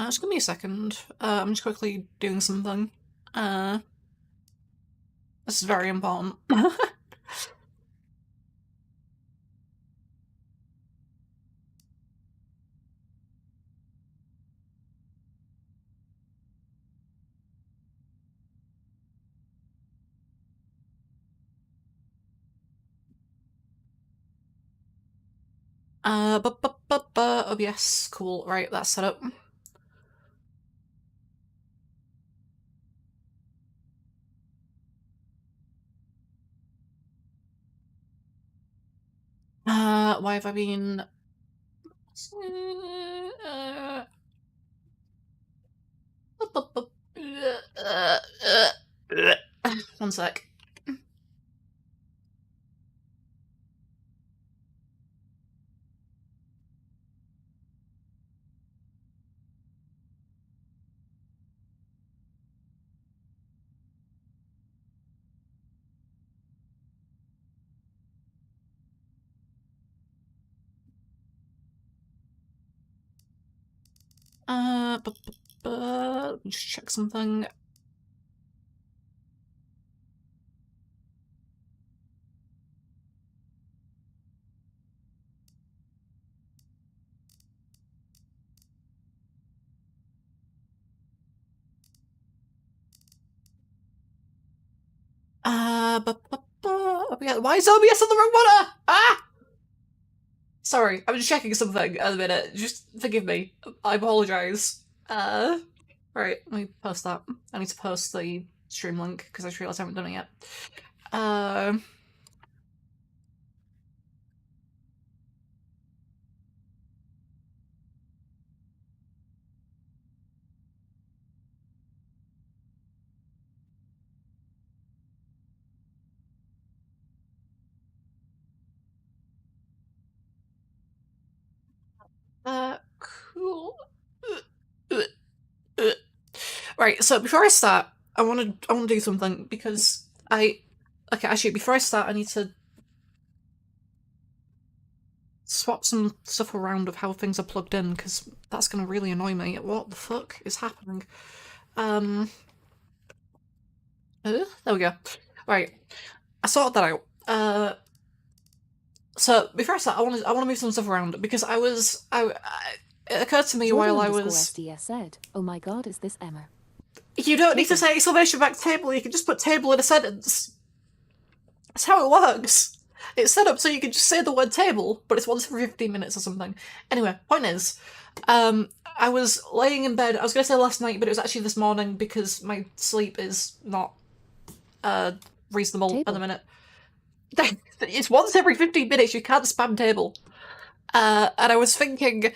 Just give me a second. I'm just quickly doing something. This is very important. OBS, cool. Right, that's set up. Why have I been... One sec. Let me just check something. Why is OBS on the wrong monitor? Ah! Sorry, I'm just checking something at the minute. Just forgive me. I apologise. Right, let me post that. I need to post the stream link because I just realised I haven't done it yet. Cool. Right, so before I start, I want to do something because okay, actually, before I start, I need to swap some stuff around of how things are plugged in because that's going to really annoy me. What the fuck is happening? There we go. Right, I sorted that out. So before I start, I want to move some stuff around because it occurred to me while I was. SDS said, "Oh my God, is this Emma?" You don't need to say exclamation mark table. You can just put table in a sentence. That's how it works. It's set up so you can just say the word table, but it's once every 15 minutes or something. Anyway, point is, I was laying in bed. I was going to say last night, but it was actually this morning because my sleep is not reasonable Table. at the minute. It's once every 15 minutes. You can't spam table. And I was thinking,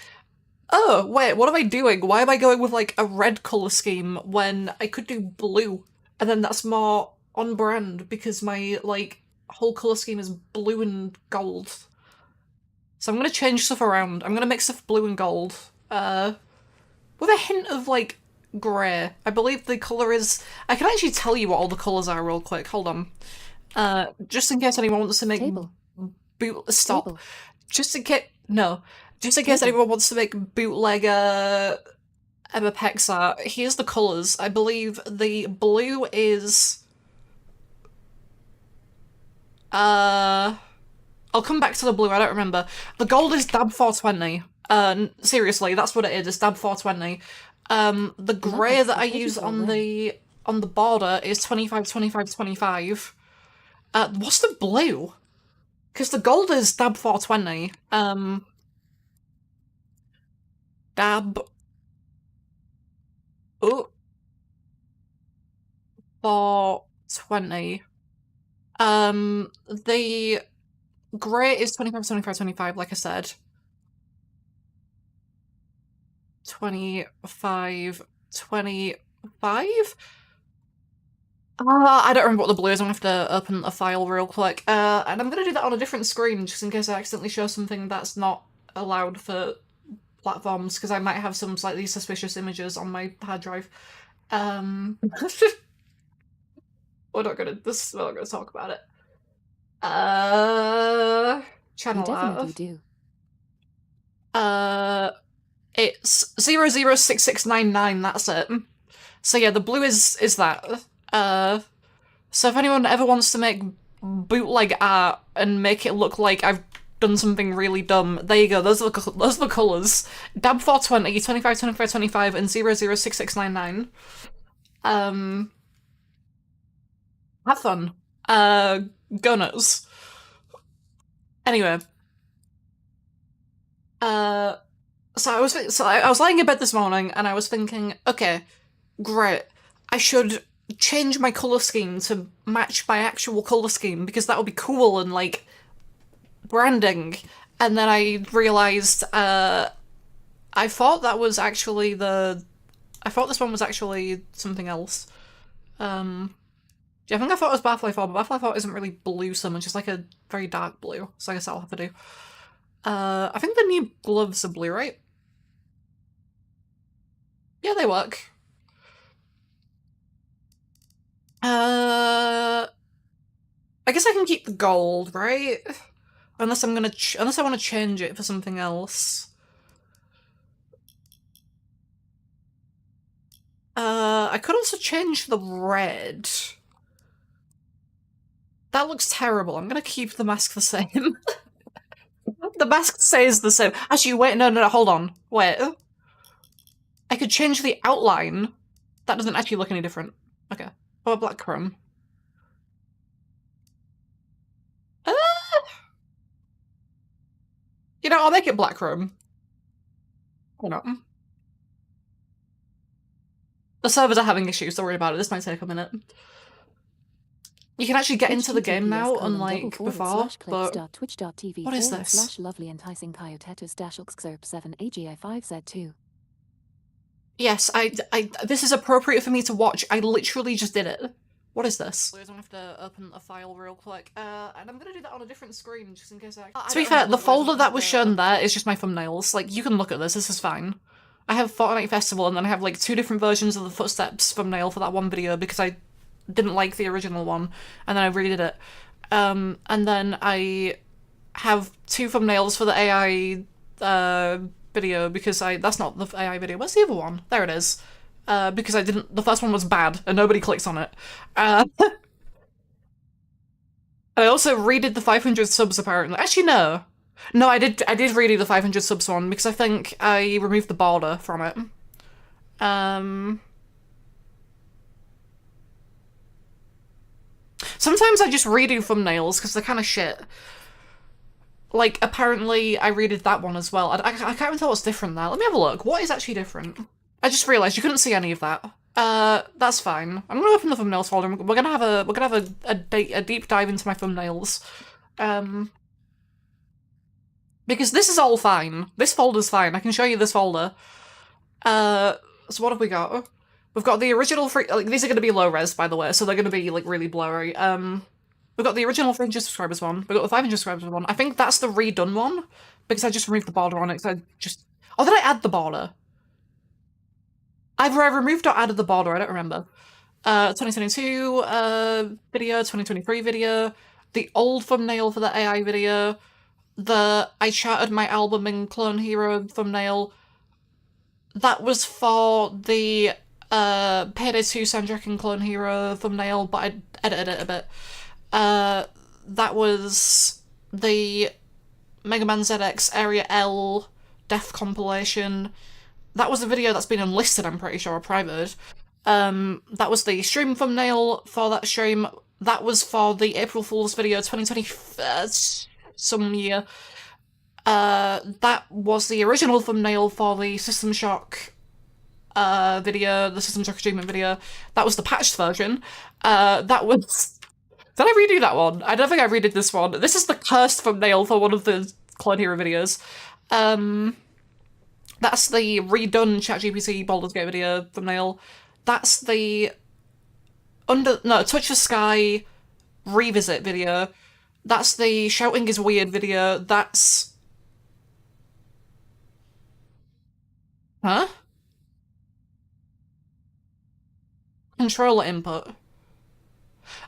oh, wait, what am I doing? Why am I going with, like, a red colour scheme when I could do blue? And then that's more on brand because my, like, whole colour scheme is blue and gold. So I'm gonna change stuff around. I'm gonna make stuff blue and gold. With a hint of, like, grey. I believe the colour is... I can actually tell you what all the colours are real quick. Hold on. Just in case anyone wants to make... Table. Stop. Table. Just in case... No. Just in case anyone wants to make bootlegger Emma Pexar, here's the colours. I believe the blue is... I'll come back to the blue, I don't remember. The gold is DAB 420. Seriously, that's what it is, it's DAB 420. The grey that I use on the border is 25, 25, 25. What's the blue? Because the gold is DAB 420. DAB... Oh. 420. The grey is 25, 25, 25, like I said. 25, 25? I don't remember what the blue is. I'm gonna have to open a file real quick. And I'm gonna do that on a different screen just in case I accidentally show something that's not allowed for platforms, because I might have some slightly suspicious images on my hard drive. We're not gonna talk about it. Channel You definitely out. do. It's 006699, that's it. So yeah, the blue is that. So if anyone ever wants to make bootleg art and make it look like I've done something really dumb, there you go. Those are the colours. Dab 420, 25, 25, 25, and 006699. Have fun. Go nuts. Anyway, I was lying in bed this morning and I was thinking, okay, great. I should change my color scheme to match my actual color scheme because that would be cool and like branding. And then I realized I thought that was actually I thought this one was actually something else. Yeah, I think I thought it was Bathlife 4, but Bathlife 4 isn't really blue so much, it's like a very dark blue, so I guess I'll have to do. I think the new gloves are blue, right? Yeah, they work. I guess I can keep the gold, right? Unless I'm gonna, unless I want to change it for something else. I could also change the red. That looks terrible. I'm gonna keep the mask the same. The mask stays the same. Actually, wait, no, hold on. Wait. I could change the outline. That doesn't actually look any different. Okay. Or black chrome. You know, I'll make it black chrome. Why not? The servers are having issues, don't worry about it. This might take a minute. You can actually get into the game now, unlike before, but twitch.tv what is this? lovely enticing coyotetus -xerp 7 AGI5Z2. Yes, this is appropriate for me to watch. I literally just did it. What is this? I don't have to open a file real quick. And I'm gonna do that on a different screen, just in case I... To be fair, the folder that was shown there is just my thumbnails. Like, you can look at this is fine. I have Fortnite Festival, and then I have, like, 2 different versions of the Footsteps thumbnail for that one video, because I didn't like the original one, and then I redid it. And then I have 2 thumbnails for the AI, video, because that's not the AI video. Where's the other one? There it is. Because the first one was bad, and nobody clicks on it. I also redid the 500 subs, apparently. Actually, no. No, I did redo the 500 subs one, because I think I removed the border from it. Sometimes I just redo thumbnails, because they're kind of shit. Like, apparently I redid that one as well. I can't even tell what's different there. Let me have a look. What is actually different? I just realised you couldn't see any of that. That's fine. I'm gonna open the thumbnails folder. We're gonna have a deep dive into my thumbnails. Because this is all fine. This folder's fine. I can show you this folder. So what have we got? We've got the original like, these are gonna be low res, by the way, so they're gonna be like really blurry. We've got the original 300 subscribers one. We've got the 500 subscribers one. I think that's the redone one, because I just removed the border on it. Oh, did I add the border? Either I removed or added the border, I don't remember. 2022 video, 2023 video, the old thumbnail for the AI video, the I charted my album in Clone Hero thumbnail. That was for the PD3 soundtrack in Clone Hero thumbnail, but I edited it a bit. That was the Mega Man ZX Area L Death compilation. That was a video that's been unlisted, I'm pretty sure, or private. That was the stream thumbnail for that stream. That was for the April Fool's video 2020 some year. That was the original thumbnail for the System Shock video, the System Shock achievement video. That was the patched version. That was... Did I redo that one? I don't think I redid this one. This is the cursed thumbnail for one of the Clone Hero videos. That's the redone ChatGPT Baldur's Gate video thumbnail. That's the Touch the Sky revisit video. That's the Shouting is Weird video. That's... Huh? Controller input.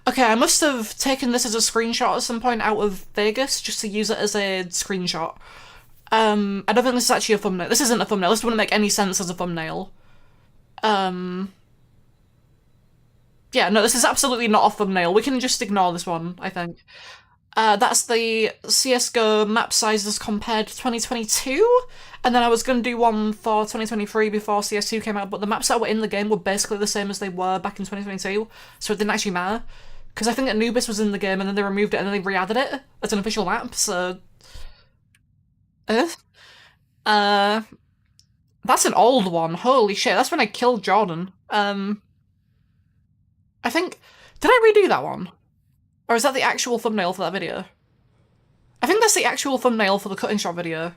Okay, I must have taken this as a screenshot at some point out of Vegas, just to use it as a screenshot. I don't think this is actually a thumbnail. This isn't a thumbnail. This wouldn't make any sense as a thumbnail. Yeah, no, this is absolutely not a thumbnail. We can just ignore this one, I think. That's the CSGO map sizes compared to 2022, and then I was going to do one for 2023 before CS2 came out, but the maps that were in the game were basically the same as they were back in 2022, so it didn't actually matter. Because I think Anubis was in the game, and then they removed it, and then they re-added it as an official map, so... Uh, uh, that's an old one, holy shit, that's when I killed Jordan. I think... Did I redo that one? Or is that the actual thumbnail for that video? I think that's the actual thumbnail for the cutting shot video.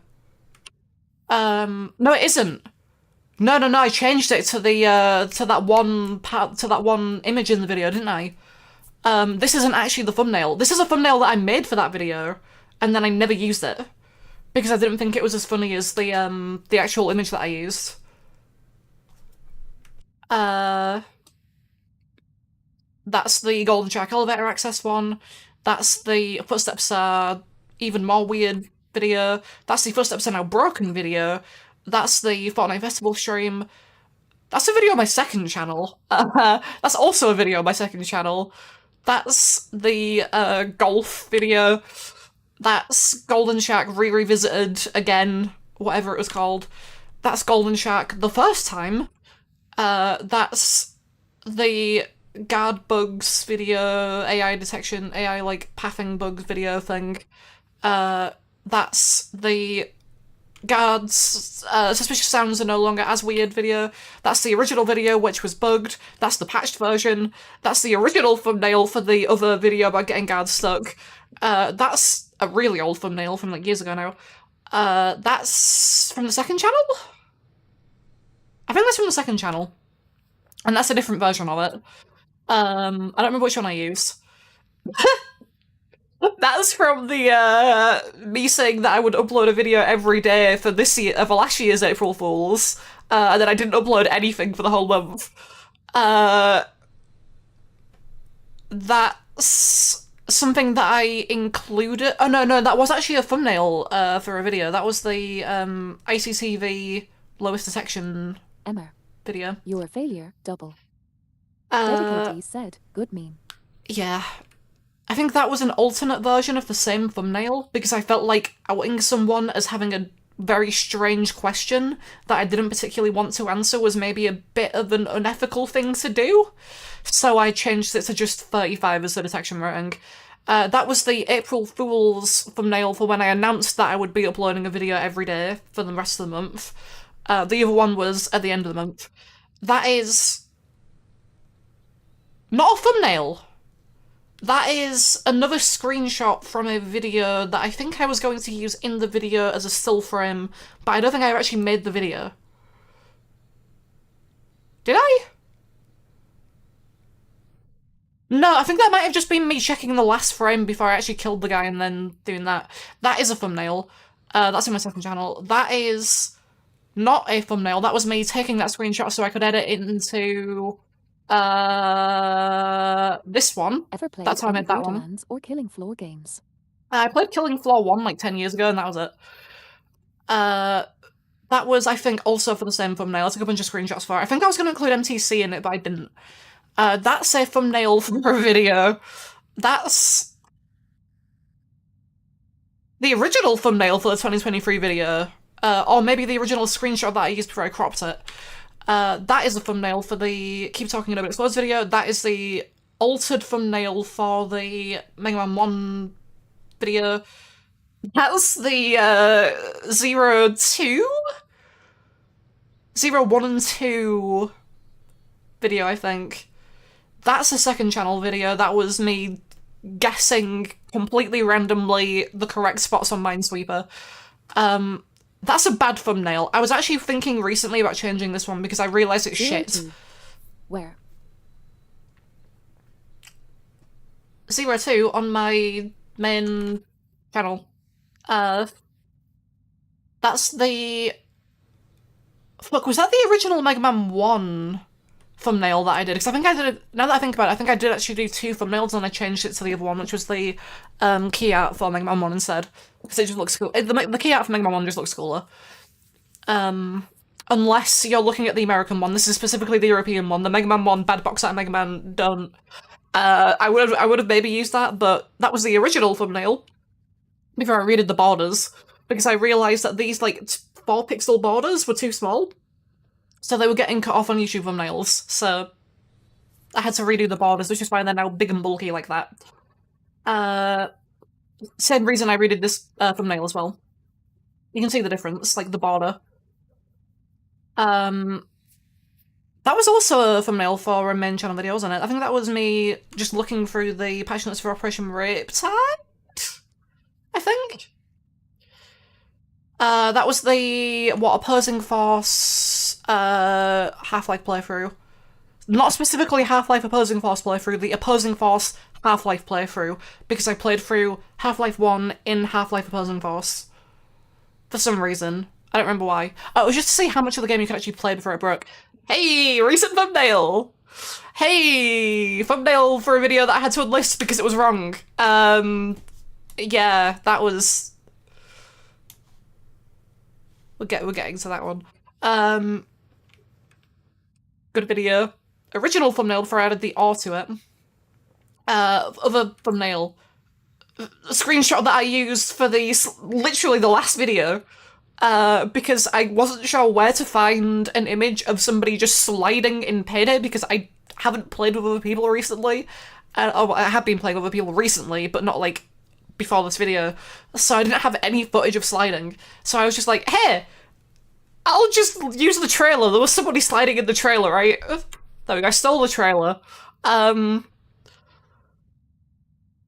No, it isn't. No, I changed it to the, to that one image in the video, didn't I? This isn't actually the thumbnail. This is a thumbnail that I made for that video, and then I never used it. Because I didn't think it was as funny as the actual image that I used. That's the Golden Shack elevator access one. That's the Footsteps Are Even More Weird video. That's the Footsteps Are Now Broken video. That's the Fortnite Festival stream. That's a video on my second channel. That's also a video on my second channel. That's the golf video. That's Golden Shack revisited again, whatever it was called. That's Golden Shack the first time. That's the guard bugs video, AI detection, AI like pathing bugs video thing. That's the guards suspicious sounds are no longer as weird video. That's the original video which was bugged. That's the patched version. That's the original thumbnail for the other video about getting guards stuck. That's a really old thumbnail from like years ago now. That's from the second channel? I think that's from the second channel. And that's a different version of it. I don't remember which one I used. That's from the me saying that I would upload a video every day for this year, for last year's April Fools, and then I didn't upload anything for the whole month. That's something that I included. Oh no, that was actually a thumbnail for a video. That was the ICTV lowest detection Emma, video. your failure double. Dedicatee said, good meme. Yeah. I think that was an alternate version of the same thumbnail, because I felt like outing someone as having a very strange question that I didn't particularly want to answer was maybe a bit of an unethical thing to do. So I changed it to just 35 as the detection rating. That was the April Fool's thumbnail for when I announced that I would be uploading a video every day for the rest of the month. The other one was at the end of the month. That is... not a thumbnail. That is another screenshot from a video that I think I was going to use in the video as a still frame, but I don't think I actually made the video. Did I? No, I think that might have just been me checking the last frame before I actually killed the guy and then doing that. That is a thumbnail. That's in my second channel. That is not a thumbnail. That was me taking that screenshot so I could edit it into... this one. Ever played That's how I made that one. Borderlands or Killing Floor games? I played Killing Floor 1 like 10 years ago and that was it. That was, I think, also for the same thumbnail. I took a bunch of screenshots for it. I think I was going to include MTC in it, but I didn't. That's a thumbnail for a video. That's the original thumbnail for the 2023 video. Or maybe the original screenshot that I used before I cropped it. That is the thumbnail for the Keep Talking Nobody Explodes video. That is the altered thumbnail for the Mega Man 1 video. That's the 1 and 2 video, I think. That's a second channel video. That was me guessing completely randomly the correct spots on Minesweeper. That's a bad thumbnail. I was actually thinking recently about changing this one because I realised it's shit. Where? 02 on my main channel. That's the... Fuck, was that the original Mega Man 1 thumbnail that I did, because I think I did, now that I think about it, I think I did actually do two thumbnails and I changed it to the other one, which was the key art for Mega Man 1 instead, because it just looks cool. The key art for Mega Man 1 just looks cooler. Unless you're looking at the American one, this is specifically the European one. The Mega Man 1 bad box art Mega Man don't. I would have maybe used that, but that was the original thumbnail before I redid the borders, because I realised that these like 4 pixel borders were too small. So they were getting cut off on YouTube thumbnails, so I had to redo the borders, which is why they're now big and bulky like that. Same reason I redid this thumbnail as well. You can see the difference, like the border. That was also a thumbnail for a main channel video, wasn't it? I think that was me just looking through the Passionates for Operation Riptide, I think. That was the, Opposing Force Half-Life playthrough. Not specifically Half-Life Opposing Force playthrough, the Opposing Force Half-Life playthrough, because I played through Half-Life 1 in Half-Life Opposing Force. For some reason. I don't remember why. Oh, it was just to see how much of the game you could actually play before it broke. Hey, recent thumbnail! Hey, thumbnail for a video that I had to enlist because it was wrong. Yeah, that was... We're getting to that one. Good video. Original thumbnail before I added the R to it. Other thumbnail. A screenshot that I used for literally the last video. Because I wasn't sure where to find an image of somebody just sliding in Payday, because I haven't played with other people recently. I have been playing with other people recently, but not like before this video. So I didn't have any footage of sliding. So I was just like, hey, I'll just use the trailer. There was somebody sliding in the trailer, right? There we go, I stole the trailer. That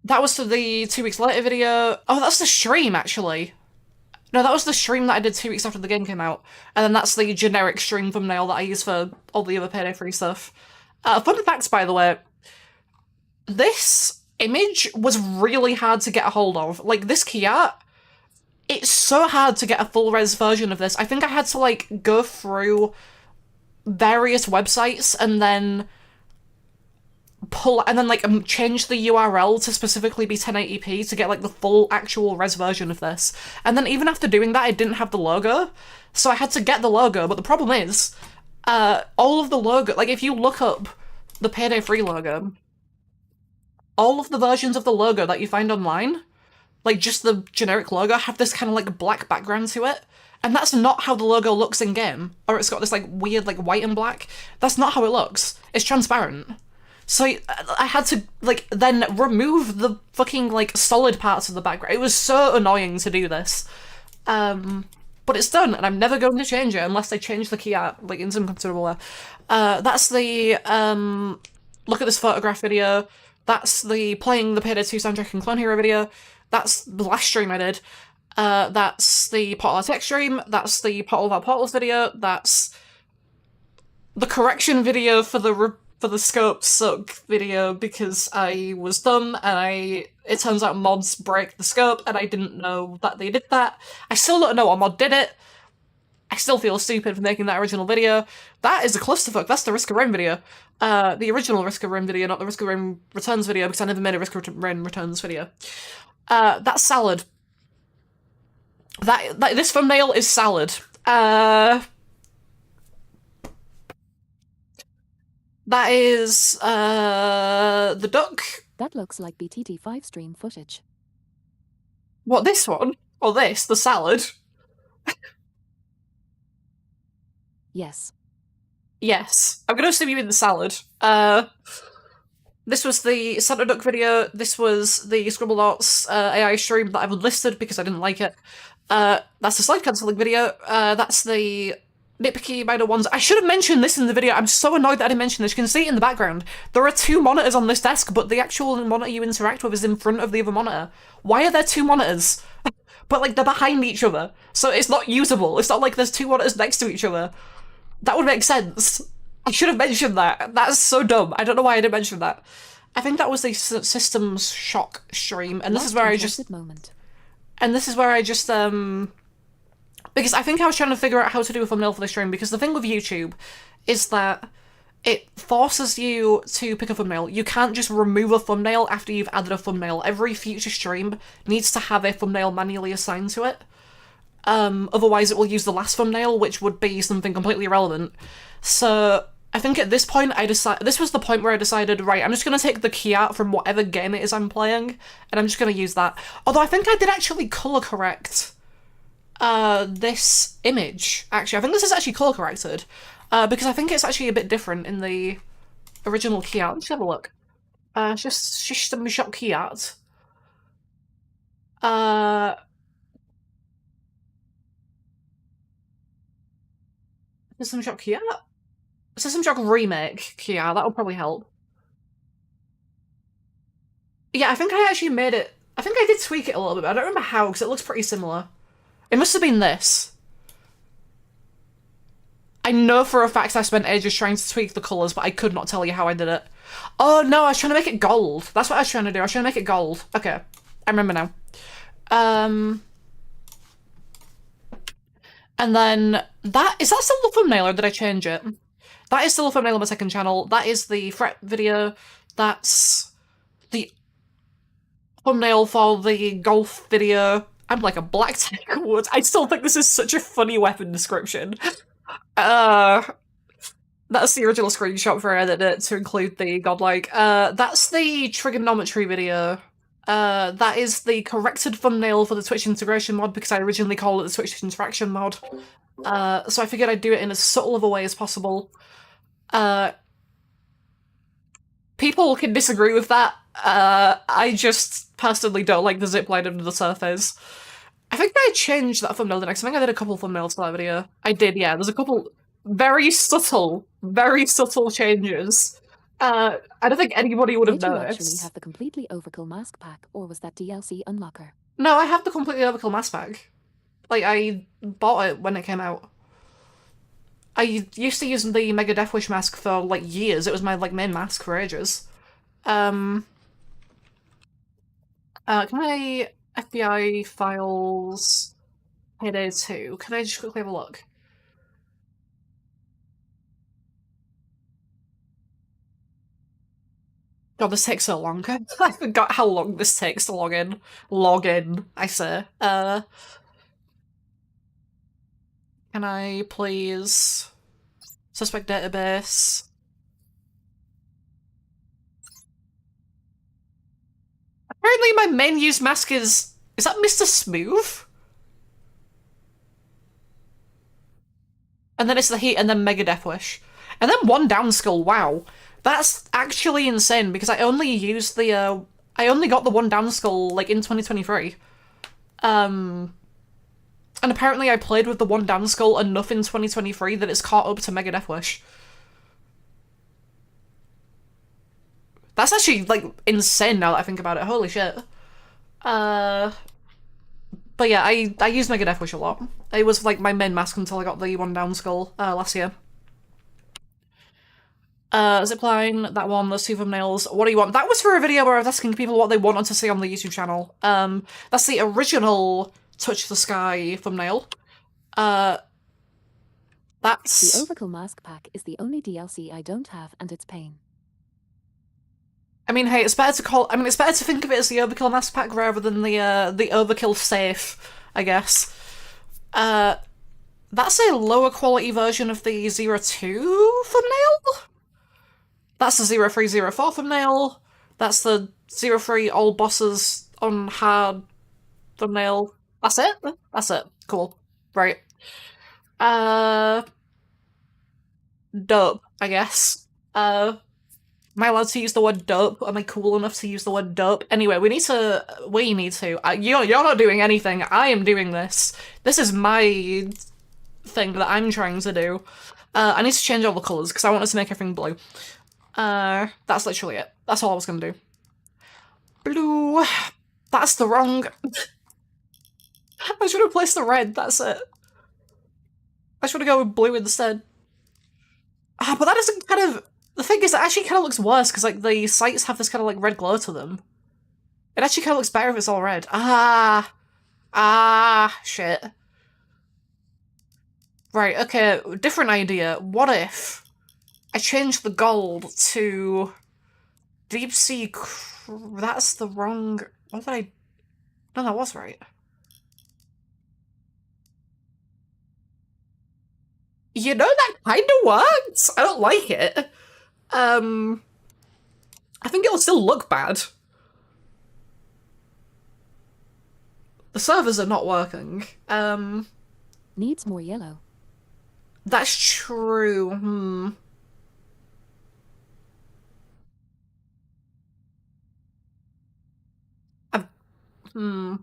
was for the 2 weeks later video. Oh, that's the stream, actually. No, that was the stream that I did 2 weeks after the game came out. And then that's the generic stream thumbnail that I use for all the other Payday 3 stuff. Fun facts, by the way. This image was really hard to get a hold of. Like, this key art, it's so hard to get a full-res version of this. I think I had to, like, go through various websites and then change the URL to specifically be 1080p to get like the full actual res version of this. And then even after doing that, I didn't have the logo, so I had to get the logo. But the problem is, all of the logo, like if you look up the Payday 3 logo, all of the versions of the logo that you find online, like just the generic logo, have this kind of like black background to it. And that's not how the logo looks in game. Or it's got this like weird like white and black. That's not how it looks. It's transparent. So I had to, like, then remove the fucking, like, solid parts of the background. It was so annoying to do this. But it's done, and I'm never going to change it unless they change the key art, like, in some considerable way. That's the, look at this photograph video. That's the playing the Payday 2 soundtrack and Clone Hero video. That's the last stream I did. That's the Portal Tech stream. That's the Portal of Our Portals video. That's the correction video for the scope suck video, because I was dumb and it turns out mods break the scope and I didn't know that they did that. I still don't know what mod did it. I still feel stupid for making that original video. That is a clusterfuck. That's the Risk of Rain video. The original Risk of Rain video, not the Risk of Rain Returns video, because I never made a Risk of Rain Returns video. That's salad. This thumbnail is salad. That is, the duck. That looks like BTT5 stream footage. What, this one? Or this, the salad? Yes. Yes. I'm gonna assume you mean the salad. This was the Santa Duck video. This was the Scribblenauts AI stream that I've listed because I didn't like it. That's the slide cancelling video. That's the nitpicky minor ones. I should have mentioned this in the video. I'm so annoyed that I didn't mention this. You can see it in the background. There are 2 monitors on this desk, but the actual monitor you interact with is in front of the other monitor. Why are there 2 monitors? But, like, they're behind each other, so it's not usable. It's not like there's 2 monitors next to each other. That would make sense. I should have mentioned that. That's so dumb. I don't know why I didn't mention that. I think that was the Systems Shock stream, and this is where I just... moment. And this is where I just, because I think I was trying to figure out how to do a thumbnail for this stream, because the thing with YouTube is that it forces you to pick a thumbnail. You can't just remove a thumbnail after you've added a thumbnail. Every future stream needs to have a thumbnail manually assigned to it. Otherwise, it will use the last thumbnail, which would be something completely irrelevant. So I think at this point, this was the point where I decided, right, I'm just going to take the key art from whatever game it is I'm playing, and I'm just going to use that. Although I think I did actually color correct this image. Actually, I think this is actually color corrected, because I think it's actually a bit different in the original key art. Let's have a look. Just System Shock key art. System Shock key art? System Shock remake key art, that would probably help. Yeah, I think I actually made it. I think I did tweak it a little bit, but I don't remember how, because it looks pretty similar. It must have been this. I know for a fact I spent ages trying to tweak the colours, but I could not tell you how I did it. Oh no, I was trying to make it gold. That's what I was trying to do. I was trying to make it gold. Okay, I remember now. And then that still the thumbnail, or did I change it? That is still a thumbnail on my second channel. That is the fret video. That's the thumbnail for the golf video. I'm like a black tiger wood. I still think this is such a funny weapon description. That's the original screenshot for edit to include the godlike. That's the trigonometry video. That is the corrected thumbnail for the Twitch integration mod because I originally called it the Twitch interaction mod. So I figured I'd do it in as subtle of a way as possible. People can disagree with that. I just personally don't like the zipline under the surface. I think I changed that thumbnail the next. I think I did a couple thumbnails for that video. I did, yeah. There's a couple very subtle changes. I don't think anybody would have Did you noticed. actually have the completely overkill mask pack, or was that DLC unlocker? No, I have the completely overkill mask pack. Like, I bought it when it came out. I used to use the Mega Death Wish mask for, like, years. It was my, like, main mask for ages. Can I... FBI files... PD3. Can I just quickly have a look? God, this takes so long. I forgot how long this takes to log in. Log in, I say. Can I please... Suspect database... Apparently my main use mask is... Is that Mr. Smooth? And then it's the Heat and then Mega Death Wish. And then one down skull, wow. That's actually insane because I only used the, I only got the one down skull, like, in 2023. And apparently I played with the one down skull enough in 2023 that it's caught up to Mega Death Wish. That's actually, like, insane now that I think about it. Holy shit. But yeah, I used Mega Death Wish a lot. It was, like, my main mask until I got the one down skull, last year. Zipline, that one, those two thumbnails. What do you want? That was for a video where I was asking people what they wanted to see on the YouTube channel. That's the original Touch the Sky thumbnail. That's... The overkill mask pack is the only DLC I don't have, and it's pain. I mean, hey, it's better to think of it as the overkill mask pack rather than the overkill safe, I guess. That's a lower quality version of the 02 thumbnail? That's the 0304 thumbnail. That's the 03 all bosses on hard thumbnail. That's it? That's it. Cool. Right. Dope, I guess. Am I allowed to use the word dope? Am I cool enough to use the word dope? Anyway, we need to... You're not doing anything. I am doing this. This is my thing that I'm trying to do. I need to change all the colours because I wanted to make everything blue. That's literally it. That's all I was gonna do. Blue. That's the wrong... I should have placed the red, that's it. I should have go with blue instead. But that doesn't kind of... The thing is, it actually kind of looks worse because, like, the sights have this kind of, like, red glow to them. It actually kind of looks better if it's all red. Shit. Right, okay, different idea. What if I changed the gold to deep sea. That's the wrong. What did I? No, that was right. You know, that kind of works. I don't like it. I think it'll still look bad. The servers are not working. Needs more yellow. That's true. I've, hmm.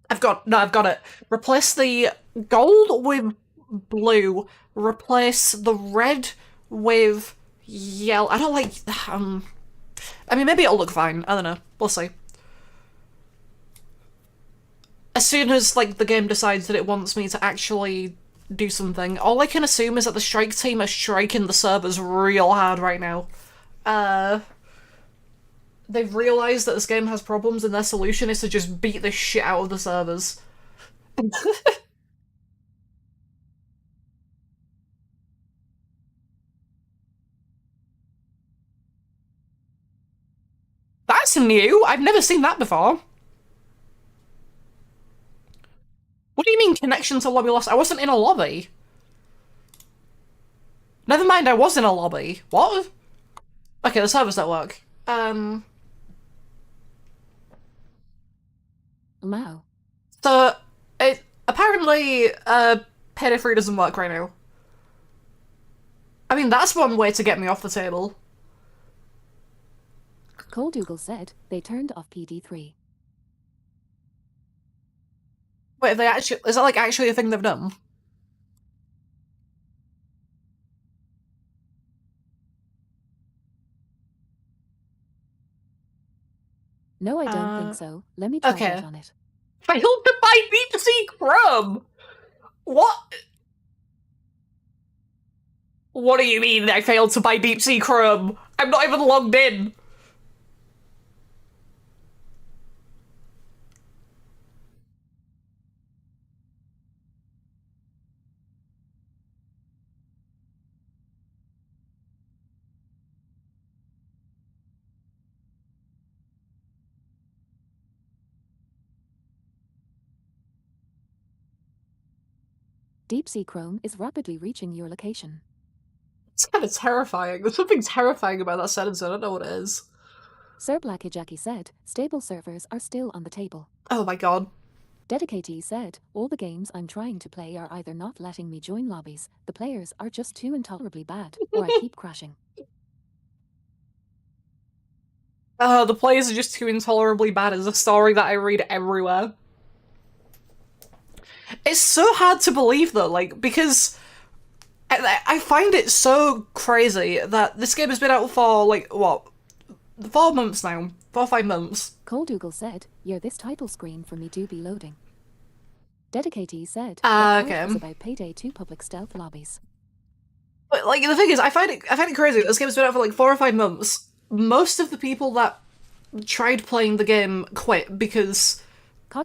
I've got it. Replace the gold with blue. Replace the red with yellow. I don't like, I mean, maybe it'll look fine. I don't know. We'll see. As soon as, like, the game decides that it wants me to actually do something, all I can assume is that the strike team are striking the servers real hard right now. They've realised that this game has problems and their solution is to just beat the shit out of the servers. That's new! I've never seen that before. What do you mean connection to lobby lost? I wasn't in a lobby. Never mind, I was in a lobby. What? Okay, the servers don't work. Wow. So, apparently, PD3 doesn't work right now. I mean, that's one way to get me off the table. Coldougall said they turned off PD3. Wait, if they actually... Is that, like, actually a thing they've done? No, I don't think so. Let me try that on it. Failed to buy deep sea crumb! What? What do you mean I failed to buy deep sea crumb? I'm not even logged in. Deep sea chrome is rapidly reaching your location. It's kind of terrifying. There's something terrifying about that sentence. I don't know what it is. Sir Blackijaki said stable servers are still on the table. Oh my god. Dedicatee said, all the games I'm trying to play are either not letting me join lobbies, the players are just too intolerably bad, or I keep crashing. The players are just too intolerably bad is a story that I read everywhere. It's so hard to believe though, like, because I find it so crazy that this game has been out for, like, what? 4 months now. 4 or 5 months. Coldougall said, yeah, this title screen for me do be loading. Dedicatee said, okay. It's about Payday 2 public stealth lobbies. But, like, the thing is, I find it crazy. This game's been out for, like, 4 or 5 months. Most of the people that tried playing the game quit because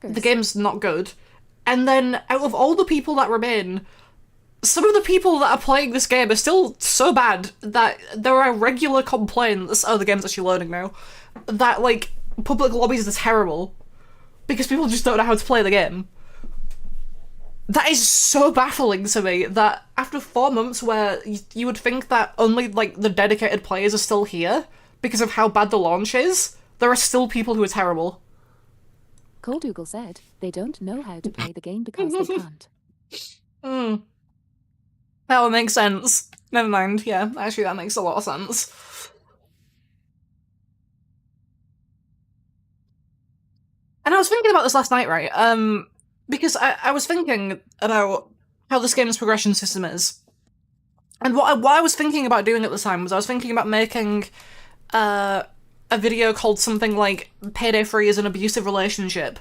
the game's not good. And then, out of all the people that remain, some of the people that are playing this game are still so bad that there are regular complaints— oh, the game's actually loading now— that, like, public lobbies are terrible because people just don't know how to play the game. That is so baffling to me that after 4 months where you would think that only, like, the dedicated players are still here because of how bad the launch is, there are still people who are terrible. Coldougall said they don't know how to play the game because they can't. That would make sense. Never mind, yeah, actually that makes a lot of sense. And I was thinking about this last night, right? Because I was thinking about how this game's progression system is. And what I was thinking about doing at the time was I was thinking about making a video called something like Payday 3 is an abusive relationship.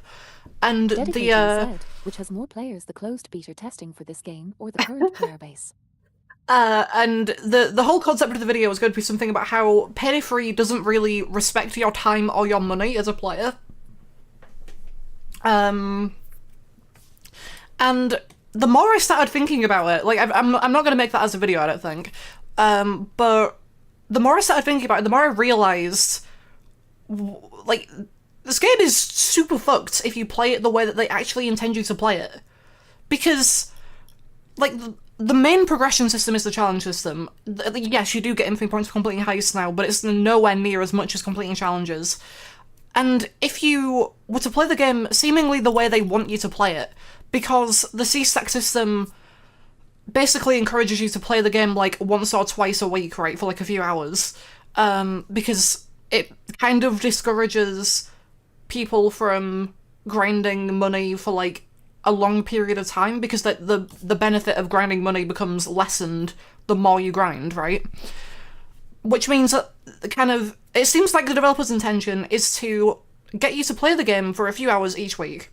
And Dedicatee said, which has more players, the closed beta testing for this game or the current player base. And the whole concept of the video was going to be something about how Payday 3 doesn't really respect your time or your money as a player. And the more I started thinking about it, like I'm not gonna make that as a video, I don't think. But the more I started thinking about it, the more I realized, like, this game is super fucked if you play it the way that they actually intend you to play it. Because, like, the main progression system is the challenge system. Yes, you do get infinite points for completing heists now, but it's nowhere near as much as completing challenges. And if you were to play the game seemingly the way they want you to play it, because the C-stack system basically encourages you to play the game like once or twice a week, right, for like a few hours, because it kind of discourages people from grinding money for like a long period of time, because the benefit of grinding money becomes lessened the more you grind, right? Which means that kind of it seems like the developer's intention is to get you to play the game for a few hours each week,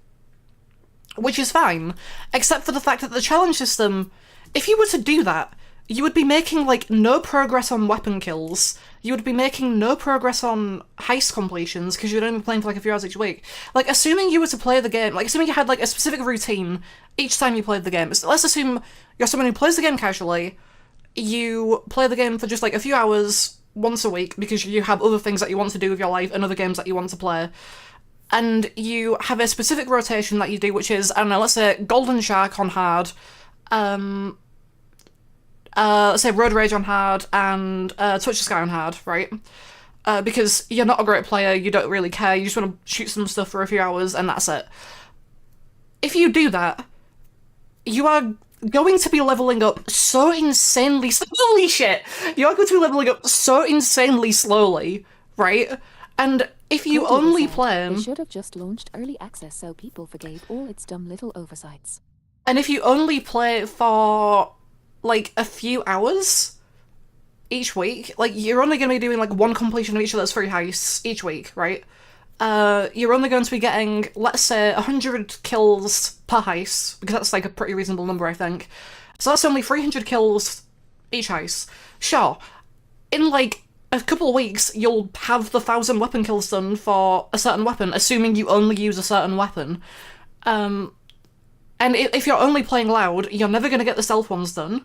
which is fine, except for the fact that the challenge system, if you were to do that, you would be making, like, no progress on weapon kills, you would be making no progress on heist completions, because you'd only be playing for, like, a few hours each week. Like, assuming you were to play the game, like, assuming you had, like, a specific routine each time you played the game, let's assume you're someone who plays the game casually, you play the game for just, like, a few hours once a week, because you have other things that you want to do with your life and other games that you want to play, and you have a specific rotation that you do, which is, I don't know, let's say Golden Shark on hard, let's say Road Rage on hard, and Touch the Sky on hard, right? Because you're not a great player, you don't really care, you just want to shoot some stuff for a few hours, and that's it. If you do that, you are going to be leveling up so insanely holy shit! You are going to be leveling up so insanely slowly, right? And if you only play... They should have just launched early access so people forgave all its dumb little oversights. And if you only play for, like, a few hours each week, like, you're only going to be doing, like, one completion of each of those 3 heists each week, right? You're only going to be getting, let's say, 100 kills per heist, because that's, like, a pretty reasonable number, I think. So that's only 300 kills each heist. Sure, in, like, a couple of weeks, you'll have the 1,000 weapon kills done for a certain weapon, assuming you only use a certain weapon. And if you're only playing loud, you're never going to get the stealth ones done.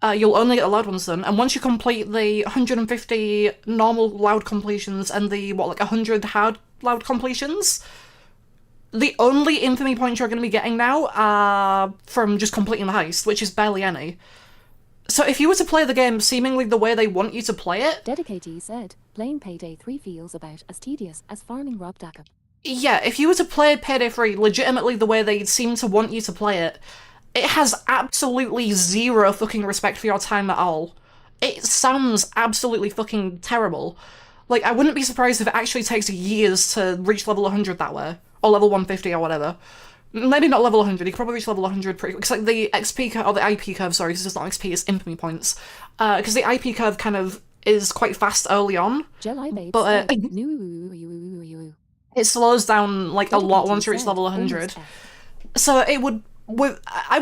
You'll only get the loud ones done. And once you complete the 150 normal loud completions and the, 100 hard loud completions, the only infamy points you're going to be getting now are from just completing the heist, which is barely any. So if you were to play the game seemingly the way they want you to play it... Dedicatee said, playing Payday 3 feels about as tedious as farming Rob Dacker. Yeah, if you were to play Payday 3 legitimately the way they seem to want you to play it, it has absolutely zero fucking respect for your time at all. It sounds absolutely fucking terrible. Like, I wouldn't be surprised if it actually takes years to reach level 100 that way. Or level 150 or whatever. Maybe not level 100, you could probably reach level 100 pretty quick. Because, like, the XP curve, or the IP curve, sorry, because it's not XP, it's infamy points. Because the IP curve kind of is quite fast early on. But, it slows down, like, a lot once you reach level 100. So it would... I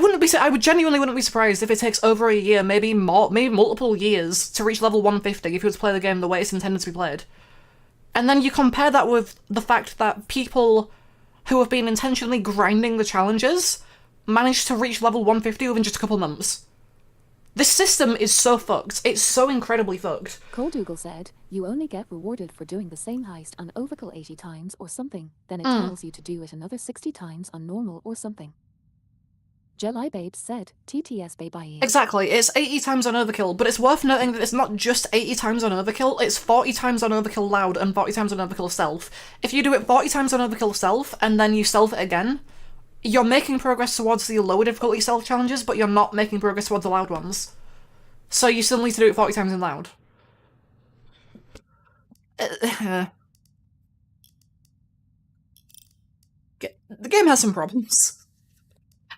genuinely wouldn't be surprised if it takes over a year, maybe more, maybe multiple years, to reach level 150 if you were to play the game the way it's intended to be played. And then you compare that with the fact that people who have been intentionally grinding the challenges managed to reach level 150 within just a couple months. This system is so fucked. It's so incredibly fucked. Colddougal said, you only get rewarded for doing the same heist on Overkill 80 times or something, then it tells you to do it another 60 times on normal or something. Jelly Babes said, TTS Baby. Exactly, it's 80 times on Overkill, but it's worth noting that it's not just 80 times on Overkill, it's 40 times on Overkill Loud and 40 times on Overkill Stealth. If you do it 40 times on Overkill Stealth, and then you stealth it again, you're making progress towards the lower difficulty stealth challenges, but you're not making progress towards the loud ones. So you still need to do it 40 times in loud. The game has some problems.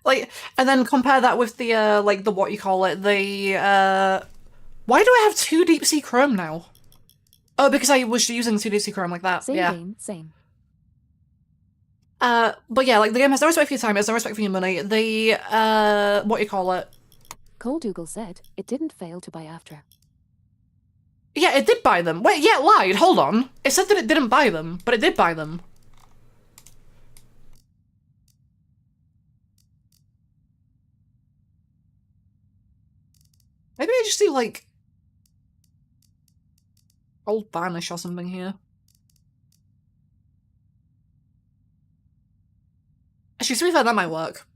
Like, and then compare that with the, like, the what you call it, the, why do I have 2 Deep Sea Chrome now? Oh, because I was using 2 Deep Sea Chrome like that, same yeah. Game, same. But yeah, like, the game has no respect for your time, it has no respect for your money. The, what you call it? Colddougal said, it didn't fail to buy after. Yeah, it did buy them. Wait, yeah, it lied, hold on. It said that it didn't buy them, but it did buy them. Maybe I just do, like, old varnish or something here. Actually, to be fair, that might work.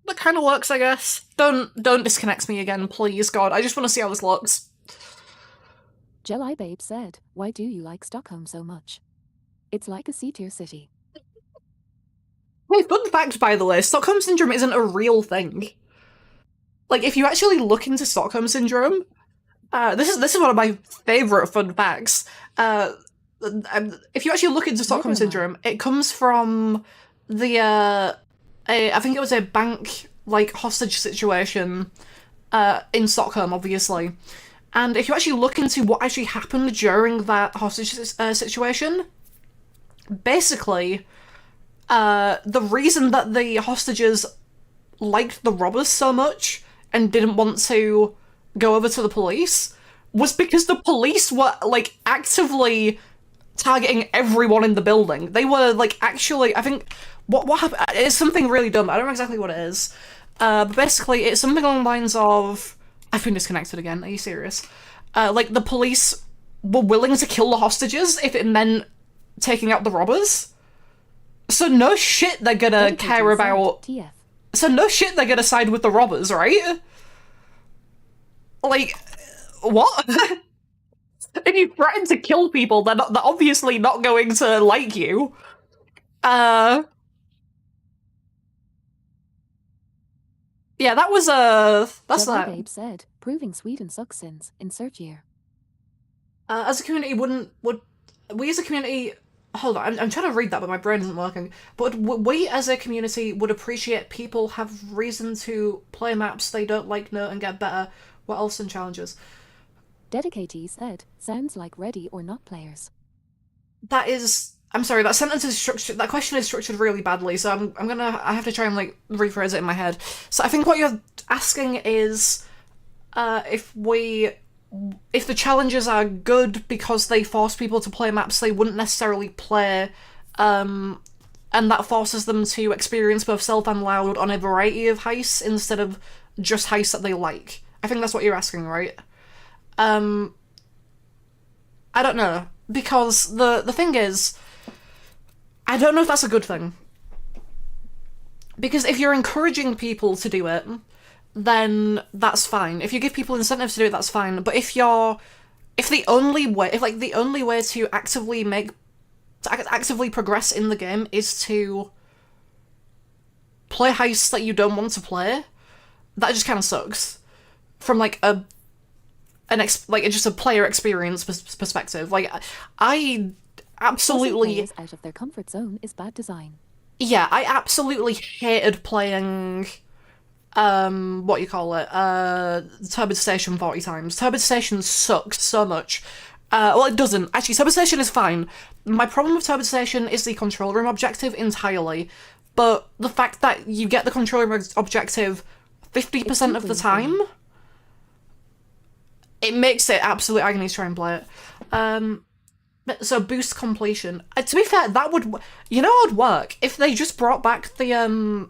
That kind of works, I guess. Don't disconnect me again, please, God. I just want to see how this looks. Jelly Babe said, why do you like Stockholm so much? It's like a C-tier city. Hey, fun fact, by the way, Stockholm Syndrome isn't a real thing. Like, if you actually look into Stockholm Syndrome, this is one of my favorite fun facts. If you actually look into Stockholm Never mind. Syndrome, it comes from the I think it was a bank like hostage situation in Stockholm, obviously. And if you actually look into what actually happened during that hostage situation, basically, the reason that the hostages liked the robbers so much and didn't want to go over to the police was because the police were like actively targeting everyone in the building. They were like actually, I think what happened. It's something really dumb. I don't know exactly what it is. But basically, it's something along the lines of I've been disconnected again. Are you serious? Like the police were willing to kill the hostages if it meant taking out the robbers. So no shit they're gonna care about. TF. So no shit they're gonna side with the robbers, right? Like, what? If you threaten to kill people, they're obviously not going to like you. Yeah, that was that's Jelly that. Babe said, proving Sweden sucks since insert year. As a community, would we as a community? Hold on, I'm trying to read that, but my brain isn't working. But we as a community would appreciate people have reason to play maps they don't like, know, and get better. What else than challenges? Dedicatee said, sounds like ready or not players. That is. I'm sorry. That sentence is structured. That question is structured really badly. So I'm gonna. I have to try and like rephrase it in my head. So I think what you're asking is, if the challenges are good because they force people to play maps they wouldn't necessarily play, and that forces them to experience both stealth and loud on a variety of heists instead of just heists that they like. I think that's what you're asking, right? I don't know, because the thing is, I don't know if that's a good thing. Because if you're encouraging people to do it, then that's fine. If you give people incentives to do it, that's fine. But if the only way to actively progress in the game is to play heists that you don't want to play, that just kind of sucks. From like just a player experience perspective. Like I absolutely Forcing players out of their comfort zone is bad design. yeah, I absolutely hated playing what you call it, Turbid Station 40 times. Turbid Station sucks so much. Well, it doesn't. Actually, Turbid Station is fine. My problem with Turbid Station is the control room objective entirely. But the fact that you get the control room objective 50% of the time, it makes it absolute agony to try and play it. So boost completion. To be fair, that would, you know, what would work if they just brought back the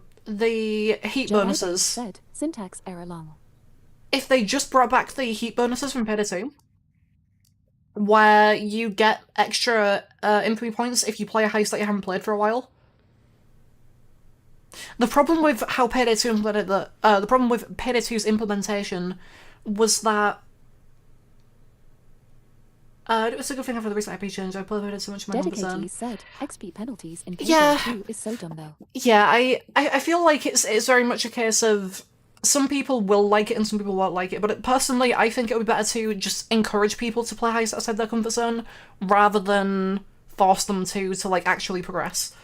heat bonuses. Said, syntax error long. If they just brought back the heat bonuses from PD3, where you get extra infamy points if you play a heist that you haven't played for a while. The problem with how Payday 2 implemented the problem with Payday 2's implementation was that it was a good thing for the recent IP change. I played it so much in my comfort zone. Dedicatee said, XP penalties in Payday Yeah. 2 is so dumb though. Yeah, I feel like it's very much a case of some people will like it and some people won't like it, but personally I think it would be better to just encourage people to play heists outside their comfort zone rather than force them to like actually progress.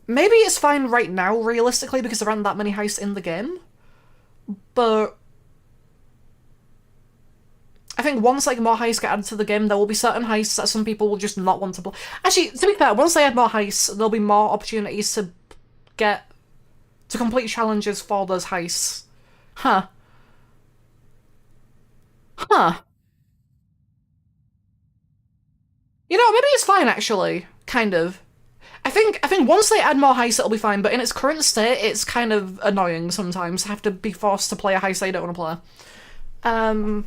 Maybe it's fine right now, realistically, because there aren't that many heists in the game, but I think once like more heists get added to the game, there will be certain heists that some people will just not want to play. Actually, to be fair, once they add more heists, there'll be more opportunities to complete challenges for those heists. Huh. Huh. You know, maybe it's fine, actually. Kind of. I I think once they add more heists, it'll be fine. But in its current state, it's kind of annoying sometimes to have to be forced to play a heist they don't want to play. Um,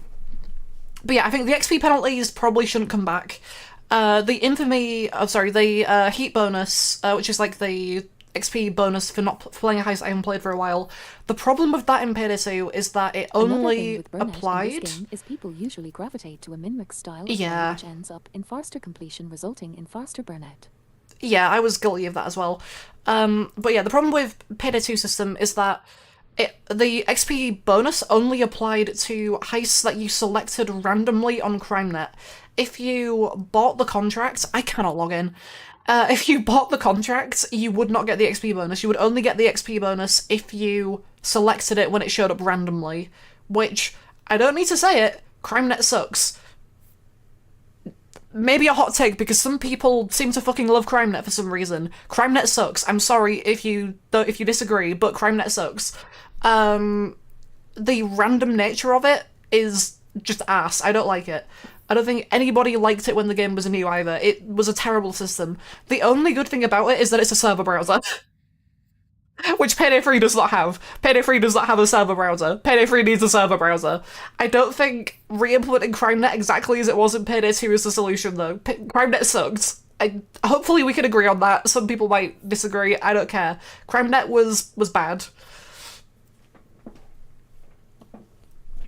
but yeah, I think the XP penalties probably shouldn't come back. The infamy, sorry, the heat bonus, which is like the XP bonus for not playing a heist I haven't played for a while. The problem with that in PD2 is that it only applied. In this game is people usually gravitate to a min-max style of Yeah, play, which ends up in faster completion, resulting in faster burnout. yeah, I was guilty of that as well. But yeah, the problem with PD2 system is that the XP bonus only applied to heists that you selected randomly on CrimeNet. If you bought the contract, I cannot log in. If you bought the contract, you would not get the XP bonus. You would only get the XP bonus if you selected it when it showed up randomly. Which, I don't need to say it, CrimeNet sucks. Maybe a hot take because some people seem to fucking love CrimeNet for some reason. CrimeNet sucks. I'm sorry if you disagree, but CrimeNet sucks. The random nature of it is just ass. I don't like it. I don't think anybody liked it when the game was new either. It was a terrible system. The only good thing about it is that it's a server browser, which Payday 3 does not have. Payday 3 does not have a server browser. Payday 3 needs a server browser. I don't think re-implementing CrimeNet exactly as it was in Payday 2 is the solution, though. CrimeNet sucked. Hopefully we can agree on that. Some people might disagree. I don't care. CrimeNet was bad.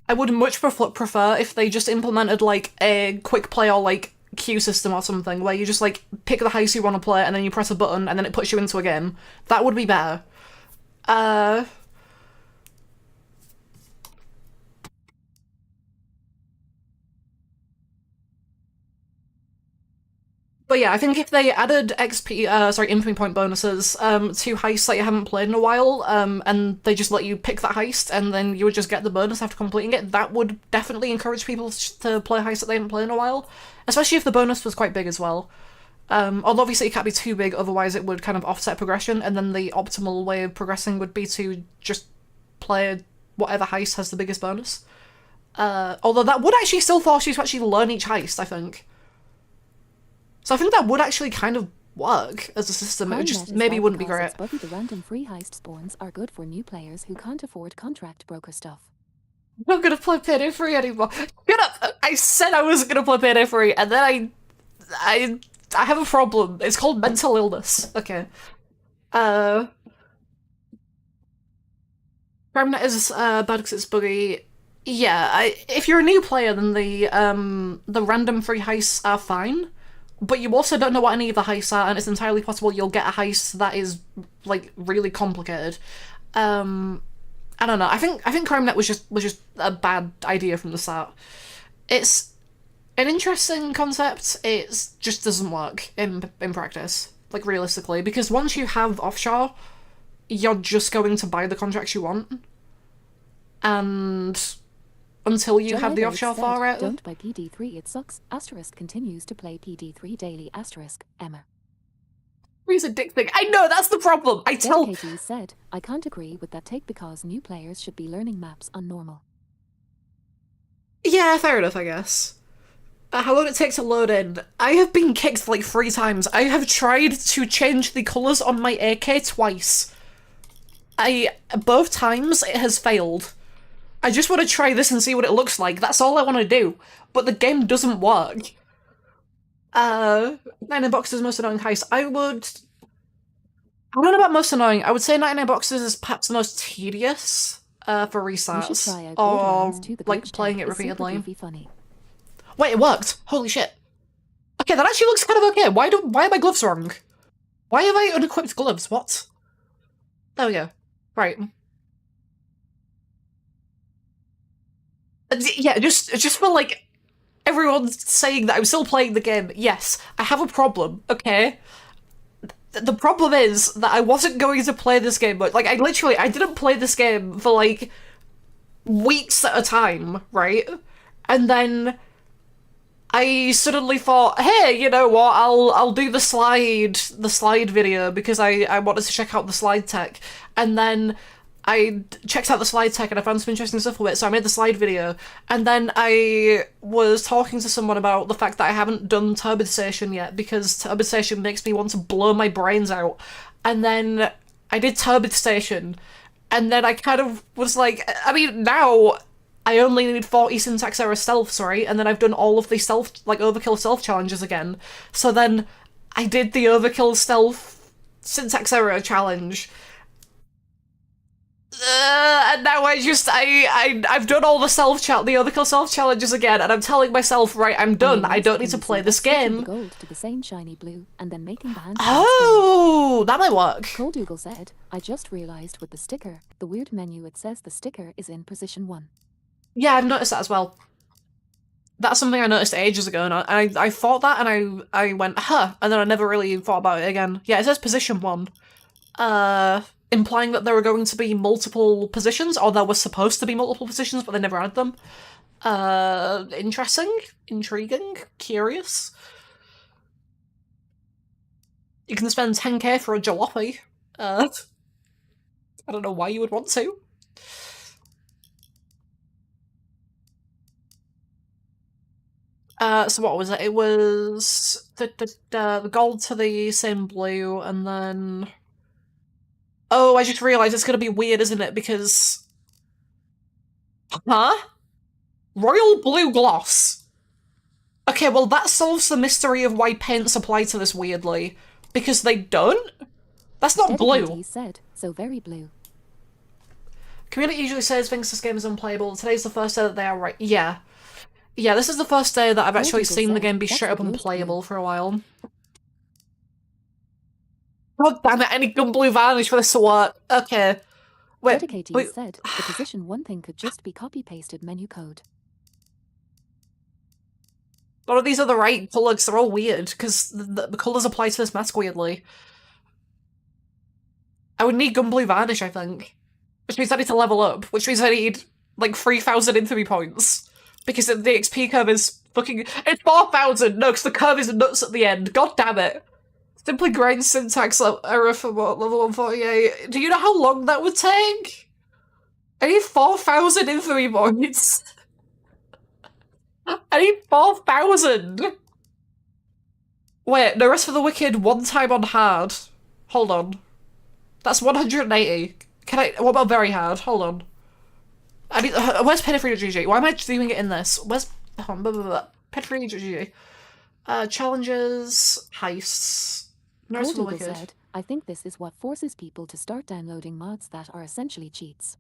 I would much prefer if they just implemented like a quick play or like queue system or something where you just like pick the heist you want to play and then you press a button and then it puts you into a game. That would be better. Uh, but yeah, I think if they added infamy point bonuses, to heists that you haven't played in a while, and they just let you pick that heist and then you would just get the bonus after completing it, that would definitely encourage people to play heists that they haven't played in a while. Especially if the bonus was quite big as well. Although obviously it can't be too big, otherwise it would kind of offset progression, and then the optimal way of progressing would be to just play whatever heist has the biggest bonus. Although that would actually still force you to actually learn each heist, I think. So I think that would actually kind of work as a system. It just maybe wouldn't be great. Buggy, the random free heist spawns are good for new players who can't afford contract broker stuff. I'm not gonna play Payday 3 anymore. Get up! I said I wasn't gonna play Payday 3, and then I have a problem. It's called mental illness. Okay. Uh, CrimeNet is bad because it's buggy. Yeah, if you're a new player, then the random free heists are fine. But you also don't know what any of the heists are, and it's entirely possible you'll get a heist that is like really complicated. I don't know. I think CrimeNet was just a bad idea from the start. It's an interesting concept. It just doesn't work in practice, like realistically, because once you have offshore, you're just going to buy the contracts you want, and until you have the offshore for it. Don't buy PD3, it sucks. Asterisk continues to play PD3 daily. Asterisk Emma. He's a dick thing. I know, that's the problem. Katie said, I can't agree with that take because new players should be learning maps on normal. Yeah, fair enough, I guess. How long did it take to load in? I have been kicked like 3 times. I have tried to change the colours on my AK twice. Both times it has failed. I just want to try this and see what it looks like. That's all I want to do. But the game doesn't work. 99 boxes most annoying heist. I don't know about most annoying. I would say 99 boxes is perhaps the most tedious for restarts. Or like playing it repeatedly. Wait, it worked! Holy shit. Okay, that actually looks kind of okay. Why are my gloves wrong? Why have I unequipped gloves? What? There we go. Right. Yeah, just for like everyone saying that I'm still playing the game. Yes, I have a problem, okay? The problem is that I wasn't going to play this game, but like I didn't play this game for like weeks at a time, right? And then I suddenly thought, hey, you know what? I'll do the slide video because I wanted to check out the slide tech, and then I checked out the slide tech and I found some interesting stuff with it, so I made the slide video. And then I was talking to someone about the fact that I haven't done turbidization yet because turbidization makes me want to blow my brains out. And then I did turbidization, and then I kind of was like, I mean, now I only need 40 syntax error stealths, right? And then I've done all of the stealth, like overkill stealth challenges again. So then I did the overkill stealth syntax error challenge, and now I've done all the the overkill self challenges again, and I'm telling myself, right, I'm done. I don't need to play this game. Gold to the same shiny blue, and then making the hand. Oh, that might work. Colddougal said, "I just realized with the sticker, the weird menu it says the sticker is in position 1." Yeah, I've noticed that as well. That's something I noticed ages ago, and I thought that, and I went, huh, and then I never really thought about it again. Yeah, it says position 1. Implying that there were going to be multiple positions, or there were supposed to be multiple positions, but they never had them. Interesting, intriguing, curious. You can spend 10k for a jalopy. I don't know why you would want to. So what was it? It was the gold to the same blue, and then... Oh, I just realised it's gonna be weird, isn't it? Because... Huh? Royal blue gloss. Okay, well that solves the mystery of why paints apply to this weirdly. Because they don't? That's not blue. Said, so very blue. Community usually says thinks this game is unplayable. Today's the first day that they are right. Yeah. Yeah, this is the first day that I've actually seen the game be straight up unplayable for a while. God damn it, I need gun blue varnish for this to work. Okay. Wait. Said the position 1 thing could just be copy-pasted menu code. None of these are the right colours, they're all weird, because the colours apply to this mask weirdly. I would need gun blue varnish, I think. Which means I need to level up, which means I need, like, 3,000 infamy points. Because the XP curve is fucking... It's 4,000! No, because the curve is nuts at the end. God damn it. Simply grind syntax error for what, level 148. Do you know how long that would take? I need 4,000 infamy points. I need 4,000! Wait, no rest for the wicked, one time on hard. Hold on. That's 180. Can I... What about very hard? Hold on. I need... Where's PD3? Why am I doing it in this? Where's... PD3? Challenges... Heists... No rest for the wicked. Said, I think this is what forces people to start downloading mods that are essentially cheats.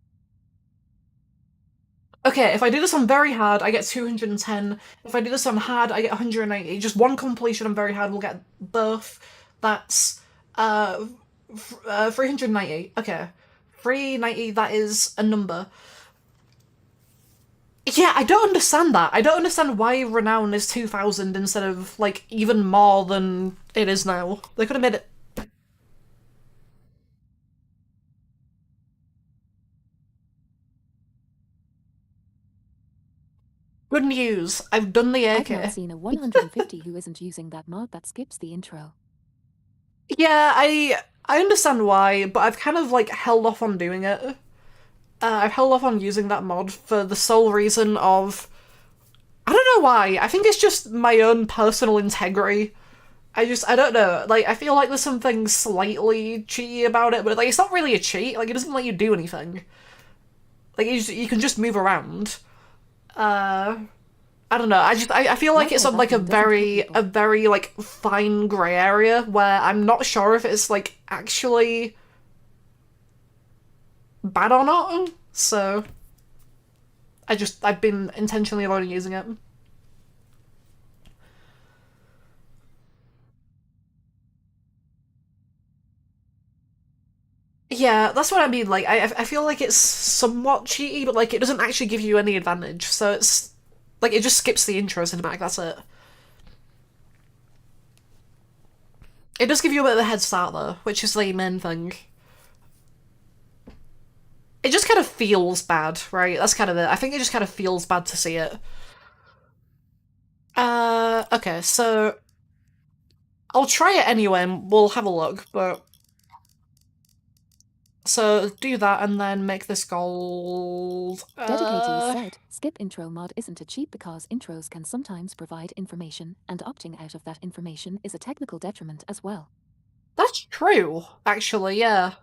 Okay, if I do this on very hard, I get 210. If I do this on hard, I get 180. Just one completion on very hard will get both. That's 390. Okay. 390, that is a number. Yeah, I don't understand that. I don't understand why renown is 2,000 instead of, like, even more than it is now. They could have made it... Good news, I've done the AK. I've not seen a 150 who isn't using that mod that skips the intro. Yeah, I understand why, but I've kind of, like, held off on doing it. I've held off on using that mod for the sole reason of... I don't know why. I think it's just my own personal integrity. I don't know. Like, I feel like there's something slightly cheaty about it, but, like, it's not really a cheat. Like, it doesn't let you do anything. Like, you can just move around. I don't know. I feel like it's on, like, a very, like, fine grey area where I'm not sure if it's, like, actually bad or not, so I've been intentionally avoiding using it. Yeah, that's what I mean, like, I feel like it's somewhat cheaty, but, like, it doesn't actually give you any advantage, so it's, like, it just skips the intro cinematic, that's it. It does give you a bit of a head start, though, which is the main thing. It just kind of feels bad, right? That's kind of it. I think it just kind of feels bad to see it. Okay, so... I'll try it anyway and we'll have a look, but... So do that and then make this gold. Dedicatee said, skip intro mod isn't a cheat because intros can sometimes provide information, and opting out of that information is a technical detriment as well. That's true, actually, yeah.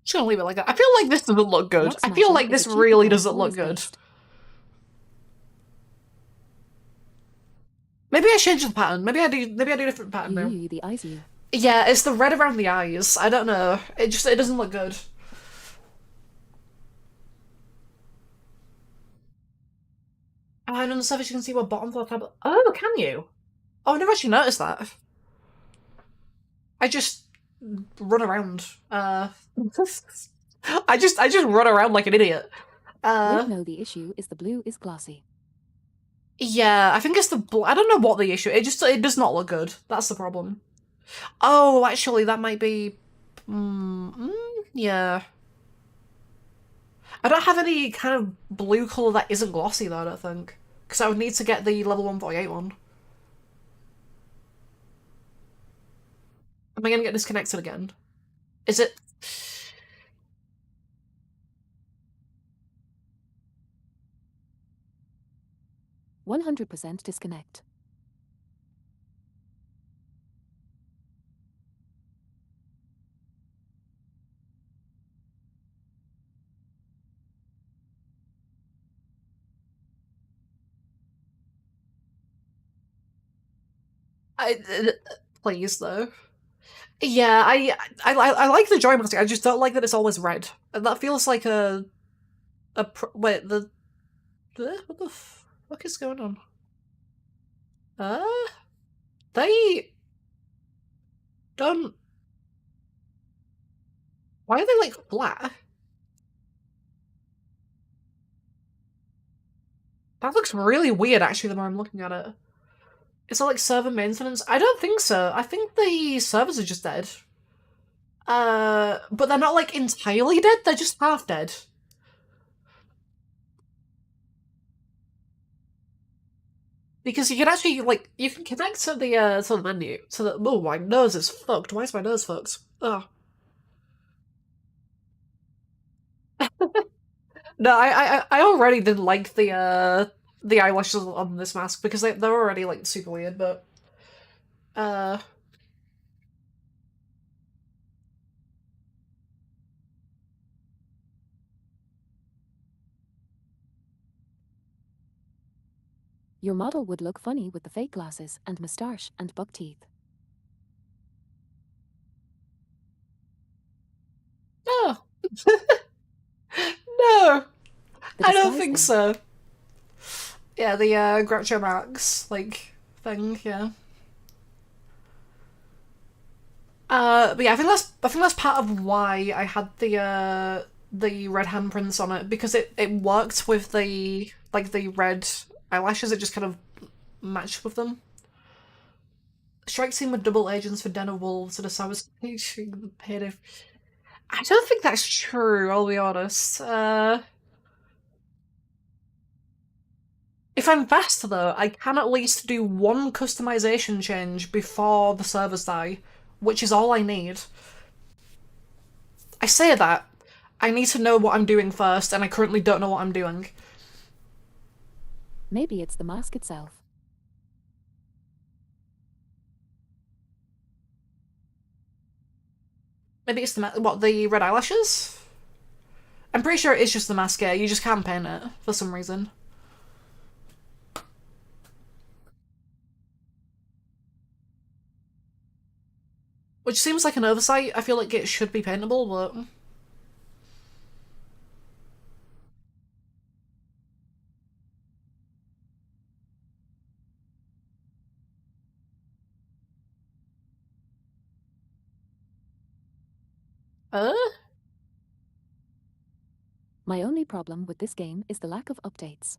Just gonna leave it like that. I feel like this doesn't look good. Block I feel smashing like is this a cheat really because doesn't ore look is good. based. Maybe I change the pattern. Maybe I do a different pattern now. The eyes you. Yeah, it's the red around the eyes. I don't know. It doesn't look good. And on the surface you can see what bottom of the tablet. Oh, can you? Oh, I never actually noticed that. I just run around. I just run around like an idiot. No, the issue is the blue is glossy. Yeah, I think it's the I don't know what the issue. It does not look good. That's the problem. Oh, actually, that might be. Yeah. I don't have any kind of blue color that isn't glossy though. I don't think because I would need to get the level 148 one. Am I gonna get disconnected again? Is it? 100% disconnect. Please though. Yeah, I like the joymatic. I just don't like that it's always red. And that feels like wait what the fuck is going on? Uh, they don't. Why are they like flat? That looks really weird actually the more I'm looking at it. Is it like server maintenance? I don't think so. I think the servers are just dead. But they're not like entirely dead, they're just half dead. Because you can actually like you can connect to the menu so that oh my nose is fucked. Why is my nose fucked? Oh. No, I already didn't like the eyelashes on this mask because they're already like super weird, but uh Your model would look funny with the fake glasses and moustache and buck teeth. no. No. The I don't disguise think thing. so. Yeah, the Groucho Marx like thing, yeah. But yeah, I think that's part of why I had the red handprints on it because it worked with the like the red eyelashes. It just kind of matched with them. Strike team with double agents for Den of Wolves and a Savage paid if. I don't think that's true. I'll be honest. If I'm fast though, I can at least do one customization change before the servers die, which is all I need. I say that. I need to know what I'm doing first, and I currently don't know what I'm doing. Maybe it's the mask itself. Maybe it's the red eyelashes? I'm pretty sure it's just the mascara, you just can't paint it for some reason. Which seems like an oversight. I feel like it should be paintable, but uh My only problem with this game is the lack of updates.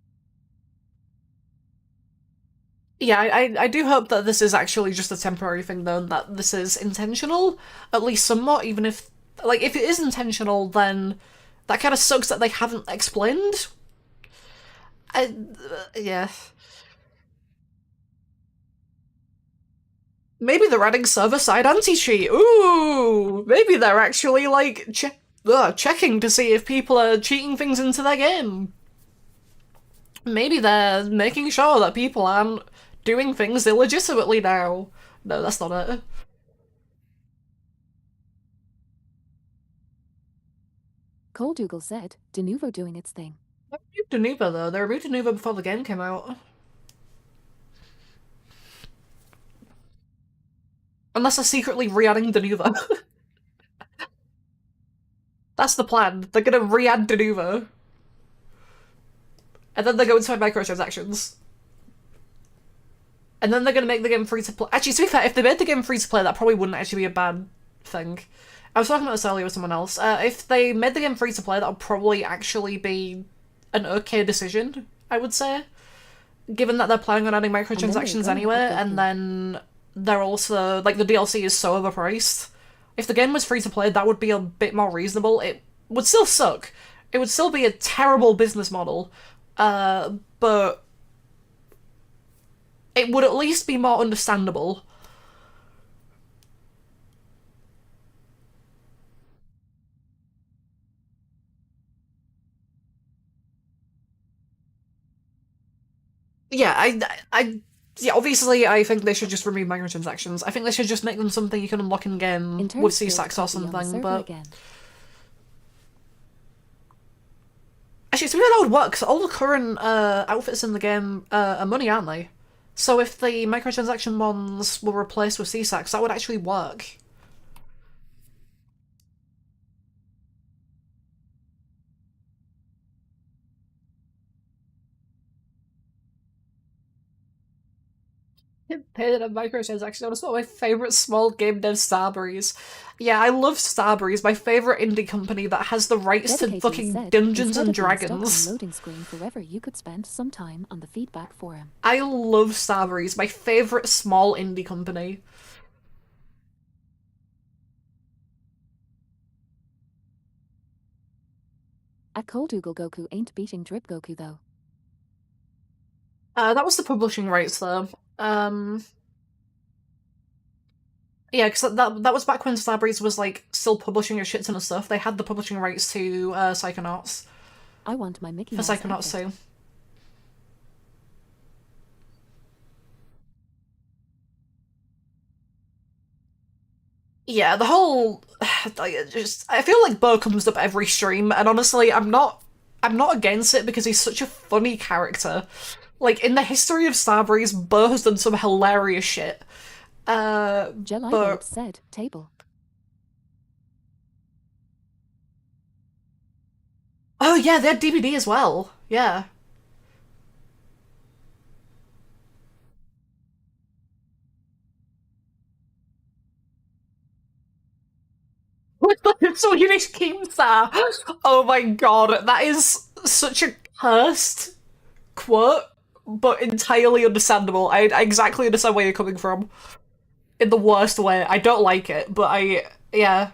yeah, I do hope that this is actually just a temporary thing though, and that this is intentional, at least somewhat, even if like if it is intentional then That kind of sucks that they haven't explained. Yeah. Maybe they're adding server-side anti-cheat. Ooh, maybe they're actually like checking to see if people are cheating things into their game. Maybe they're making sure that people aren't doing things illegitimately now. No, that's not it. Coldugal said, Denuvo doing its thing. They removed Danuba though. They removed Danuba before the game came out. Unless they're secretly re-adding Danuba. That's the plan. They're gonna re-add Danuba. And then they're going to add microtransactions. And then they're gonna make the game free to play. Actually, to be fair, if they made the game free to play, that probably wouldn't actually be a bad thing. I was talking about this earlier with someone else. If they made the game free to play, that would probably actually be an okay decision, I would say. Given that they're planning on adding microtransactions anyway, and then they're also, like, the DLC is so overpriced. If the game was free to play, that would be a bit more reasonable. It would still suck. It would still be a terrible business model. But it would at least be more understandable. Yeah, yeah, obviously, I think they should just remove microtransactions. I think they should just make them something you can unlock in game with CSACs or something, but... Again. Actually, to me that would work, because all the current outfits in the game are money, aren't they? So if the microtransaction ones were replaced with CSACs, that would actually work. Paid a microtransaction. It's one of my favourite small game dev Starberries. Yeah, I love Starberries, my favourite indie company that has the rights to fucking said, Dungeons and Stockholm Dragons. loading screen forever, you could spend some time on the feedback forum. I love Starberries, my favourite small indie company. At Coldugal Goku ain't beating Drip Goku though. That was the publishing rights though. Yeah, because that was back when Starbreeze was like still publishing a shit ton of stuff. They had the publishing rights to Psychonauts. I want my Mickey for Mouse Psychonauts outfit. too. Yeah, the whole I feel like Bo comes up every stream, and honestly, I'm not against it because he's such a funny character. Like in the history of Starbreeze, Bo has done some hilarious shit. Jelly said table. Oh yeah, they had DVD as well. Yeah. With the Swedish Keemstar. Oh my god, that is such a cursed quote, but entirely understandable. I exactly understand where you're coming from. In the worst way. I don't like it, but yeah.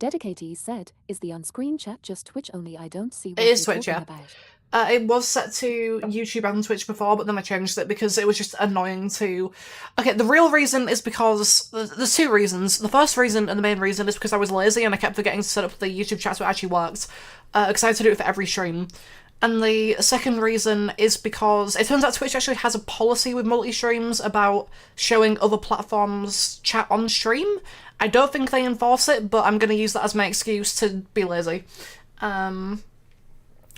Dedicatee said, "Is the on-screen chat just Twitch only? I don't see what It is you're Twitch, talking yeah. about." It was set to YouTube and Twitch before, but then I changed it because it was just annoying to... Okay, the real reason is because... There's two reasons. The first reason and the main reason is because I was lazy and I kept forgetting to set up the YouTube chat so it actually worked. Because I had to do it for every stream. And the second reason is because it turns out Twitch actually has a policy with multi-streams about showing other platforms chat on stream. I don't think they enforce it, but I'm going to use that as my excuse to be lazy.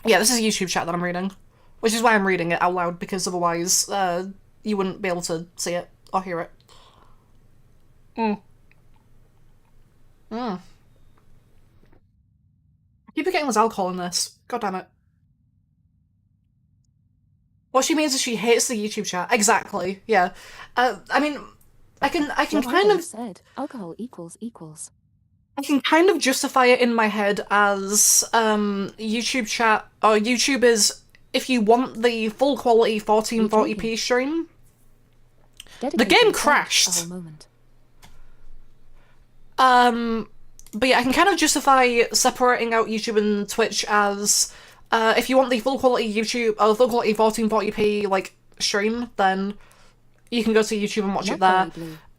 Yeah, this is a YouTube chat that I'm reading. Which is why I'm reading it out loud, because otherwise you wouldn't be able to see it or hear it. I keep forgetting there's alcohol in this. God damn it. What she means is she hates the YouTube chat. Exactly, yeah. I mean, I can kind of... said, alcohol equals. I can kind of justify it in my head as YouTube chat or YouTubers if you want the full quality 1440p stream, the game crashed. But yeah, I can kind of justify separating out YouTube and Twitch as if you want the full quality YouTube or full quality 1440p like stream, then you can go to YouTube and watch it there.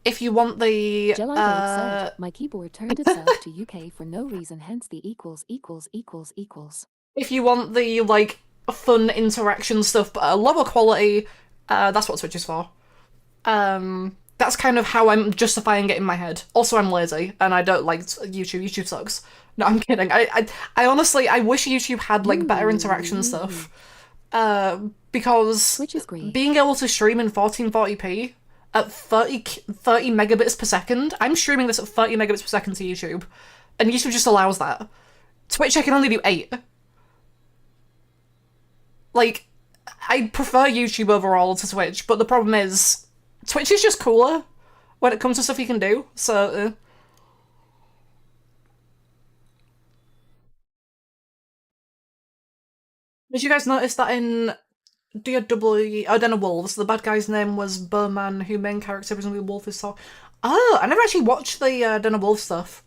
If you want the said, my keyboard turned itself to UK for no reason, hence the equals. If you want the like fun interaction stuff but a lower quality, that's what Twitch is for. That's kind of how I'm justifying it in my head. Also, I'm lazy and I don't like YouTube. YouTube sucks. No, I'm kidding. I honestly, I wish YouTube had like better interaction stuff. Because being able to stream in 1440p at 30 megabits per second, I'm streaming this at 30 megabits per second to YouTube, and YouTube just allows that. Twitch, I can only do 8. Like, I prefer YouTube overall to Twitch, but the problem is, Twitch is just cooler when it comes to stuff you can do, so... Did you guys notice that in DW, Den of Wolves, the bad guy's name was Bowman, who main character presumably Wolf is so... Oh, I never actually watched the Den of Wolves stuff.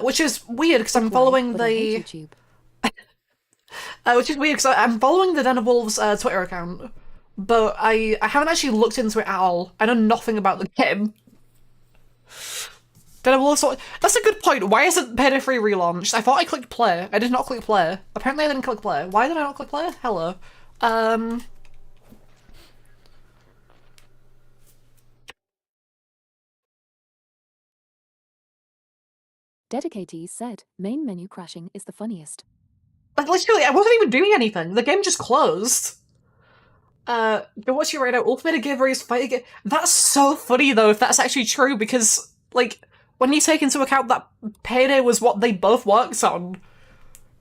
Which is weird, because I'm following the... which is weird, because I'm following the Den of Wolves Twitter account, but I haven't actually looked into it at all. I know nothing about the game. Den of Wolves... That's a good point. Why isn't PD3 relaunched? I thought I clicked play. I did not click play. Apparently I didn't click play. Why did I not click play? Hello. Dedicatees said, main menu crashing is the funniest. Like, literally, I wasn't even doing anything. The game just closed. Go watch you right now. Ultimate Giver is fighting. That's so funny, though, if that's actually true, because, like, when you take into account that Payday was what they both worked on,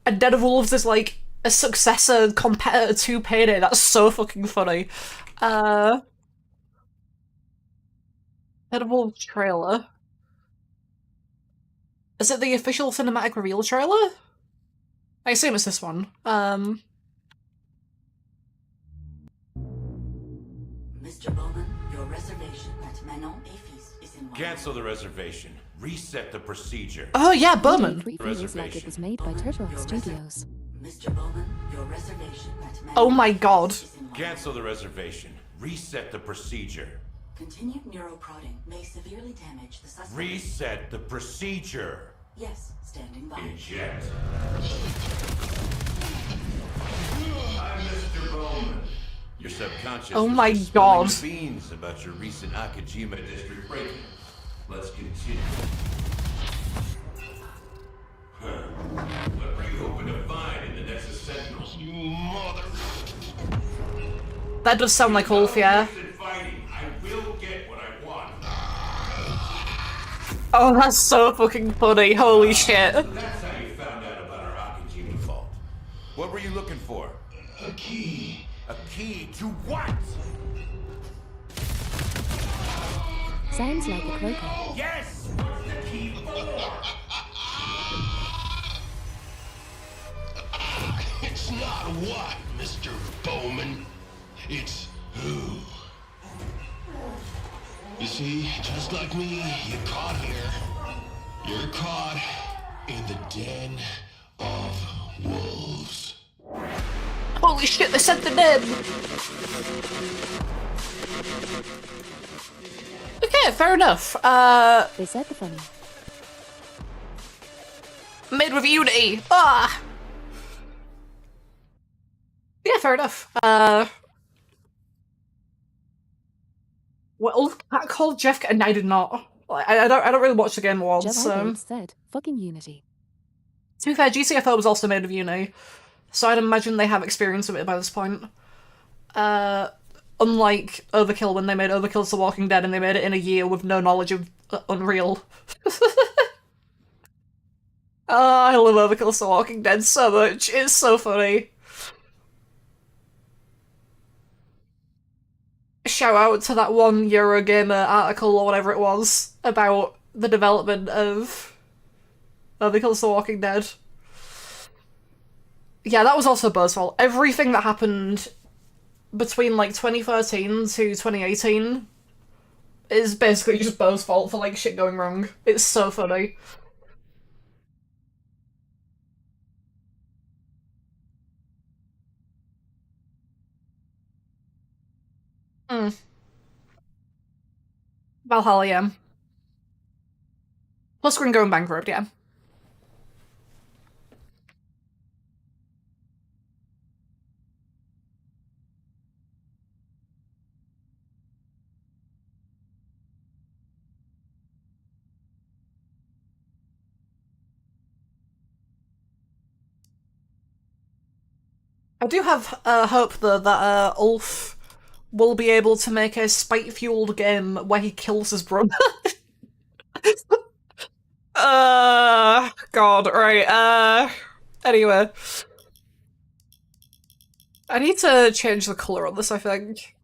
and Den of Wolves is, like, a successor competitor to Payday, that's so fucking funny. Den of Wolves trailer. Is it the official cinematic reveal trailer? I assume it's this one. Mr. Bowman, your reservation at Manon Efis is in... Cancel the reservation. Reset the procedure. Oh yeah, Bowman. Feels like it was made by Turtle Studios. Mr. Bowman, your reservation at Manon... Oh my god. Cancel the reservation. Reset the procedure. Continued neuroprodding may severely damage the suspect. Reset the procedure. Yes, standing by. Eject. I'm Mr. Bowman. Your subconscious. Oh my was god. spilling beans about your recent Akajima district break-in. Let's continue. What were you hoping to find in the Nexus Sentinels? You mother... That does sound like Ulf, yeah. Fighting. I will get what I want. Oh, that's so fucking funny. Holy shit. So that's how you found out about our Akajima vault. What were you looking for? A key. A key to what? Sounds like a croaker. Yes! What's the key for? It's not what, Mr. Bowman. It's who. You see, just like me, you're caught here. You're caught in the den of wolves. Holy shit, they sent the name! Okay, fair enough. They said the funny. Made with Unity. Ah! Yeah, fair enough. Well, that called Jeff, and I did not. I don't really watch the game once. Said, fucking Unity. To be fair, GCFO was also made of Uni, so I'd imagine they have experience with it by this point. Unlike Overkill, when they made Overkill's The Walking Dead and they made it in a year with no knowledge of Unreal. Oh, I love Overkill's The Walking Dead so much. It's so funny. Shout out to that one Eurogamer article or whatever it was about the development of Overkill's The Walking Dead. Yeah, that was also Bo's fault. Everything that happened between like 2013 to 2018 is basically just Bo's fault for like shit going wrong. It's so funny. Mm. Valhalla, yeah. Plus Green going bankrupt, yeah. I do have hope though that Ulf will be able to make a spite-fueled game where he kills his brother. God, right. Anyway, I need to change the color on this. I think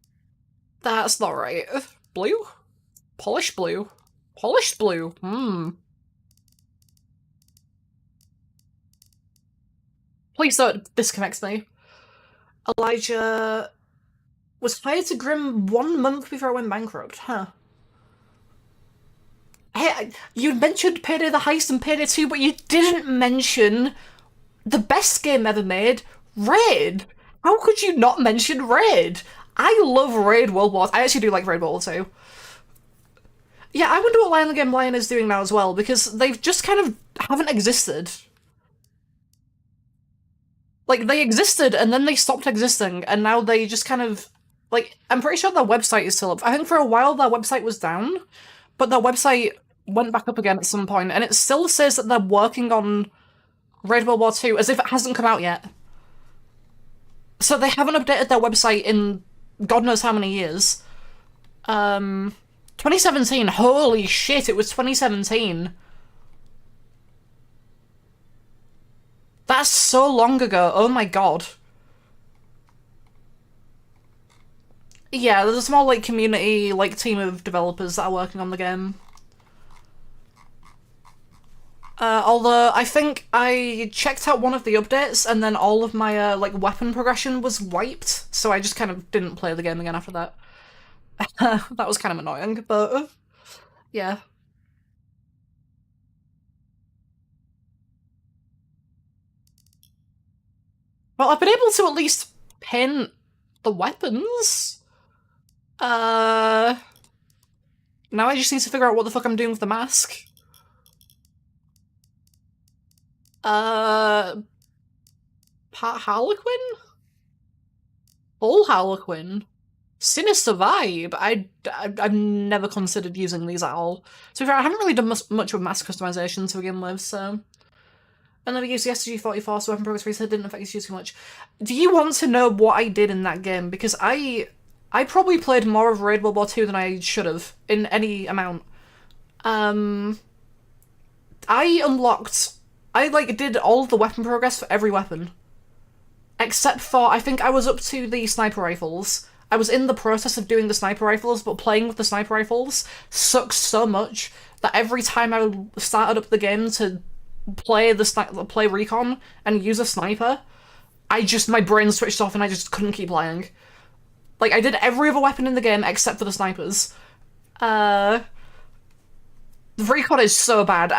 that's not right. Blue, polished blue, polished blue. Hmm. Please don't disconnect me. Elijah was hired to Grim 1 month before it went bankrupt. Huh. Hey, you mentioned Payday the Heist and Payday 2, but you didn't mention the best game ever made, Raid. How could you not mention Raid? I love Raid World War. I actually do like Raid World War 2. Yeah, I wonder what Lion the Game Lion is doing now as well, because they've just kind of haven't existed. Like, they existed and then they stopped existing, and now they just kind of. Like, I'm pretty sure their website is still up. I think for a while their website was down, but their website went back up again at some point, and it still says that they're working on Raid World War 2 as if it hasn't come out yet. So they haven't updated their website in God knows how many years. 2017. Holy shit, it was 2017. That's so long ago. Oh my god. Yeah, there's a small like community, like team of developers that are working on the game. Although I think I checked out one of the updates and then all of my like weapon progression was wiped, so I just kind of didn't play the game again after that. That was kind of annoying, but yeah. Well, I've been able to at least paint the weapons. Uh, Now I just need to figure out what the fuck I'm doing with the mask. Uh, Part Harlequin? Full Harlequin? Sinister Vibe? I've never considered using these at all. To be fair, I haven't really done much with mask customization to begin with, so. I never used the SG-44, so weapon progress reset didn't affect its too much. Do you want to know what I did in that game? Because I probably played more of Raid World War 2 than I should have, in any amount. I unlocked... I, like, did all of the weapon progress for every weapon. Except for, I think I was up to the sniper rifles. I was in the process of doing the sniper rifles, but playing with the sniper rifles sucks so much that every time I started up the game to play recon and use a sniper, my brain switched off and I just couldn't keep playing. Like, I did every other weapon in the game except for the snipers. The recon is so bad.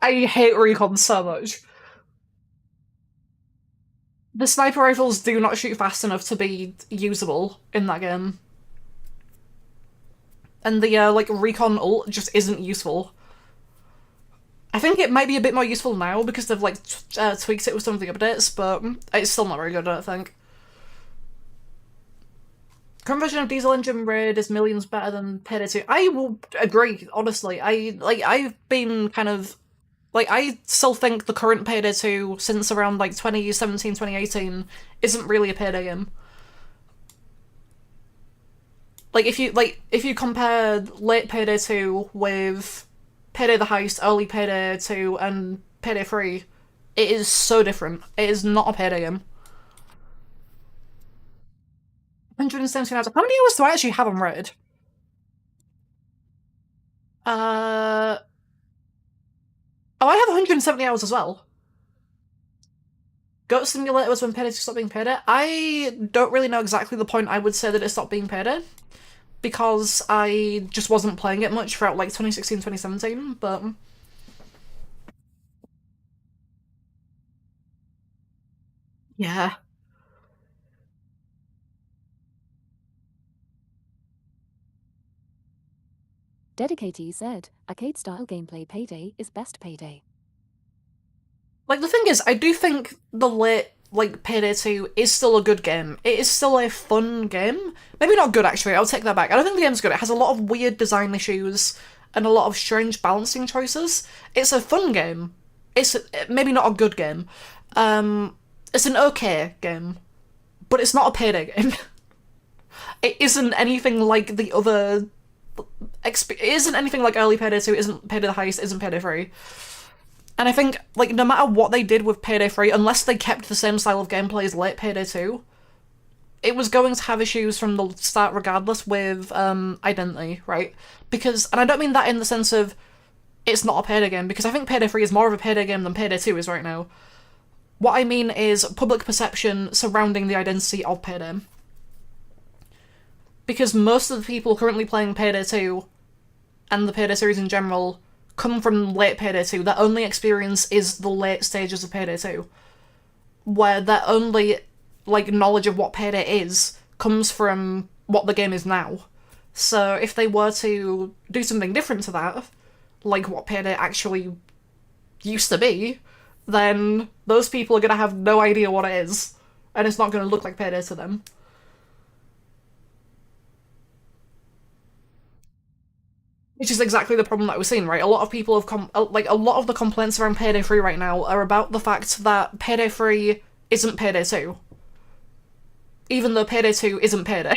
I hate recon so much. The sniper rifles do not shoot fast enough to be usable in that game. And the, like, recon ult just isn't useful. I think it might be a bit more useful now because they've, like, tweaked it with some of the updates, but it's still not very good, I don't think. Current version of Diesel Engine Raid is millions better than Payday 2. I will agree, honestly. I've been kind of... Like, I still think the current Payday 2, since around, like, 2017, 2018, isn't really a Payday game. Like, if you compare late Payday 2 with Payday the Heist, early Payday 2, and Payday 3, it is so different. It is not a Payday game. 117 hours. How many hours do I actually have on Raid? Oh, I have 170 hours as well. Goat Simulator was when Payday 2 stopped being Payday. I don't really know exactly the point I would say that it stopped being Payday, because I just wasn't playing it much throughout like 2016, 2017, but... Yeah. Dedicatee said, arcade-style gameplay Payday is best Payday. Like, the thing is, I do think the late, like, Payday 2 is still a good game. It is still a fun game. Maybe not good, actually, I'll take that back. I don't think the game's good. It has a lot of weird design issues and a lot of strange balancing choices. It's a fun game. It's maybe not a good game. It's an okay game. But it's not a Payday game. It isn't anything like the other... It isn't anything like early Payday 2, isn't Payday the Heist, isn't Payday 3. And I think, like, no matter what they did with Payday 3, unless they kept the same style of gameplay as late Payday 2, it was going to have issues from the start regardless with identity, right? Because, and I don't mean that in the sense of it's not a Payday game, because I think Payday 3 is more of a Payday game than Payday 2 is right now. What I mean is public perception surrounding the identity of Payday. Because most of the people currently playing Payday 2 and the Payday series in general come from late Payday 2. Their only experience is the late stages of Payday 2, where their only, like, knowledge of what Payday is comes from what the game is now. So if they were to do something different to that, like what Payday actually used to be, then those people are gonna have no idea what it is, and it's not gonna look like Payday to them. Which is exactly the problem that we're seeing, right? A lot of people have a lot of the complaints around Payday 3 right now are about the fact that Payday 3 isn't Payday 2. Even though Payday 2 isn't Payday.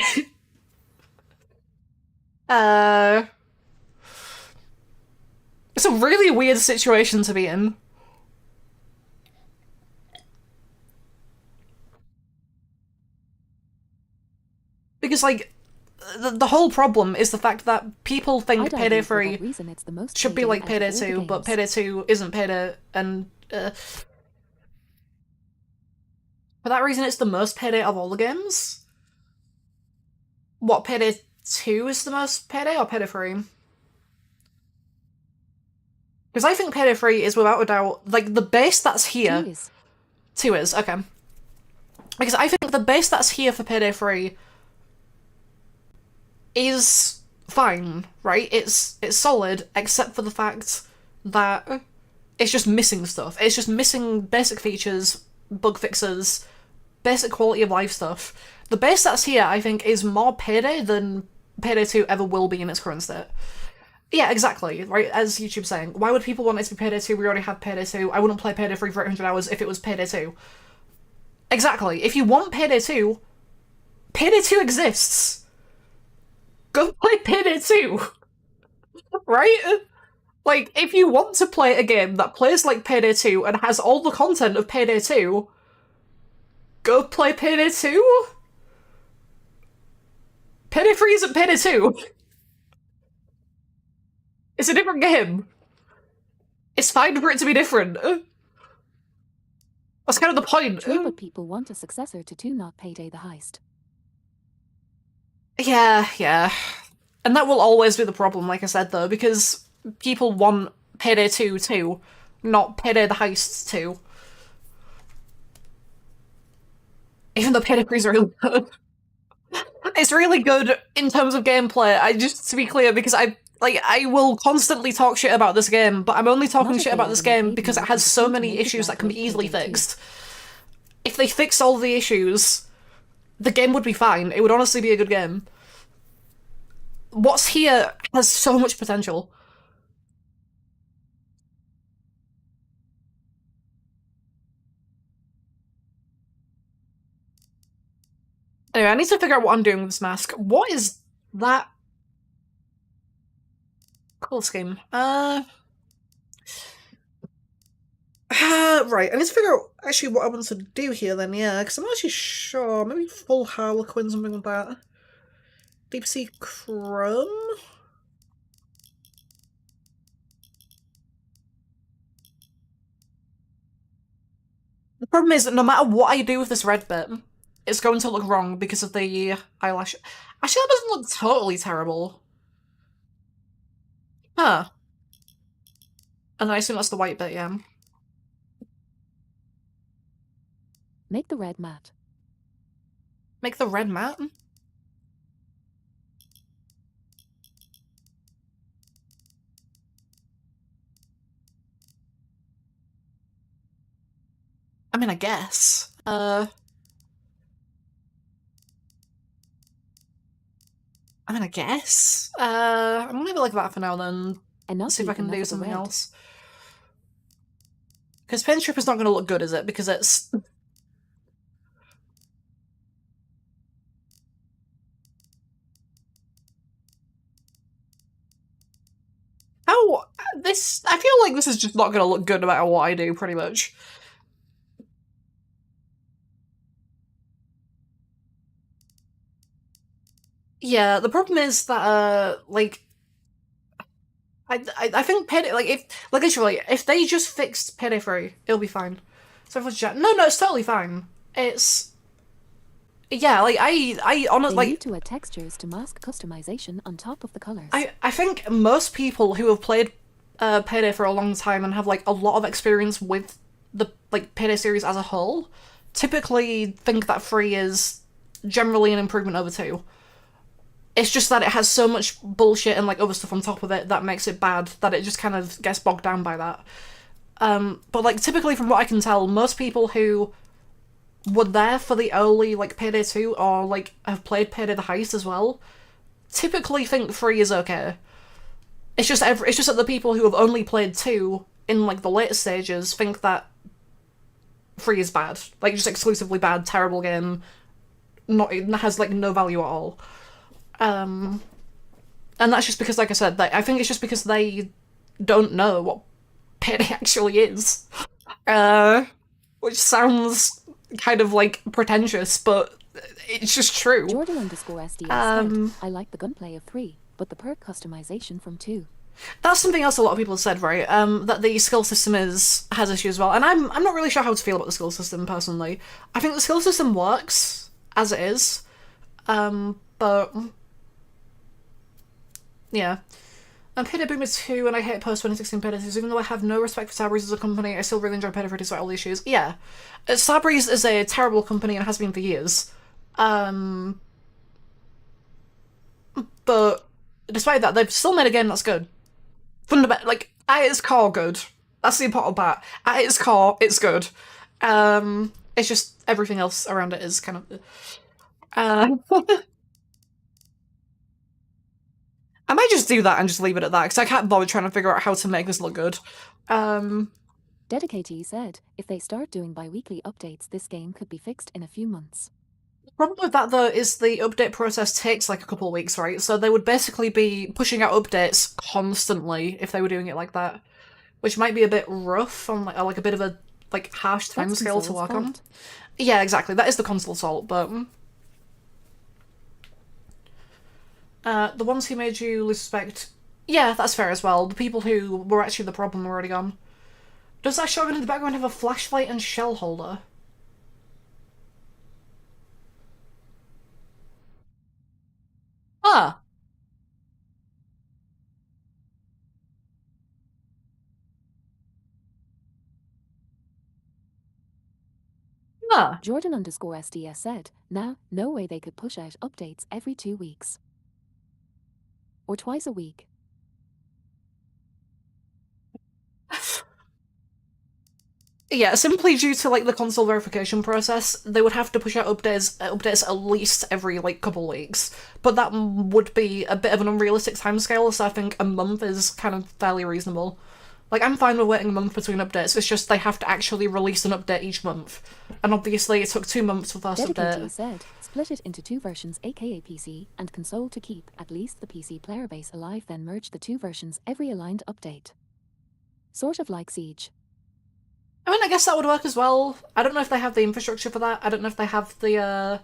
It's a really weird situation to be in. Because, like, the whole problem is the fact that people think I'd Payday argue for 3 that reason it's the most should be like out of Payday all the 2, but games. Payday 2 isn't Payday, and for that reason it's the most Payday of all the games? What, Payday 2 is the most Payday, or Payday 3? Because I think Payday 3 is without a doubt, like, the base that's here... 2 is. 2 is, okay. Because I think the base that's here for Payday 3 is fine, right? It's solid, except for the fact that it's just missing stuff. It's just missing basic features, bug fixes, basic quality of life stuff. The base that's here, I think, is more Payday than Payday 2 ever will be in its current state. Yeah, exactly, right? As YouTube's saying, why would people want it to be Payday 2? We already have Payday 2. I wouldn't play Payday 3 for 800 hours if it was Payday 2. Exactly. If you want Payday 2, Payday 2 exists. Go play Payday 2. Right? Like, if you want to play a game that plays like Payday 2 and has all the content of Payday 2, go play Payday 2? Payday 3 isn't Payday 2. It's a different game. It's fine for it to be different. That's kind of the point. True, but people want a successor to 2, not Payday the Heist. Yeah. And that will always be the problem, like I said, though, because people want Payday 2 too, not Payday the Heist 2. Even though Payday 3 is really good. It's really good in terms of gameplay, just to be clear, because I will constantly talk shit about this game, but I'm only talking shit about this game because it has so many issues that can be easily fixed. If they fixed all the issues, the game would be fine. It would honestly be a good game. What's here has so much potential. Anyway, I need to figure out what I'm doing with this mask. What is that? Cool scheme. Right, I need to figure out actually what I want to do here then, yeah, because I'm not actually sure. Maybe full Harlequin, something like that. Deep Sea Chrome? The problem is that no matter what I do with this red bit, it's going to look wrong because of the eyelash. Actually, that doesn't look totally terrible. Huh. And I assume that's the white bit, yeah. Make the red matte. Make the red matte? I mean, I guess. I mean, I guess. I'm gonna leave it like that for now then. And See if I can do something red. else. Because Paint Strip is not gonna look good, is it? Because it's... How... This... I feel like this is just not gonna look good no matter what I do, pretty much. Yeah, the problem is that, like... I think PD... Like, if... Like, literally, if they just fixed PD3, it'll be fine. So if it's no, it's totally fine. It's... Yeah, like, I honestly... They Like, need to add textures to mask customization on top of the colors. I think most people who have played Payday for a long time and have like a lot of experience with the like Payday series as a whole typically think that 3 is generally an improvement over 2. It's just that it has so much bullshit and like other stuff on top of it that makes it bad that it just kind of gets bogged down by that. But like typically from what I can tell, most people who were there for the early like Payday 2 or like have played Payday the Heist as well typically think 3 is okay. It's just that the people who have only played 2 in like the later stages think that 3 is bad, like just exclusively bad, terrible game. Not it has like no value at all. And that's just because, like I said, I think it's just because they don't know what Payday actually is. Which sounds kind of like pretentious, but it's just true. Jordan_SDS said, I like the gunplay of 3, but the perk customization from 2. That's something else a lot of people have said, right? That the skill system has issues as well, and I'm not really sure how to feel about the skill system personally. I think the skill system works as it is, but yeah. Payday Boomer 2 and I hate post 2016 Payday 2, even though I have no respect for Starbreeze as a company, I still really enjoy Payday 3 despite all the issues. Yeah. Starbreeze is a terrible company and has been for years. But despite that, they've still made a game that's good. Fundamental, like, at its core, good. That's the important part. At its core, it's good. It's just everything else around it is kind of... I might just do that and just leave it at that, because I can't bother trying to figure out how to make this look good. Dedicatee said, if they start doing bi-weekly updates, this game could be fixed in a few months. The problem with that, though, is the update process takes like a couple of weeks, right? So they would basically be pushing out updates constantly if they were doing it like that, which might be a bit rough on like a bit of a like harsh timescale to work on. Yeah, exactly. That is the console fault, but the ones who made you lose respect, yeah, that's fair as well. The people who were actually the problem are already gone. Does that shotgun in the background have a flashlight and shell holder? Ah. Ah. Jordan_SDS said, now, no way they could push out updates every 2 weeks. Or twice a week. Yeah, simply due to like the console verification process, they would have to push out updates at least every like couple weeks. But that would be a bit of an unrealistic timescale, so I think a month is kind of fairly reasonable. Like, I'm fine with waiting a month between updates, it's just they have to actually release an update each month. And obviously it took 2 months for the first Dedicatee update. said, split it into 2 versions aka PC and console to keep at least the PC player base alive, then merge the 2 versions every aligned update. Sort of like Siege. I mean, I guess that would work as well. I don't know if they have the infrastructure for that. I don't know if they have the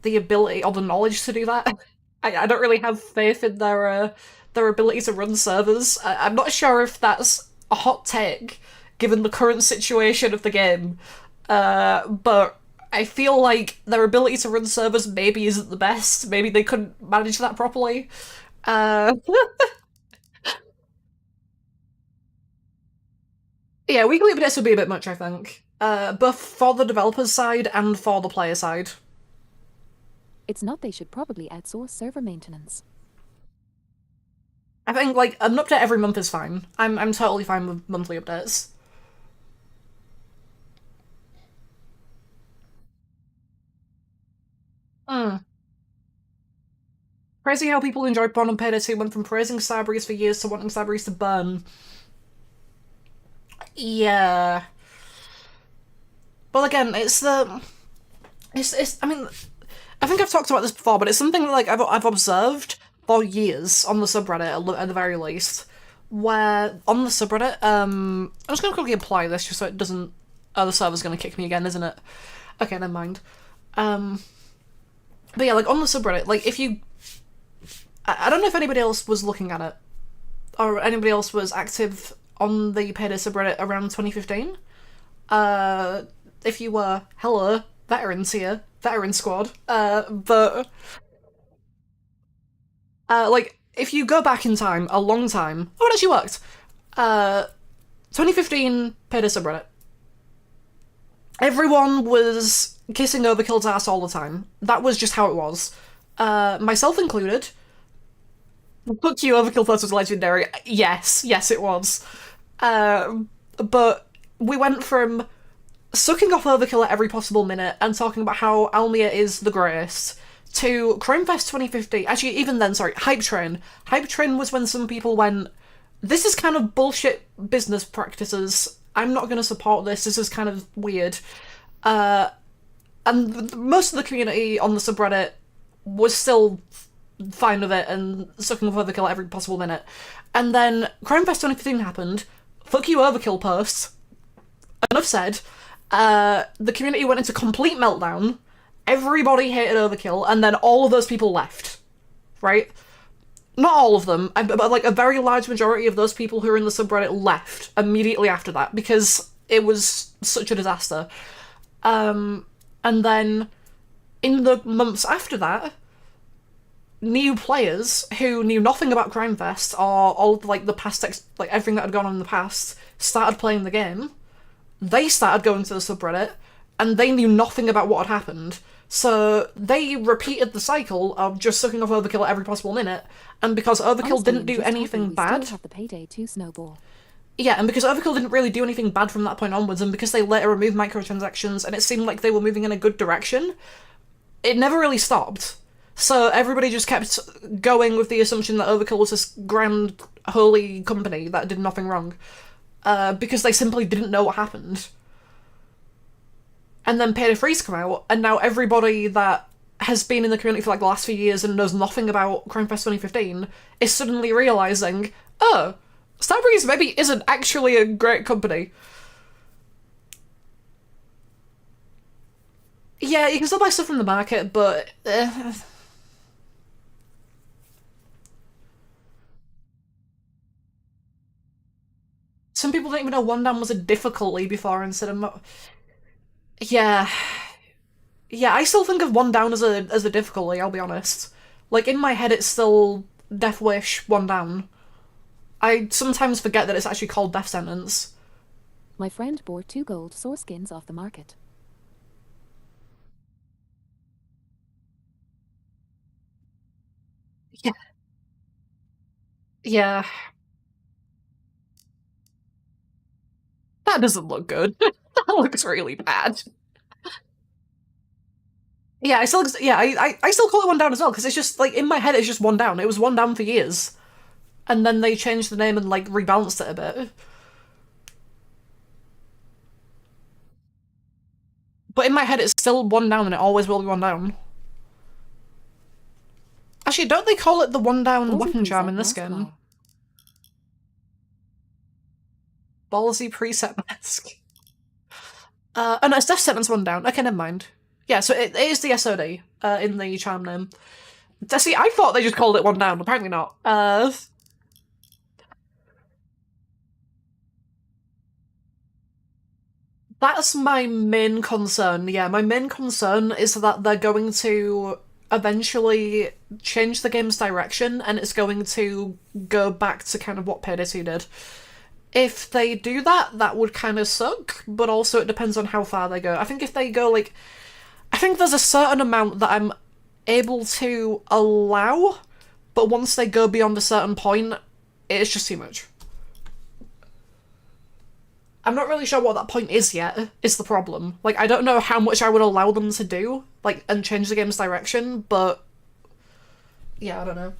ability or the knowledge to do that. I don't really have faith in their ability to run servers. I'm not sure if that's a hot take, given the current situation of the game. But I feel like their ability to run servers maybe isn't the best. Maybe they couldn't manage that properly. Uh, yeah, weekly updates would be a bit much, I think. Both for the developer's side and for the player side. It's not they should probably outsource server maintenance. I think like an update every month is fine. I'm totally fine with monthly updates. Hmm. Crazy how people enjoyed Bond and Payday 2 went from praising Starbreeze for years to wanting Starbreeze to burn. Yeah. Well, again, it's. I mean, I think I've talked about this before, but it's something that like I've observed for years on the subreddit at the very least. Where on the subreddit, I'm just gonna quickly apply this just so it doesn't. Oh, the server's gonna kick me again, isn't it? Okay, never mind. But yeah, like on the subreddit, like if you, I don't know if anybody else was looking at it or anybody else was active on the Payday subreddit around 2015. If you were, hello, veterans here, veteran squad. But like if you go back in time, a long time, oh, it actually worked. 2015 Payday subreddit. Everyone was kissing Overkill's ass all the time. That was just how it was. Myself included. Fuck you, Overkill Plus was legendary. Yes, yes, it was. But we went from sucking off Overkill at every possible minute and talking about how Almia is the greatest to Crimefest 2015. Actually, even then, sorry, Hype Train. Hype Train was when some people went, this is kind of bullshit business practices. I'm not going to support this. This is kind of weird. And most of the community on the subreddit was still fine with it and sucking off Overkill at every possible minute. And then Crimefest 2015 happened. Fuck you, Overkill posts. Enough said. The community went into complete meltdown. Everybody hated Overkill, and then all of those people left. Right? Not all of them, but like a very large majority of those people who were in the subreddit left immediately after that because it was such a disaster. And then in the months after that, new players who knew nothing about Crimefest or all like the past like everything that had gone on in the past started playing the game. They started going to the subreddit, and they knew nothing about what had happened. So they repeated the cycle of just sucking off Overkill at every possible minute, and because Overkill Honestly, didn't do just anything hoping we bad. Still have the Payday 2 snowball. Yeah, and because Overkill didn't really do anything bad from that point onwards, and because they later removed microtransactions, and it seemed like they were moving in a good direction, it never really stopped. So everybody just kept going with the assumption that Overkill was this grand, holy company that did nothing wrong. Because they simply didn't know what happened. And then Payday 3's come out, and now everybody that has been in the community for like the last few years and knows nothing about Crimefest 2015 is suddenly realising, oh, Starbreeze maybe isn't actually a great company. Yeah, you can still buy stuff from the market, but... Some people didn't even know one down was a difficulty before instead of... Yeah. Yeah, I still think of one down as a difficulty, I'll be honest. Like, in my head it's still Death Wish, one down. I sometimes forget that it's actually called Death Sentence. My friend bought 2 gold source skins off the market. Yeah. Yeah. That doesn't look good. That looks really bad. Yeah, I still call it one down as well, because it's just, like, in my head it's just one down. It was one down for years. And then they changed the name and, like, rebalanced it a bit. But in my head it's still one down and it always will be one down. Actually, don't they call it the one down Ballsy weapon charm preset in this mask game? wall. Ballsy preset mask. Oh no, it's Death Sentence one down. Okay, never mind. Yeah, so it is the SOD in the charm name. See, I thought they just called it one down. Apparently not. That's my main concern. Yeah, my main concern is that they're going to eventually change the game's direction and it's going to go back to kind of what PD3 did. If they do that, that would kind of suck, but also it depends on how far they go. I think if they go, like, I think there's a certain amount that I'm able to allow, but once they go beyond a certain point, it's just too much. I'm not really sure what that point is yet, is the problem. Like, I don't know how much I would allow them to do, like, and change the game's direction, but... yeah, I don't know.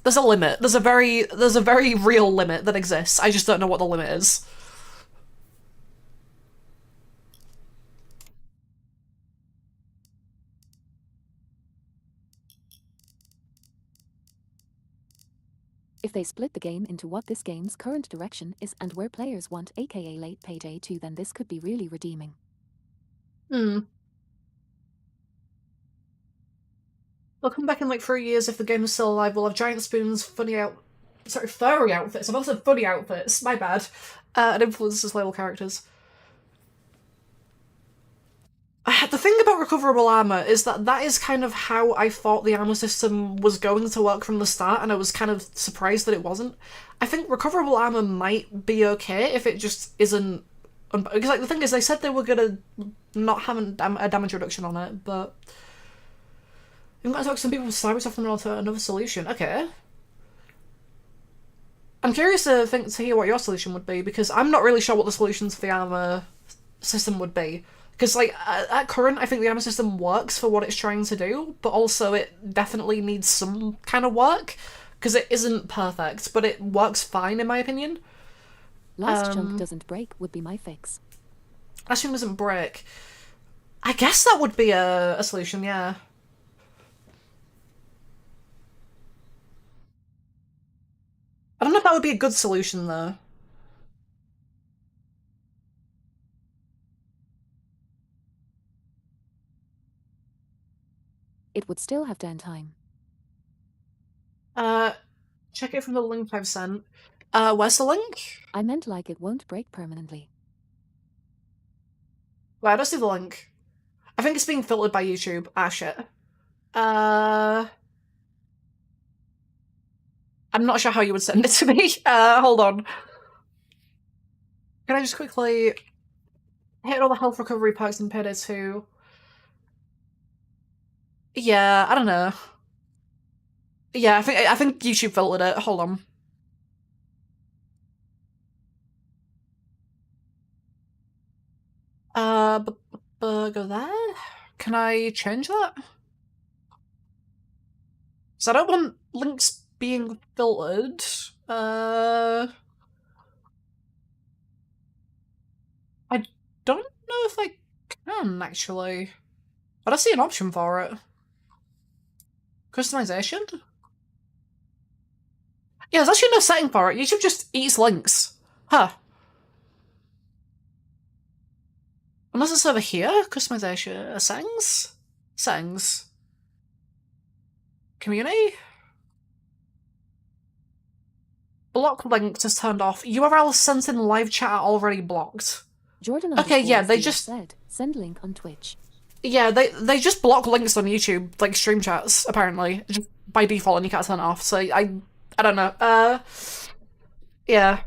There's a limit. There's a very real limit that exists. I just don't know what the limit is. If they split the game into what this game's current direction is and where players want, aka late page A2, then this could be really redeeming. They'll come back in like 3 years if the game is still alive. We'll have giant spoons, furry outfits. I've also said funny outfits. My bad. And influencers level characters. The thing about recoverable armor is that that is kind of how I thought the armor system was going to work from the start, and I was kind of surprised that it wasn't. I think recoverable armor might be okay if it just isn't... because, like, the thing is, they said they were gonna not have a damage reduction on it, but... you've got to talk to some people with Cybersoft and another solution. Okay. I'm curious to hear what your solution would be, because I'm not really sure what the solutions for the armor system would be. Because, like, at current, I think the armor system works for what it's trying to do, but also it definitely needs some kind of work, because it isn't perfect, but it works fine, in my opinion. Last chunk doesn't break would be my fix. Last chunk doesn't break. I guess that would be a solution, yeah. I don't know if that would be a good solution, though. It would still have downtime. Check it from the link I've sent. Where's the link? I meant like it won't break permanently. Wait, I don't see the link. I think it's being filtered by YouTube. Ah, shit. I'm not sure how you would send it to me. Hold on. Can I just quickly hit all the health recovery perks in PD2? Yeah, I don't know. Yeah, I think YouTube filtered it. Hold on. Go there? Can I change that? So I don't want links being filtered. I don't know if I can, actually. I don't see an option for it. Customization? Yeah, there's actually no setting for it. YouTube just eats links. Huh. Unless it's over here? Customization. Settings? Settings. Community? Block links is turned off. URL sent in live chat are already blocked. Jordan Okay, yeah, they just said send link on Twitch. Yeah, they just block links on YouTube, like stream chats, apparently, just by default, and you can't turn it off. So I don't know. Yeah.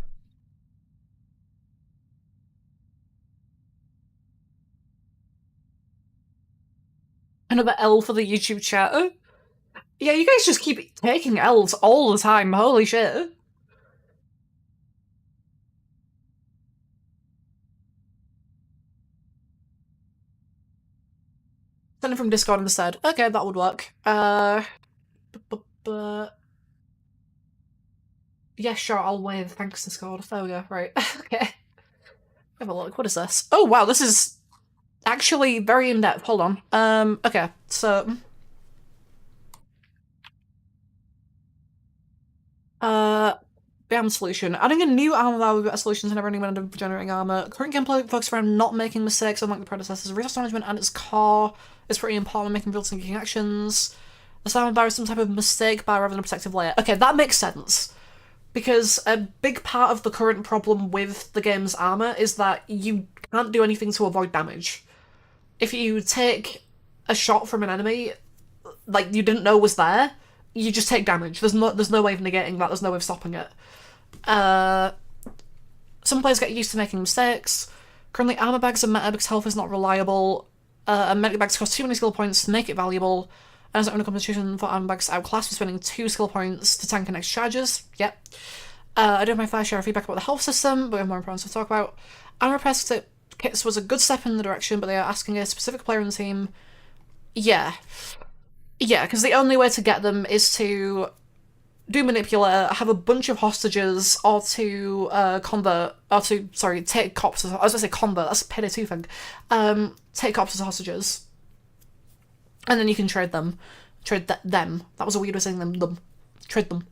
Another L for the YouTube chat. Yeah, you guys just keep taking L's all the time. Holy shit. Send it from Discord instead. Okay, that would work. Yeah, sure, I'll wave. Thanks, Discord. There we go. Right. Okay. Have a look. What is this? Oh, wow, this is actually very in-depth. Hold on. Okay, so... Bam solution. Adding a new armor value with better solutions and never ending method of generating armor. Current gameplay focuses around not making mistakes unlike the predecessors. Resource management and its core is pretty important in making real thinking actions. The armor bar is some type of mistake bar rather than a protective layer. Okay, that makes sense. because a big part of the current problem with the game's armor is that you can't do anything to avoid damage. If you take a shot from an enemy, like you didn't know was there, you just take damage. There's no way of negating that. There's no way of stopping it. Some players get used to making mistakes. Currently, armor bags are meta because health is not reliable, and medic bags cost too many skill points to make it valuable. And as a competition for armor bags outclassed for spending 2 skill points to tank and extra charges. Yep. I do have my fair share of feedback about the health system, but we have more important stuff to talk about. Armor press kits was a good step in the direction, but they are asking a specific player in the team. Yeah. Yeah, because the only way to get them is to do manipulator, have a bunch of hostages, or to take cops as, I was gonna say convert, that's a PD3 thing. Take cops as hostages. And then you can trade them. Them. That was a weird way of saying them. Trade them.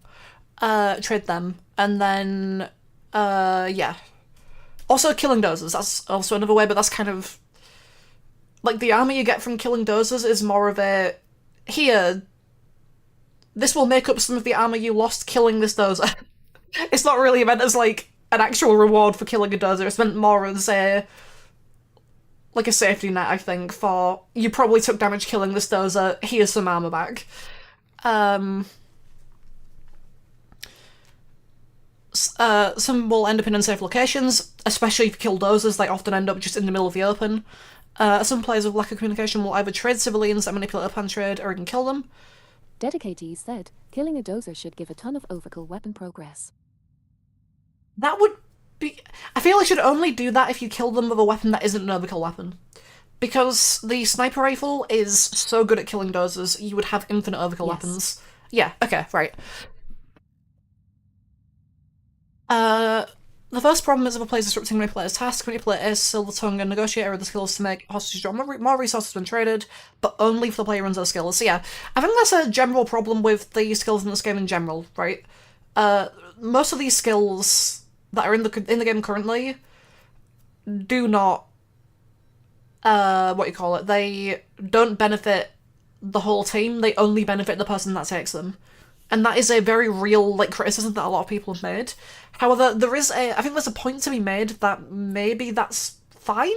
Trade them. And then, yeah. Also, killing dozers, that's also another way, but that's kind of... Like, the armor you get from killing dozers is more of a... Here, this will make up some of the armor you lost killing this dozer. It's not really meant as, like, an actual reward for killing a dozer. It's meant more as a... like a safety net, I think, for... You probably took damage killing this dozer, here's some armor back. Some will end up in unsafe locations, especially if you kill dozers, they often end up just in the middle of the open. Some players with lack of communication will either trade civilians that manipulate upon trade or even kill them. Dedicatees said, killing a dozer should give a ton of overkill weapon progress. That would be... I feel I should only do that if you kill them with a weapon that isn't an overkill weapon. Because the sniper rifle is so good at killing dozers, you would have infinite overkill weapons. Yeah, okay, right. The first problem is if a player is disrupting manipulator's task. Manipulator, Silver Tongue, and Negotiator are the skills to make hostages draw more resources when traded, but only if the player runs those skills. So yeah, I think that's a general problem with the skills in this game in general, right? Most of these skills that are in the game currently do not, they don't benefit the whole team, they only benefit the person that takes them. And that is a very real, like, criticism that a lot of people have made. However, I think there's a point to be made that maybe that's fine,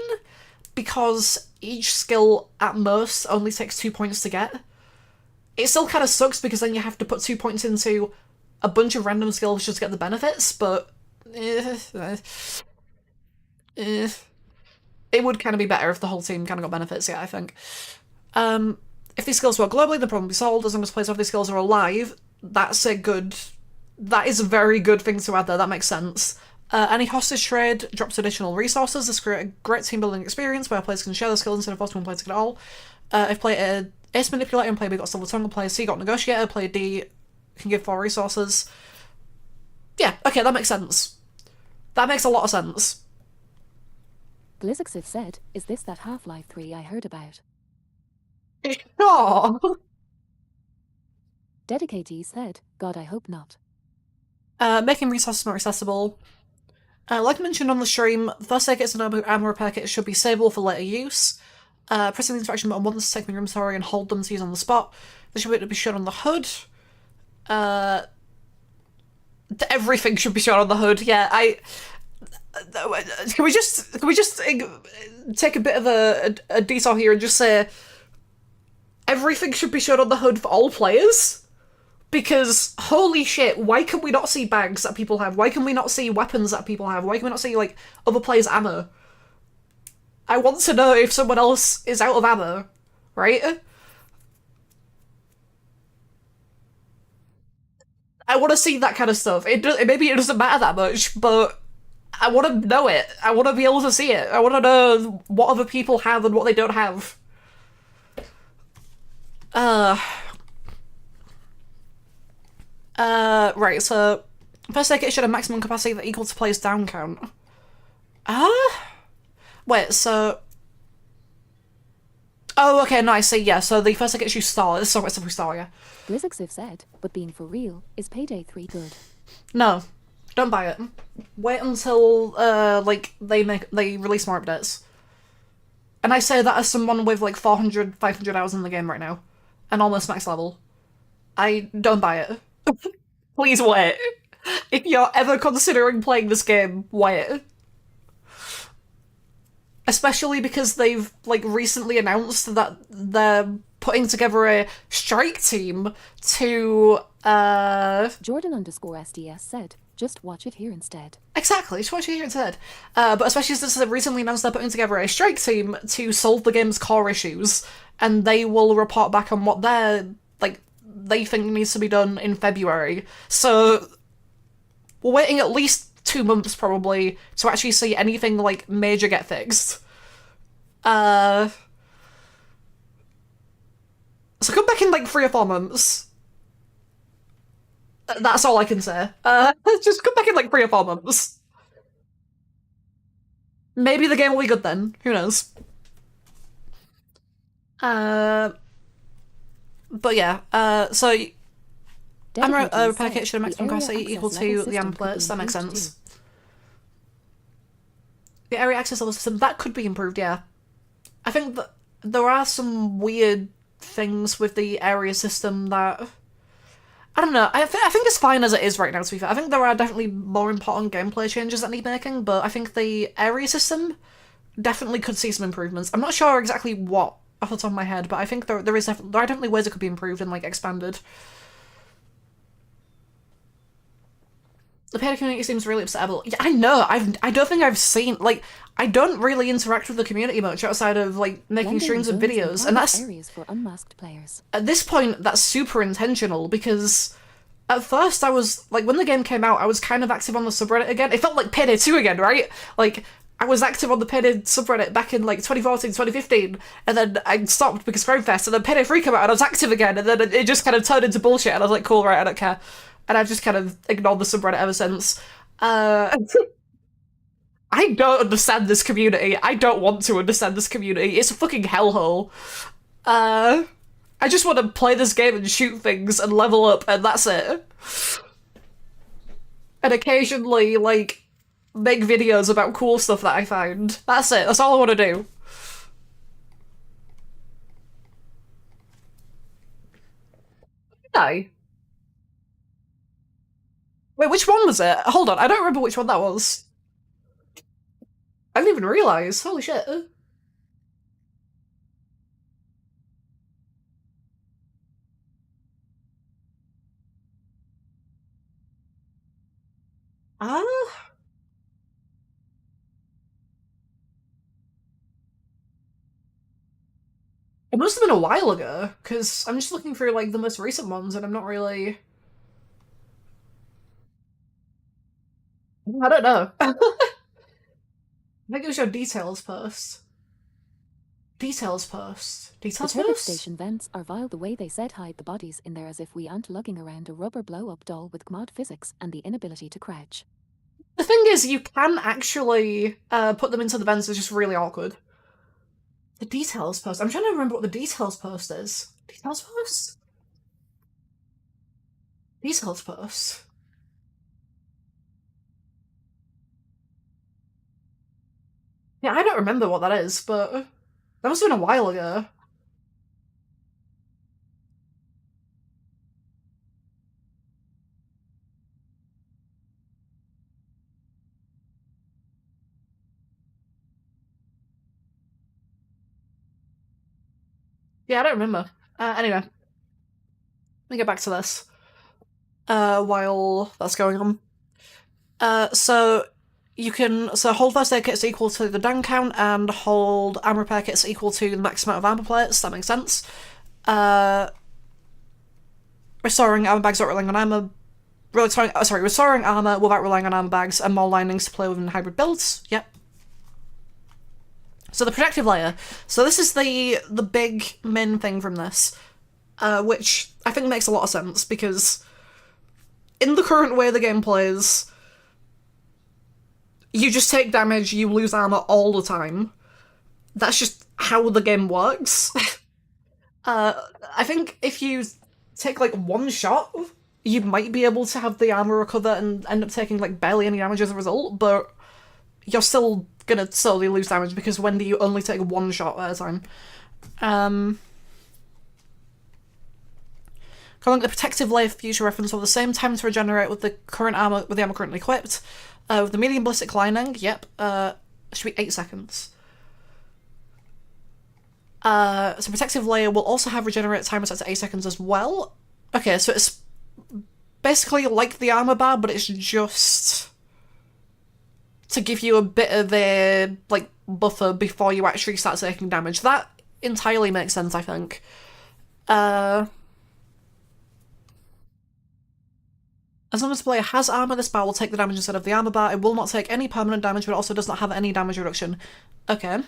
because each skill, at most, only takes 2 points to get. It still kind of sucks, because then you have to put 2 points into a bunch of random skills just to get the benefits, but... it would kind of be better if the whole team kind of got benefits, yeah, I think. If these skills work globally, the problem will be solved. As long as players of these skills are alive, that is a very good thing to add there, that makes sense. Any hostage trade drops additional resources. This creates a great team building experience where players can share their skills instead of forcing one player to get it all. If player A is Manipulator and player B got Silver Tongue, player C got Negotiator, player D can give 4 resources. Yeah, okay, that makes sense. That makes a lot of sense. Blizzixif said, is this that Half-Life 3 I heard about? Sure. Dedicatees said, God, I hope not. Making resources more accessible. Like mentioned on the stream, first aid kits and armor repair kits should be savable for later use. Pressing the interaction button once to take the inventory and hold them to use on the spot. They should be shown on the hood. Everything should be shown on the hood. Yeah, can we just take a bit of a detour here and just say everything should be shown on the hood for all players? Because, holy shit, why can we not see bags that people have? Why can we not see weapons that people have? Why can we not see, like, other players' ammo? I want to know if someone else is out of ammo, right? I want to see that kind of stuff. Maybe it doesn't matter that much, but I want to know it. I want to be able to see it. I want to know what other people have and what they don't have. Right, so first aid kit should have maximum capacity that equal to player's down count. Wait, so... Oh, okay, no, I see, yeah, so the first aid kit you start, this is what we start, yeah. Blizzixif said, but being for real, is Payday 3 good? No, don't buy it. Wait until, they release more updates. And I say that as someone with, like, 400, 500 hours in the game right now. And almost max level. I don't buy it. Please wait. If you're ever considering playing this game, wait. Especially because they've like recently announced that they're putting together a strike team to Jordan_SDS said, just watch it here instead. Exactly, just watch it here instead. But especially since they've recently announced they're putting together a strike team to solve the game's core issues, and they will report back on what they think needs to be done in February. So we're waiting at least 2 months probably to actually see anything like major get fixed. So come back in like 3 or 4 months. That's all I can say. Just come back in like 3 or 4 months. Maybe the game will be good then. Who knows? But yeah, so ammo repair kit should have maximum capacity equal to the ammo plates. That makes sense. The area access level system, that could be improved, yeah. I think that there are some weird things with the area system that... I don't know, I think it's fine as it is right now, to be fair. I think there are definitely more important gameplay changes that need making, but I think the area system definitely could see some improvements. I'm not sure exactly what off the top of my head, but I think there are definitely ways it could be improved and like expanded. The PD community seems really upsettable. Yeah, I know. I don't think I've seen like I don't really interact with the community much outside of like making streams of videos, and that's areas for unmasked players. At this point that's super intentional because at first I was like when the game came out I was kind of active on the subreddit again. It felt like PD2 again, right? Like I was active on the PD subreddit back in like 2014, 2015, and then I stopped because Chromefest, and then PD3 came out and I was active again, and then it just kind of turned into bullshit, and I was like, cool, right, I don't care. And I've just kind of ignored the subreddit ever since. I don't understand this community. I don't want to understand this community. It's a fucking hellhole. I just want to play this game and shoot things and level up, and that's it. And occasionally, like, make videos about cool stuff that I find. That's it. That's all I want to do. No. Wait, which one was it? Hold on, I don't remember which one that was. I didn't even realise. Holy shit. Ah. It must have been a while ago, because I'm just looking through, like, the most recent ones, and I'm not really... I don't know. I think it was your details post. Details post. The Details turbine post? station vents are vile the way they said hide the bodies in there as if we aren't lugging around a rubber blow-up doll with mod physics and the inability to crouch. The thing is, you can actually put them into the vents, it's just really awkward. The details post. I'm trying to remember what the details post is. Details post? Details post. Yeah, I don't remember what that is, but that must have been a while ago. Yeah, I don't remember. Anyway. Let me get back to this. While that's going on. So hold first aid kit's equal to the down count, and hold armor repair kit's equal to the max amount of armor plates. That makes sense. Restoring armor bags without relying on armor. Restoring armor without relying on armor bags and more linings to play with in hybrid builds. Yep. So the protective layer. So this is the big main thing from this, which I think makes a lot of sense because in the current way the game plays, you just take damage, you lose armor all the time. That's just how the game works. I think if you take like one shot, you might be able to have the armor recover and end up taking like barely any damage as a result, but you're still gonna slowly lose damage because when do you only take one shot at a time? Calling the protective layer for future reference will have the same time to regenerate with the current armor, with the armor currently equipped. With the medium ballistic lining, yep, should be 8 seconds. So protective layer will also have regenerate timer set to 8 seconds as well. Okay, so it's basically like the armor bar, but it's just to give you a bit of a, like, buffer before you actually start taking damage. That entirely makes sense, I think. As long as the player has armor, this bar will take the damage instead of the armor bar. It will not take any permanent damage, but it also does not have any damage reduction. Okay.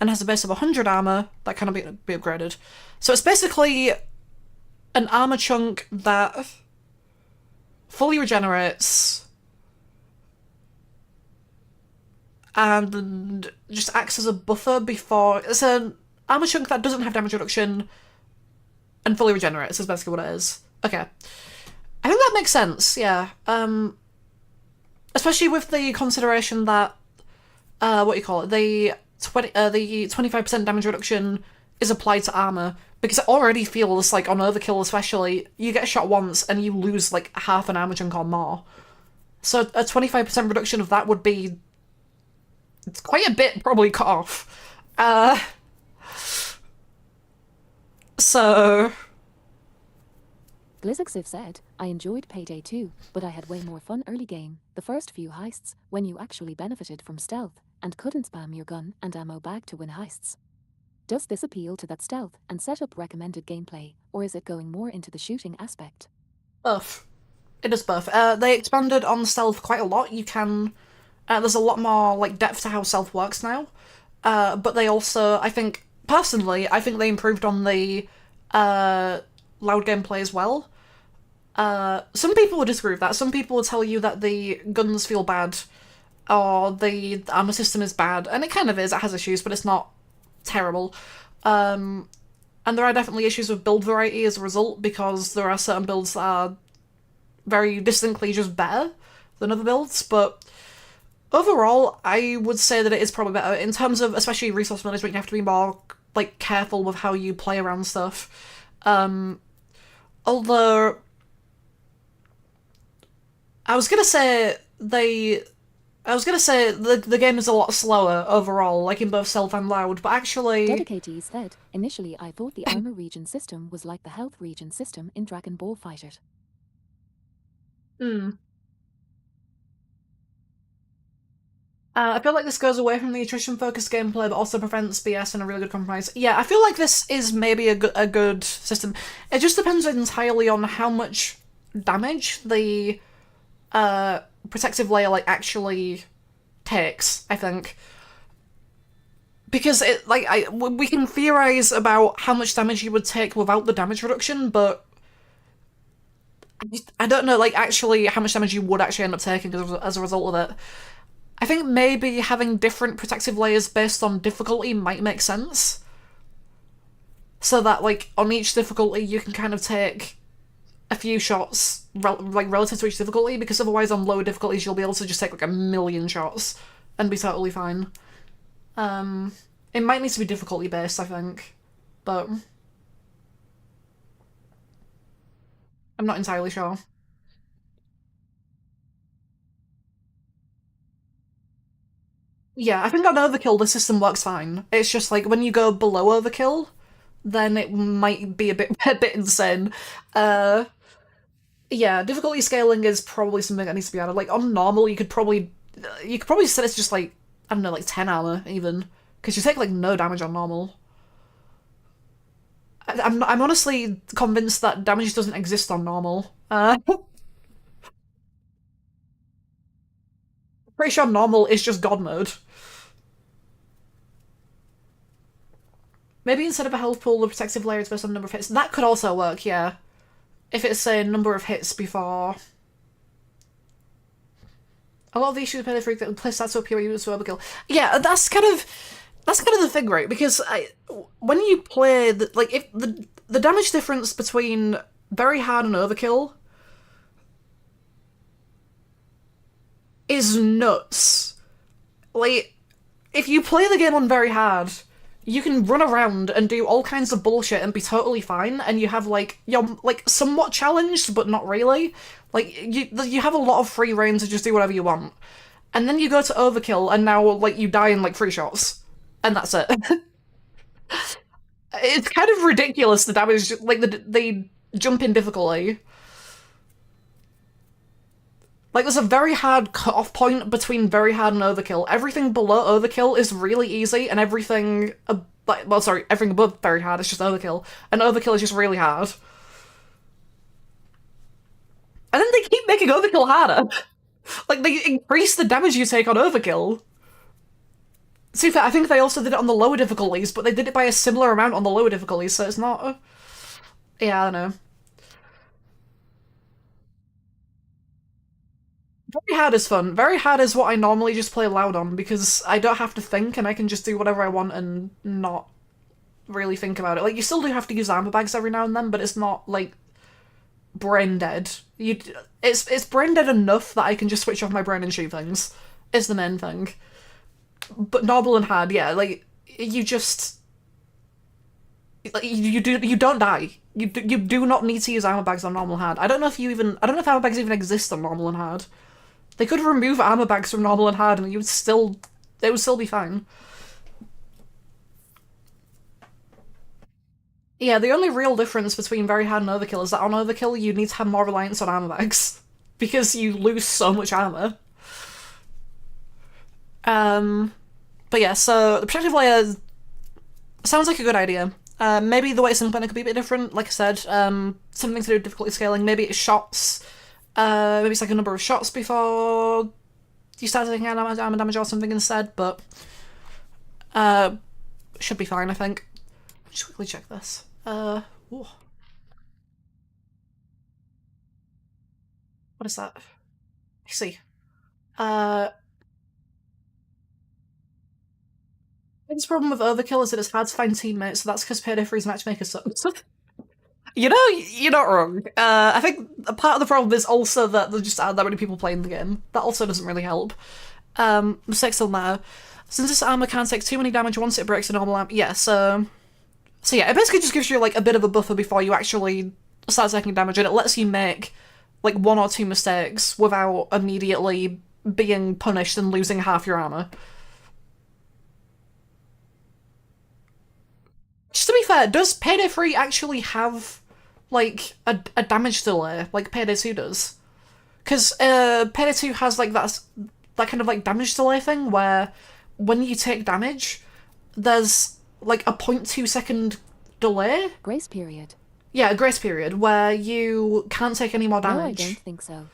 And has a base of 100 armor. That can be upgraded. So it's basically an armor chunk that fully regenerates and just acts as a buffer before... It's an armor chunk that doesn't have damage reduction and fully regenerates, is basically what it is. Okay. I think that makes sense, yeah. Especially with the consideration that, the 25% damage reduction is applied to armor, because it already feels like on overkill especially, you get shot once and you lose like half an armor chunk or more. So a 25% reduction of that would be... It's quite a bit probably cut off. So... Blizzxiv said, I enjoyed Payday 2, but I had way more fun early game, the first few heists, when you actually benefited from stealth, and couldn't spam your gun and ammo bag to win heists. Does this appeal to that stealth and setup recommended gameplay, or is it going more into the shooting aspect? Both. It is both. They expanded on stealth quite a lot. You can... there's a lot more, like, depth to how stealth works now. But they also, I think, personally, I think they improved on the, loud gameplay as well. Some people would disagree with that. Some people would tell you that the guns feel bad, or the armor system is bad, and it kind of is. It has issues, but it's not terrible. And there are definitely issues with build variety as a result, because there are certain builds that are very distinctly just better than other builds, but overall, I would say that it is probably better. In terms of, especially resource management, you have to be more, like, careful with how you play around stuff. Although... I was gonna say the game is a lot slower overall, like in both stealth and loud, but actually... Dedicatees said, initially I thought the armor region system was like the health region system in Dragon Ball FighterZ. I feel like this goes away from the attrition-focused gameplay, but also prevents BS and a really good compromise. Yeah, I feel like this is maybe a good system. It just depends entirely on how much damage the protective layer, like, actually takes, I think. Because, we can theorize about how much damage you would take without the damage reduction, but I don't know, like, actually how much damage you would actually end up taking as a result of it. I think maybe having different protective layers based on difficulty might make sense. So that, like, on each difficulty you can kind of take a few shots, relative to each difficulty, because otherwise on lower difficulties you'll be able to just take, like, 1,000,000 shots and be totally fine. It might need to be difficulty based, I think, but I'm not entirely sure. Yeah, I think on overkill the system works fine. It's just like when you go below overkill, then it might be a bit insane. Yeah, difficulty scaling is probably something that needs to be added. Like on normal, you could probably set it's just like, I don't know, like 10 armor even, because you take like no damage on normal. I'm honestly convinced that damage doesn't exist on normal. Pretty sure normal is just God mode. Maybe instead of a health pool, the protective layer is based on number of hits. That could also work, yeah. If it's a number of hits before. A lot of the issues with PD3 that play stats up here use to overkill. Yeah, that's kind of the thing, right? Because when you play if the damage difference between very hard and overkill is nuts. Like, if you play the game on very hard, you can run around and do all kinds of bullshit and be totally fine, and you have like you're like somewhat challenged but not really. Like you have a lot of free reign to just do whatever you want. And then you go to overkill and now like you die in like 3 shots. And that's it. It's kind of ridiculous the damage like the jump in difficulty. Like, there's a very hard cut-off point between very hard and overkill. Everything below overkill is really easy, and everything... everything above very hard is just overkill. And overkill is just really hard. And then they keep making overkill harder. Like, they increase the damage you take on overkill. To be fair, I think they also did it on the lower difficulties, but they did it by a similar amount on the lower difficulties, so it's not... Yeah, I don't know. Very hard is fun. Very hard is what I normally just play loud on, because I don't have to think and I can just do whatever I want and not really think about it. Like, you still do have to use armor bags every now and then, but it's not, like, brain dead. It's brain dead enough that I can just switch off my brain and shoot things, is the main thing. But normal and hard, yeah, like, you just... Like, you don't die. You do not need to use armor bags on normal and hard. I don't know if armor bags even exist on normal and hard. They could remove armor bags from normal and hard and it would still be fine. Yeah, the only real difference between very hard and overkill is that on overkill you need to have more reliance on armor bags. Because you lose so much armor. But yeah, so the protective layer sounds like a good idea. Maybe the way it's implemented could be a bit different, like I said, something to do with difficulty scaling, maybe it's shots, maybe it's like a number of shots before you start taking armor damage or something instead, but should be fine, I think. Just quickly check this. Ooh. What is that? I see. Biggest problem with Overkill is that it's hard to find teammates, so that's because PD3's matchmaker sucks. You know, you're not wrong. I think a part of the problem is also that there just aren't that many people playing the game. That also doesn't really help. Mistakes still matter. Since this armor can't take too many damage once it breaks a normal armor, yeah, so yeah, it basically just gives you like a bit of a buffer before you actually start taking damage, and it lets you make like 1 or 2 mistakes without immediately being punished and losing half your armor. Just to be fair, does PD3 actually have, like, a damage delay, like PD2 does? Because PD2 has, like, that kind of, like, damage delay thing where when you take damage, there's, like, a 0.2 second delay? Grace period. Yeah, a grace period, where you can't take any more damage. No, I don't think so.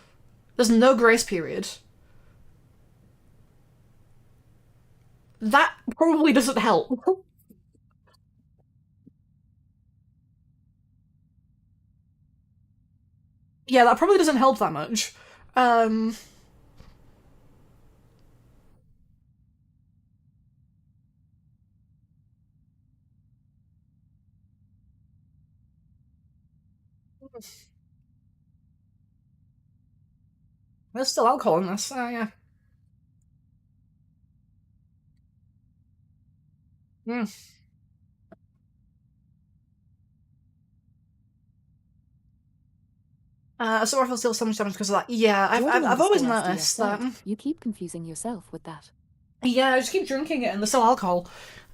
There's no grace period. That probably doesn't help. Yeah, that probably doesn't help that much. There's still alcohol in this, yeah. Mm. So rifles deal so much damage because of that. Yeah, I've always noticed that. You keep confusing yourself with that. Yeah, I just keep drinking it and there's still alcohol.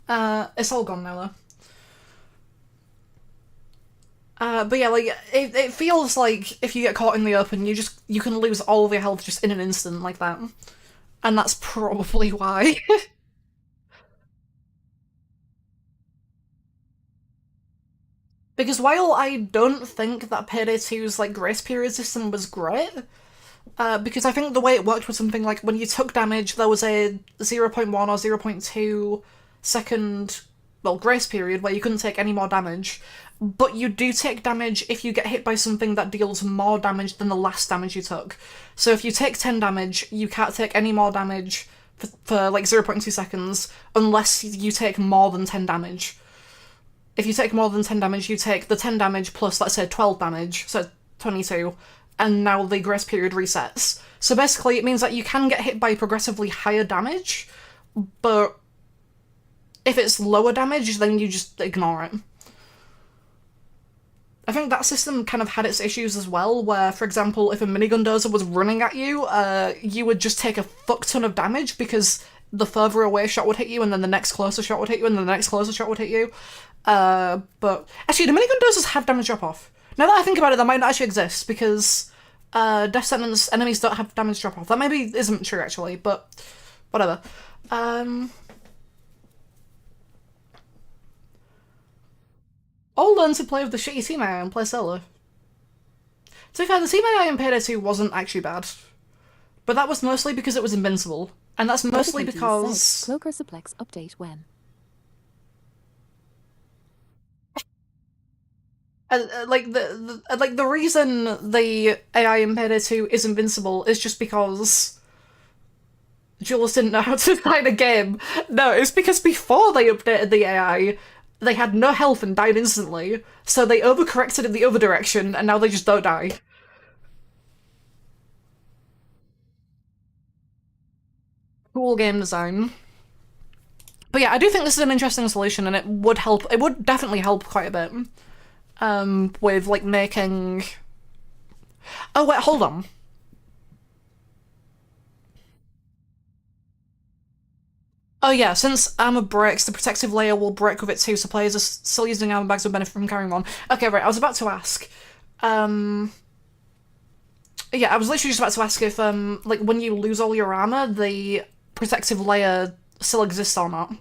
It's all gone now though. But yeah, like, it feels like if you get caught in the open, you can lose all of your health just in an instant like that. And that's probably why. Because while I don't think that PD2's, like, grace period system was great, because I think the way it worked was something like when you took damage, there was a 0.1 or 0.2 second, well, grace period where you couldn't take any more damage, but you do take damage if you get hit by something that deals more damage than the last damage you took. So if you take 10 damage, you can't take any more damage for like 0.2 seconds unless you take more than 10 damage. If you take more than 10 damage, you take the 10 damage plus, let's say, 12 damage, so 22, and now the grace period resets. So basically, it means that you can get hit by progressively higher damage, but If it's lower damage, then you just ignore it. I think that system kind of had its issues as well, where, for example, if a minigun dozer was running at you, you would just take a fuck ton of damage because the further away shot would hit you, and then the next closer shot would hit you, and then the next closer shot would hit you. But actually, the minigun dozers have damage drop off. Now that I think about it, that might not actually exist because Death Sentence enemies don't have damage drop off. That maybe isn't true actually, but whatever. I'll learn to play with the shitty team AI and play solo. To be fair, the team AI in PD3 wasn't actually bad. But that was mostly because it was invincible. And that's mostly because... Cloaker suplex update when? the reason the AI in PD2 is invincible is just because Jules didn't know how to design a game. No, it's because before they updated the AI, they had no health and died instantly, so they overcorrected in the other direction, and now they just don't die. Cool game design. But yeah, I do think this is an interesting solution, and it would help. It would definitely help quite a bit. With like making. Oh wait, hold on. Oh yeah, since armor breaks, the protective layer will break with it too, so players are still using armor bags will benefit from carrying one. Okay, right, I was about to ask. Yeah, I was literally just about to ask if, like, when you lose all your armor, the protective layer still exists or not.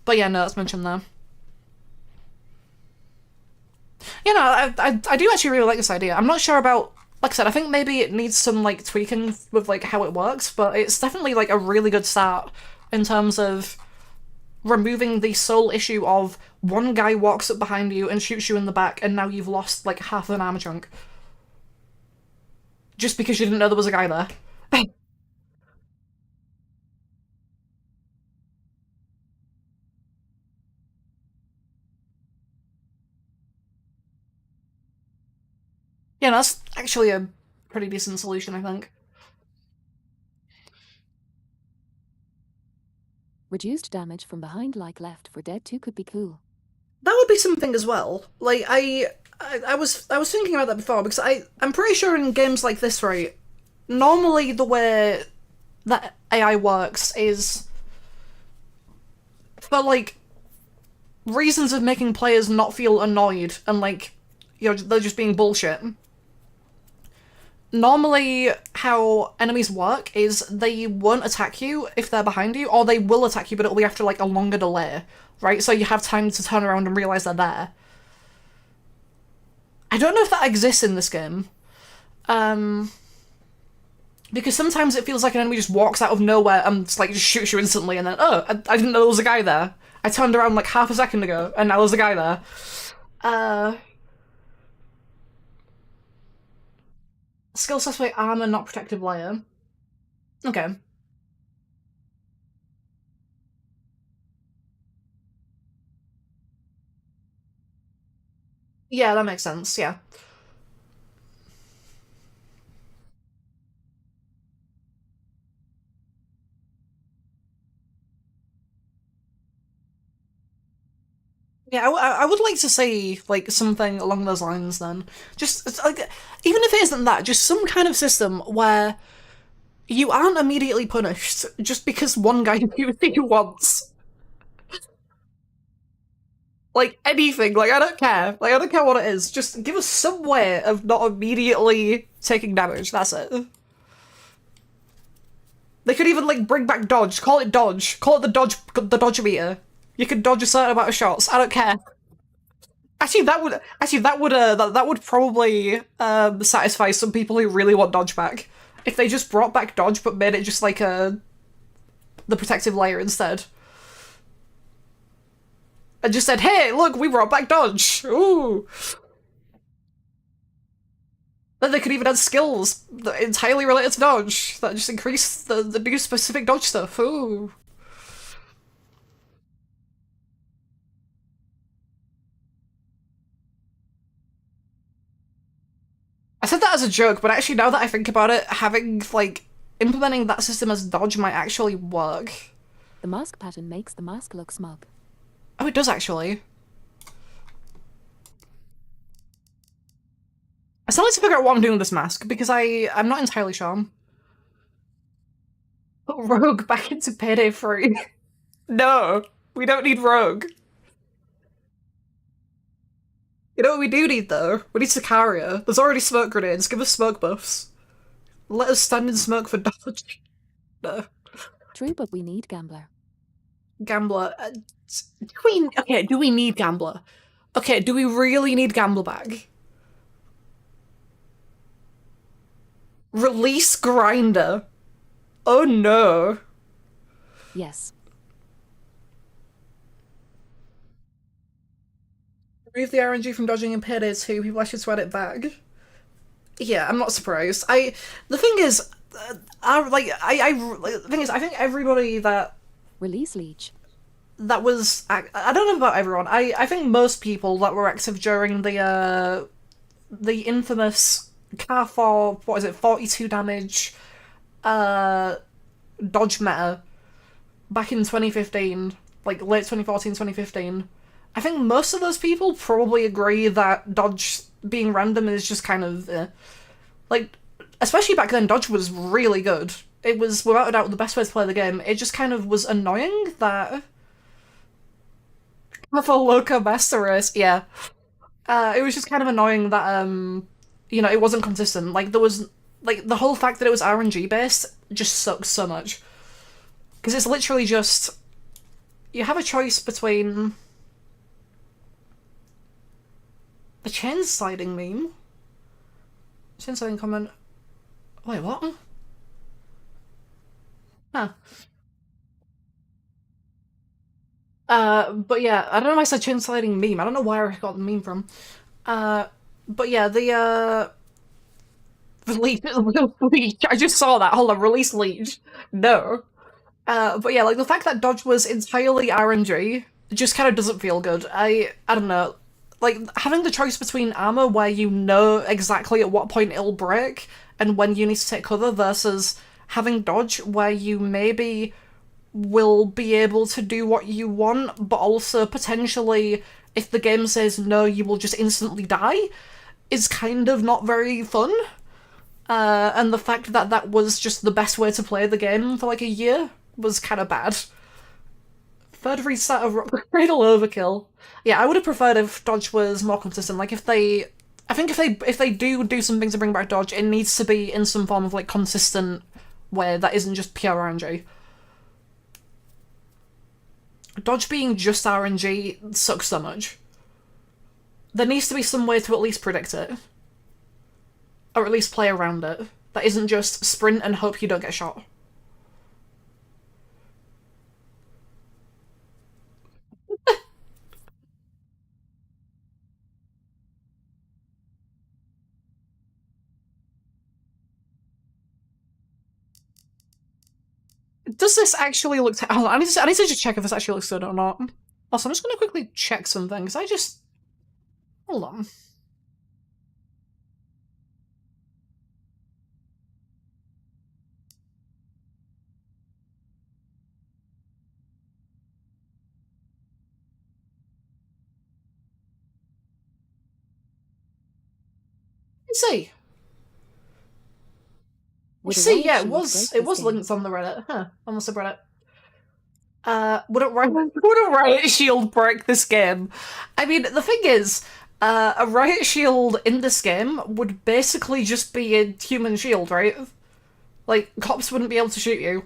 But yeah, no, that's mentioned there. You know, I do actually really like this idea. I'm not sure about, like I said, I think maybe it needs some, like, tweaking with, like, how it works, but it's definitely, like, a really good start in terms of removing the sole issue of one guy walks up behind you and shoots you in the back, and now you've lost, like, half of an armor chunk. Just because you didn't know there was a guy there. Yeah, that's actually a pretty decent solution, I think. Reduced damage from behind like left for Dead 2 could be cool. That would be something as well. Like, I was thinking about that before, because I'm pretty sure in games like this, right, normally the way that AI works is for, like, reasons of making players not feel annoyed and, like, you know, they're just being bullshit. Normally, how enemies work is they won't attack you if they're behind you, or they will attack you, but it'll be after, like, a longer delay, right? So you have time to turn around and realise they're there. I don't know if that exists in this game. Because sometimes it feels like an enemy just walks out of nowhere and just, like, just shoots you instantly, and then, oh, I didn't know there was a guy there. I turned around, like, half a second ago, and now there's a guy there. Skill specify armor, not protective layer. Okay. Yeah, that makes sense, yeah. Yeah, I would like to see, like, something along those lines then. Just, like, even if it isn't that, just some kind of system where you aren't immediately punished just because one guy shoots you once. Like, anything, like, I don't care. Like, I don't care what it is. Just give us some way of not immediately taking damage, that's it. They could even, like, bring back dodge. Call it dodge. Call it the dodge meter. You can dodge a certain amount of shots. I don't care. Actually, that would probably satisfy some people who really want dodge back. If they just brought back dodge but made it just like the protective layer instead. And just said, hey, look, we brought back dodge. Ooh. Then they could even add skills that entirely related to dodge that just increase the new specific dodge stuff. Ooh. I said that as a joke, but actually now that I think about it, having, like, implementing that system as dodge might actually work. The mask pattern makes the mask look smug. Oh, it does actually. I still need to figure out what I'm doing with this mask, because I'm not entirely sure. Put Rogue back into PD3. No, we don't need Rogue. You know what we do need, though? We need Sicaria. There's already smoke grenades. Give us smoke buffs. Let us stand in smoke for dodge. No. True, but we need Gambler. Gambler. Do we need Gambler? Okay, do we really need Gambler back? Release Grinder. Oh no. Yes. Remove the RNG from dodging in Payday 2. People actually sweat it back. Yeah, I'm not surprised. The thing is, the thing is, I think everybody that Release Leech. that was, I don't know about everyone. I think most people that were active during the infamous car for, what is it, 42 damage, dodge meta back in 2015, like late 2014, 2015. I think most of those people probably agree that dodge being random is just kind of, like, especially back then, dodge was really good. It was, without a doubt, the best way to play the game. It just kind of was annoying that... For Loco Master Race, yeah. It was just kind of annoying that, you know, it wasn't consistent. Like, there was, like, the whole fact that it was RNG-based just sucks so much. Because it's literally just... You have a choice between... The chain sliding meme? Chain sliding comment... Wait, what? Huh. But yeah, I don't know why I said chain sliding meme. I don't know where I got the meme from. But yeah, the, release, leech. I just saw that. Hold on, release leech. No. But yeah, like, the fact that dodge was entirely RNG just kind of doesn't feel good. I don't know. Like, having the choice between armor where you know exactly at what point it'll break and when you need to take cover versus having dodge where you maybe will be able to do what you want, but also potentially, if the game says no, you will just instantly die, is kind of not very fun. And the fact that that was just the best way to play the game for like a year was kind of bad. Third restart of Rock Cradle overkill. Yeah, I would have preferred if dodge was more consistent. Like, if they... I think if they do something to bring back dodge, it needs to be in some form of, like, consistent way that isn't just pure RNG. Dodge being just RNG sucks so much. There needs to be some way to at least predict it. Or at least play around it. That isn't just sprint and hope you don't get shot. Does this actually look... Hold on, I need to just check if this actually looks good or not. Also, I'm just gonna quickly check something, because I just... Hold on. Let's see. With a See, riot yeah, shield breaks it was this game. linked on the Reddit. Huh, on the subreddit. Would a riot shield break this game? I mean, the thing is, a riot shield in this game would basically just be a human shield, right? Like, cops wouldn't be able to shoot you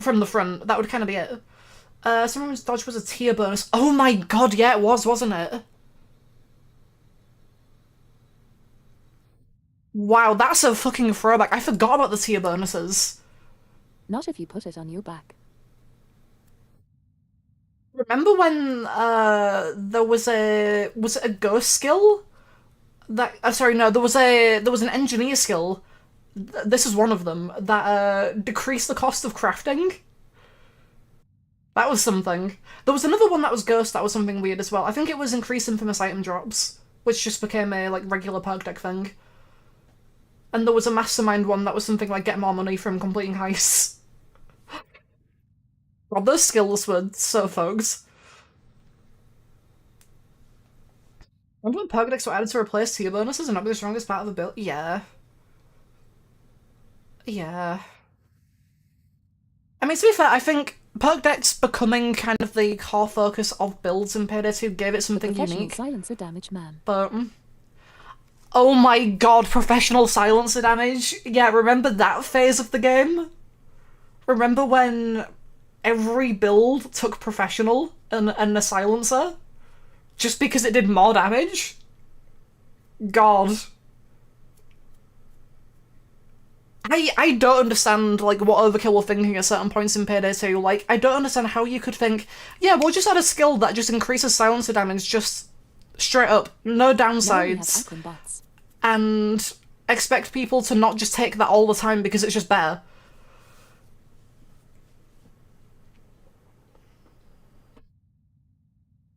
from the front. That would kind of be it. Someone's dodge was a tier bonus. Oh my god, yeah, it was, wasn't it? Wow, that's a fucking throwback. I forgot about the tier bonuses. Not if you put it on your back. Remember when there was it a ghost skill? That sorry, no, there was an engineer skill. This is one of them that decreased the cost of crafting. That was something. There was another one that was ghost. That was something weird as well. I think it was increased infamous item drops, which just became a like regular perk deck thing. And there was a mastermind one that was something like get more money from completing heists. God, those skills were so thugs. Remember when perk decks were added to replace tier bonuses and not be the strongest part of the build? Yeah. Yeah. I mean, to be fair, I think perk decks becoming kind of the core focus of builds in Payday 2 gave it something Professional unique. silencer damage man. But oh my god, professional silencer damage. Yeah, remember that phase of the game? Remember when every build took professional and a silencer? Just because it did more damage? God. I don't understand, like, what Overkill were thinking at certain points in Payday 2. Like, I don't understand how you could think, yeah, we'll just add a skill that just increases silencer damage just straight up, no Now we have downsides, Akron bots. and expect people to not just take that all the time because it's just better.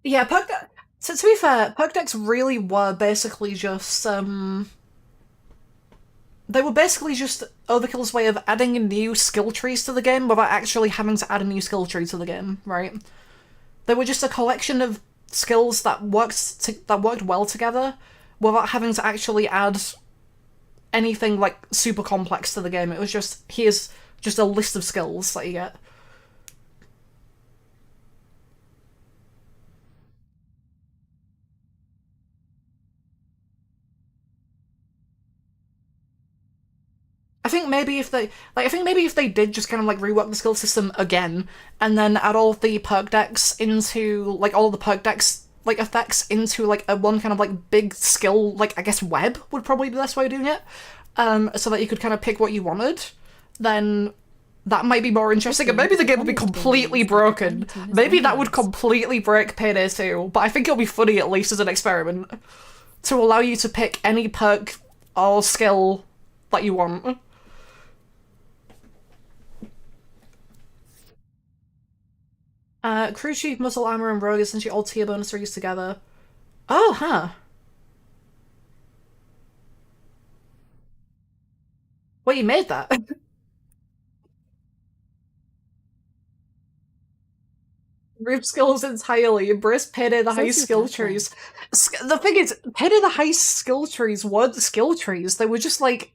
Yeah, to be fair, perk decks really were basically just, they were basically just Overkill's way of adding new skill trees to the game without actually having to add a new skill tree to the game, right? They were just a collection of skills that worked well together without having to actually add anything like super complex to the game. It was just, here's just a list of skills that you get. I think maybe if they did just kind of like rework the skill system again and then add all the perk decks into like all the perk decks like effects into like a one kind of like big skill, like I guess web would probably be the best way of doing it. So that you could kind of pick what you wanted, then that might be more interesting, and maybe the game would be completely broken. Maybe that would completely break Payday 2, but I think it'll be funny at least as an experiment to allow you to pick any perk or skill that you want. Crew Chief, Muscle Armor, and Rogue essentially all tier bonus are used together. Oh, huh. Wait, you made that? Group skills entirely. Embrace Payday the high skill Sociopath friend. trees. The thing is, Payday the high skill trees weren't skill trees. They were just like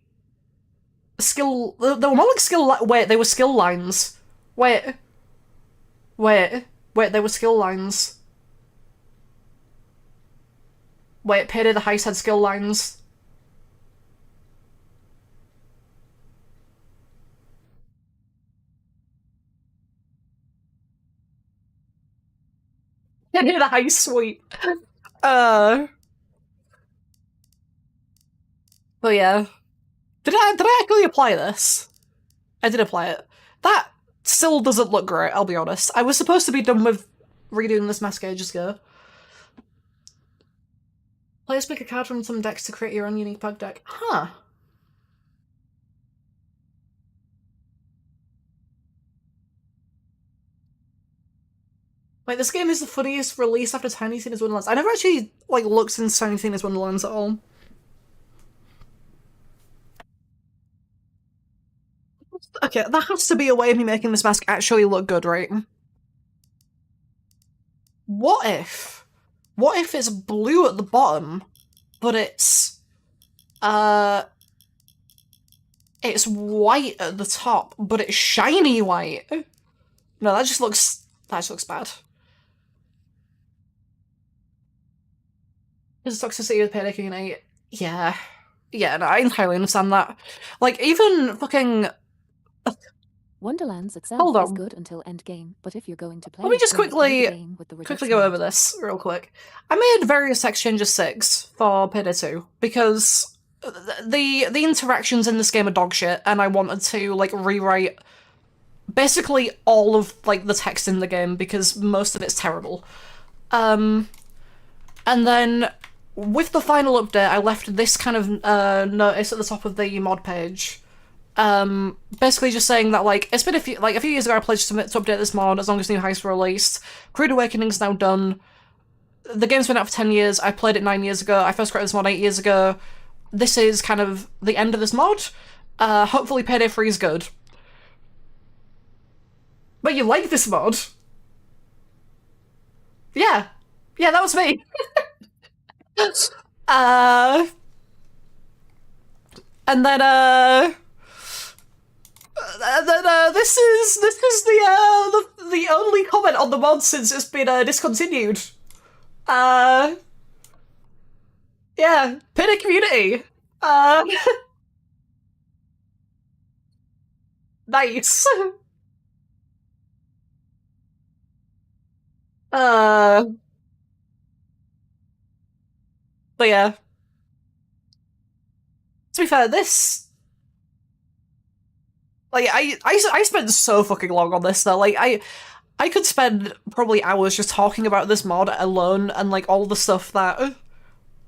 skill. They were more like skill. Wait, they were skill lines. Wait. They were skill lines. Wait, Payday the Heist had skill lines. Payday the Heist suite. But yeah. Did I actually apply this? I did apply it. That still doesn't look great, I'll be honest. I was supposed to be done with redoing this mask ages ago. Players pick a card from some decks to create your own unique perk deck. Huh. Like, this game is the funniest release after Tiny Tina's Wonderlands. I never actually, like, looked into Tiny Tina's Wonderlands at all. Okay, that has to be a way of me making this mask actually look good, right? What if it's blue at the bottom, but it's white at the top, but it's shiny white? No, that just looks bad. Is toxicity with Payday King and 8? Yeah. Yeah, no, I entirely understand that. Like, even fucking... Wonderlands itself Hold is on. good until endgame, but if you're going to play Let me it, just then play the quickly game with the quickly reduction go mod. over this real quick. I made various text changes 6 for Payday 2 because the interactions in this game are dog shit, and I wanted to like rewrite basically all of like the text in the game because most of it's terrible. And then with the final update, I left this kind of notice at the top of the mod page. Basically just saying that like it's been a few years ago I pledged to update this mod as long as new heists were released. Crude Awakening's now done. The game's been out for 10 years. I played it 9 years ago. I first created this mod 8 years ago. This is kind of the end of this mod. Hopefully Payday 3 is good. But you like this mod? Yeah. Yeah, that was me. uh, and then, this is the only comment on the mod since it's been discontinued. Yeah, Pinner community. Nice. Uh, but yeah. To be fair, this like I spent so fucking long on this though. Like I could spend probably hours just talking about this mod alone and like all the stuff that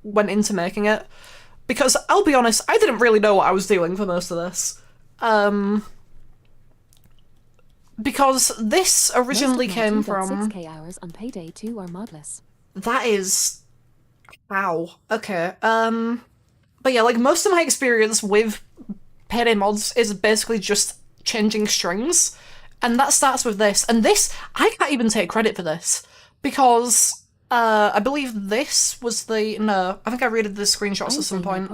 went into making it. Because I'll be honest, I didn't really know what I was doing for most of this. Because this originally came from 6K hours on Payday 2 are modless. That is wow. Okay. But yeah, like most of my experience with Payday mods is basically just changing strings. And that starts with this. And this, I can't even take credit for this. Because I believe this was the no, I think I read the screenshots at some point.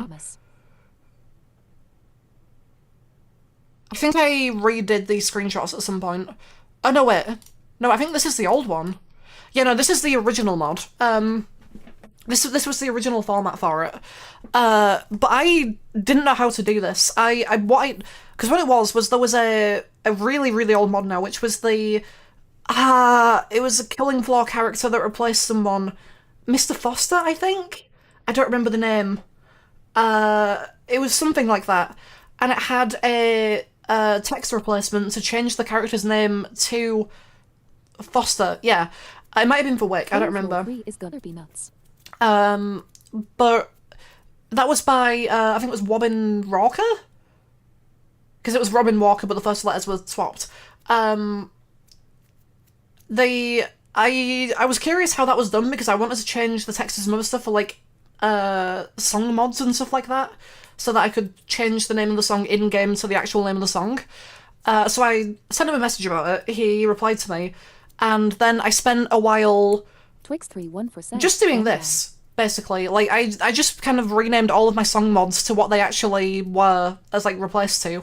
I think I redid these screenshots at some point. Oh no, wait. No, I think this is the old one. Yeah, no, this is the original mod. This was the original format for it. But I didn't know how to do this. Because what it was there was a really, really old mod now, which was the it was a Killing Floor character that replaced someone. Mr. Foster, I think? I don't remember the name. It was something like that. And it had a text replacement to change the character's name to Foster. Yeah. It might have been for Wick, I don't remember. Is gonna be nuts. But that was by, I think it was Robin Walker? Because it was Robin Walker, but the first letters were swapped. I was curious how that was done because I wanted to change the text to some other stuff for like song mods and stuff like that, so that I could change the name of the song in game to the actual name of the song. So I sent him a message about it. He replied to me, and then I spent a while just doing this. Basically, like I just kind of renamed all of my song mods to what they actually were as like replaced to,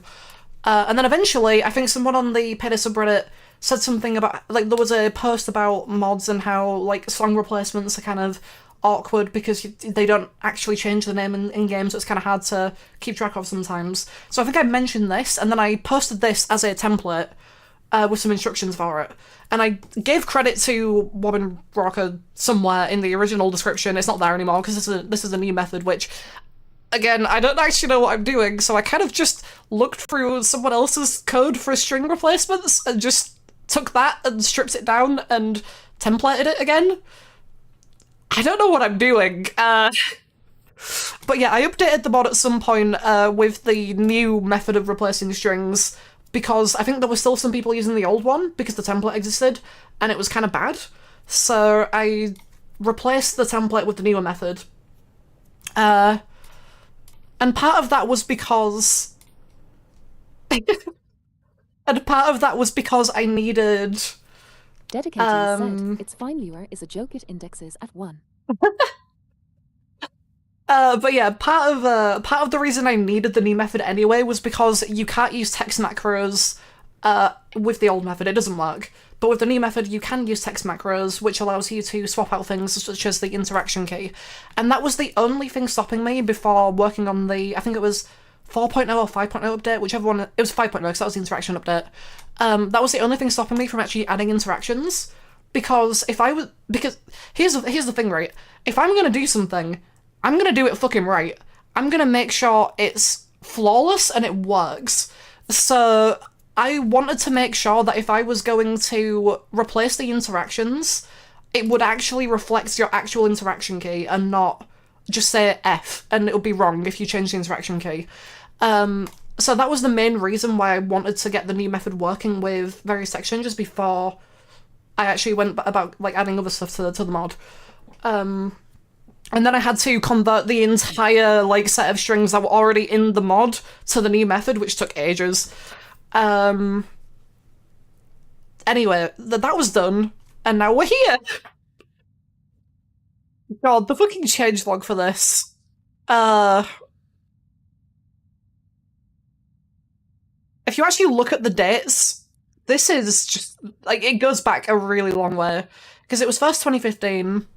and then eventually I think someone on the Payday subreddit said something about like there was a post about mods and how like song replacements are kind of awkward because they don't actually change the name in games, so it's kind of hard to keep track of sometimes. So I think I mentioned this, and then I posted this as a template with some instructions for it. And I gave credit to Wobbin Rocker somewhere in the original description. It's not there anymore because this is a new method, which, again, I don't actually know what I'm doing, so I kind of just looked through someone else's code for string replacements and just took that and stripped it down and templated it again. I don't know what I'm doing. But yeah, I updated the mod at some point with the new method of replacing strings, because I think there were still some people using the old one because the template existed and it was kind of bad. So I replaced the template with the newer method. And part of that was because... and part of that was because I needed... Dedicated said, it's fine viewer is a joke, it indexes at 1. But yeah, part of the reason I needed the new method anyway was because you can't use text macros with the old method. It doesn't work. But with the new method, you can use text macros, which allows you to swap out things such as the interaction key. And that was the only thing stopping me before working on the, I think it was 4.0 or 5.0 update, whichever one. It was 5.0 because that was the interaction update. That was the only thing stopping me from actually adding interactions. Because here's the thing, right? If I'm gonna do something, I'm gonna do it fucking right. I'm gonna make sure it's flawless and it works. So I wanted to make sure that if I was going to replace the interactions, it would actually reflect your actual interaction key and not just say F, and it would be wrong if you change the interaction key. So that was the main reason why I wanted to get the new method working with various text changes before I actually went about like adding other stuff to the mod. And then I had to convert the entire like set of strings that were already in the mod to the new method, which took ages. And Anyway, that was done, and now we're here. God, the fucking changelog for this. If you actually look at the dates, this is just, like, it goes back a really long way. Because it was first 2015,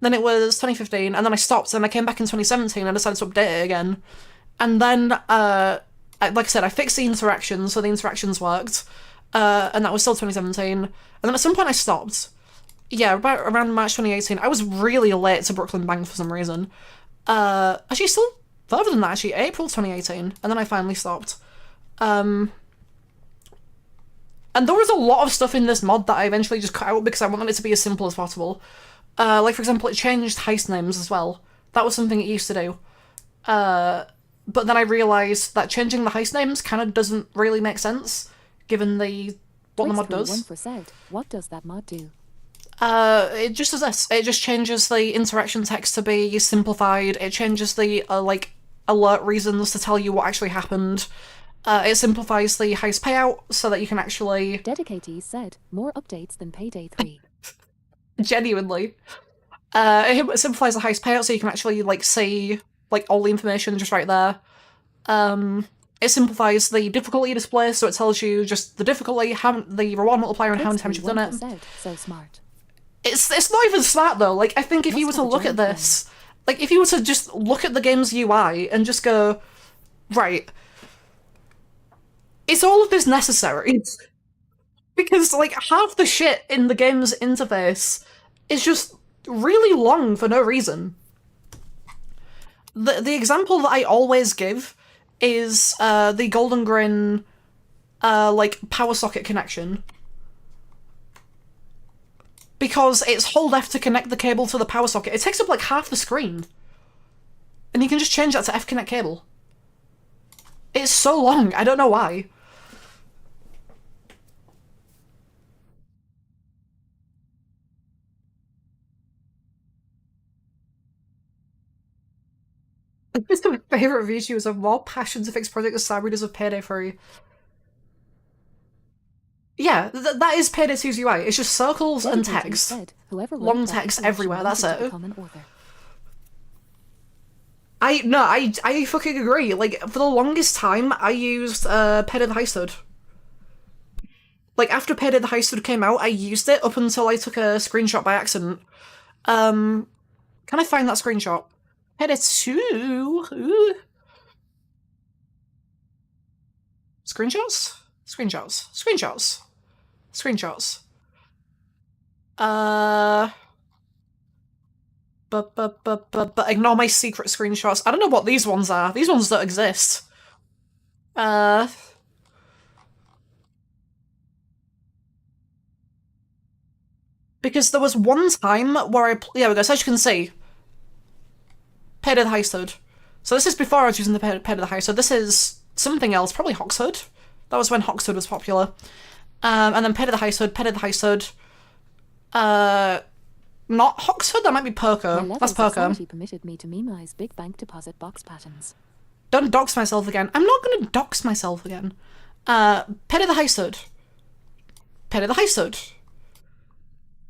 then it was 2015, and then I stopped, and I came back in 2017 and decided to update it again. And then, like I said, I fixed the interactions, so the interactions worked, and that was still 2017. And then at some point I stopped. Yeah, about around March 2018. I was really late to Brooklyn Bank for some reason. Actually, still further than that, actually, April 2018, and then I finally stopped. And there was a lot of stuff in this mod that I eventually just cut out because I wanted it to be as simple as possible. Like, for example, it changed heist names as well. That was something it used to do. But then I realised that changing the heist names kind of doesn't really make sense, given what the mod does. What does that mod do? It just does this. It just changes the interaction text to be simplified. It changes the, like, alert reasons to tell you what actually happened. It simplifies the heist payout so that you can actually... Dedicatees said, more updates than Payday 3. Genuinely. It simplifies the heist payout so you can actually, like, see, like, all the information just right there. It simplifies the difficulty display so it tells you just the difficulty, the reward multiplier, and how many times you've done it. So smart. It's not even smart, though. Like, I think if you were to look at this... Like, if you were to just look at the game's UI and just go, right... Is all of this necessary? Because, like, half the shit in the game's interface is just really long for no reason. The example that I always give is the Golden Grin, like, power socket connection. Because it's hold F to connect the cable to the power socket. It takes up, like, half the screen. And you can just change that to F-connect cable. It's so long, I don't know why. It's my favourite VTubers have more passion to fix projects as Cyber does of Payday 3. Yeah, that is Payday 2's UI. It's just circles and text. Long text everywhere, that's it. I fucking agree. Like, for the longest time, I used Payday the Heist Hood. Like, after Payday the Heist Hood came out, I used it up until I took a screenshot by accident. Can I find that screenshot? Payday 2? Ooh. Screenshots? Screenshots. Screenshots. Screenshots. But ignore my secret screenshots. I don't know what these ones are. These ones don't exist. Because there was one time where yeah, we go, so as you can see, Payday the Heist Hood. So this is before I was using the Payday the Heist Hood. This is something else, probably Hox Hood. That was when Hox Hood was popular. And then Payday the Heist Hood, Payday the Heist Hood. Not Hox Hood, that might be Perker. That's Perker. Permitted me to memorize big bank deposit box patterns. Don't dox myself again. I'm not gonna dox myself again. Payday the Heist Hood. Payday the Heist Hood.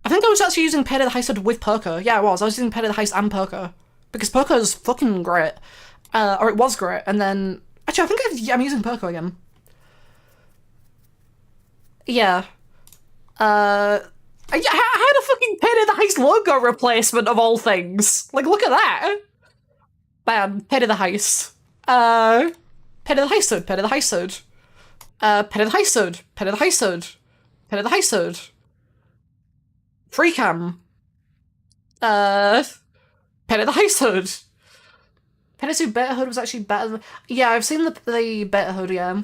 I think I was actually using Payday the Heist Hood with Perker. Yeah, I was. I was using Payday the Heist and Perker. Because Perker is fucking great. Or it was great, and then... Actually, I think I'm using Perker again. Yeah. I had a fucking Payday the Heist logo replacement of all things. Like, look at that. Bam, Payday the Heist. Payday the Heist Hood, Payday the Heist Hood. Payday the Heist Hood, Payday the Heist Hood. Payday the Heist Hood. Free cam. Payday the Heist Hood. Payday 2 Beta Hood was actually better than... Yeah, I've seen the Beta Hood, yeah.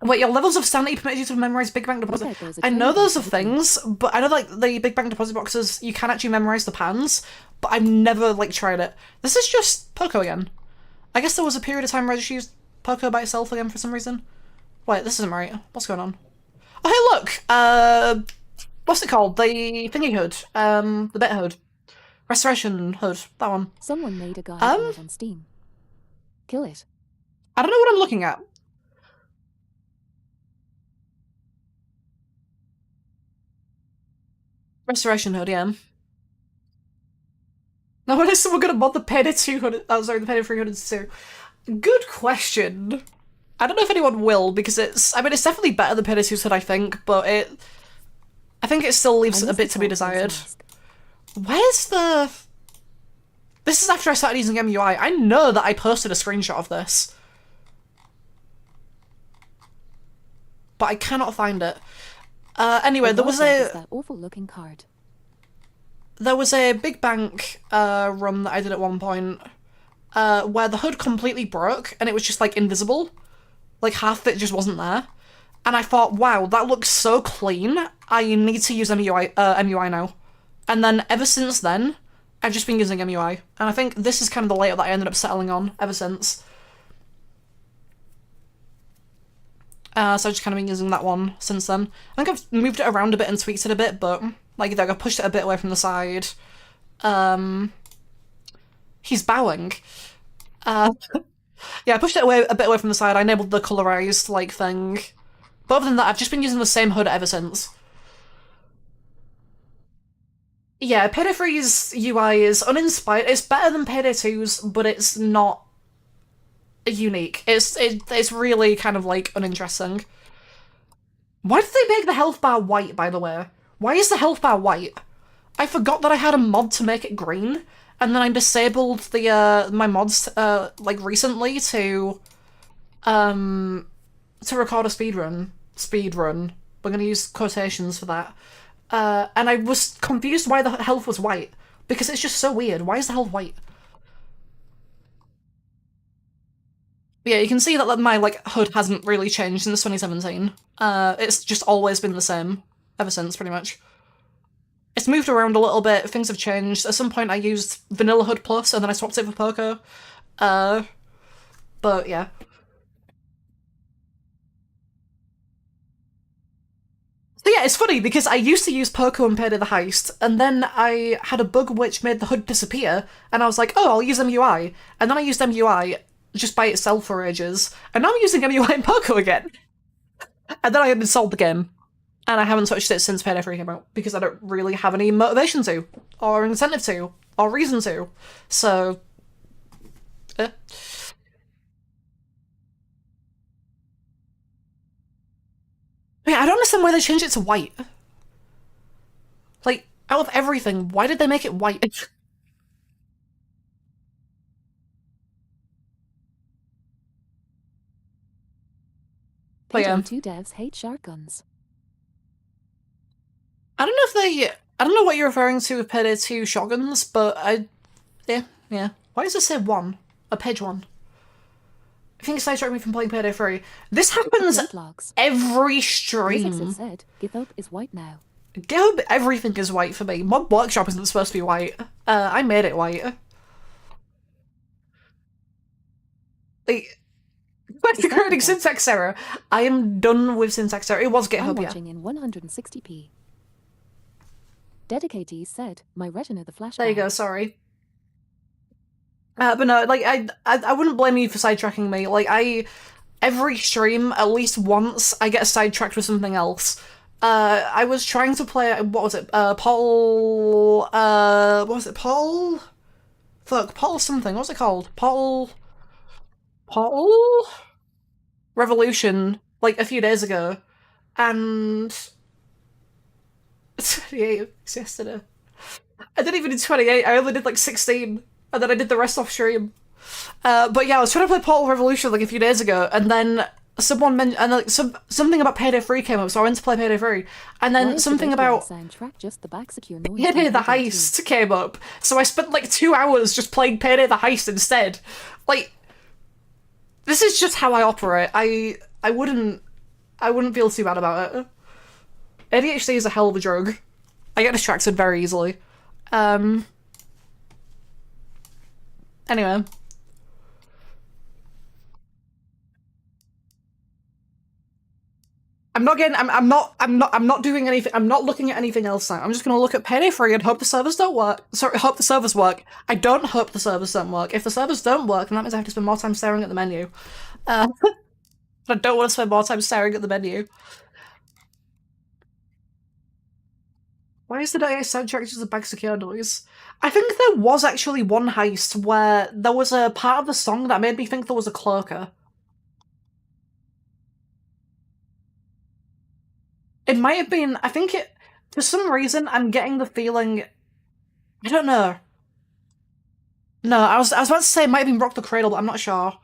Wait, your levels of sanity permit you to memorize Big Bang Deposit. I know those are things, but I know, like, the Big Bang Deposit boxes, you can actually memorize the pans, but I've never, like, tried it. This is just Poco again. I guess there was a period of time where I just used Poco by itself again for some reason. Wait, this isn't right. What's going on? Oh, hey, look! What's it called? The thingy hood. The Beta Hood. Restoration Hood. That one. Someone made a guide on Steam. Kill it. I don't know what I'm looking at. Restoration Hood, yeah. Now, when is someone gonna mod the Payday 200? Oh, sorry, the Payday 302. Good question. I don't know if anyone will, because I mean, it's definitely better than Payday 2's Hood, I think, but I think it still leaves a bit to be desired. Where's the... This is after I started using MUI. I know that I posted a screenshot of this. But I cannot find it. Anyway, there was that awful looking card. There was a big bank run that I did at one point where the hood completely broke and it was just like invisible. Like half of it just wasn't there. And I thought, wow, that looks so clean. I need to use MUI now. And then ever since then, I've just been using MUI. And I think this is kind of the layout that I ended up settling on ever since. So I've just kind of been using that one since then. I think I've moved it around a bit and tweaked it a bit, but like I pushed it a bit away from the side. He's bowing. Yeah, I pushed it a bit away from the side. I enabled the colorized like thing. But other than that, I've just been using the same hood ever since. Yeah, Payday 3's UI is uninspired. It's better than Payday 2's, but it's not unique. It's really kind of like uninteresting. Why did they make the health bar white, by the way? Why is the health bar white? I forgot that I had a mod to make it green, and then I disabled the my mods like recently to record a speedrun. We're gonna use quotations for that. And I was confused why the health was white, because it's just so weird. Why is the health white? Yeah, you can see that my like hood hasn't really changed since 2017. It's just always been the same ever since, pretty much. It's moved around a little bit, things have changed. At some point I used Vanilla Hood Plus, and then I swapped it for Poco. But yeah. So yeah, it's funny, because I used to use Poco and Payday the Heist, and then I had a bug which made the hood disappear, and I was like, oh, I'll use MUI. And then I used MUI just by itself for ages, and now I'm using MUI and Poco again. And then I uninstalled the game, and I haven't touched it since Payday 3 came out, because I don't really have any motivation to, or incentive to, or reason to. So, yeah, I don't understand why they changed it to white. Like, out of everything, why did they make it white? But yeah. Two devs hate shark guns. I don't know what you're referring to with Payday 2 shotguns, but yeah. Why does it say 1? A page 1? I think it sidetracked me from playing Payday 3. This happens every stream. Said, GitHub is white now. GitHub, everything is white for me. Mod Workshop isn't supposed to be white. I made it white. Like, back to creating syntax error. I am done with syntax error. It was GitHub, I'm watching in 160p. Dedicatee said, my retina the flashback. There you go, sorry. But no, like, I wouldn't blame you for sidetracking me. Like, every stream, at least once, I get sidetracked with something else. I was trying to play, what was it, Paul, what was it, Paul? Fuck, Paul something, what was it called? Paul Revolution, like, a few days ago, and 28 was yesterday. I didn't even do 28, I only did like 16, and then I did the rest off stream. But yeah, I was trying to play Portal Revolution like a few days ago, and then someone mentioned, and like something about Payday 3 came up, so I went to play Payday 3, and then something about just the Payday the Heist came up, so I spent like 2 hours just playing Payday the Heist instead. Like, this is just how I operate. I wouldn't feel too bad about it. ADHD is a hell of a drug. I get distracted very easily. Anyway. I'm not doing anything. I'm not looking at anything else now. I'm just gonna look at Payday 3 and hope the servers don't work. Sorry, hope the servers work. I don't hope the servers don't work. If the servers don't work, then that means I have to spend more time staring at the menu. I don't want to spend more time staring at the menu. Why is the soundtrack just a bag secure noise? I think there was actually one heist where there was a part of the song that made me think there was a cloaker. It might have been, I think it, for some reason, I'm getting the feeling, I don't know. No, I was about to say it might have been Rock the Cradle, but I'm not sure.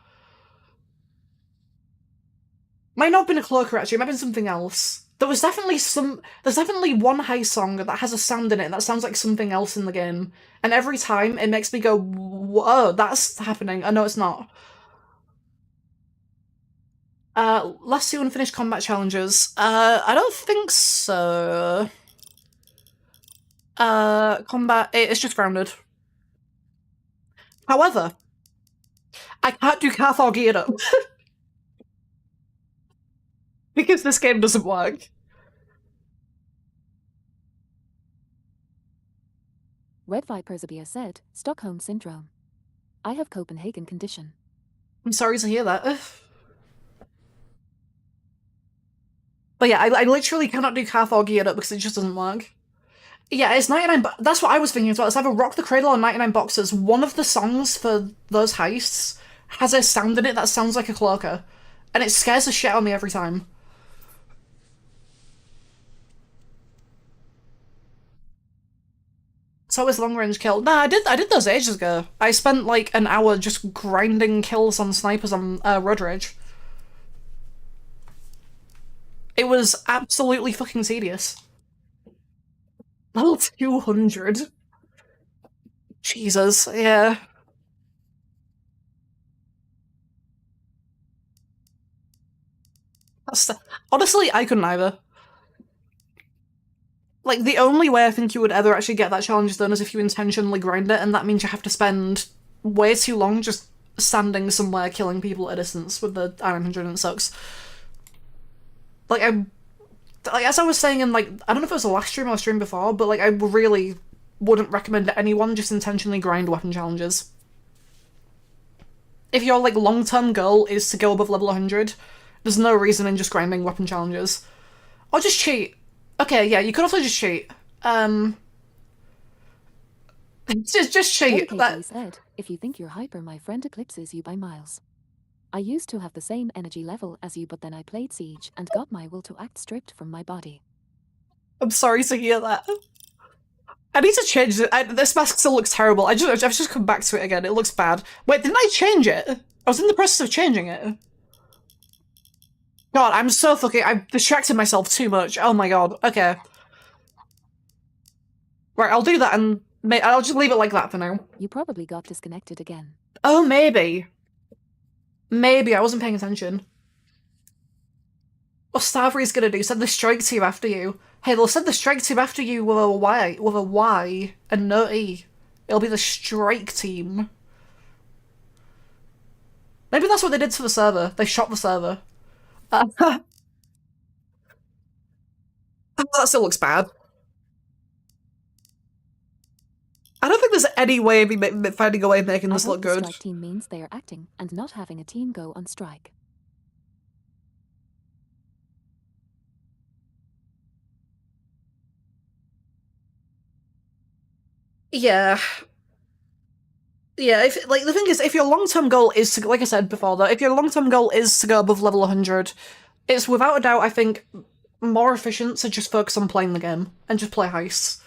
Might not have been a cloaker, actually, it might have been something else. There's definitely one heist song that has a sound in it that sounds like something else in the game. And every time it makes me go, whoa, that's happening. I know it's not. Let's see unfinished combat challenges. I don't think so. Combat, it's just grounded. However, I can't do Cathar geared up. Because this game doesn't work. Red Viper Zabia said, Stockholm Syndrome. I have Copenhagen condition. I'm sorry to hear that. But yeah, I literally cannot do Cathar geared up because it just doesn't work. Yeah, it's 99. That's what I was thinking as well. It's either Rock the Cradle or 99 Boxes. One of the songs for those heists has a sound in it that sounds like a cloaker, and it scares the shit out of me every time. So is long range kill. Nah, I did those ages ago. I spent like an hour just grinding kills on snipers on Road Rage. It was absolutely fucking tedious. Level 200. Jesus, yeah. Honestly, I couldn't either. Like, the only way I think you would ever actually get that challenge done is if you intentionally grind it, and that means you have to spend way too long just standing somewhere killing people at a distance with the Iron 100, and it sucks. Like, as I was saying in, like, I don't know if it was the last stream or the stream before, but, like, I really wouldn't recommend anyone just intentionally grind weapon challenges. If your, like, long-term goal is to go above level 100, there's no reason in just grinding weapon challenges. Or just cheat. Okay, yeah, you could also just cheat. Just cheat. Dedicatedly said, if you think you're hyper, my friend eclipses you by miles. I used to have the same energy level as you, but then I played Siege and got my will to act stripped from my body. I'm sorry to hear that. I need to change it. This mask still looks terrible. I've just come back to it again. It looks bad. Wait, didn't I change it? I was in the process of changing it. God, I'm so fucking... I've distracted myself too much. Oh my god. Okay. Right, I'll do that and... I'll just leave it like that for now. You probably got disconnected again. Oh, maybe. Maybe, I wasn't paying attention. What's Starfree's gonna do? Send the strike team after you. Hey, they'll send the strike team after you with a Y and no E. It'll be the strike team. Maybe that's what they did to the server. They shot the server. That still looks bad. I don't think there's any way of me finding a way of making this look good. Strike team means they are acting and not having a team go on strike. Yeah. Yeah, the thing is, if your long-term goal is to, like I said before though, if your long-term goal is to go above level 100, it's without a doubt, I think, more efficient to just focus on playing the game and just play heists.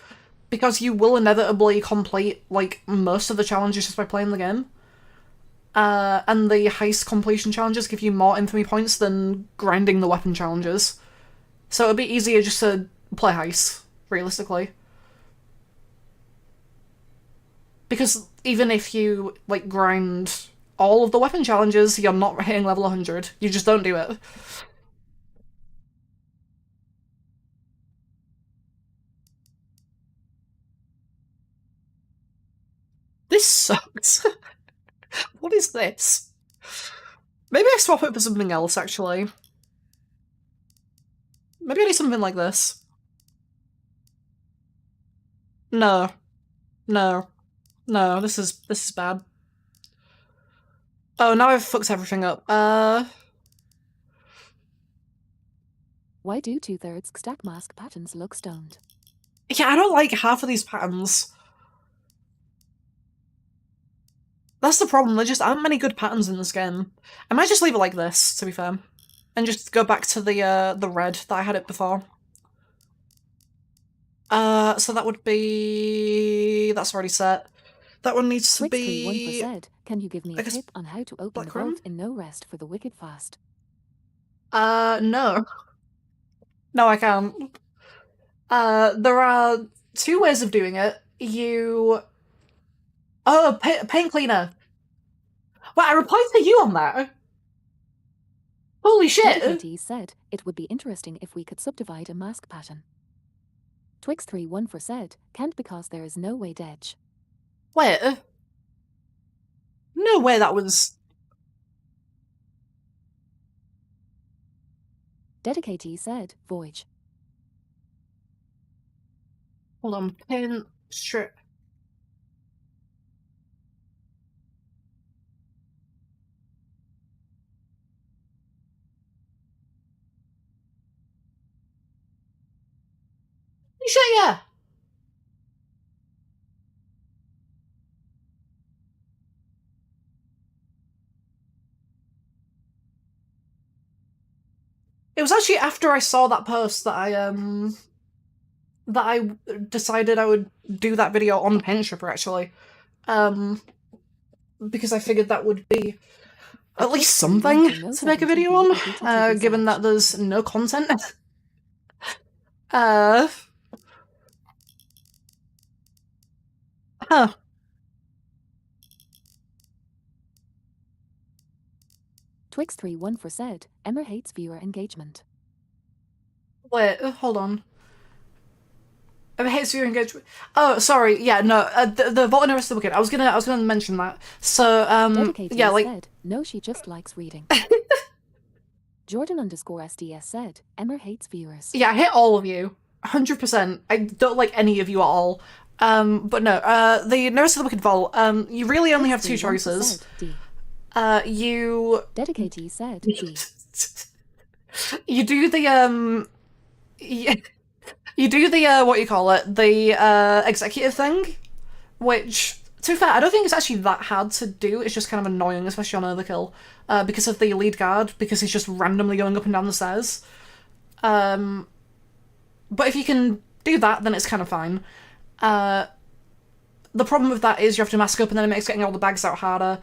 Because you will inevitably complete, like, most of the challenges just by playing the game. And the heist completion challenges give you more infamy points than grinding the weapon challenges. So it'd be easier just to play heists, realistically. Because even if you, like, grind all of the weapon challenges, you're not hitting level 100. You just don't do it. This sucks. What is this? Maybe I swap it for something else, actually. Maybe I need something like this. No. No. No, this is bad. Oh, now I've fucked everything up. Why do 2/3 stack mask patterns look stoned? Yeah, I don't like half of these patterns. That's the problem, there just aren't many good patterns in this game. I might just leave it like this, to be fair. And just go back to the red that I had it before. So that would be... that's already set. That one needs to be... Twix31 can you give me a guess tip on how to open the black room? vault in no rest for the wicked fast? No. No, I can't. There are two ways of doing it. You... Oh, paint cleaner. Well, I replied to you on that. Holy shit! Dedicatee said, it would be interesting if we could subdivide a mask pattern. Twix31 said, can't because there is no way Dedge. Wait. No way that was... Dedicatee said, Voyage. Hold on, paint strip. Shit, yeah. It was actually after I saw that post that I decided I would do that video on Paint Stripper, actually. Because I figured that would be at least something to make a video on, given that there's no content. Huh. Twix31 said, Emma hates viewer engagement. Wait, hold on. I hate viewer engagement. Oh, sorry. Yeah, no. The Vault in the Wicked. I was gonna mention that. So, Dedicatee yeah, like. said, no, she just likes reading. Jordan_SDS said, Emma hates viewers. Yeah, I hate all of you. 100%. I don't like any of you at all. But no. The Nurse of the Wicked Vault. You really only have two choices. You. Dedicatee said, D. You do the You do the, what you call it, the, executive thing, which, to be fair, I don't think it's actually that hard to do, it's just kind of annoying, especially on Overkill, because of the lead guard, because he's just randomly going up and down the stairs. But if you can do that, then it's kind of fine. The problem with that is you have to mask up and then it makes getting all the bags out harder.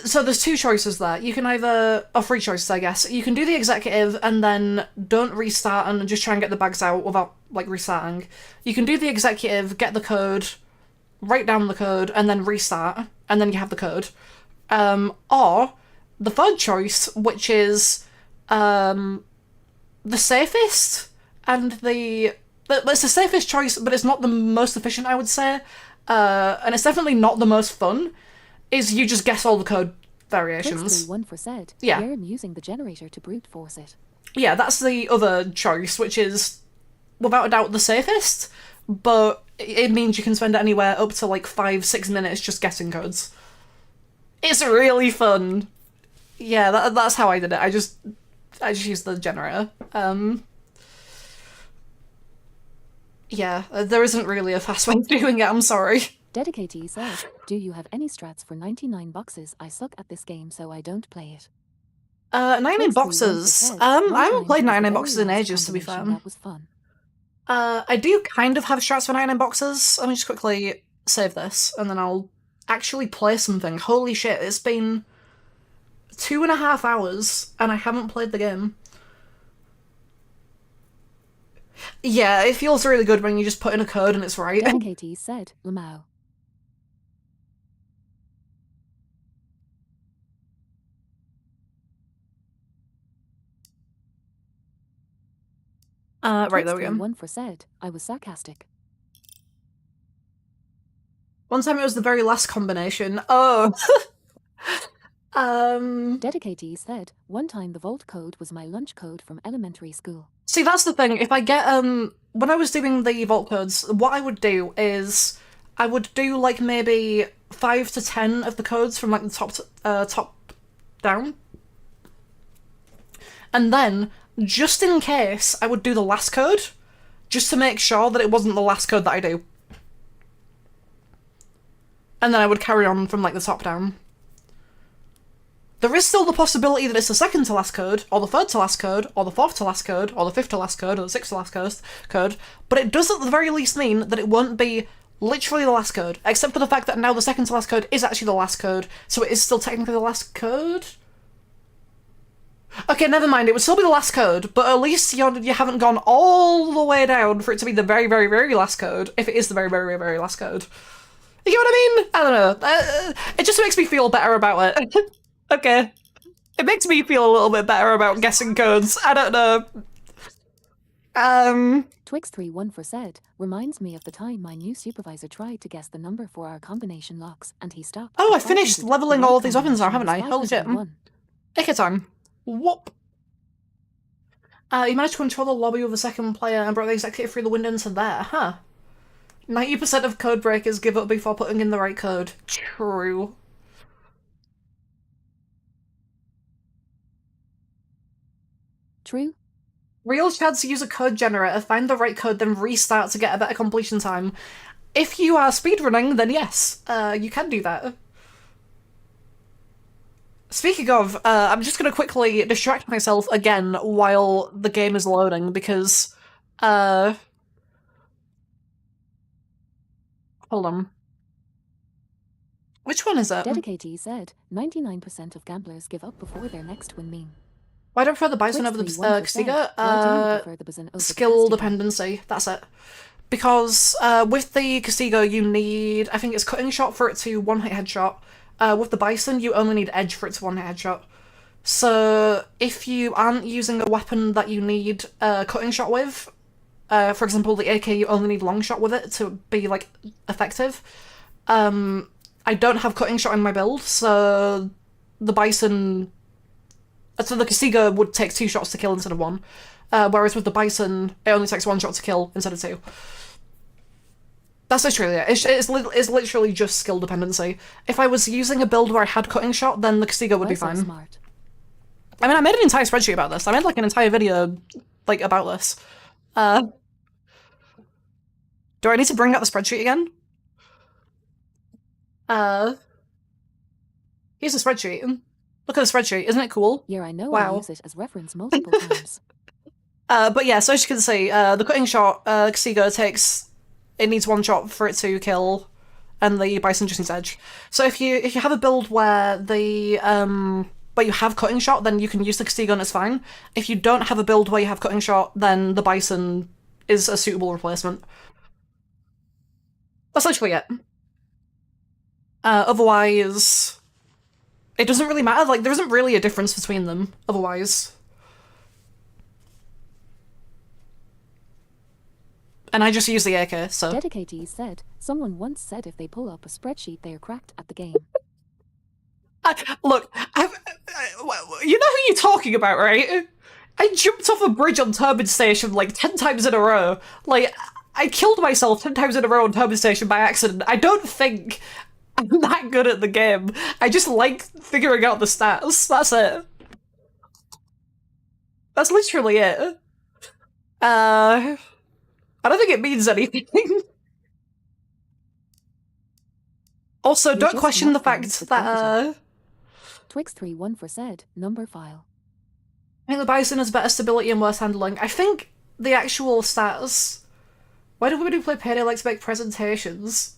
So there's two choices there. You can either... or three choices, I guess. You can do the executive and then don't restart and just try and get the bags out without, like, restarting. You can do the executive, get the code, write down the code, and then restart, and then you have the code. Or the third choice, which is the safest, and the... It's the safest choice, but it's not the most efficient, I would say. And it's definitely not the most fun. Is you just guess all the code variations. Twix31 said, yeah. I'm using the generator to brute force it. Yeah, that's the other choice, which is, without a doubt, the safest, but it means you can spend anywhere up to, like, 5-6 minutes just guessing codes. It's really fun. Yeah, that's how I did it. I just used the generator. Yeah, there isn't really a fast way of doing it, I'm sorry. Dedicatee said, do you have any strats for 99 boxes? I suck at this game, so I don't play it. 99 boxes? I haven't played 99 boxes in ages, to be fair. That was fun. I do kind of have strats for 99 boxes. Let me just quickly save this, and then I'll actually play something. Holy shit, it's been 2.5 hours, and I haven't played the game. Yeah, it feels really good when you just put in a code and it's right. Dedicatee said, Lamau. Right, there we go. One for said, I was sarcastic. One time it was the very last combination. Oh. Dedicatee said, one time the vault code was my lunch code from elementary school. See, that's the thing. If I get, when I was doing the vault codes, what I would do is I would do, like, maybe 5 to 10 of the codes from, like, the top down. And then, just in case, I would do the last code, just to make sure that it wasn't the last code that I do. And then I would carry on from like the top down. There is still the possibility that it's the second to last code, or the third to last code, or the fourth to last code, or the fifth to last code, or the sixth to last code, but it does at the very least mean that it won't be literally the last code, except for the fact that now the second to last code is actually the last code, so it is still technically the last code? Okay, never mind, it would still be the last code, but at least you haven't gone all the way down for it to be the very, very, very last code, if it is the very, very, very, very last code. You get what I mean? I don't know. It just makes me feel better about it. Okay. It makes me feel a little bit better about guessing codes. I don't know. Twix314 said, reminds me of the time my new supervisor tried to guess the number for our combination locks, and he stopped. Oh, I finished leveling all of these weapons now, haven't I? Holy shit. Take time. Whoop. You managed to control the lobby with the second player and brought the executive through the window into there, huh? 90% of code breakers give up before putting in the right code. True. True. Real chads use a code generator, find the right code, then restart to get a better completion time. If you are speedrunning, then yes, you can do that. Speaking of, I'm just gonna quickly distract myself again while the game is loading, because, hold on. Which one is it? Dedicatee said, 99% of gamblers give up before their next win meme. Why don't I prefer the bison over the Castigo? Skill dependency, that's it. Because with the Castigo you need, I think it's cutting shot for it to one-hit headshot. With the bison you only need edge for it to one-hit headshot. So if you aren't using a weapon that you need cutting shot with, for example the AK you only need long shot with it to be like effective, I don't have cutting shot in my build, so the bison... So the Castigo would take 2 shots to kill instead of 1, whereas with the bison, it only takes 1 shot to kill instead of 2. That's literally it. It's literally just skill dependency. If I was using a build where I had cutting shot, then the Castigo would be fine. Smart. I mean, I made an entire spreadsheet about this. I made like an entire video, like, about this. Do I need to bring out the spreadsheet again? Here's the spreadsheet. Look at the spreadsheet, isn't it cool? Yeah, I know. Wow. I use it as reference multiple times. But yeah, so as you can see, the cutting shot, Castigo takes... It needs 1 shot for it to kill, and the bison just needs edge. So if you have a build where the where you have cutting shot, then you can use the Castigo and it's fine. If you don't have a build where you have cutting shot, then the bison is a suitable replacement. That's literally it. Otherwise, it doesn't really matter. Like, there isn't really a difference between them, otherwise. And I just use the AK, so... Dedicatee said, someone once said if they pull up a spreadsheet, they are cracked at the game. Look, you know who you're talking about, right? I jumped off a bridge on Turbine Station like 10 times in a row. Like, I killed myself 10 times in a row on Turbine Station by accident. I don't think I'm that good at the game. I just like figuring out the stats. That's it. That's literally it. I don't think it means anything. Also, You're don't just question the not friends fact with that, Twix314 said, number file. I think the bison has better stability and worse handling. I think the actual stats... Why do women who play Payday like to make presentations?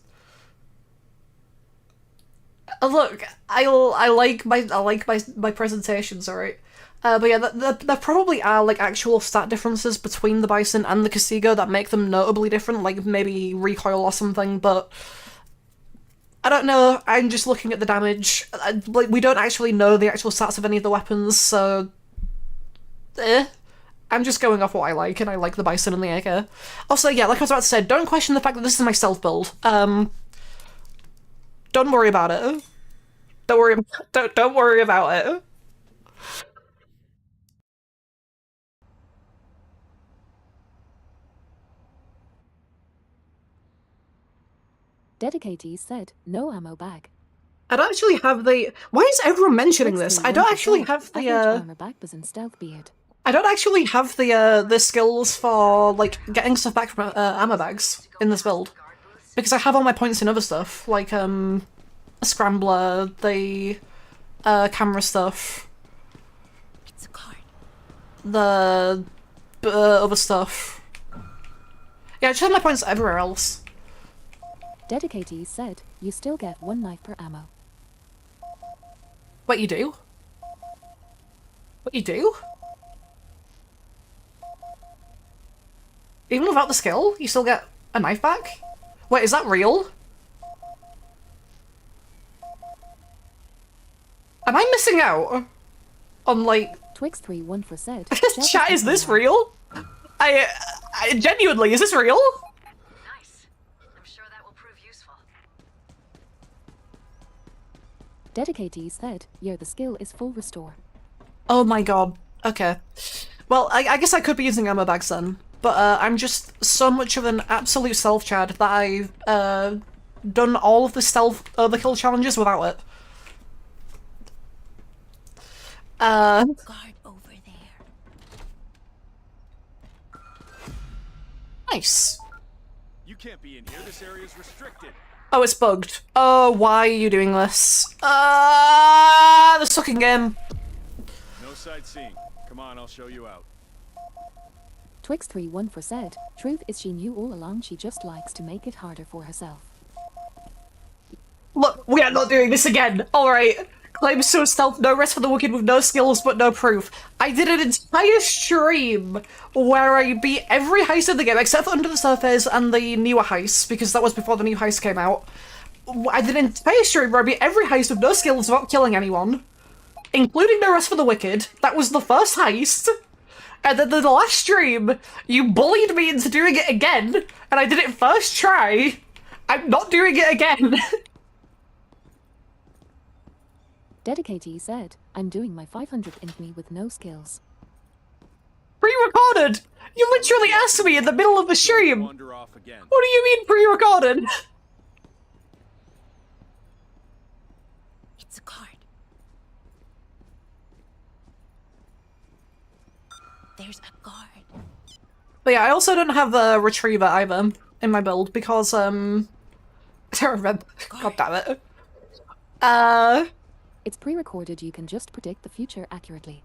Look, I like my presentations, alright? But yeah, there probably are like actual stat differences between the bison and the Castigo that make them notably different, like maybe recoil or something, but I don't know. I'm just looking at the damage. Like, we don't actually know the actual stats of any of the weapons, so I'm just going off what I like, and I like the bison and the AK. Also, yeah, like I was about to say, don't question the fact that this is my stealth build. Don't worry about it. Don't worry about it. Dedicatee said, no ammo bag. I don't actually have the... Why is everyone mentioning this? I don't actually have the, Average armor bag was in stealth beard. I don't actually have the skills for like getting stuff back from ammo bags in this build because I have all my points in other stuff like a scrambler, the camera stuff, It's a card. the other stuff. Yeah, I just have my points everywhere else. Dedicatees said, you still get 1 knife per ammo. What you do? What you do? Even without the skill, you still get a knife back? Wait, is that real? Am I missing out on like Twix314 said, chat? Is this real? I genuinely, is this real? Nice. I'm sure that will prove useful. Dedicatees said, yeah, the skill is full restore. Oh my god. Okay. Well, I guess I could be using ammo bags then, but I'm just so much of an absolute stealth chad that I've done all of the stealth overkill challenges without it. Guard over there. Nice. You can't be in here. This area is restricted. Oh, it's bugged. Oh, why are you doing this? The sucking game. No sightseeing. Come on, I'll show you out. Twix314 said, truth is she knew all along she just likes to make it harder for herself. Look, we are not doing this again. Alright. Claims to a stealth, no rest for the wicked with no skills but no proof. I did an entire stream where I beat every heist in the game except for Under the Surface and the newer heists, because that was before the new heist came out. I did an entire stream where I beat every heist with no skills without killing anyone, including no rest for the wicked. That was the first heist. And then the last stream, you bullied me into doing it again, and I did it first try. I'm not doing it again. Dedicatee said, I'm doing my 500 infamy with no skills. Pre-recorded! You literally asked me in the middle of the stream! What Wander off again. do you mean pre-recorded? It's a card. There's a guard. But yeah, I also don't have the retriever either in my build because, I don't remember. God damn it. It's pre-recorded, you can just predict the future accurately.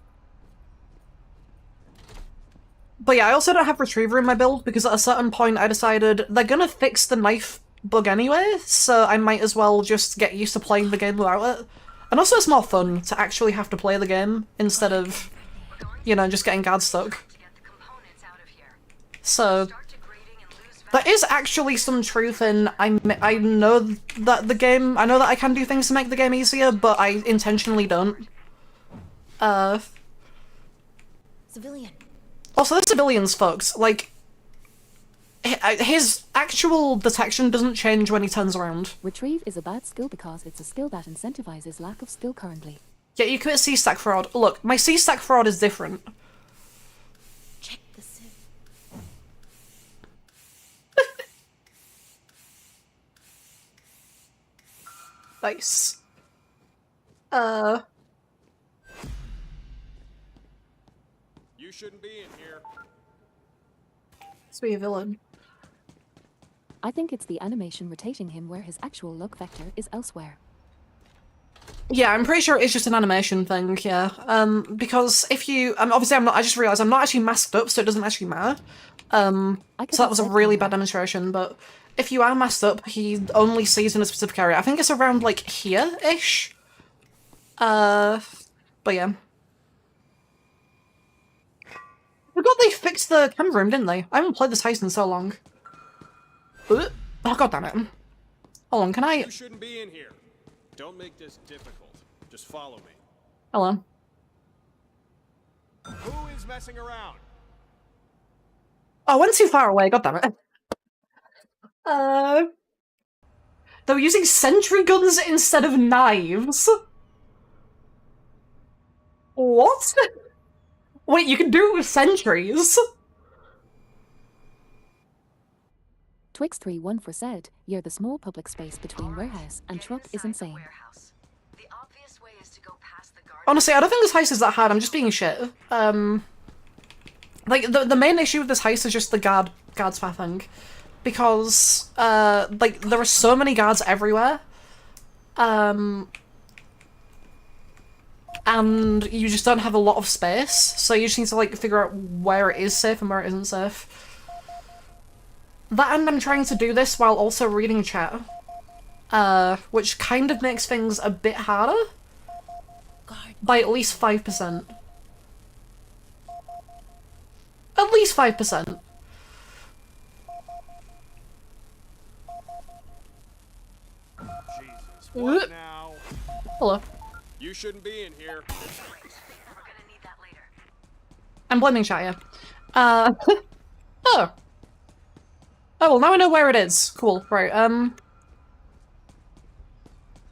But yeah, I also don't have retriever in my build because at a certain point I decided they're gonna fix the knife bug anyway, so I might as well just get used to playing the game without it. And also it's more fun to actually have to play the game instead of, you know, just getting guard stuck. To get the components out of here. So Start degrading and lose there is actually some truth in I know that the game, I know that I can do things to make the game easier, but I intentionally don't. Civilian. Also, the civilian's fucked. Like, his actual detection doesn't change when he turns around. Retrieve is a bad skill because it's a skill that incentivizes lack of skill currently. Yeah, you commit C-stack fraud. Look, my C-stack fraud is different. Check the civ. Nice. You shouldn't be in here. Let's be a villain. I think it's the animation rotating him where his actual look vector is elsewhere. Yeah, I'm pretty sure it's just an animation thing, yeah. Because if you... obviously I'm not... I just realised I'm not actually masked up, so it doesn't actually matter. So that was a really bad demonstration, but if you are masked up, he only sees in a specific area. I think it's around, like, here-ish? But yeah. I forgot they fixed the camera room, didn't they? I haven't played this heist in so long. Oh, god damn it. Hold on, can I... You shouldn't be in here. Don't make this difficult. Just follow me. Hello. Who is messing around? Oh, I went too far away, god damn it. They were using sentry guns instead of knives. What? Wait, you can do it with sentries? Twix314 said, yeah, the small public space between warehouse and Get truck is inside the insane. warehouse. The obvious way is to go past the guard. Honestly, I don't think this heist is that hard, I'm just being shit. like the main issue with this heist is just the guard spamming, because like there are so many guards everywhere, and you just don't have a lot of space, so you just need to like figure out where it is safe and where it isn't safe. That, and I'm trying to do this while also reading chat, which kind of makes things a bit harder by at least 5%. At least 5%. Jesus, what now? Hello. You shouldn't be in here. We're gonna need that later. I'm blaming chat, yeah. Oh. Oh, well, now I know where it is. Cool, right,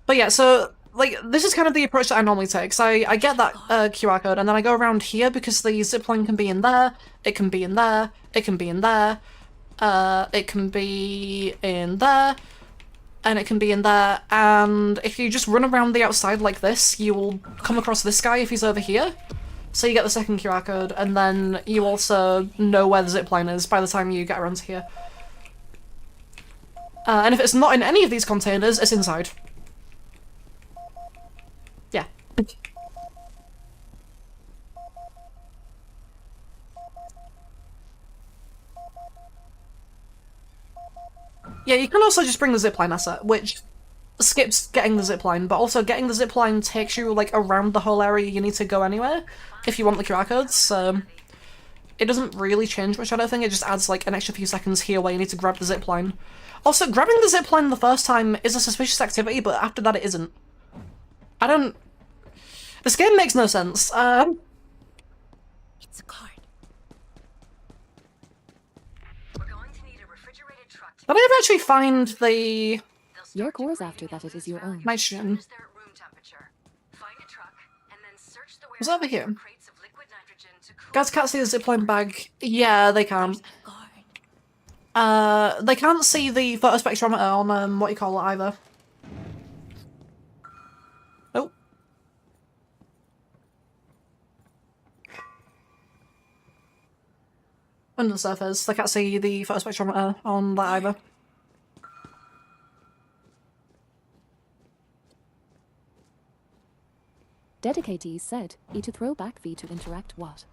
But yeah, so, like, this is kind of the approach that I normally take. So I get that QR code, and then I go around here because the zipline can be in there, it can be in there, it can be in there, it can be in there, and it can be in there, and if you just run around the outside like this, you will come across this guy if he's over here. So you get the second QR code, and then you also know where the zipline is by the time you get around to here. And if it's not in any of these containers, it's inside. Yeah. Yeah, you can also just bring the zipline asset, which skips getting the zipline, but also getting the zipline takes you, like, around the whole area you need to go anywhere, if you want the QR codes, so it doesn't really change much, I don't think, it just adds, like, an extra few seconds here where you need to grab the zipline. Also, grabbing the zipline the first time is a suspicious activity, but after that it isn't. I don't... This game makes no sense. It's a card. We're going to need a refrigerated truck to Did I ever actually find the Your cores after that it is your own. nitrogen? They're at room temperature. Find a truck and then search the Was it over warehouse here? for crates of liquid nitrogen to cool. Guys can't see the zipline bag. Yeah, they can. Guard. They can't see the photospectrometer on, what you call it either. Oh. Under the surface, they can't see the photospectrometer on that either. Dedicatees said, E to throw back V to interact what?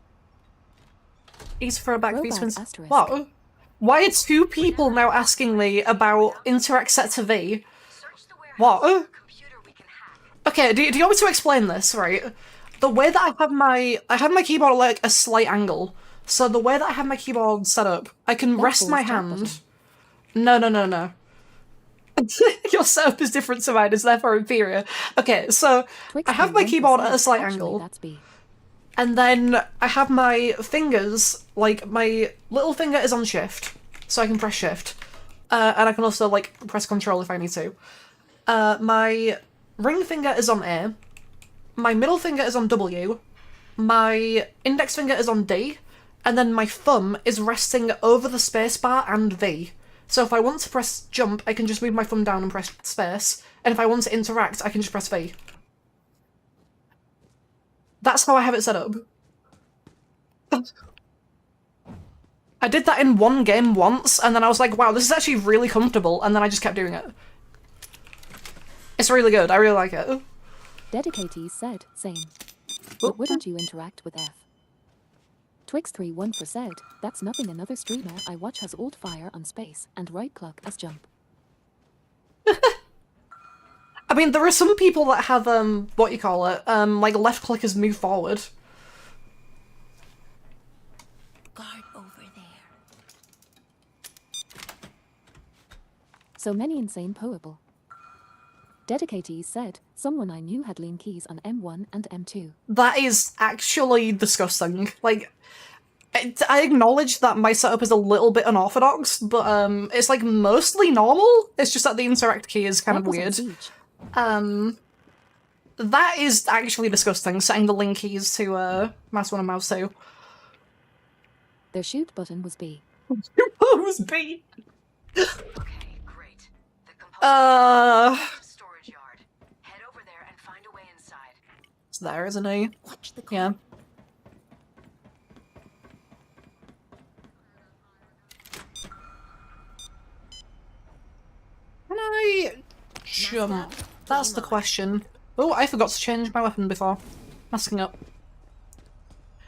East for a back Throwback V spins. asterisk. What? Why are two people now asking me about interact set to V? Search the warehouse What? for a computer we can hack. Okay, do you want me to explain this, right? The way that I have my keyboard at, like, a slight angle. So the way that I have my keyboard set up, I can rest That's my the start hand. No. Your setup is different to mine, is therefore inferior. Okay, so Twix I have my 1% keyboard at a slight actually, angle. That's B. And then I have my fingers, like, my little finger is on shift, so I can press shift. And I can also, like, press control if I need to. My ring finger is on A. My middle finger is on W. My index finger is on D. And then my thumb is resting over the spacebar and V. So if I want to press jump, I can just move my thumb down and press space. And if I want to interact, I can just press V. That's how I have it set up. I did that in one game once, and then I was like, wow, this is actually really comfortable, and then I just kept doing it. It's really good, I really like it. Dedicatees said, same. But wouldn't you interact with F? Twix31 said, that's nothing another streamer I watch has alt fire on space and right click as jump. I mean, there are some people that have, what you call it, like left click as move forward. Guard over there. So many insane poable. Dedicatees said, someone I knew had lean keys on M1 and M2. That is actually disgusting. Like, I acknowledge that my setup is a little bit unorthodox, but it's like mostly normal. It's just that the interact key is kind of That wasn't weird. Siege. That is actually disgusting, setting the link keys to mouse 1 and mouse 2. Their shoot button was B. Who's B? Okay, great. The component storage yard. Head over there and find a way inside. It's there, isn't he? Watch the card. Yeah. jump? That's the question. Oh, I forgot to change my weapon before. Masking up.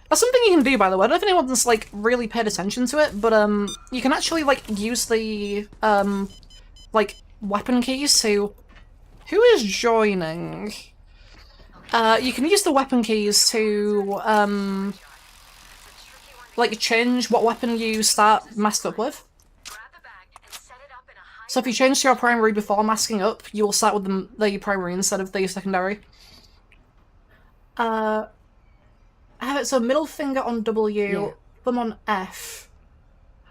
That's something you can do, by the way. I don't know if anyone's, like, really paid attention to it, but, you can actually, like, use the, like, weapon keys to... Who is joining? You can use the weapon keys to, like, change what weapon you start masked up with. So if you change to your primary before masking up, you will start with the primary instead of the secondary. I have it so middle finger on W, thumb on F.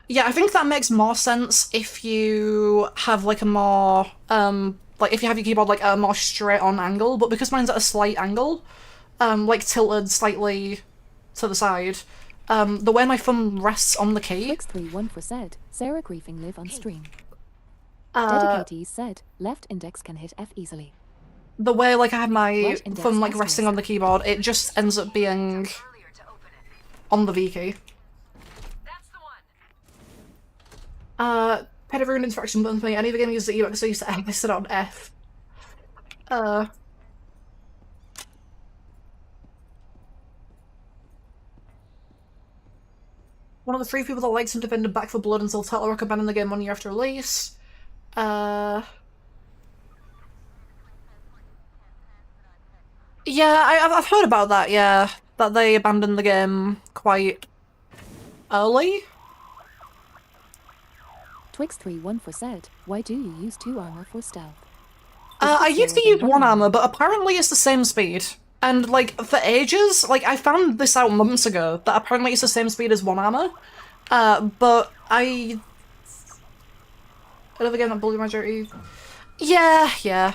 Yeah, I think that makes more sense if you have like a more, like if you have your keyboard like a more straight on angle, but because mine's at a slight angle, like tilted slightly to the side, the way my thumb rests on the key... 631 for said, Sarah griefing live on stream. Dedicatees said, left index can hit F easily. The way, like, I have my Right index thumb, like, master. resting on the keyboard, it just ends up being on the V key. That's the one. Pedigree and interaction buttons for me. Any of the game uses the Ebox, so I used to X it on F. One of the 3 people that likes him defended Back for Blood until Turtle Rock abandoned the game 1 year after release. Yeah, I've heard about that, yeah. That they abandoned the game quite early. Twix31 for said, why do you use 2 armor for stealth? I used to use 1 armor, but apparently it's the same speed. And, like, for ages, like, I found this out months ago, that apparently it's the same speed as 1 armor. But I... Another game that bullied majority... Yeah.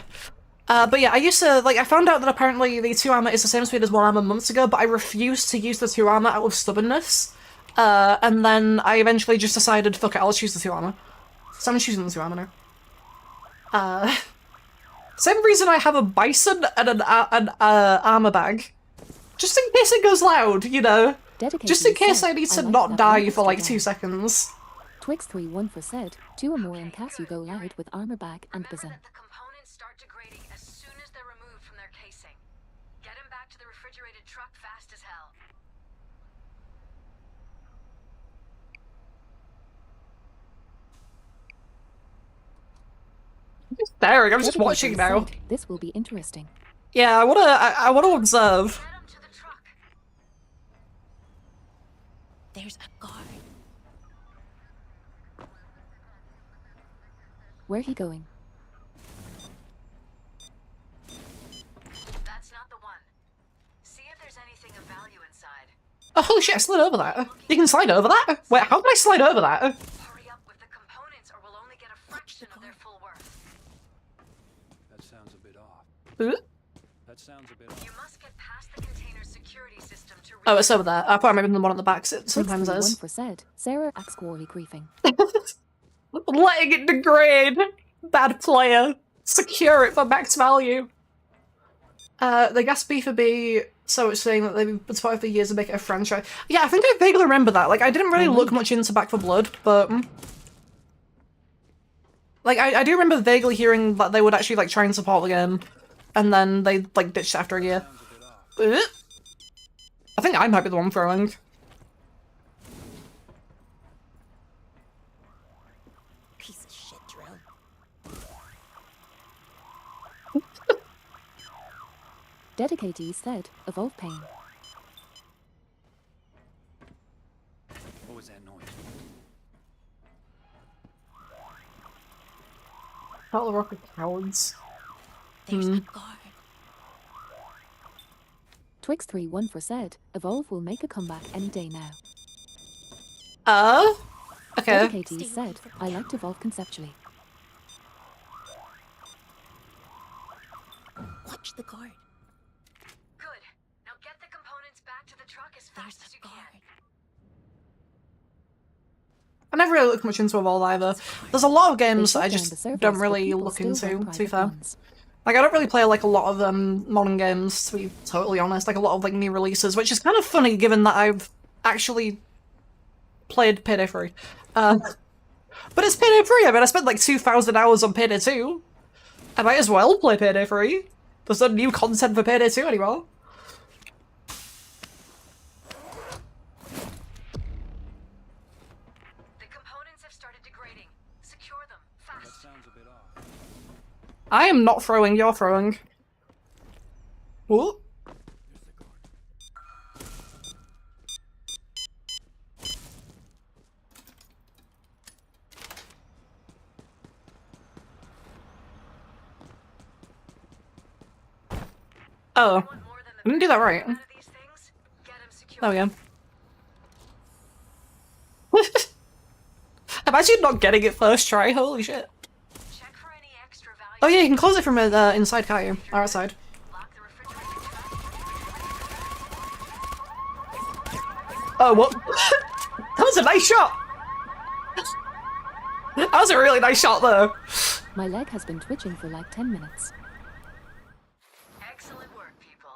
But yeah, I used to, like, I found out that apparently the 2 armor is the same speed as 1 armor months ago, but I refused to use the 2 armor out of stubbornness. And then I eventually just decided, fuck it, I'll choose the 2 armor. So I'm choosing the 2 armor now. Same reason I have a bison and an armor bag. Just in case it goes loud, you know? Just in case I need to not die for like 2 seconds. Twix31 for said, 2 or more in case you go loud with armor bag and Remember bazin. that the components start degrading as soon as they're removed from their casing. Get them back to the refrigerated truck fast as hell. I'm just staring, I'm just Dedicatees watching now. said, this will be interesting. Yeah, I wanna observe. Get them to the truck. There's a guard. Where he going? That's not the one. See if there's anything of value inside. Oh, holy shit, I slid over that. You can slide over that? Wait, how can I slide over that? Hurry up with the components or we'll only get a fraction of their full worth. That sounds a bit off. Ooh. That sounds a bit off. You must get past the container's security system to Oh, it's over there. I thought maybe the one at the back, it sometimes Twix31 is. for said, Sarah acts squirrely griefing. Letting it degrade. Bad player. Secure it for max value. The gas B4B, so it's saying that they've been supported for years to make it a franchise. Yeah, I think I vaguely remember that. Like, I didn't really look much into Back for Blood, but... Like, I do remember vaguely hearing that they would actually, like, try and support the game. And then they, like, ditched it after a year. I think I might be the one throwing. Piece of shit drill. Dedicatees said, evolve pain. What was that noise? Battle Rocket cowards. There's a guard. Twix31 for said, evolve will make a comeback any day now. Okay. Dedicatees said, I like to evolve conceptually. Watch the guard. Good. Now get the components back to the truck as There's fast as a you guard. can. I never really looked much into Evolve either. There's a lot of They games that shut I down just the servers, don't but really people look still into, run to be private fair. ones. Like, I don't really play, like, a lot of, modern games, to be totally honest. Like, a lot of, like, new releases, which is kind of funny, given that I've actually played PD3. But it's PD3, I mean, I spent, like, 2,000 hours on PD2. I might as well play Payday 3. There's no new content for Payday 2 anymore. The components have started degrading. Secure them fast. That sounds a bit off. I am not throwing, you're throwing. What? Oh, Want more than I didn't do that right. out of these things? Get 'em secure. Oh yeah. Imagine not getting it first try, holy shit. Check for any extra value. Oh yeah, you can close it from inside, can't you? Or outside. Lock the refrigerator. Oh, what? That was a nice shot! That was a really nice shot though. My leg has been twitching for like 10 minutes. Excellent work, people.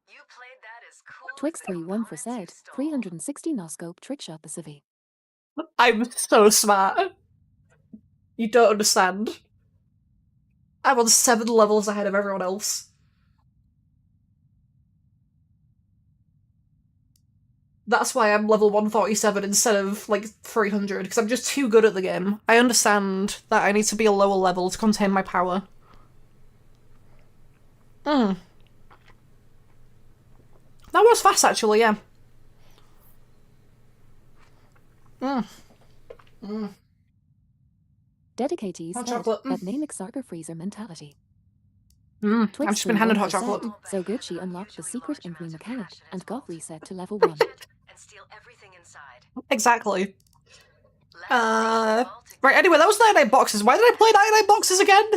You played that as cool. Twix as the 31 for components said, you stole. 360 noscope trickshot the civvy. I'm so smart. You don't understand. I'm on 7 levels ahead of everyone else. That's why I'm level 147 instead of, like, 300, because I'm just too good at the game. I understand that I need to be a lower level to contain my power. That was fast, actually, yeah. Dedicatees Hot said chocolate. that Namek Sarker freezer mentality. I've Twix just been handed 31 hot for chocolate. said, so good she unlocked the Usually secret large amounts Infamy of mechanic cash in and its got wallet. reset to level 1. And steal everything inside. Exactly. Let's Right, anyway, that was 99 boxes. Why did I play 99 boxes again?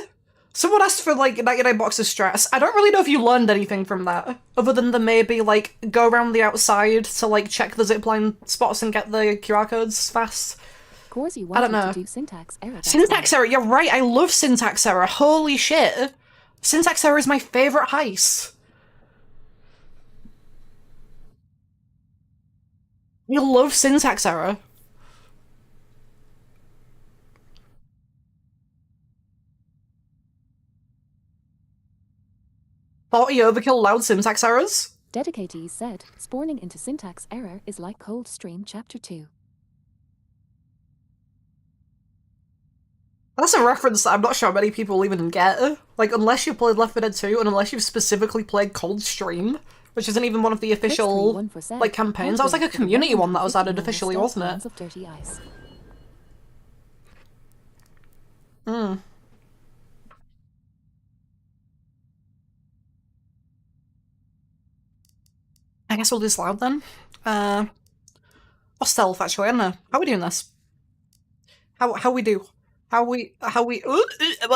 Someone asked for, like, 99 boxes stress. I don't really know if you learned anything from that, other than the maybe, like, go around the outside to, like, check the zipline spots and get the QR codes fast. Course you I don't wanted know. to do syntax error. that's Syntax why. error, you're right, I love syntax error. Holy shit. Syntax error is my favorite heist. You love syntax error. Thought you overkill loud syntax errors? Dedicatees said, spawning into syntax error is like Cold Stream Chapter 2. That's a reference that I'm not sure many people even get. Like, unless you played Left 4 Dead 2 and unless you've specifically played Coldstream, which isn't even one of the official, 31 for said, like, campaigns. That was like a hardware for the community one that was 150 added normal officially, stealth wasn't rounds it? of dirty ice. I guess we'll do this loud then. Or stealth, actually, I don't know. How are we doing this? How we do? Well,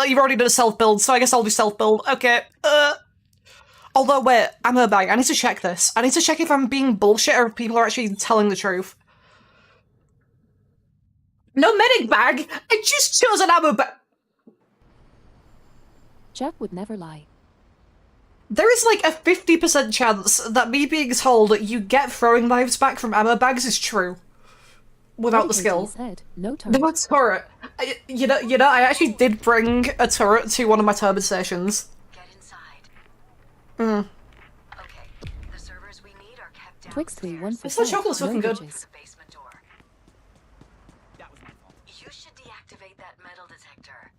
you've already done a stealth build, so I guess I'll do stealth build. Okay, Although, wait, I'm a bag. I need to check this. I need to check if I'm being bullshit or if people are actually telling the truth. No medic bag! I just chose an ammo bag! Jack would never lie. There is like a 50% chance that me being told that you get throwing knives back from ammo bags is true. Without the skill. Said, no turret. No turret. You know, I actually did bring a turret to one of my turbine stations. Get inside. Mm. Okay. The servers we need are kept downstairs. Twix 31 for This whole said, chocolate's no looking good. glitches. The basement door. You should deactivate that metal detector.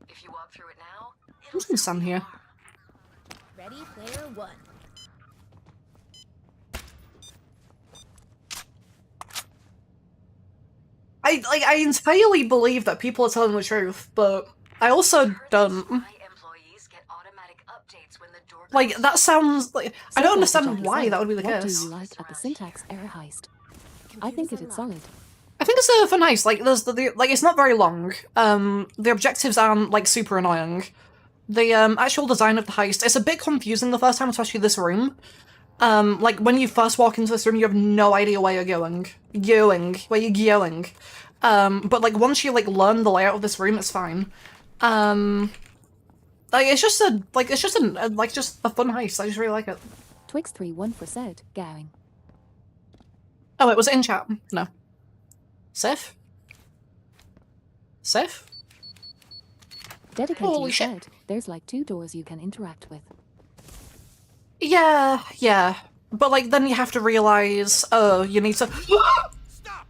If you walk through it now, it'll There's some sun here. Ready, player one. I entirely believe that people are telling the truth, but I also don't. My employees get automatic updates when the door Like, that sounds like... I don't Syntax understand Jockey why said, that would be the what case. do you like at the syntax error heist? I think it is solid. I think it's a fun heist. Like, there's like, it's not very long. The objectives aren't, like, super annoying. The, actual design of the heist, it's a bit confusing the first time, especially this room. Like, when you first walk into this room, you have no idea where you're going. Where you're going. But, like, once you, like, learn the layout of this room, it's fine. Like, it's just a fun heist. I just really like it. Twix 31 for said, gowing. Oh, it was in chat. No. Safe? Safe? Dedicated Holy shit. said, There's like 2 doors you can interact with. Yeah, yeah. But, like, then you have to realize, oh, you need to- Stop!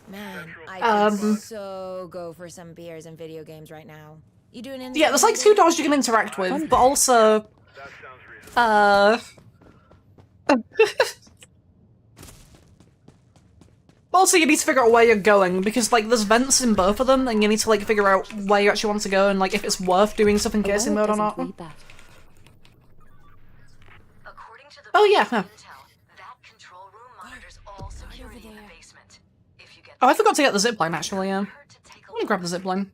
Man, I Um, could so go for some beers and video games right now. You doing anything? Yeah, there's like 2 doors you can interact with, but also, also you need to figure out where you're going, because like there's vents in both of them, and you need to like figure out where you actually want to go and like if it's worth doing stuff in casing mode or not. Read that. According to the Oh, yeah, intel, huh. that control room monitors all security in the basement. If you get Oh, I forgot to get the zipline actually, yeah. hurt to take a I'm gonna grab the zipline.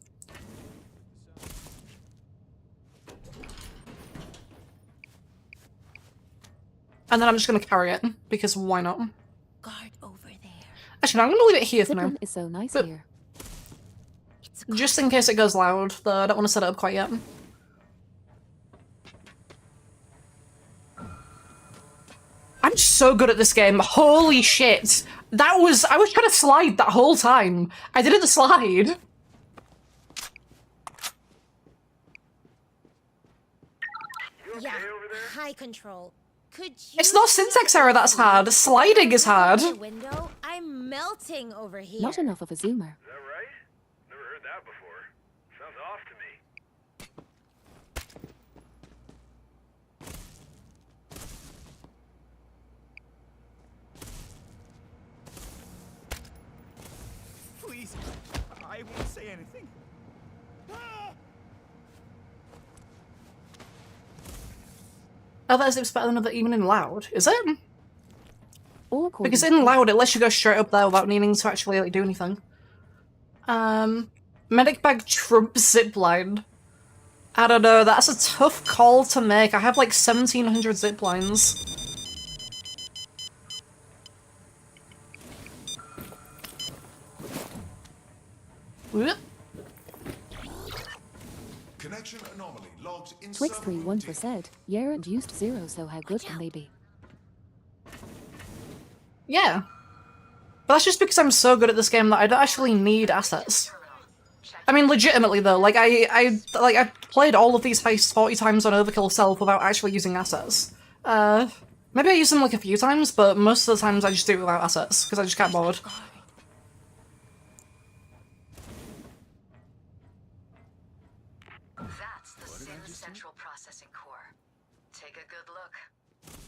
And then I'm just gonna carry it, because why not? Guard over there. Actually, no, I'm gonna leave it here for now. Zipline is so nice But- here. Just in case it goes loud, though I don't want to set it up quite yet. I'm so good at this game. Holy shit. I was trying to slide that whole time. I didn't slide. Yeah, high control. Could you? It's not syntax error that's hard. Sliding is hard. The window? I'm melting over here. Not enough of a zoomer. Is that right? Never heard that before. Sounds off to me. Please, I won't say anything. Oh, that zip's better than other even in loud. Is it? All according Because to in loud, it lets you go straight up there without needing to actually like do anything. Medic bag trump zipline. I don't know, that's a tough call to make. I have like 1700 ziplines. Whoop. Connection anomaly logged in Twix server 31 room for D. said, yeah, and used 0, so how good can they be? Yeah. But that's just because I'm so good at this game that I don't actually need assets. I mean, legitimately though, like I played all of these heists 40 times on Overkill Self without actually using assets. Maybe I use them like a few times, but most of the times I just do it without assets, because I just get bored. That's the Sim Central Processing Core. Take a good look.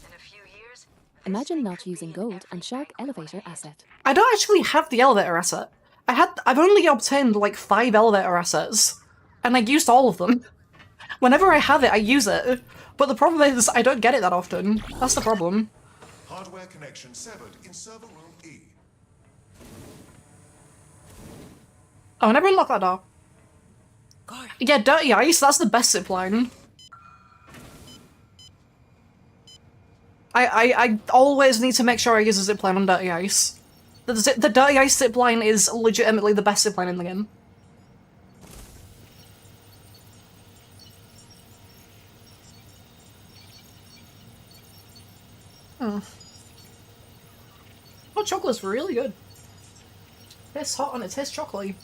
In a few years, this Imagine thing not could be using in gold every and Shark bank we elevator wanna hit. asset. I don't actually have the elevator asset. I've only obtained like 5 elevator assets, and I used all of them. Whenever I have it, I use it. But the problem is, I don't get it that often. That's the problem. Hardware connection severed in server room E. Oh, I never unlocked that door. Guard. Yeah, Dirty Ice, that's the best zipline. I always need to make sure I use a zipline on Dirty Ice. The Dirty Ice zipline is legitimately the best zipline in the game. Hot chocolate's really good. It's hot and it tastes chocolatey.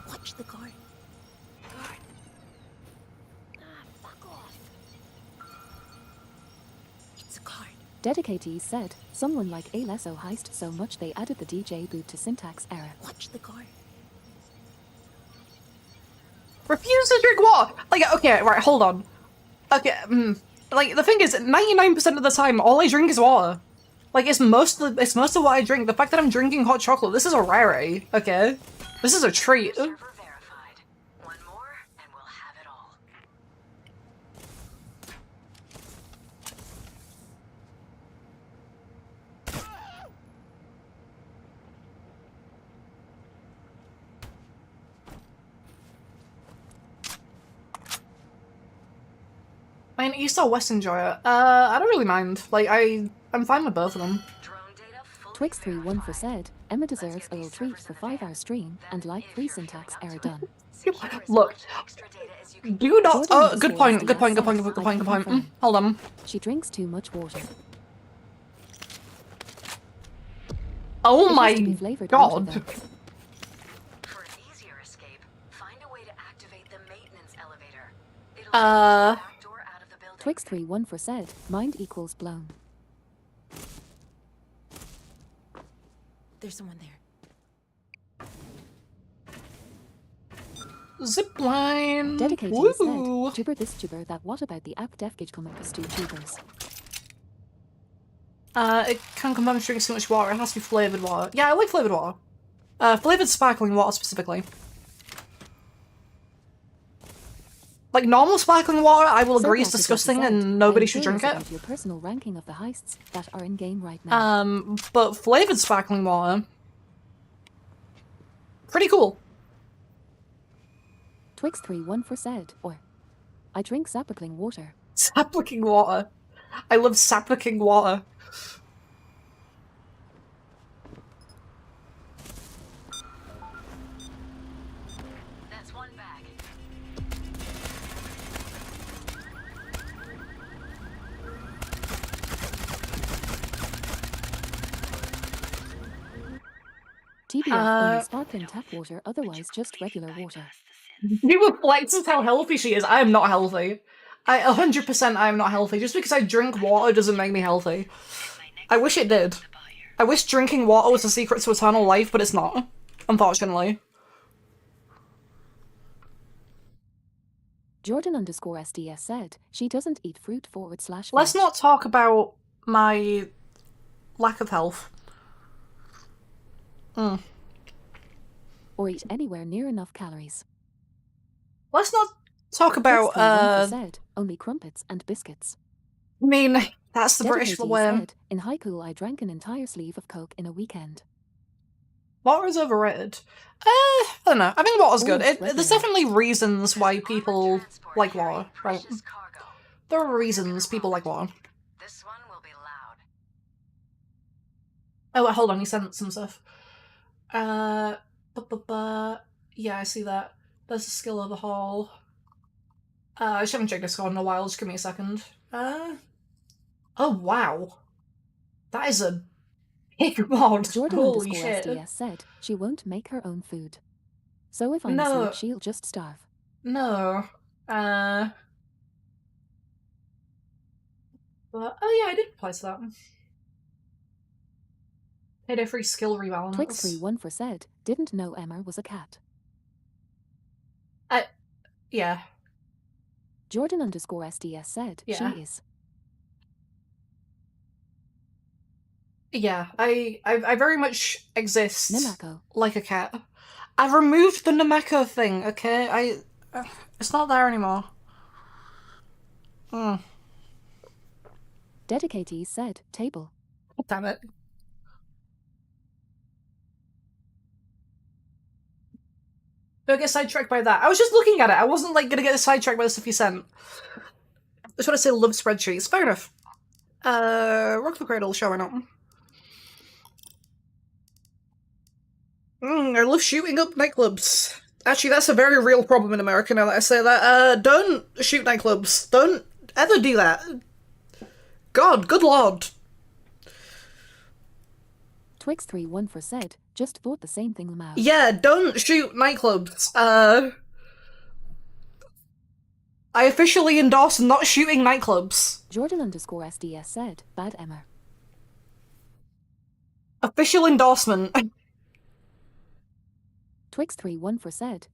Watch the guard. Guard. Fuck off. It's a guard. Dedicatees said, someone like a Lesso heist so much they added the DJ boot to syntax error. Watch the guard. Refuse to drink water! Like, okay, right, hold on. Okay, like, the thing is, 99% of the time, all I drink is water. Like, it's most of what I drink. The fact that I'm drinking hot chocolate, this is a rarity, okay? This is a treat. Server verified. One more, and we'll have it all. I mean, East or West Enjoyer? I don't really mind. Like, I'm fine with both of them. Drone data fully Twix 31 for verified. said, Emma Let's deserves get a these treat servers for in 5-hour stream and like Then, free if you're feeling syntax up error to it, done. secure as Look. much extra data as you you can Do not. Jordan Oh, good underscore point. Good SDS point. Good point. says, Good I point. Good can point. confirm. Hold on. She drinks too much water. Oh It has my to be flavored water, god. though. For an easier escape, find a way to activate the maintenance elevator. It'll Uh. take you to the back door out of the building. Twix31 said, mind equals blown. There's someone there. Zipline. Dedicated Woo. said, tuber this tuber that what about the app defgage coming for two tubers? It can confirm drinking too much water. It has to be flavored water. Yeah, I like flavored water. Flavored sparkling water specifically. Like normal sparkling water, I will agree is Circle disgusting said, and nobody I'm should curious drink it. about your personal ranking of the heists that are in game right now. But flavored sparkling water, pretty cool. Twix31 said, or I drink sapperkling water. Saplicking water. I love saplicking water. That's one bag. TBF only sparkling tap water, otherwise just regular water. People flex with how healthy she is. I am not healthy. 100% I am not healthy. Just because I drink water doesn't make me healthy. I wish it did. I wish drinking water was the secret to eternal life, but it's not. Unfortunately. Jordan underscore SDS said, she doesn't eat fruit / Let's not talk about my lack of health. or eat anywhere near enough calories. Let's not talk about, said, only crumpets and biscuits. I mean, that's the British Dedicated way. said, in high school I drank an entire sleeve of Coke in a weekend. Water is overrated. I don't know. I think water's good. it's There's definitely reasons why people like water, right? Precious cargo. There are reasons people like water. This one will be loud. Oh, wait, hold on, he sent some stuff. Yeah, I see that. There's a skill overhaul. I just haven't checked Discord in a while, just give me a second. Oh, wow. That is a big mod. Jordan Holy underscore shit. SDS said, she won't make her own food. So if I'm No. asleep, she'll just starve. No. But, oh yeah, I did apply to that. Hit every skill rebalance. Twix31 said, didn't know Emma was a cat. Yeah. Jordan underscore SDS said, Yeah. she is. Yeah, I very much exist Namako. like a cat. I've removed the Nameko thing, okay? It's not there anymore. Dedicatees said, table. Damn it. Don't get sidetracked by that. I was just looking at it. I wasn't like gonna get sidetracked by the stuff you sent. I just want to say love spreadsheets. Fair enough. Rock the Cradle showing up. I love shooting up nightclubs. Actually, that's a very real problem in America now that I say that. Don't shoot nightclubs. Don't ever do that. God, good lord. Twix31 said, just thought the same thing, Lamau. Yeah, don't shoot nightclubs. I officially endorse not shooting nightclubs. Jordan underscore SDS said, bad Emma. Official endorsement. Twix31 said,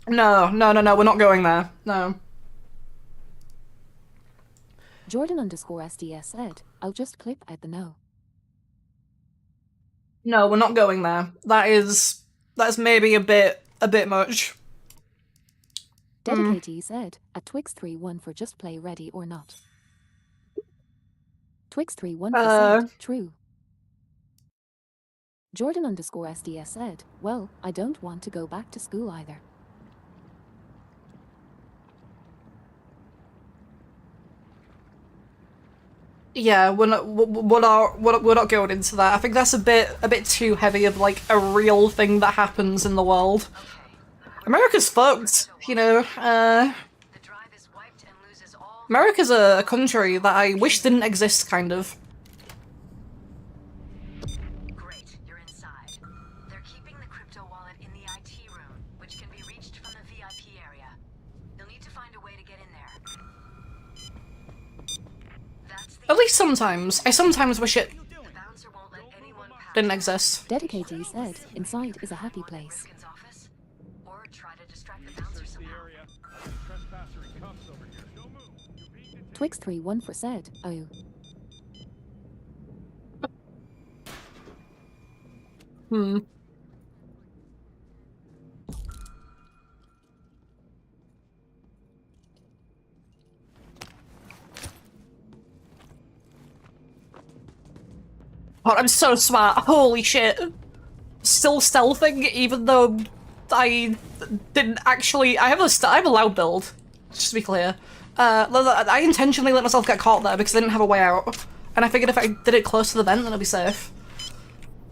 No, we're not going there. No. Jordan underscore SDS said, I'll just clip at the no. No, we're not going there. That's maybe a bit much. Dedicatee said, at Twix31 for just play ready or not. Twix31 said, true. Jordan underscore SDS said, well, I don't want to go back to school either. Yeah, we're not going into that. I think that's a bit too heavy of like a real thing that happens in the world. Okay, America's fucked, you know. The drive is wiped and loses all. America's a country that I wish didn't exist, kind of. Great, you're inside. They're keeping the crypto wallet in the IT room, which can be reached from the VIP area. You'll need to find a way to get in there. That's the At least sometimes. I sometimes wish it bouncer won't let anyone pass didn't exist. Dedicatee said, inside is a happy place. Rifkin's office, or try to distract the bouncer somehow. Area. Trespasser in cuffs over here. Don't move. You're being detained. Twix314 said, oh. Hmm. God, I'm so smart. Holy shit. Still stealthing, even though I didn't actually. I have a loud build, just to be clear. I intentionally let myself get caught there because I didn't have a way out. And I figured if I did it close to the vent, then I'd be safe.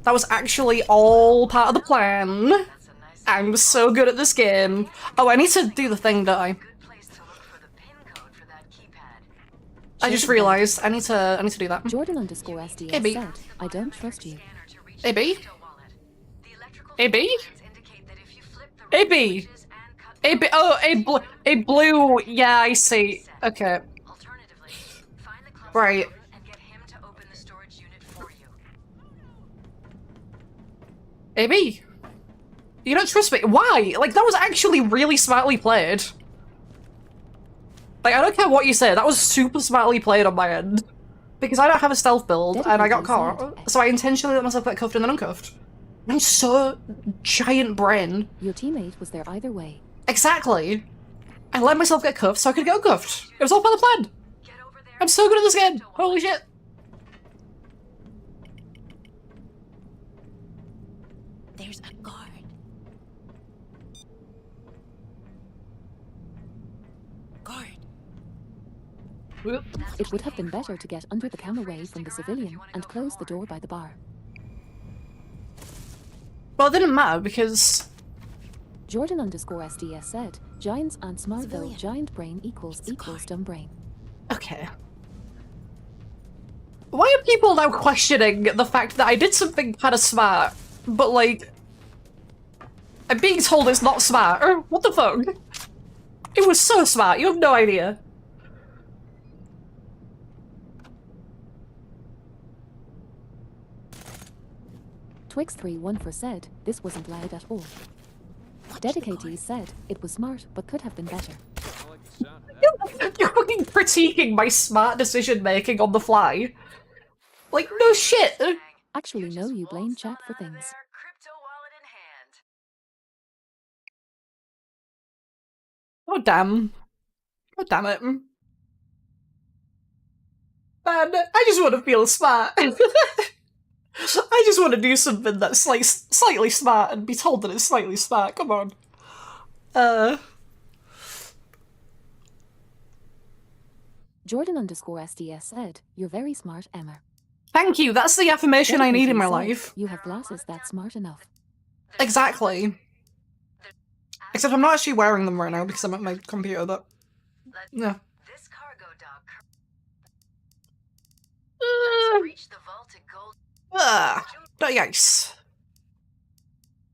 That was actually all part of the plan. I'm so good at this game. Oh, I need to do the thing, don't I? Good place to look for the pin code for that keypad. I just realised I need to do that. Jordan_SDS Hey, B. said, I don't trust you. Scanner to reach Hey, the B? crypto wallet. The electrical Hey, B? fingerprints indicate that if you flip the Hey, right B. switches and cut A the oh, right a blue. Yeah, I see. Okay, Alternatively, find the closest right. building and get him to open the storage unit for you. AB, you don't trust me. Why? Like, that was actually really smartly played. Like, I don't care what you say. That was super smartly played on my end. Because I don't have a stealth build, and I got caught. So I intentionally let myself get cuffed and then uncuffed. I'm so giant brain. Your teammate was there either way. Exactly. I let myself get cuffed so I could get uncuffed. It was all part of the plan. Get over there. I'm so good at this game. Holy shit. There's a guard. Guard. Whoop. It would have been better to get under the counterway from the civilian and close the door by the bar. Well, it didn't matter because Jordan_SDS said, giants and smart though, Civilian. giant brain equals dumb brain. okay. Why are people now questioning the fact that I did something kind of smart, but like, I'm being told it's not smart? Or what the fuck? It was so smart, you have no idea. Twix314 said, this wasn't loud at all. Dedicatee said, it was smart, but could have been better. I like the sound of that. You're fucking critiquing my smart decision making on the fly. Like, no shit. Actually, no, you blame chat for things. Crypto wallet in hand. Oh damn. Oh damn it. Man, I just want to feel smart. I just want to do something that's like slightly smart and be told that it's slightly smart. Come on. Jordan_SDS said, you're very smart, Emma. Thank you. That's the affirmation I need in my Dedicatee said, life. You have glasses that's smart enough. Exactly. Except I'm not actually wearing them right now because I'm at my computer, but yeah. This cargo dock. Uh, Reach the vaulted gold. yikes.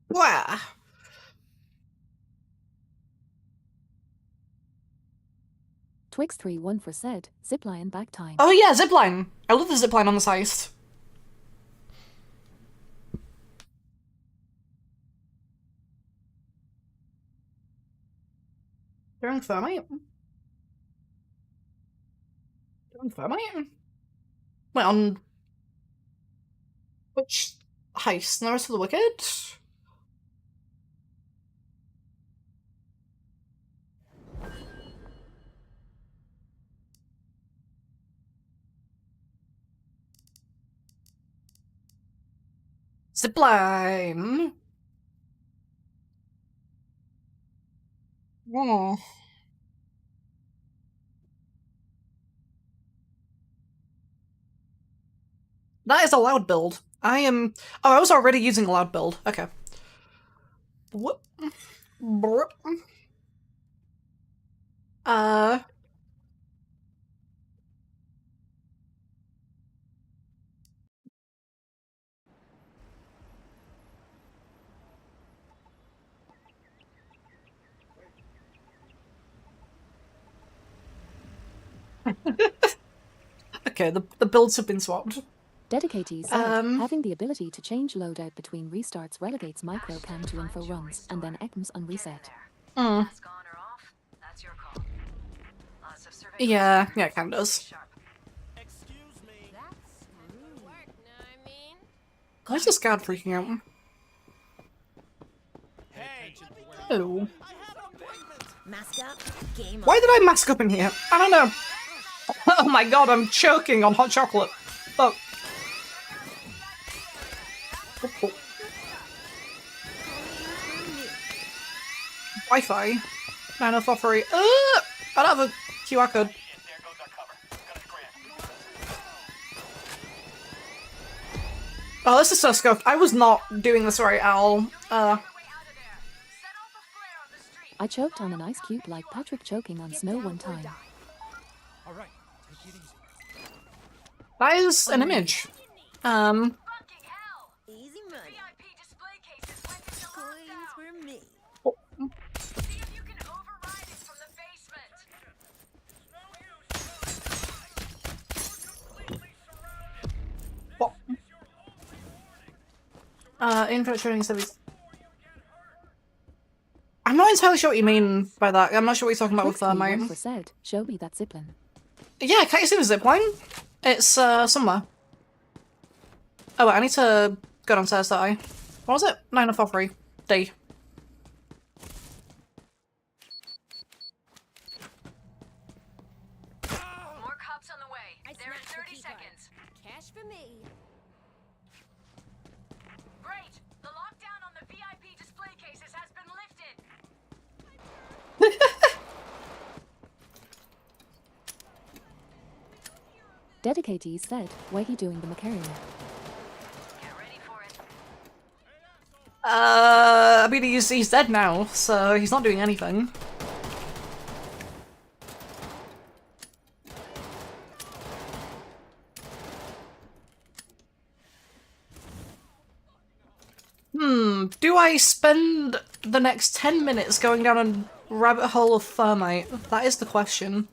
Wah. Twix314 said, zipline back time. Oh yeah, zipline. I love the zipline on this heist. Doing thermite? Doing thermite? Wait, on which heist? The Rest of the Wicked? Zipline. Oh. That is a loud build. I am. Oh, I was already using a loud build. Okay. What? Brr. Uh. Okay, the builds have been swapped. Dedicatees said, having the ability to change loadout between restarts relegates microcam to info runs and then ECMs on reset. Mask on or off, that's your call. Lots of surveillance. Yeah, it kind of does. Excuse me. That's rude. Work, know what I mean? Why is this guard freaking out? Hey. Oh. Mask up, game Why on. did I mask up in here? I don't know. Oh my god, I'm choking on hot chocolate. Oh. Oh. Wi-Fi. 904. I don't have a QR code. Oh, this is so scuffed. I was not doing this right at all. I choked on an ice cube like Patrick choking on snow one time. Alright, take it easy. That is an image. Easy money. Coins for me. See if you can override it from the basement. Infiltrating service. I'm not entirely sure what you mean by that. I'm not sure what you're talking about with thermite. Said, show me that zipline. Yeah, can't you see the zipline? It's somewhere. Oh wait, I need to go downstairs, don't I? What was it? 904. D. More cops on the way. They're in 30 seconds. Cash for me. Great. The lockdown on the VIP display cases has been lifted. Dedicatees said, why he doing the Macaron? Get ready for it. I mean, he's dead now, so he's not doing anything. Do I spend the next 10 minutes going down a rabbit hole of thermite? That is the question.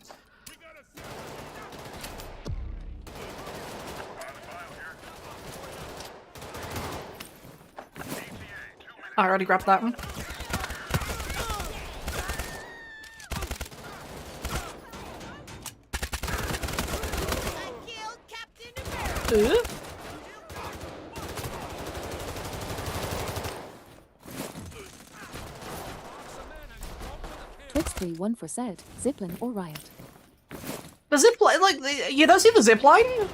I already grabbed that one. Ooh. Twix31 for said, zipline or riot. The zipline, like, you don't see the zipline?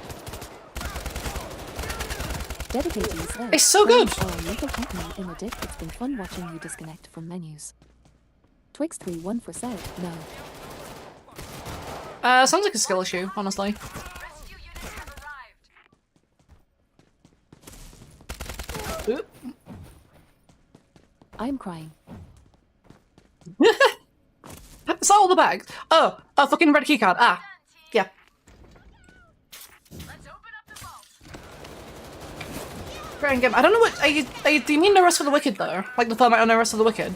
Dedicatees said, It's so good. Oh, little company in the dick. It's been fun watching you disconnect from menus. Twix31 for said, no. Sounds like a skill issue, honestly. Rescue units have arrived. Ooh. I'm crying. Is that all the bags? Oh, a fucking red keycard. Ah, yeah. Let's open up the vault. Great game. I don't know what. Do you mean No Rest for the Wicked though? Like the thermite on No Rest for the Wicked?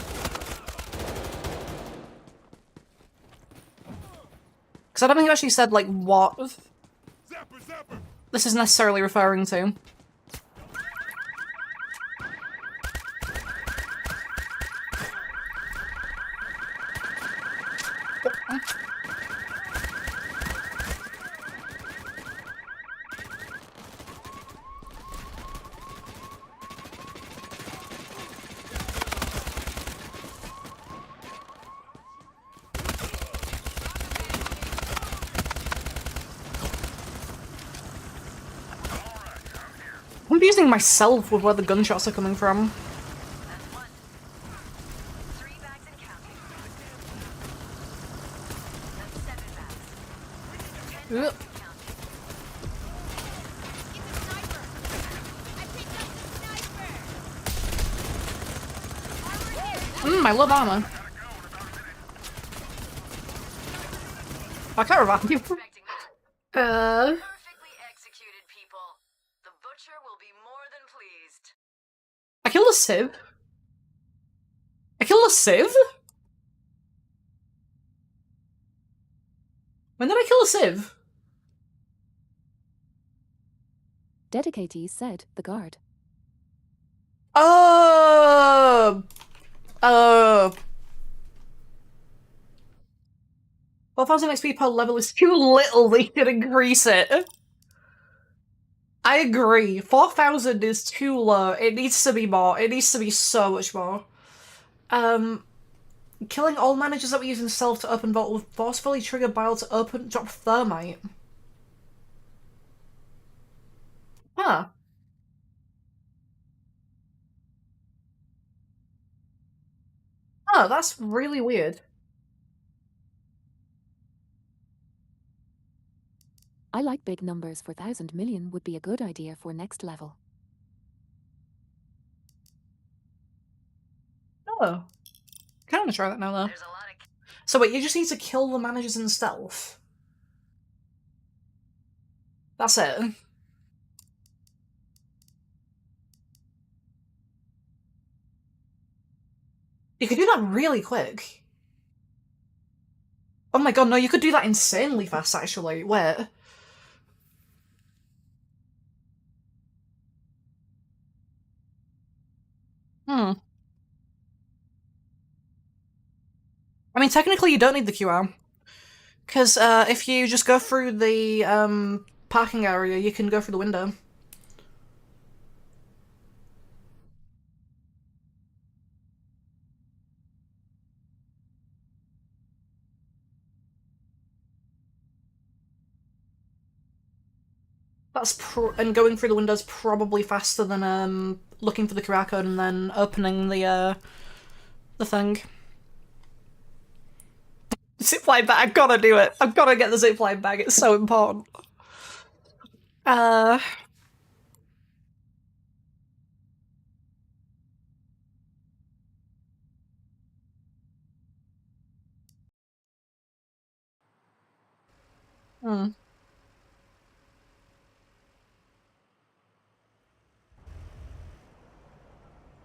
Because I don't think you actually said like what this is necessarily referring to. I'm confusing myself with where the gunshots are coming from. That's one. 3 bags and counting. That's 7 bags. 10 Ugh. bags and counting. It's a sniper. I picked up the sniper. Armor here. I love armor. I can't revive you. Perfecting that. Uh, Perfectly executed, people. The butcher will be more than pleased. I killed a Civ. I killed a Civ? When did I kill a Civ? Dedicatees said, the guard. Oh! Oh. 4,000 XP per level is too little, they should increase it. I agree. 4,000 is too low. It needs to be more. It needs to be so much more. Killing all managers that were using stealth to open vault will forcefully trigger bile to open drop thermite. Huh. Oh, that's really weird. I like big numbers for 1,000 million would be a good idea for next level. Oh. Kinda wanna try that now, though. There's a lot of So wait, you just need to kill the managers in stealth? That's it? You could do that really quick. Oh my god, no, you could do that insanely fast, actually. Wait. Hmm. I mean, technically you don't need the QR. Because if you just go through the parking area, you can go through the window. And going through the window is probably faster than looking for the QR code and then opening the thing. Zipline bag, I've gotta do it. I've gotta get the zipline bag, it's so important. Hmm.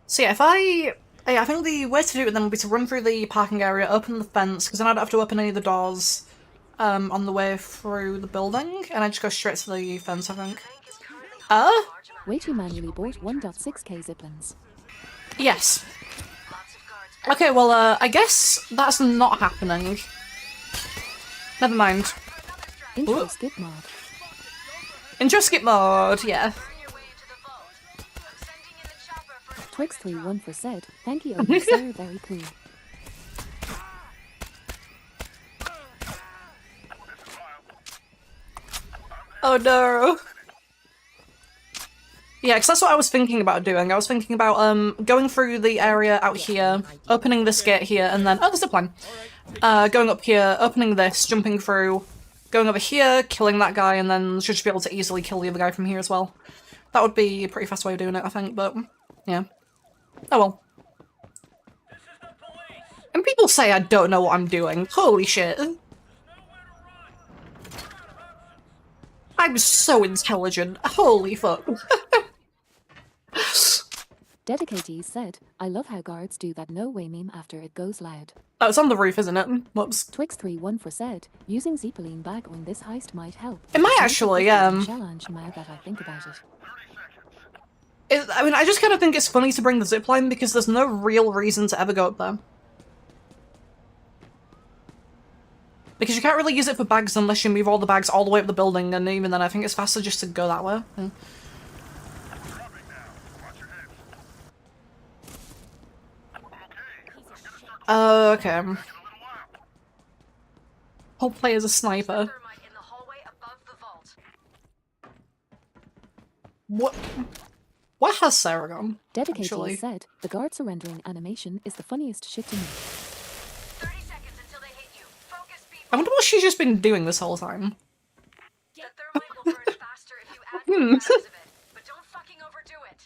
So yeah, I think the way to do it then would be to run through the parking area, open the fence, because then I don't have to open any of the doors on the way through the building, and I just go straight to the fence, I think. Wait, you manually bought 1.6k ziplines. Yes. Okay, well, I guess that's not happening. Never mind. Intro Ooh. skip mod. Intro skip mode, yeah. Twix31 for said, thank you, sir, very cool. Oh no. Yeah, because that's what I was thinking about doing. I was thinking about going through the area out here, opening this gate here, and then... Oh, there's a plan. Going up here, opening this, jumping through, going over here, killing that guy, and then should just be able to easily kill the other guy from here as well. That would be a pretty fast way of doing it, I think, but... yeah. Oh well. And people say I don't know what I'm doing. Holy shit. I'm so intelligent. Holy fuck. Dedicatees said, I love how guards do that no way meme after it goes loud. Oh, it's on the roof, isn't it? Whoops. Twix31 for said, using Zeppelin bag on this heist might help. It might actually, Challenge now that I think about it. I mean, I just kind of think it's funny to bring the zipline because there's no real reason to ever go up there. Because you can't really use it for bags unless you move all the bags all the way up the building, and even then I think it's faster just to go that way. Yeah. Okay. Whole play as a sniper. What has Sarah gone? Dedicated said, the guard surrendering animation is the funniest shit to me. 30 seconds until they hit you. Focus, people. I wonder what she's just been doing this whole time. The thermite will burn faster if you add more bags of it, but don't fucking overdo it.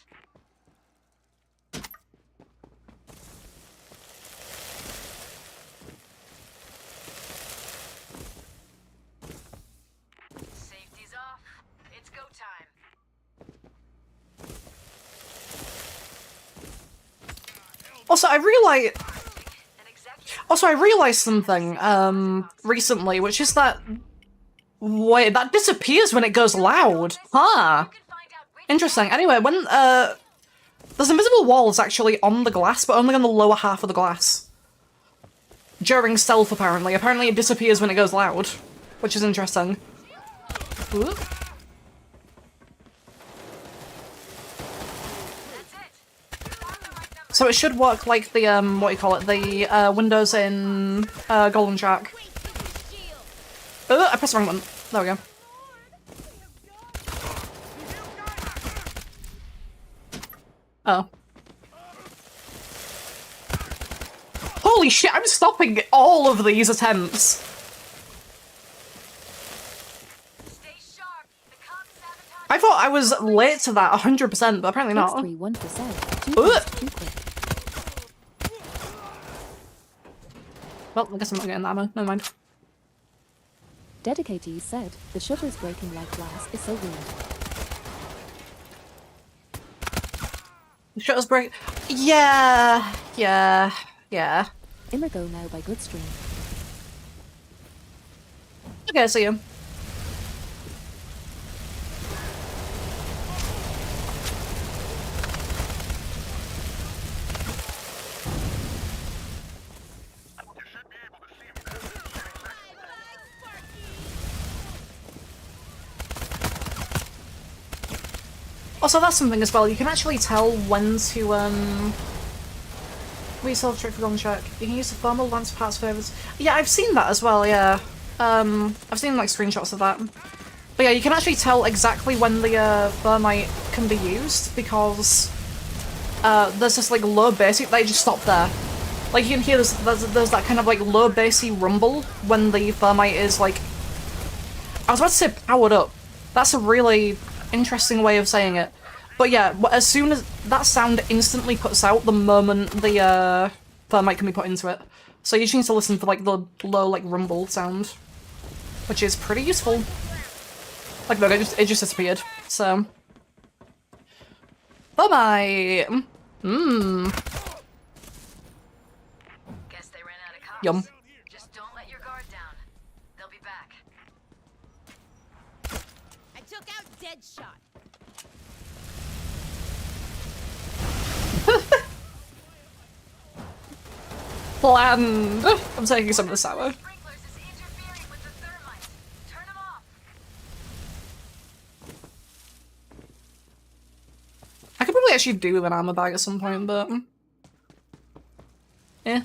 Also, I realized. Also, I realized something recently, which is that. Wait, that disappears when it goes loud. Huh. Interesting. Anyway, when there's invisible walls actually on the glass, but only on the lower half of the glass. During stealth, apparently. Apparently it disappears when it goes loud, which is interesting. Ooh. So it should work like the, what do you call it, the windows in Golden Shack. I pressed the wrong button. There we go. Oh. Holy shit, I'm stopping all of these attempts. I thought I was late to that 100%, but apparently not. 1%. Well, I guess I'm not getting that ammo. Never mind. Dedicatees said, the shutters breaking like glass is so weird. The shutters break. Yeah. Immergo now by Goodstream. Okay, see you. Also, that's something as well. You can actually tell when to resolve trick for Golden Shark. You can use the thermal lance parts favors. Yeah, I've seen that as well. Yeah, I've seen like screenshots of that. But yeah, you can actually tell exactly when the thermite can be used because there's this like low bassy. They just stop there. Like you can hear there's that kind of like low bassy rumble when the thermite is like. I was about to say powered up. That's a really interesting way of saying it. But yeah, as soon as that sound instantly puts out the moment the thermite can be put into it. So you just need to listen for like the low like rumble sound, which is pretty useful. Like look, it just disappeared. So bye-bye. Guess they ran out of cops. Yum. Just don't let your guard down. They'll be back. I took out Deadshot. Bland. I'm taking some of this ammo. Sprinklers is interfering with the thermite. Turn them off. I could probably actually do with an armor bag at some point, but yeah.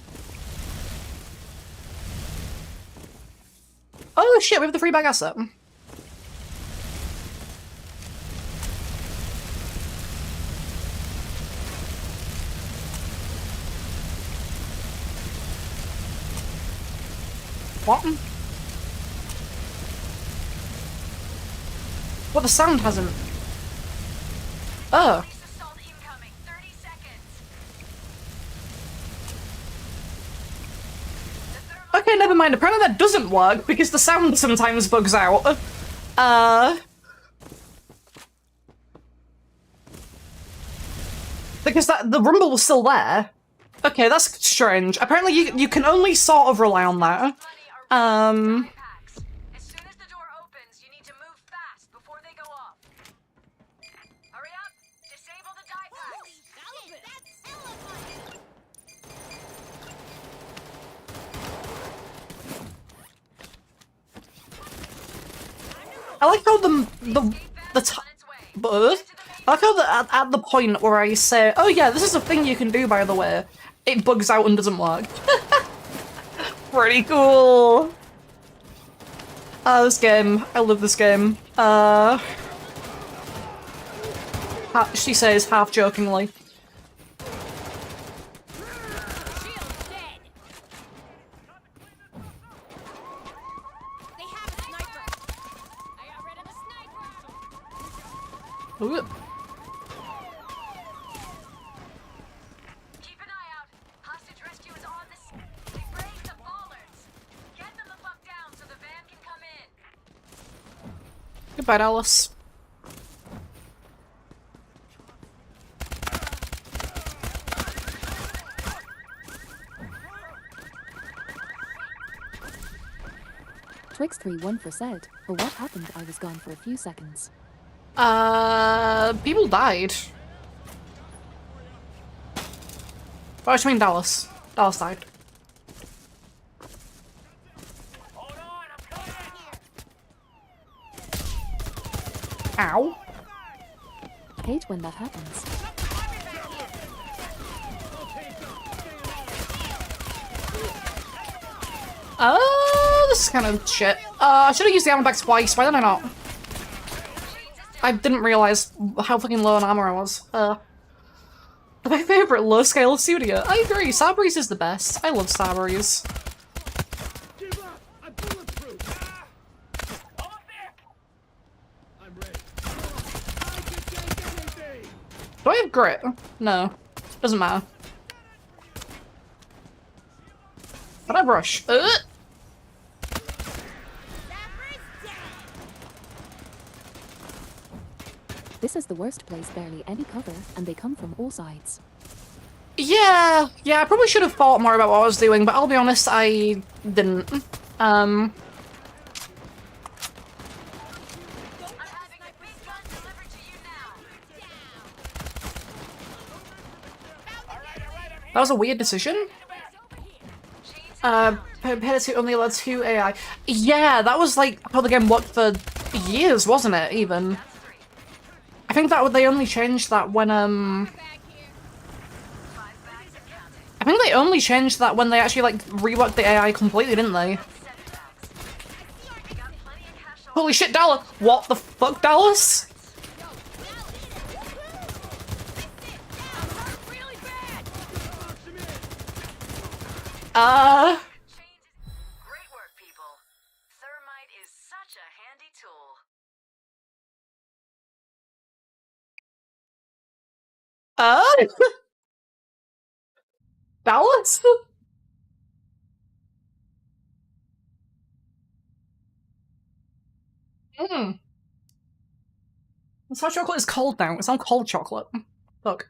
Oh shit, we have the free bag asset. What? Well, the sound hasn't. Oh. Police assault incoming. 30 seconds. Okay, never mind. Apparently that doesn't work because the sound sometimes bugs out. Because the rumble was still there. Okay, that's strange. Apparently you can only sort of rely on that. As soon as the door opens, you need to move fast before they go off. Hurry up! Disable the die packs. I like how I like how at the point where I say, oh yeah, this is a thing you can do by the way, it bugs out and doesn't work. Pretty cool. This game. I love this game. She says half jokingly. Ooh. Keep an eye out. Hostage rescue is on this. They raised the bollards. Get them the fuck down so the van can come in. Goodbye, Alice. Twix31 said, but what happened? I was gone for a few seconds. People died. What do you mean Dallas? Dallas died. Ow. Hate when that happens. This is kind of shit. I should have used the ammo back twice. Why did I not? I didn't realize how fucking low on armor I was. My favorite low scale studio. I agree. Starbreeze is the best. I love Starbreeze. Do I have grit? No. Doesn't matter. But I rush. This is the worst place, barely any cover, and they come from all sides. Yeah, I probably should have thought more about what I was doing, but I'll be honest, I didn't. That was a weird decision. PD3 only allowed 2 AI. Yeah, that was like how the game worked for years, wasn't it, even? I think that they only changed that when, I think they only changed that when they actually, like, reworked the AI completely, didn't they? Holy shit, Dallas! What the fuck, Dallas? Great work, people. Thermite is such a handy tool. Dallas? This hot chocolate is cold now. It's not cold chocolate. Fuck.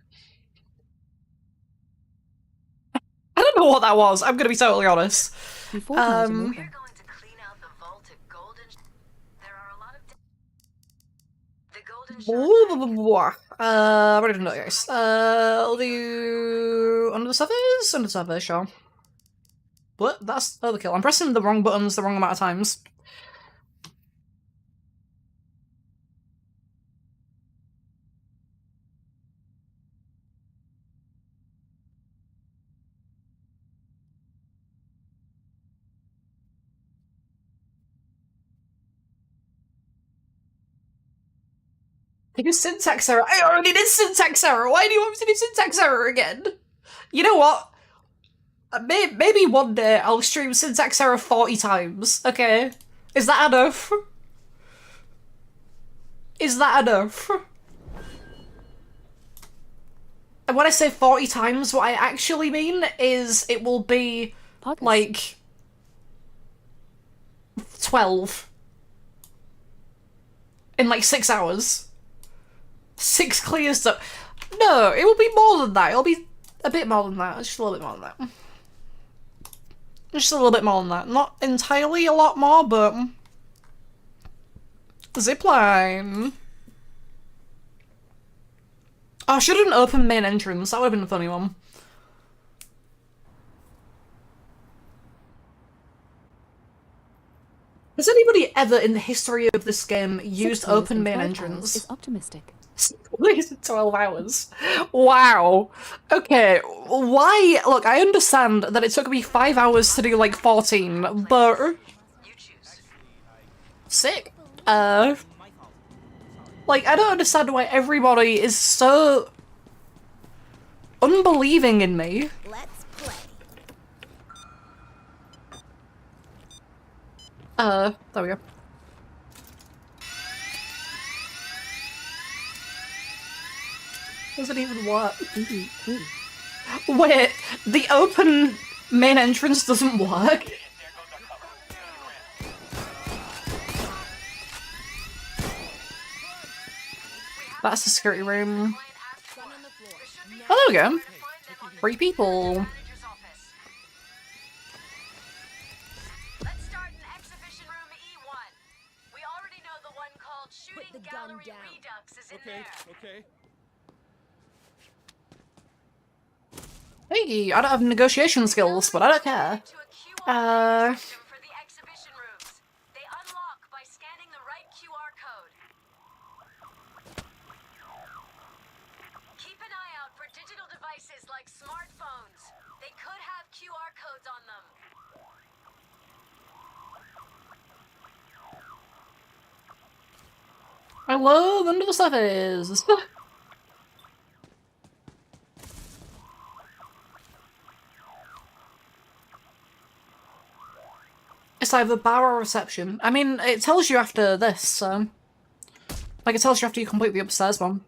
I don't know what that was. I'm gonna be totally honest. Before we made him open. We're going to clean out the vault at Golden. There are a lot of the Golden What did I know, guys? I'll do under the surface? Under the surface, sure. What? That's overkill. I'm pressing the wrong buttons the wrong amount of times. I do syntax error. I already did syntax error. Why do you want me to do syntax error again? You know what? Maybe one day I'll stream syntax error 40 times. Okay? Is that enough? Is that enough? And when I say 40 times, what I actually mean is it will be, like, 12. In, like, 6 hours. 6 clears up. No, it will be more than that. It'll be a bit more than that. Just a little bit more than that. Just a little bit more than that. Not entirely a lot more, but... Zipline. Oh, I should have opened main entrance. That would have been a funny one. Has anybody ever in the history of this game used open main entrance? Is optimistic. 12 hours. Wow. Okay, why? Look, I understand that it took me 5 hours to do like 14, but... Sick. Like, I don't understand why everybody is so... unbelieving in me. Let's play. There we go. Doesn't even work. Wait, the open main entrance doesn't work? That's the security room. Oh, there we go. 3 people. Let's start an exhibition room the gun gallery down. redux is in Okay, there. okay. Hey, I don't have negotiation skills, but I don't care. To a QR system for the exhibition rooms. They unlock by scanning the right QR code. Keep an eye out for digital devices like smartphones. They could have QR codes on them. I love Under the Surface. It's either bar or reception. I mean, it tells you after this, so... Like, it tells you after you complete the upstairs one.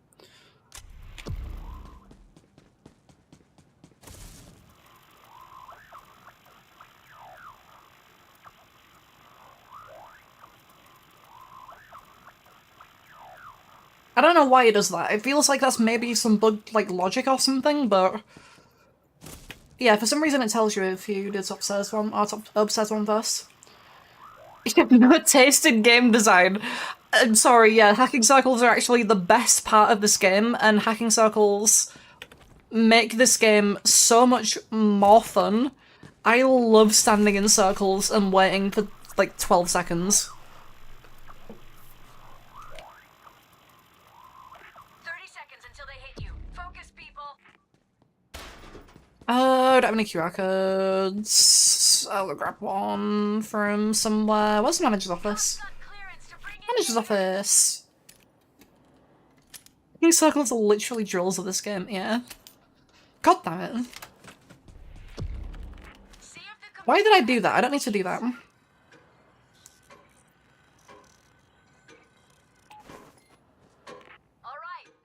I don't know why it does that. It feels like that's maybe some bugged, like, logic or something, but... Yeah, for some reason it tells you if you did upstairs one, or upstairs one first. You have no taste in game design. I'm sorry, yeah, hacking circles are actually the best part of this game, and hacking circles make this game so much more fun. I love standing in circles and waiting for, like, 12 seconds. 30 seconds until they hit you. Focus, people. I don't have any QR codes. I'll grab one from somewhere. Where's the manager's office? Got clearance to bring in Manager's office. These circles are literally drills of this game, yeah. God damn it. See if the Why did I do that? I don't need to do that. Alright,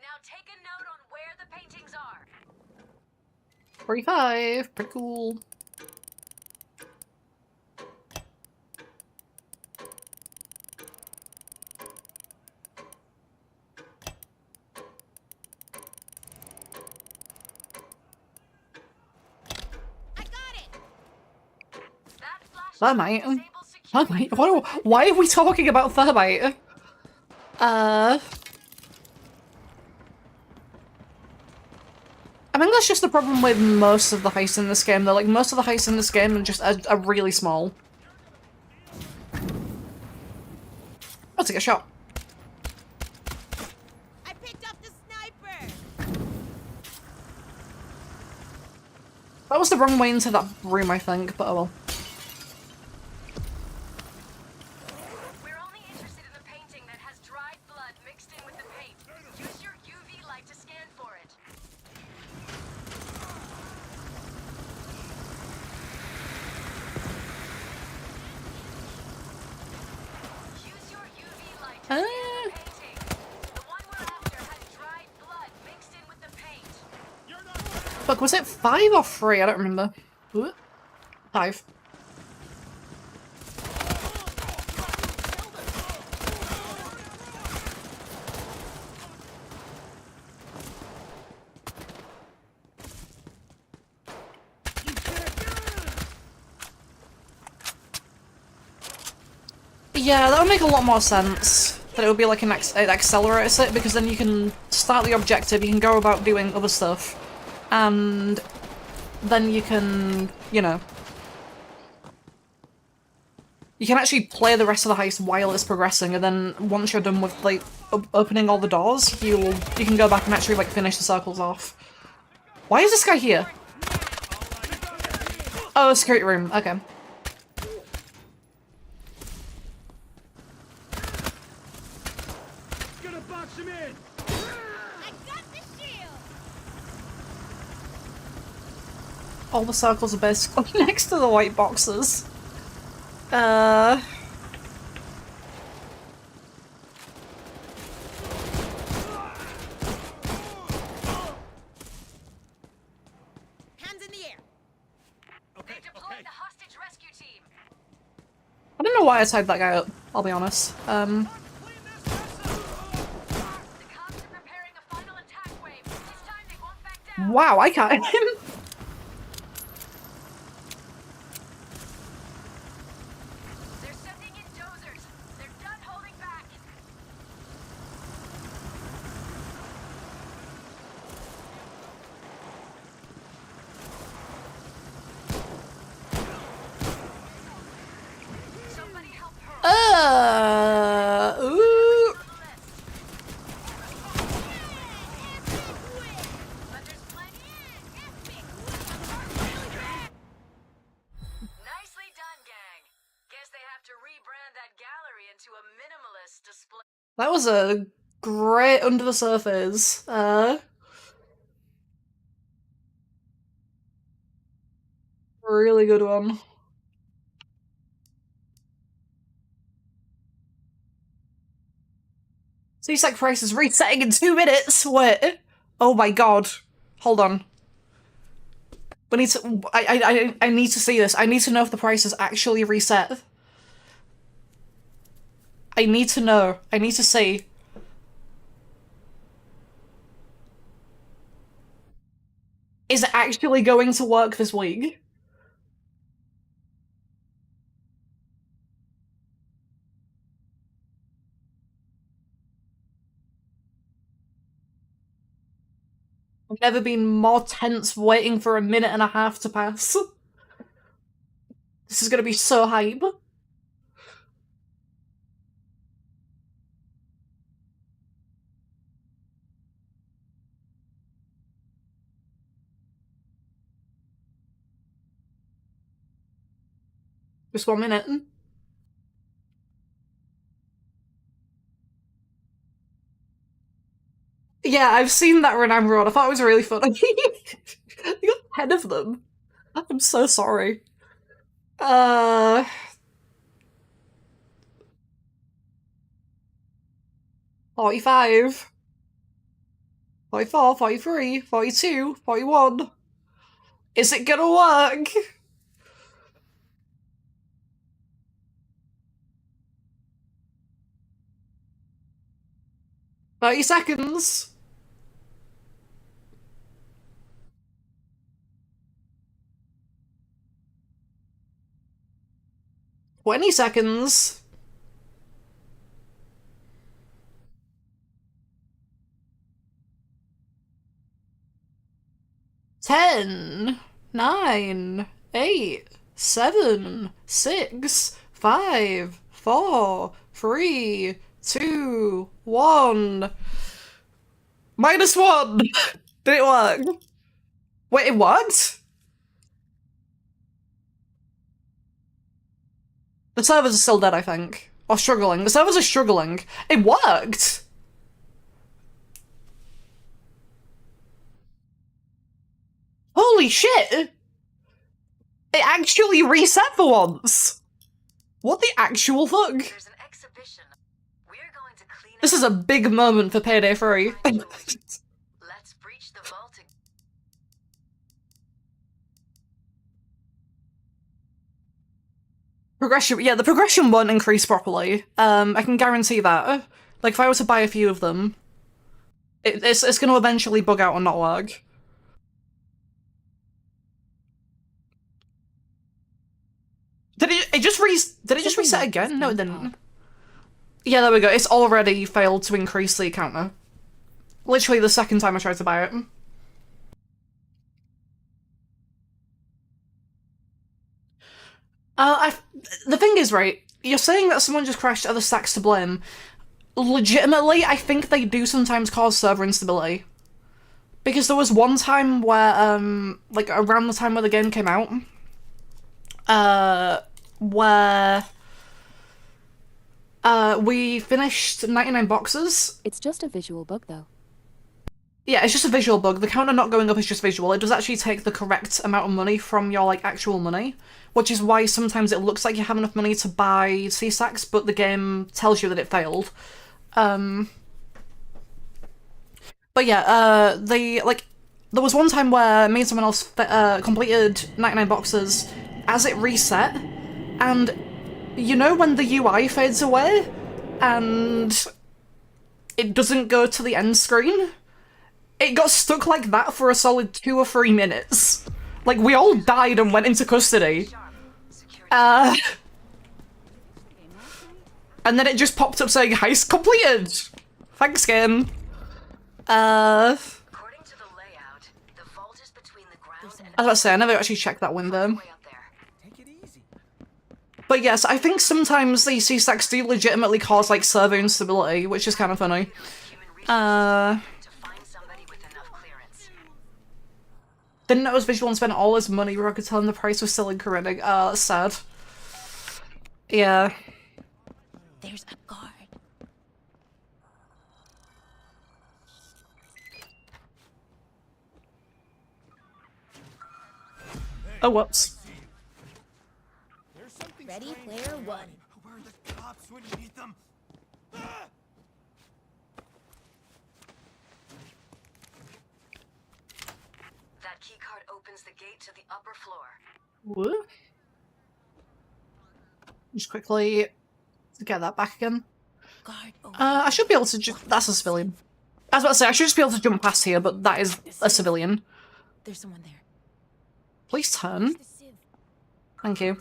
now take a note on where the paintings are. 45. Pretty cool. That flash Thermite. disables Thermite? Why are we talking about thermite? I think that's just the problem with most of the heists in this game, though. Like, most of the heists in this game are really small. I'll take a shot. I picked up the sniper. That was the wrong way into that room, I think, but oh well. We're only interested in the painting that has dried blood mixed in with the paint. Use your UV light to scan for it. Use your UV light to scan the painting. The one we're after has dried blood mixed in with the paint. Fuck, was it 5 or 3? I don't remember. Ooh. 5. Yeah, that would make a lot more sense. That it would be like it accelerates it, because then you can start the objective, you can go about doing other stuff, and then you can, you know, you can actually play the rest of the heist while it's progressing, and then once you're done with, like, opening all the doors, you can go back and actually, like, finish the circles off. Why is this guy here? Oh, security room, okay. Gonna box him in! I got the shield. All the circles are basically next to the white boxes. Hands in the air. They deployed the hostage rescue team. I don't know why I tied that guy up, I'll be honest. The cops are preparing a final attack wave. This time they won't back down. Wow, I can't hit him. They're sending in dozers. They're done holding back. That was a great under the surface. Really good one. CSEC price is resetting in 2 minutes. Wait. Oh my god. Hold on. We need to. I need to see this. I need to know if the price is actually reset. I need to know. I need to see. Is it actually going to work this week? I've never been more tense waiting for a minute and a half to pass. This is gonna be so hype. Just 1 minute. Yeah, I've seen that Renam Road. I thought it was really funny. You got 10 of them. I'm so sorry. 45. 44, 43, 42, 41. Is it gonna work? 30 seconds. 20 seconds. 10, 9, 8, 7, 6, 5, 4, 3, 2, 1. -1. Did it work? Wait, it worked? The servers are still dead, I think. Or struggling. The servers are struggling. It worked! Holy shit! It actually reset for once! What the actual fuck? There's an exhibition. We're going to clean This is a big moment for PD3. Let's breach the vault. Progression, yeah, the progression won't increase properly. I can guarantee that. Like, if I were to buy a few of them, it's gonna eventually bug out and not work. Did it just reset again? No, it didn't. Yeah, there we go. It's already failed to increase the counter. Literally the second time I tried to buy it. The thing is, right, you're saying that someone just crashed other stacks to blame. Legitimately, I think they do sometimes cause server instability. Because there was one time where, like, around the time where the game came out, where we finished 99 boxes. It's just a visual bug, though. Yeah, it's just a visual bug. The counter not going up is just visual. It does actually take the correct amount of money from your, like, actual money, which is why sometimes it looks like you have enough money to buy CSACs, but the game tells you that it failed. But yeah, there was one time where me and someone else completed 99 boxes as it reset, and you know when the UI fades away and it doesn't go to the end screen? It got stuck like that for a solid 2 or 3 minutes. Like, we all died and went into custody. And then it just popped up saying, heist completed! Thanks, game. According to the layout, the vault is between the ground and I was about to say, I never actually checked that window. way up there. Take it easy. But yes, I think sometimes these C-stacks do legitimately cause, like, server instability, which is kind of funny. To find somebody with enough clearance. Didn't know it was visual and spent all his money where I could tell him the price was still incorrect. That's sad. Yeah. There's a guard. Oh, whoops. Ready, player one. Where are the cops when you need them? That keycard opens the gate to the upper floor. Woo. Just quickly get that back again. Guard over. I should be able to just... That's a civilian. I was about to say, I should just be able to jump past here, but that is a civilian. There's someone there. Please turn. The sieve. Thank you.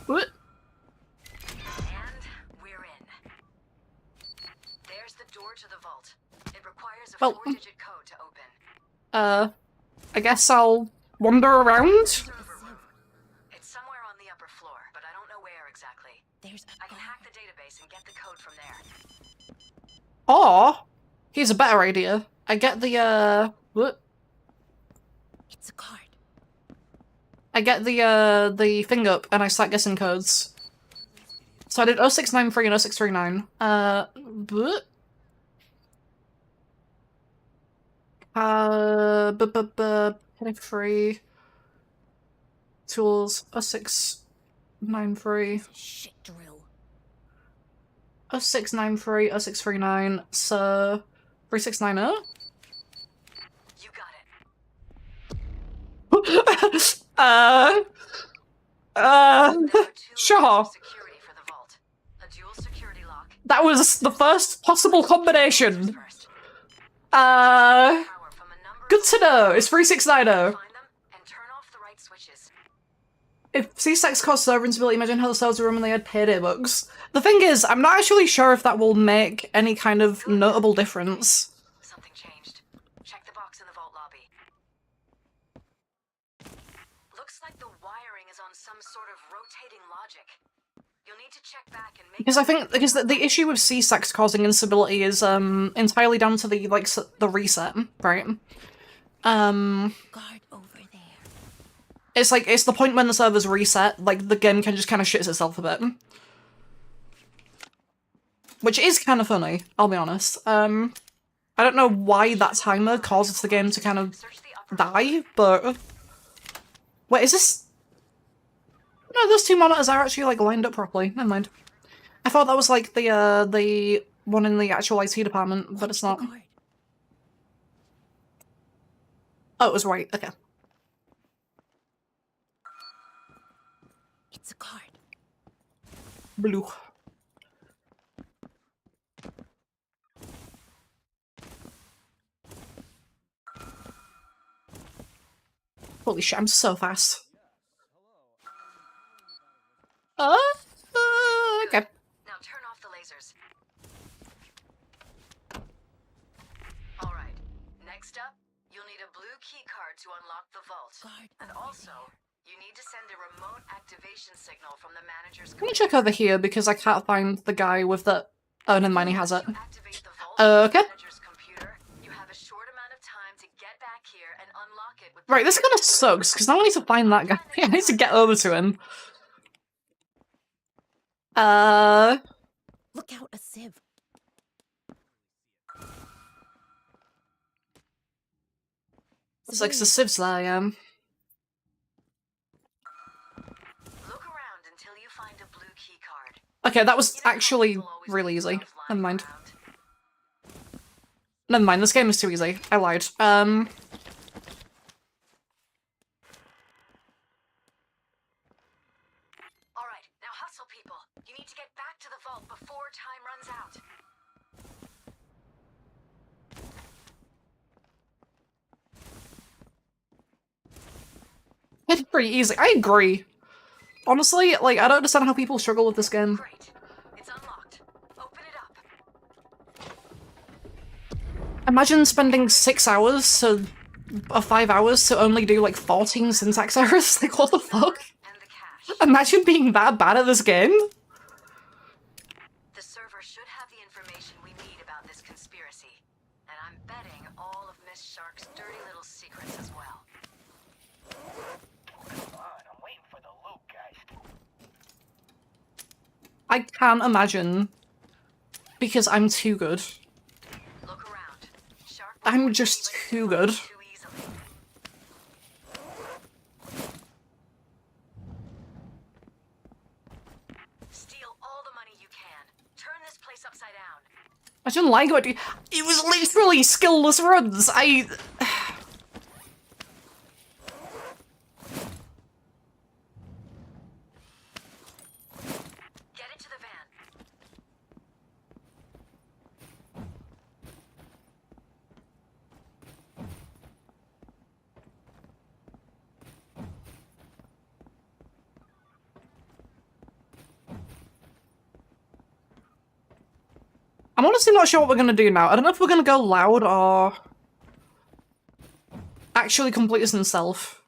What? And we're in. There's the door to the vault. It requires a Well, 4-digit code to open. I guess I'll wander around. Server room. It's somewhere on the upper floor, but I don't know where exactly. There's I a can guard. hack the database and get the code from there. Or, here's a better idea. I get the, what? It's a card. I get the thing up and I start guessing codes. So I did 0693 and 0639. What? PD3. Tools, 0693. Shit drill. 0693, 0639, so 3690? You got it. Sure. Security for the vault. A dual security lock. That was the first possible combination. First. Power from a number Good to know. It's 3690. find them and turn off the right switches. If C-Sex caused server instability, imagine how the servers were when they had payday bugs. The thing is, I'm not actually sure if that will make any kind of notable difference. Something changed. Check the box in the vault lobby. Looks like the wiring is on some sort of rotating logic. You'll need to check back and make Because I think the issue with C-Sex causing instability is entirely down to the the reset, right? Guard over there. It's the point when the servers reset, like the game can just kind of shit itself a bit. Which is kind of funny, I'll be honest. I don't know why that timer causes the game to kind of search the upper die, but... Wait, is this... No, those two monitors are actually, like, lined up properly. Never mind. I thought that was, like, the one in the actual IT department, but it's not. Guard. Oh, it was right. Okay. It's a card. Blue. Holy shit, I'm so fast. Okay. Now turn off the lasers. Alright. Next up, you'll need a blue key card to unlock the vault. Guard And over also, you need to send a remote activation signal from the manager's Let me check over here because I can't find the guy with the... Oh, never mind, he has it. You activate the vault from Okay. the manager's computer. You have a short amount of time to get back here and unlock it with Right, this kind of sucks because now I need to find that guy. I need to get over to him. Look out, a sieve. It's like the civs there, yeah. Look around until you find a blue key card. Okay, that was actually really easy. Never mind. Never mind, this game is too easy. I lied. Alright, now hustle, people. You need to get back to the vault before time runs out. It's pretty easy. I agree. Honestly, like, I don't understand how people struggle with this game. Great. It's unlocked. Open it up. Imagine spending 6 hours to... or 5 hours to only do, like, 14 syntax errors. Like, what the fuck? And the cache. Imagine being that bad at this game. The server should have the information we need about this conspiracy. And I'm betting all of Miss Shark's dirty little secrets as well. I can't imagine. Because I'm too good. Look around. Shark I'm just too good. Too easily. Steal all the money you can. Turn this place upside down. I didn't like what it was literally skillless runs. Get into the van. I'm honestly not sure what we're gonna do now. I don't know if we're gonna go loud or actually complete this in stealth.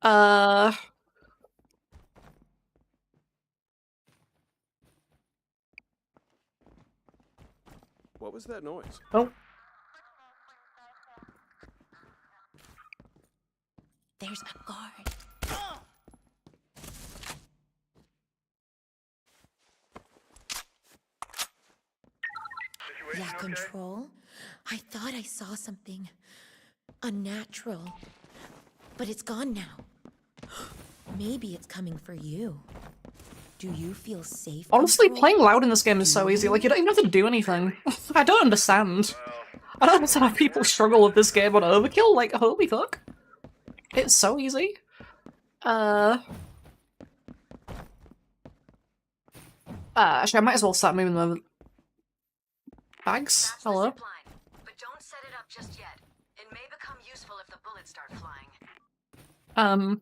What was that noise? Oh. There's a guard. Situation Yeah, okay? Control. I thought I saw something unnatural, but it's gone now. Maybe it's coming for you. Do you feel safe? Honestly, Control? playing loud in this game is so easy. Like, you don't even have to do anything. I don't understand. I don't understand how people struggle with this game on Overkill. Like, holy fuck. It's so easy. Actually, I might as well start moving the bags. That's the Hello? zip line, but don't set it up just yet. It may become useful if the bullets start flying.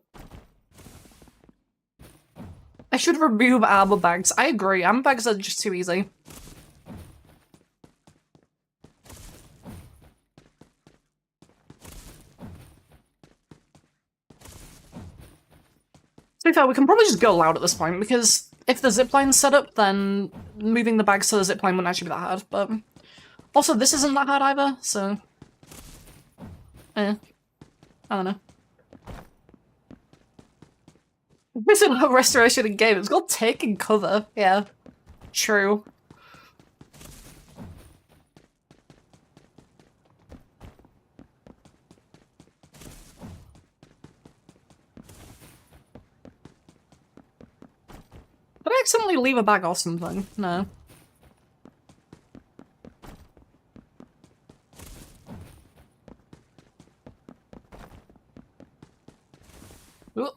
I should remove armor bags. I agree. Armor bags are just too easy. To be fair, we can probably just go loud at this point, because if the zipline's set up, then moving the bags to the zipline wouldn't actually be that hard, but... Also, this isn't that hard either, so... I don't know. This isn't a restoration in game, it's called taking cover. Yeah. True. Did I accidentally leave a bag or something? No. Ooh.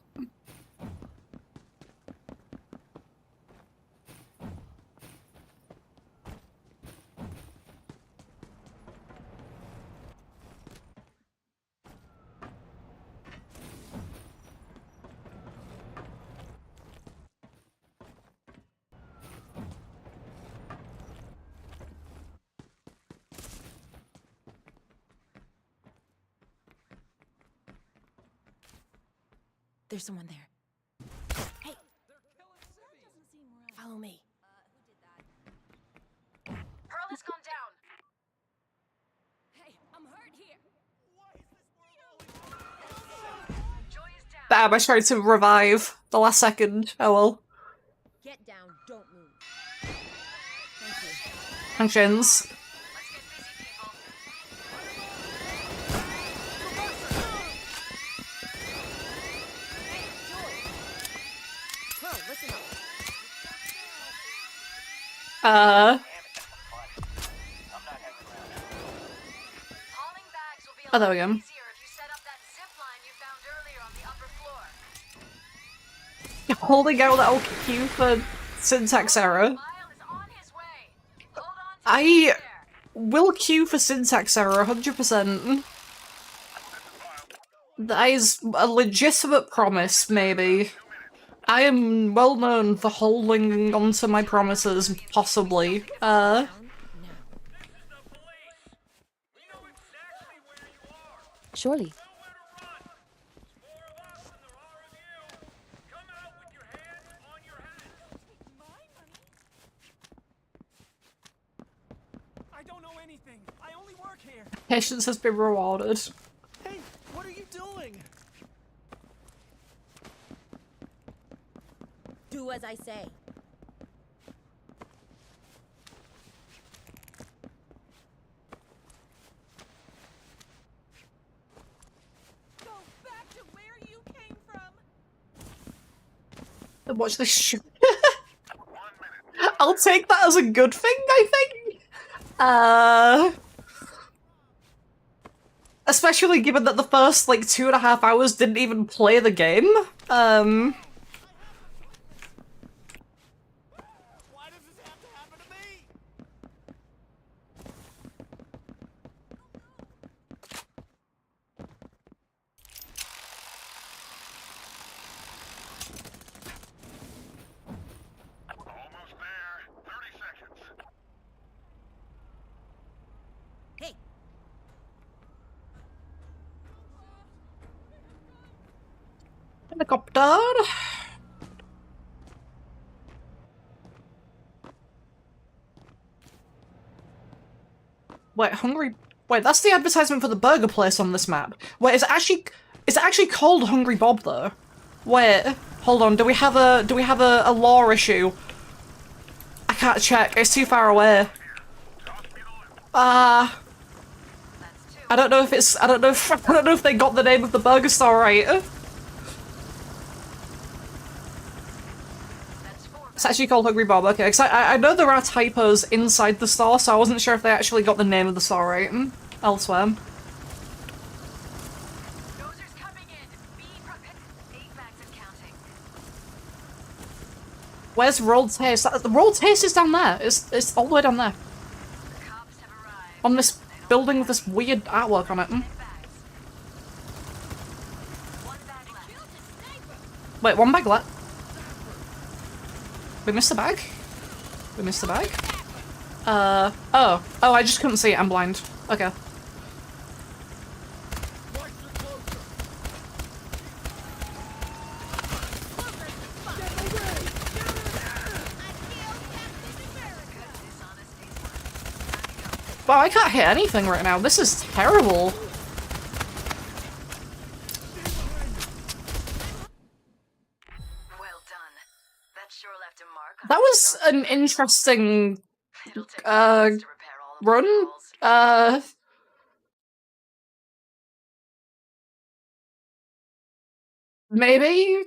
There's someone there. Hey! Follow me. Pearl has gone down. Hey, I'm hurt here. Joy is down. Bam, I tried to revive the last second. Oh well. Get down, don't move. Thank you. Functions. Let's get busy, people. Pearl, listen up. Hauling bags will be a Oh, there lot we go. easier if you set up that zip line you found earlier on the upper floor. Holding out that old Q for syntax error. Lyle is on his way. Hold on to I there. will queue for syntax error 100%. That is a legitimate promise, maybe. I am well known for holding onto my promises, possibly. Down now. Surely. I don't know anything. I only work here. Patience has been rewarded. Hey, what are you doing? Do as I say. watch this show. I'll take that as a good thing, I think. Especially given that the first, like, 2.5 hours didn't even play the game. Helicopter. Wait, Hungry... Wait, that's the advertisement for the burger place on this map. Wait, is it actually called Hungry Bob, though? Wait, hold on, do we have a lore issue? I can't check, it's too far away. I don't know if it's... I don't know if they got the name of the burger store right. It's actually called Hungry Bob, okay, because I know there are typos inside the store, so I wasn't sure if they actually got the name of the store right elsewhere. Dozers coming in. Be prepared. 8 bags and counting. Where's Rolled Taste? The Rolled Taste is down there. It's all the way down there. The cops have arrived. On this building with this weird artwork on it. 10 bags. 1 bag left. Wait, 1 bag left. We missed the bag? We missed the bag? Oh, I just couldn't see it, I'm blind. Okay. Wow, I can't hit anything right now. This is terrible. Well done. That sure left a mark on That was an interesting It'll take hours to repair all of the run. walls. Maybe?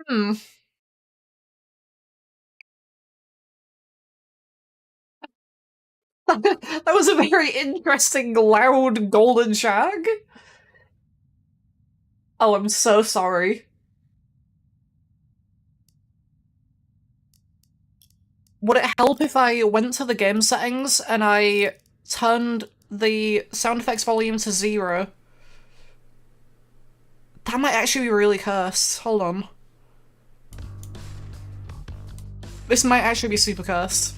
Hmm. That was a very interesting, loud golden shag. Oh, I'm so sorry. Would it help if I went to the game settings and I turned the sound effects volume to 0? That might actually be really cursed. Hold on. This might actually be super cursed.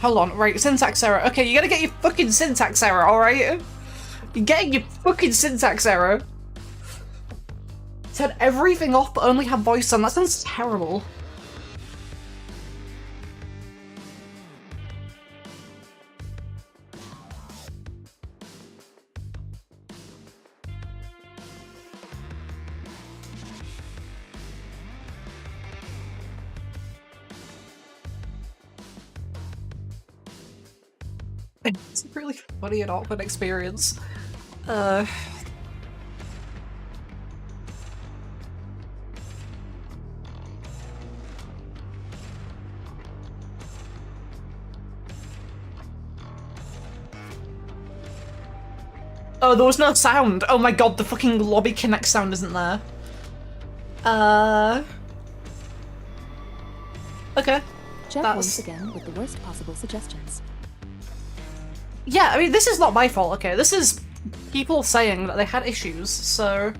Hold on, right, syntax error. Okay, you gotta get your fucking syntax error, alright? You're getting your fucking syntax error. Turn everything off but only have voice on. That sounds terrible. It's a really funny and awkward experience. Oh, there was no sound! Oh my god, the fucking lobby connect sound isn't there. Okay. Jeff That's... once again with the worst possible suggestions. Yeah, I mean, this is not my fault, okay? This is people saying that they had issues, so...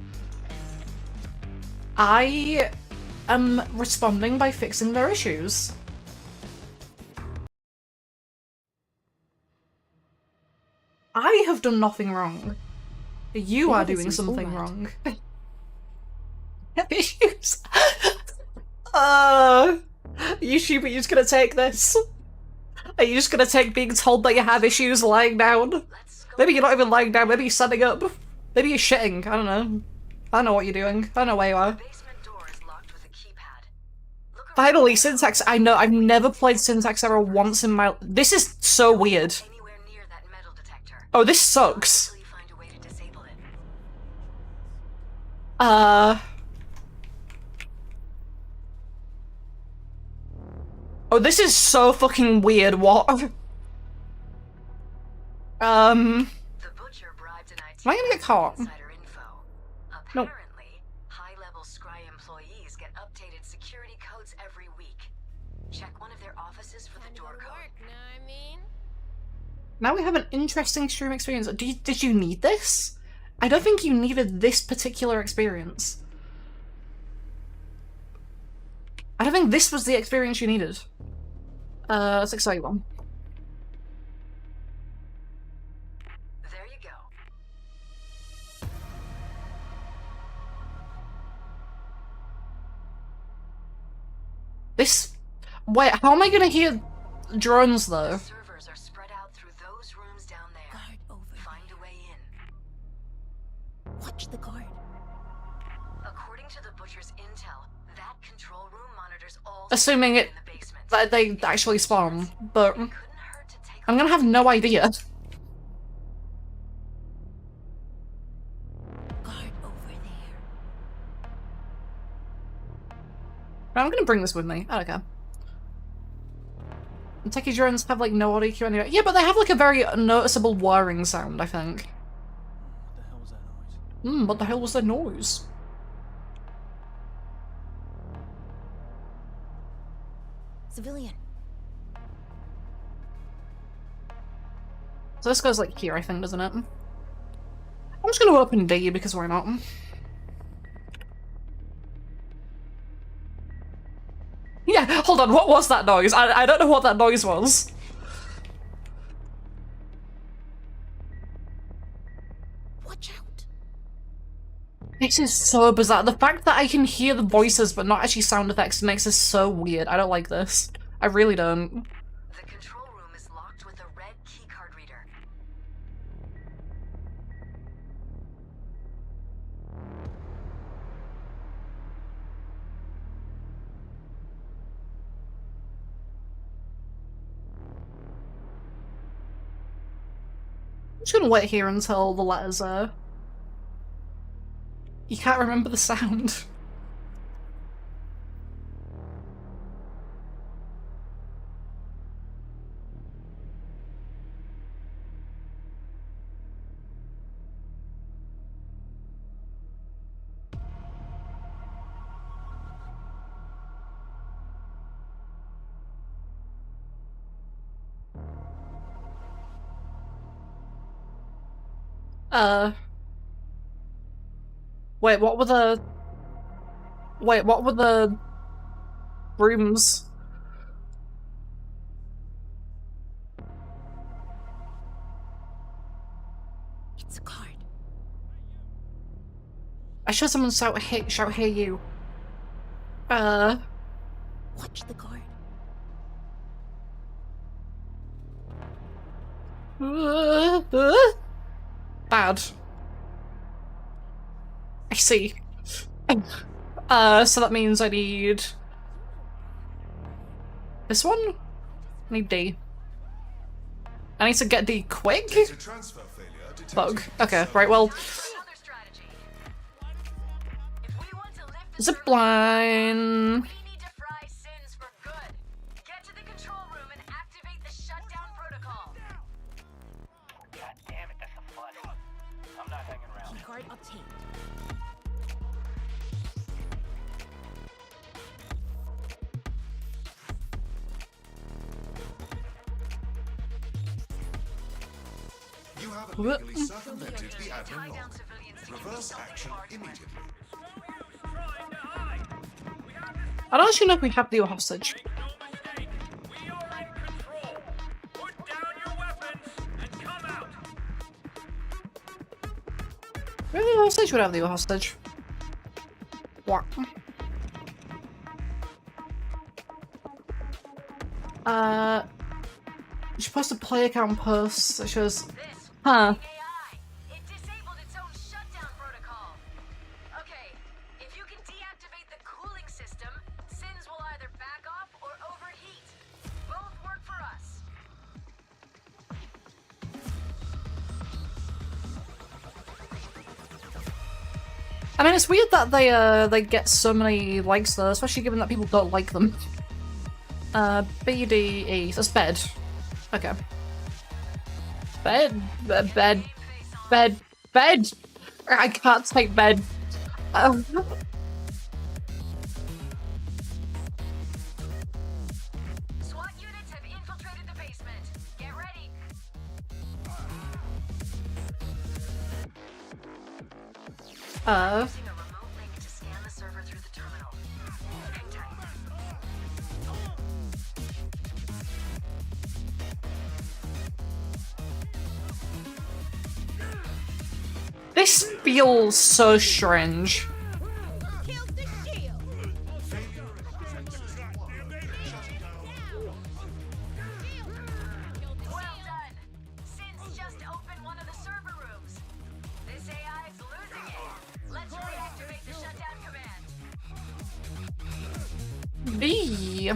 I am responding by fixing their issues. I have done nothing wrong. You are doing something wrong. Have issues? You just gonna take this? Are you just gonna take being told that you have issues lying down? Maybe you're not even lying down, maybe you're standing up. Maybe you're shitting, I don't know. I don't know what you're doing. I don't know where you are. Basement door is locked with a keypad. Look Finally, syntax. I know, I've never played syntax error once in my... This is so weird. anywhere near that metal detector. Oh, this sucks. Easily Oh, this is so fucking weird, what? The butcher bribed an IT Am I gonna get caught? insider info. No. Apparently, high-level Scry employees get updated security codes every week. Check one of their offices for the door code. Now we have an interesting stream experience. Did you need this? I don't think you needed this particular experience. I don't think this was the experience you needed. Let's excite one. There you go. This... Wait, how am I gonna hear drones, though? Servers are spread out through those rooms down there. Guard over Find a way in. Watch the guard. According to the butcher's intel, that control room monitors all Assuming it... in the basement. that they actually spawn, but... Couldn't hurt to take I'm gonna have no idea. Guard over there. I'm gonna bring this with me. I don't care. And techie drones have like no audio cue anyway. Yeah, but they have like a very noticeable whirring sound, I think. What the hell was that noise? Civilian. So this goes like here, I think, doesn't it? I'm just gonna open D because why not? Yeah, hold on, what was that noise? I don't know what that noise was. Watch out. This is so bizarre. The fact that I can hear the voices but not actually sound effects makes this so weird. I don't like this. I really don't. The control room is locked with a red keycard reader. I'm just gonna wait here until the letters are... You can't remember the sound. Wait, what were the... Wait, what were the... rooms? It's a guard. I saw someone shout, hey you. Watch the guard. Bad. I see. So that means I need... This one? I need D. I need to get D quick? Bug. Okay, right, well... Another strategy. If we want to lift the Zip line... we need to fry sins for good. Get to the control room and activate the shutdown protocol. God damn it, that's a flood. I'm not hanging around. Guard obtained. You have illegally circumvented the admin log. Reverse action immediately. I don't actually know if we have the hostage. Maybe the hostage would have the hostage. What? You're supposed to play account posts that shows... Huh. AI. It disabled its own shutdown protocol. Okay, if you can deactivate the cooling system, sins will either back off or overheat. Both work for us. I mean, it's weird that they get so many likes though, especially given that people don't like them. BDE, that's bed. Okay. Bed. I can't take bed. SWAT units have infiltrated the basement. Get ready. Using a remote link to scan the server through the terminal. Hang tight. This feels so strange. Killed the shield. Well done. Sin's just opened one of the server rooms. This AI is losing it. Let's reactivate the shutdown command. B.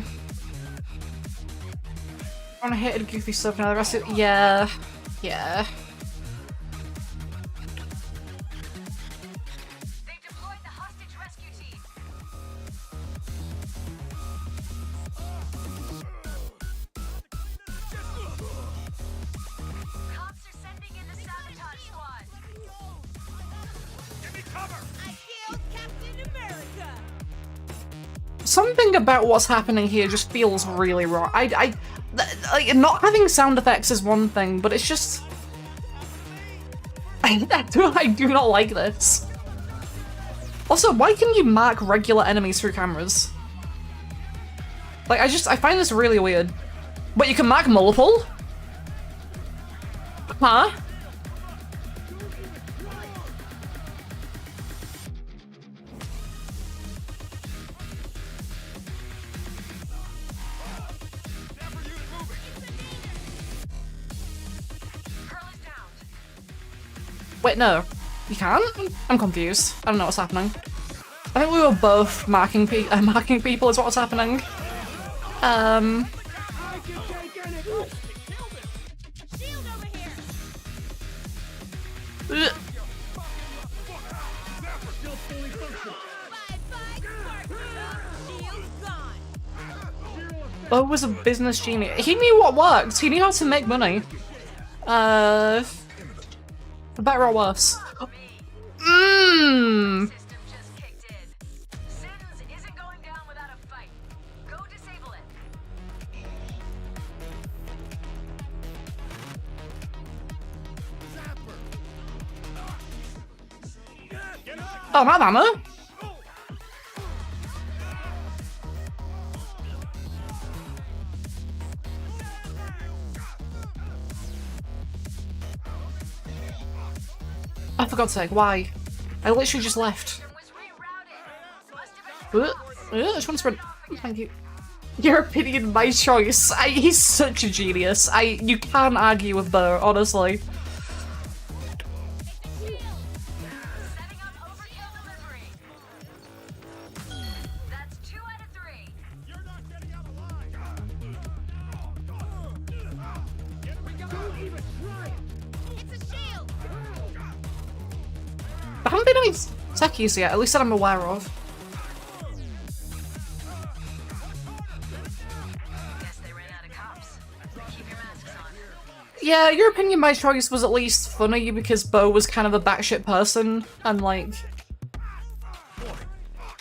On a hit and goofy stuff now the rest of yeah. Yeah. They've deployed the hostage rescue team. Cops are sending in the sabotage squad. Give me cover! I killed Captain America. Something about what's happening here just feels really wrong. Like, not having sound effects is one thing, but it's just... I do not like this. Also, why can you mark regular enemies through cameras? Like, I find this really weird. But you can mark multiple? Huh? Wait, no. You can't? I'm confused. I don't know what's happening. I think we were both marking people is what was happening. Ugh. Bo was a business genius. He knew what worked. He knew how to make money. For better or worse. Mmm. System just kicked in. Sins isn't going down without a fight. Go disable it. Oh, my mama. Oh, for God's sake, why? I literally just left. I just want to sprint. Thank you. Your opinion, my choice. He's such a genius. You can't argue with Burr, honestly. Setting up overkill delivery. That's 2 out of 3. You're not getting out alive! Don't even try it! It's a shield. There haven't been any techies yet, at least that I'm aware of. Guess they ran out of cops. Keep your masks on. Yeah, your opinion, my choice was at least funny because Bo was kind of a batshit person, and like...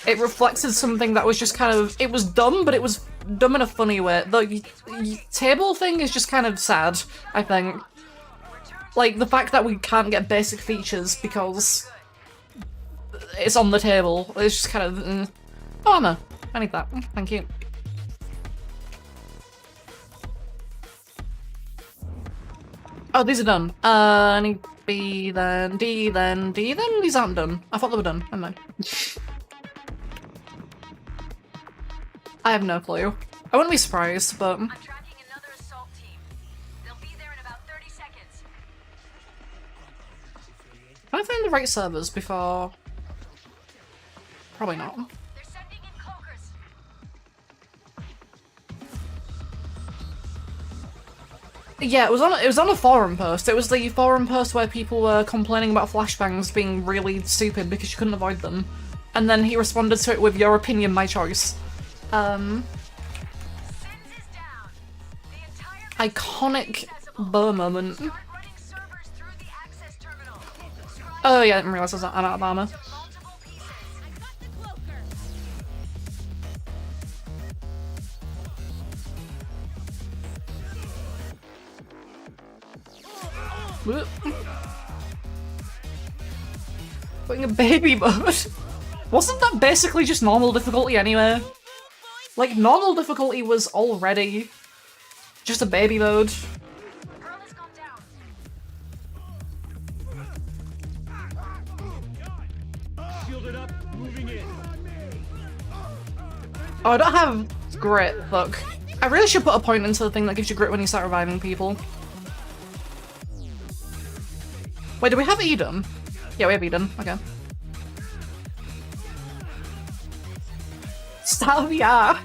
It reflected something that was just kind of... It was dumb, but it was dumb in a funny way. The table thing is just kind of sad, I think. Like, the fact that we can't get basic features because it's on the table. It's just kind of... Oh, armor. I need that. Thank you. Oh, these are done. I need B then, D then, D then? These aren't done. I thought they were done. Never mind. I have no clue. I wouldn't be surprised, but... I'm tracking another assault team. They'll be there in about 30 seconds. Can I find the right servers before... Probably not. They're sending in cloakers. Yeah, it was on a forum post. It was the forum post where people were complaining about flashbangs being really stupid because you couldn't avoid them. And then he responded to it with your opinion, my choice. Iconic Burr moment. Oh yeah, I didn't realise I'm out of armor. Whoop. Putting a baby mode. Wasn't that basically just normal difficulty anyway? Like, normal difficulty was already just a baby mode. Oh, I don't have grit, fuck. I really should put a point into the thing that gives you grit when you start reviving people. Wait, do we have Eden? Yeah, we have Eden. Okay. Star VR.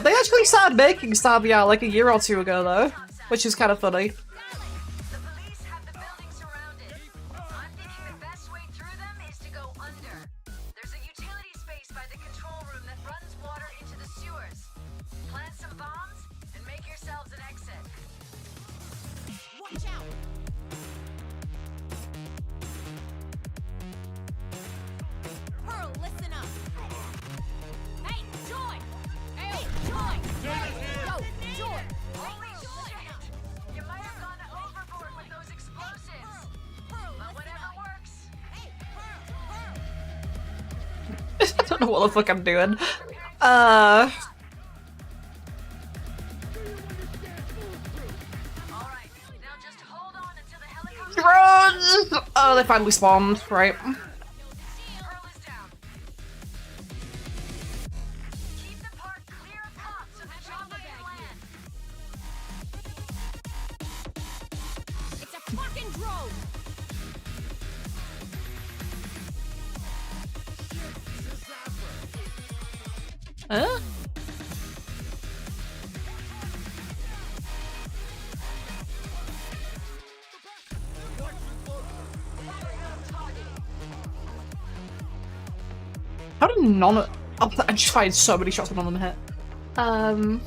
They actually started making Star VR like a year or two ago though, which is kind of funny. I don't know what the fuck I'm doing. Drones! Oh, they finally spawned, right. Huh? How did none of— oh, I just fired so many shots but none of them hit. Oh,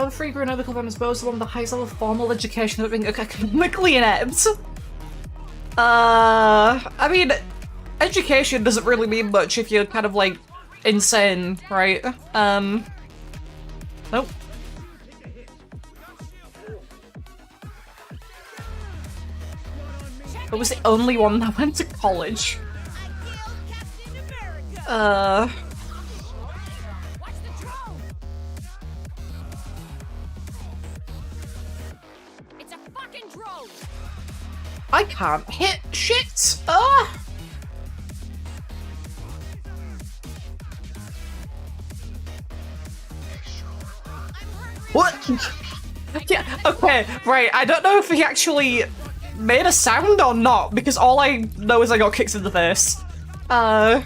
the free Grenoble Van is both the one with the highest level of formal education of being economically inept. I mean, education doesn't really mean much if you're kind of like insane, right? Nope. I was the only one that went to college. I can't hit shit! What? Yeah, okay, right, I don't know if he actually made a sound or not, because all I know is I got kicked in the face. I'm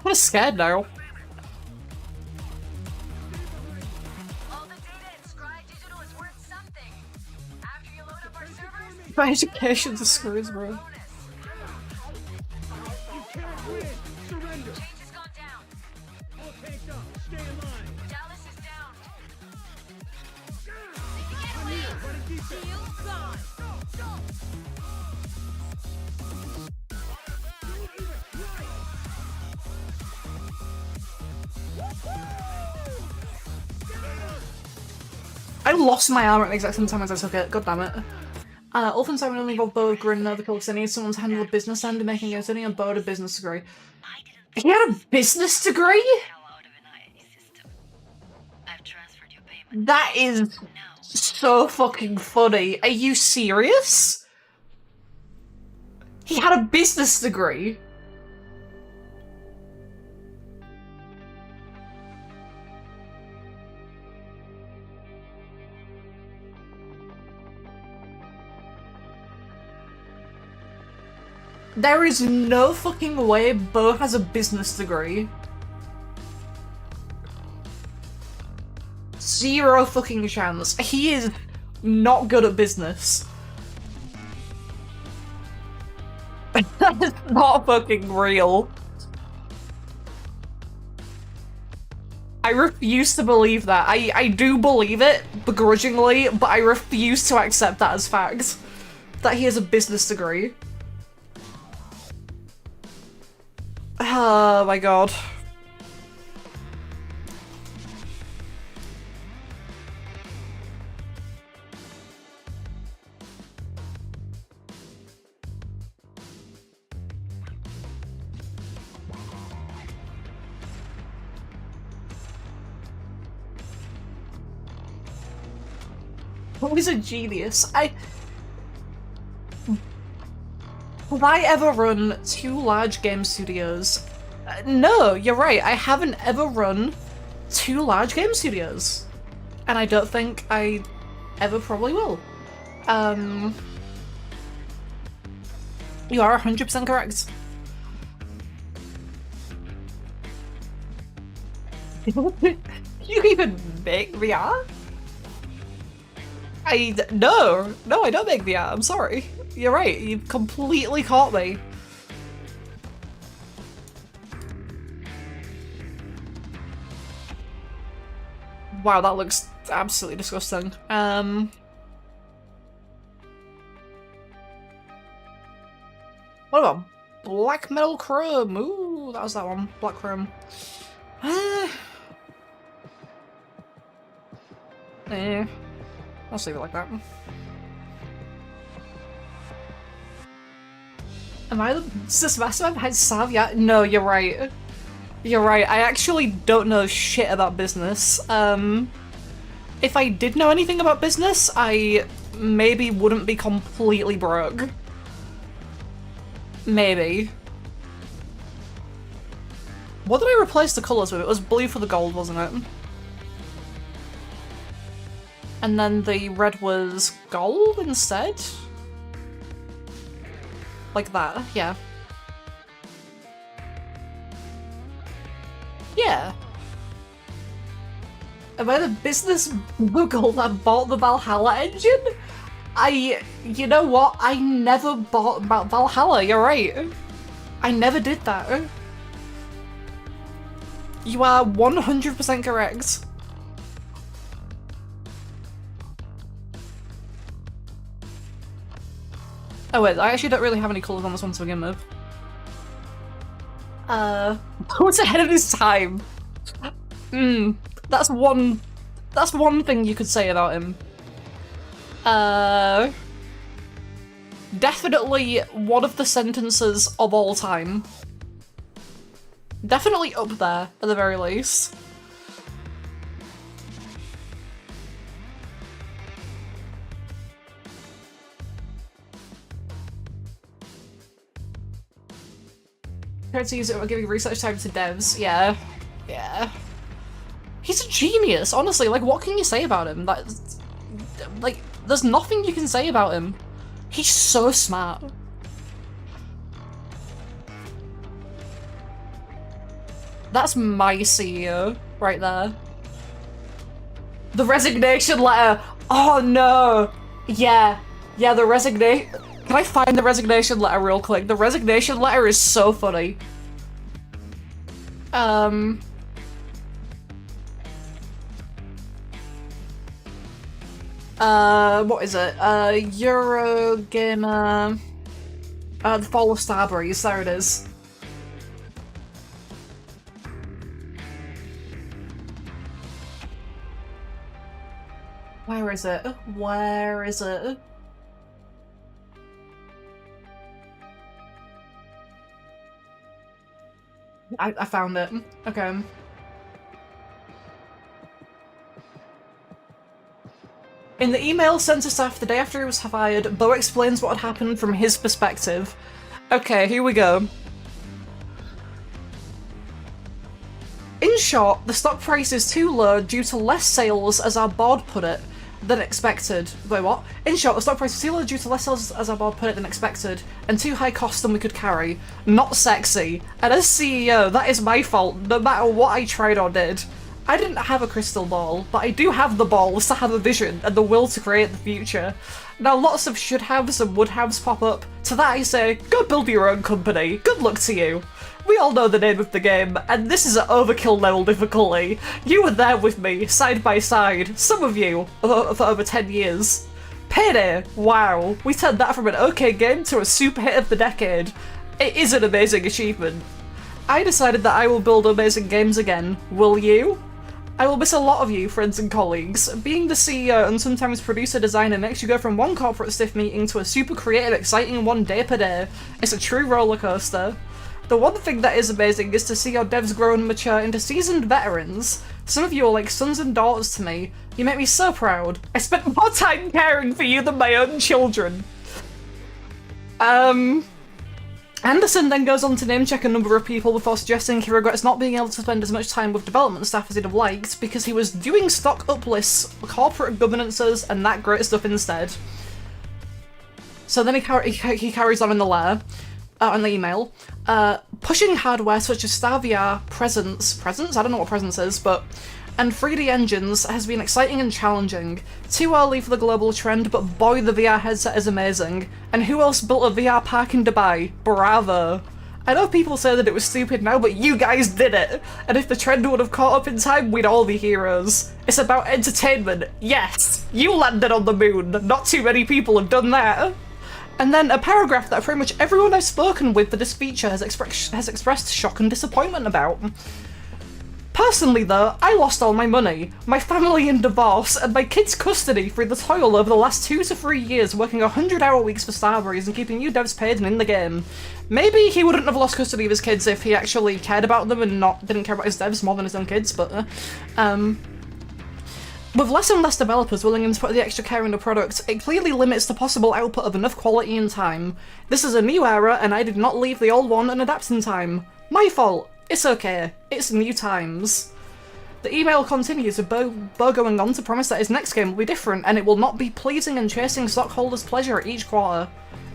kinda scared now. My education's a screws, bro. I lost my armor at the exact same time as I took it, god damn it. Wolfenstein only involved Bo Grin and because I need someone to handle the business end and making it only a Bo a business degree. He had a business degree? That is so fucking funny. Are you serious? He had a business degree. There is no fucking way Bo has a business degree. zero fucking chance. He is not good at business. That is not fucking real. I refuse to believe that. I do believe it, begrudgingly, but I refuse to accept that as fact. That he has a business degree. Oh my god. Always a genius. Have I ever run 2 large game studios? No, you're right. I haven't ever run 2 large game studios. And I don't think I ever probably will. You are 100% correct. You even make VR? No, I don't make VR, I'm sorry. You're right, you've completely caught me. Wow, that looks absolutely disgusting. What about Black Metal Chrome? Ooh, that was that one. Black Chrome. I'll leave it like that. Am I the master behind Savia? No, you're right. You're right. I actually don't know shit about business. If I did know anything about business, I maybe wouldn't be completely broke. Maybe. What did I replace the colours with? It was blue for the gold, wasn't it? And then the red was gold instead? Like that, yeah. Yeah. Am I the business mogul that bought the Valhalla engine? You know what? I never bought Valhalla, you're right. I never did that. You are 100% correct. Oh wait, I actually don't really have any colours on this one to begin with. What's ahead of his time? That's one thing you could say about him. Definitely one of the sentences of all time. Definitely up there, at the very least. Tried to use it while giving research time to devs. Yeah. Yeah. He's a genius, honestly. Like, what can you say about him? Like, there's nothing you can say about him. He's so smart. That's my CEO right there. The resignation letter. Oh no. Yeah. Yeah, the resignation. Can I find the resignation letter real quick? The resignation letter is so funny. What is it? Eurogamer... The Fall of Starbreeze, there it is. Where is it? Where is it? I found it. Okay. In the email sent to staff the day after he was fired, Bo explains what had happened from his perspective. Okay, here we go. In short, the stock price is too low due to less sales, as our board put it, than expected. Wait, what? In short, the stock price is too low due to less sales, as our board put it, than expected, and too high cost than we could carry. Not sexy. And as CEO, that is my fault, no matter what I tried or did. I didn't have a crystal ball, but I do have the balls to have a vision and the will to create the future. Now lots of should-haves and would-haves pop up. To that I say, go build your own company, good luck to you. We all know the name of the game, and this is at overkill level difficulty. You were there with me, side by side, some of you, for over 10 years. Payday! Wow, we turned that from an okay game to a super hit of the decade. It is an amazing achievement. I decided that I will build amazing games again. Will you? I will miss a lot of you, friends and colleagues. Being the CEO and sometimes producer designer makes you go from one corporate stiff meeting to a super creative, exciting one day per day. It's a true roller coaster. The one thing that is amazing is to see your devs grow and mature into seasoned veterans. Some of you are like sons and daughters to me. You make me so proud. I spent more time caring for you than my own children. Anderson then goes on to name-check a number of people before suggesting he regrets not being able to spend as much time with development staff as he'd have liked because he was doing stock uplists, corporate governances, and that great stuff instead. So then he carries on in the letter, on the email, pushing hardware such as Star VR, Presence? I don't know what Presence is, but... and 3D engines has been exciting and challenging. Too early for the global trend, but boy the VR headset is amazing. And who else built a VR park in Dubai? Bravo! I know people say that it was stupid now, but you guys did it! And if the trend would have caught up in time, we'd all be heroes. It's about entertainment, yes! You landed on the moon, not too many people have done that! And then a paragraph that pretty much everyone I've spoken with for this feature has expressed shock and disappointment about. Personally though, I lost all my money, my family in divorce, and my kids' custody through the toil over the last 2 to 3 years working 100-hour weeks for Starbreeze and keeping you devs paid and in the game. Maybe he wouldn't have lost custody of his kids if he actually cared about them and didn't care about his devs more than his own kids, but with less and less developers willing to put the extra care into products, it clearly limits the possible output of enough quality and time. This is a new era and I did not leave the old one and adapt in time. My fault. It's okay. It's new times. The email continues with Bo going on to promise that his next game will be different and it will not be pleasing and chasing stockholders' pleasure at each quarter.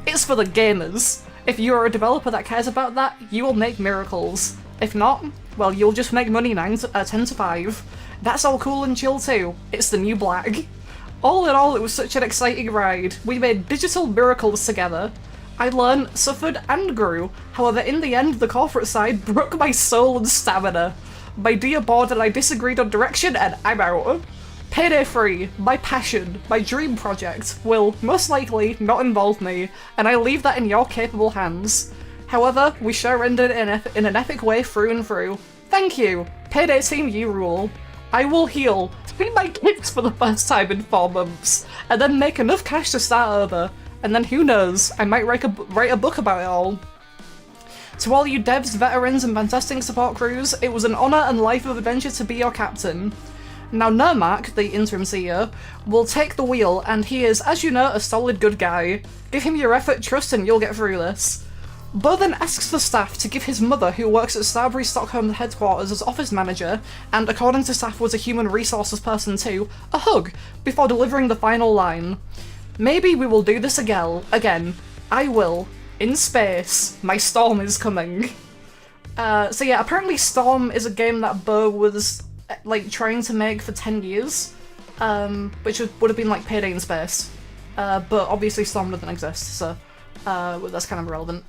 It's for the gamers. If you are a developer that cares about that, you will make miracles. If not, well, you'll just make money 10 to 5. That's all cool and chill too. It's the new black. All in all, it was such an exciting ride. We made digital miracles together. I learned, suffered, and grew. However, in the end, the corporate side broke my soul and stamina. My dear board and I disagreed on direction, and I'm out. Payday 3, my passion, my dream project, will most likely not involve me, and I leave that in your capable hands. However, we sure ended in an epic way through and through. Thank you. Payday team, you rule. I will heal, feed my kids for the first time in 4 months, and then make enough cash to start over. And then who knows, I might write a book about it all. To all you devs, veterans, and fantastic support crews, it was an honour and life of adventure to be your captain. Now Nermark, the interim CEO, will take the wheel, and he is, as you know, a solid good guy. Give him your effort, trust, and you'll get through this. Bo then asks the staff to give his mother, who works at Starbreeze Stockholm headquarters as office manager, and according to staff was a human resources person too, a hug, before delivering the final line. Maybe we will do this again. I will. In space. My Storm is coming. So yeah, apparently Storm is a game that Bo was like trying to make for 10 years, which would have been like Payday in space. But obviously Storm doesn't exist, so that's kind of irrelevant.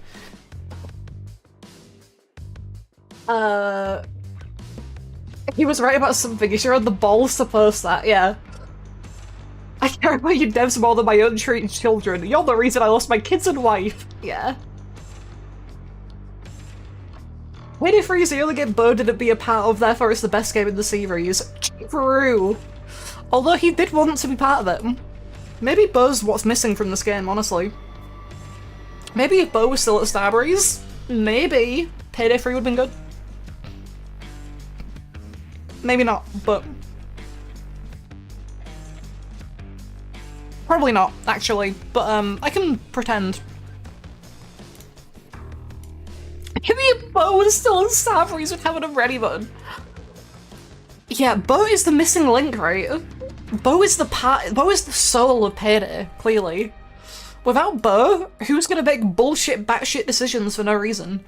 He was right about something. He sure had the balls to post that, yeah. I care about you devs more than my own treated children. You're the reason I lost my kids and wife. Yeah. Payday 3 is the only game Bo didn't be a part of, therefore it's the best game in the series. True. Although he did want to be part of it. Maybe Bo's what's missing from this game, honestly. Maybe if Bo was still at Starbreeze, maybe Payday 3 would have been good. Maybe not, but... probably not, actually, but I can pretend. Maybe if Bo was still in Starbreeze would have it ready button. Yeah, Bo is the missing link, right? Bo is the soul of Payday, clearly. Without Bo, who's gonna make bullshit batshit decisions for no reason?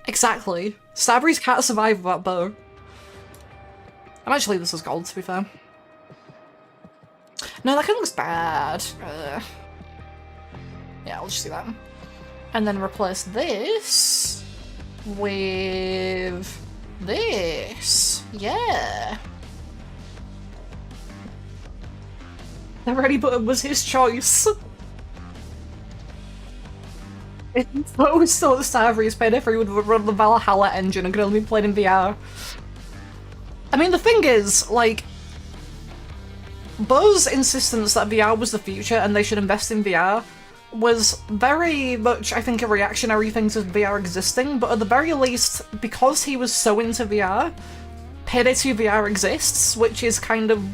Exactly. Starbreeze can't survive without bow. I'm actually this as gold, to be fair. No, that kind of looks bad. Yeah, I'll just do that. And then replace this with this. Yeah. The ready button was his choice. If it was still at Starbreeze played if he would run the Valhalla engine and could only be played in VR. I mean, the thing is, like, Buz's insistence that VR was the future and they should invest in VR was very much, I think, a reactionary thing to VR existing, but at the very least, because he was so into VR, Payday 2 VR exists, which is kind of...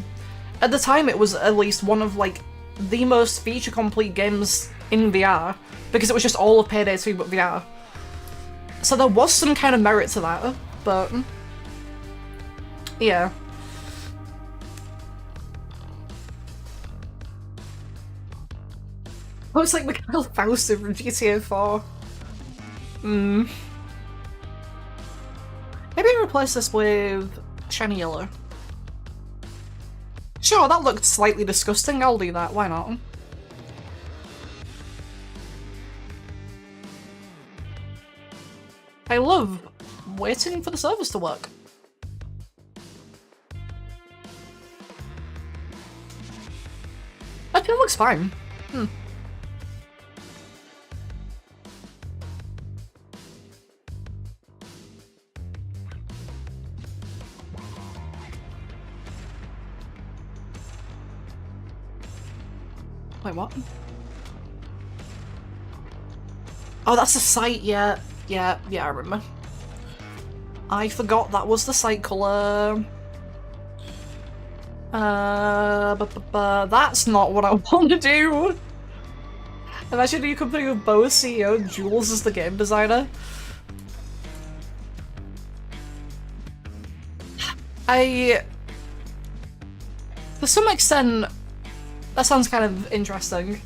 At the time, it was at least one of, like, the most feature-complete games in VR, because it was just all of Payday 2 but VR. So there was some kind of merit to that, but... yeah. Oh, it's like Mikhail Faustin from GTA 4. Maybe replace this with shiny yellow. Sure, that looked slightly disgusting, I'll do that, why not? I love waiting for the servers to work. I think it looks fine. Wait, what? Oh, that's the site, yeah. Yeah, I remember. I forgot that was the site colour. That's not what I want to do! Imagine a new company with Bo as CEO and Jules as the game designer. To some extent, that sounds kind of interesting.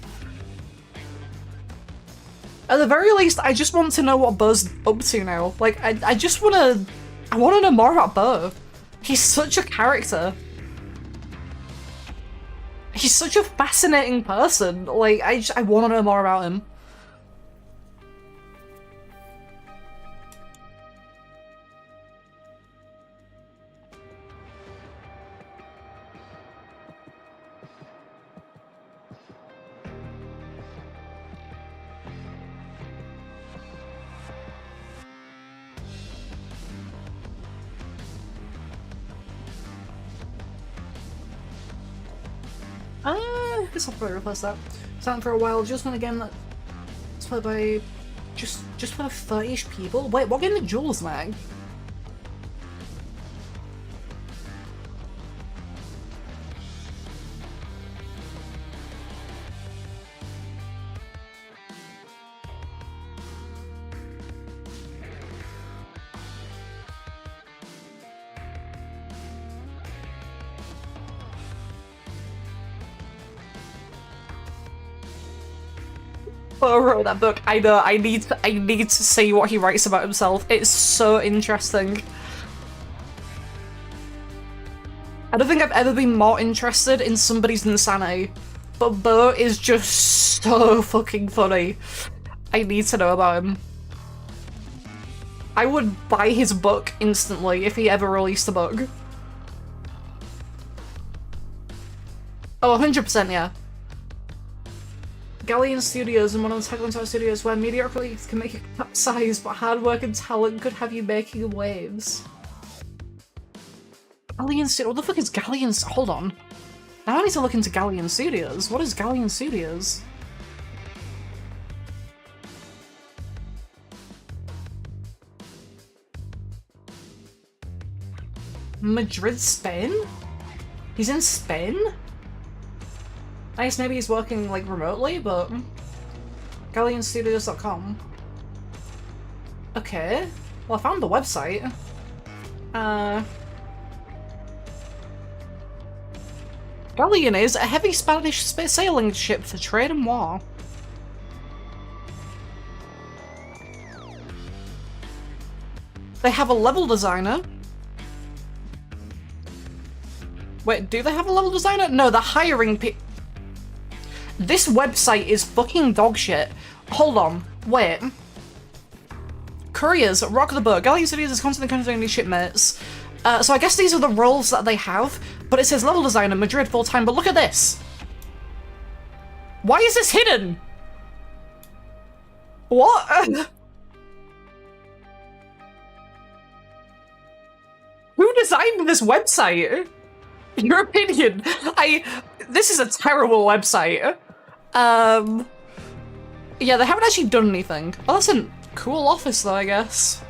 At the very least, I just want to know what Bo's up to now. Like, I just wanna... I wanna know more about Bo. He's such a character. He's such a fascinating person. Like, I wanna know more about him. I guess I'll probably replace that. Starting for a while, just when a game that's played by just for 30-ish people. Wait, what game did Jules make? Bo wrote that book. I know. I need to see what he writes about himself. It's so interesting. I don't think I've ever been more interested in somebody's insanity, but Bo is just so fucking funny. I need to know about him. I would buy his book instantly if he ever released a book. Oh, 100%, yeah. Galleon Studios and one of the Tagline Studios where mediocrity can make you capsize, but hard work and talent could have you making waves. Galleon Studios? What the fuck is Galleon? Hold on. Now I need to look into Galleon Studios. What is Galleon Studios? Madrid, Spain? He's in Spain? I guess maybe he's working, like, remotely, but... GalleonStudios.com. Okay. Well, I found the website. Galleon is a heavy Spanish sailing ship for trade and war. They have a level designer. Wait, do they have a level designer? No, they're hiring This website is fucking dog shit. Hold on, wait. Couriers, rock the boat. Galleon Cities is constantly contacting these shipmates. So I guess these are the roles that they have, but it says level designer, Madrid full-time, but look at this. Why is this hidden? What? Who designed this website? Your opinion. This is a terrible website. Yeah, they haven't actually done anything. Oh, that's a cool office though, I guess.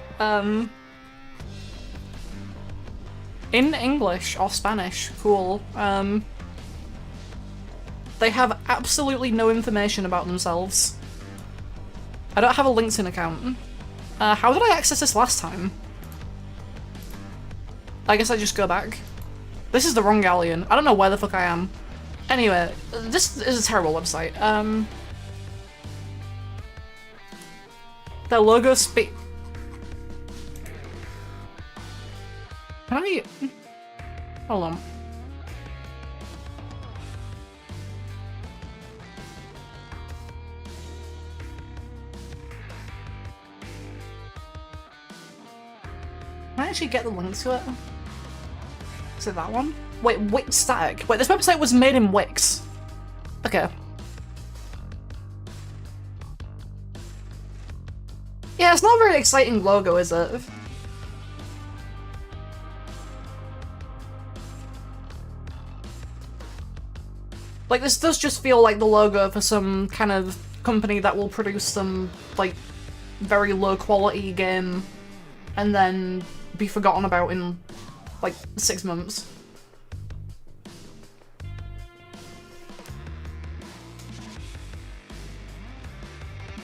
In English or Spanish. Cool. They have absolutely no information about themselves. I don't have a LinkedIn account. How did I access this last time? I guess I just go back. This is the wrong galleon. I don't know where the fuck I am. Anyway, this is a terrible website. Their logo Can I... Hold on. Can I actually get the link to it? Is it that one? Wait, Wix static. Wait, this website was made in Wix. Okay. Yeah, it's not a very exciting logo, is it? Like, this does just feel like the logo for some kind of company that will produce some, like, very low quality game and then be forgotten about in, like, 6 months.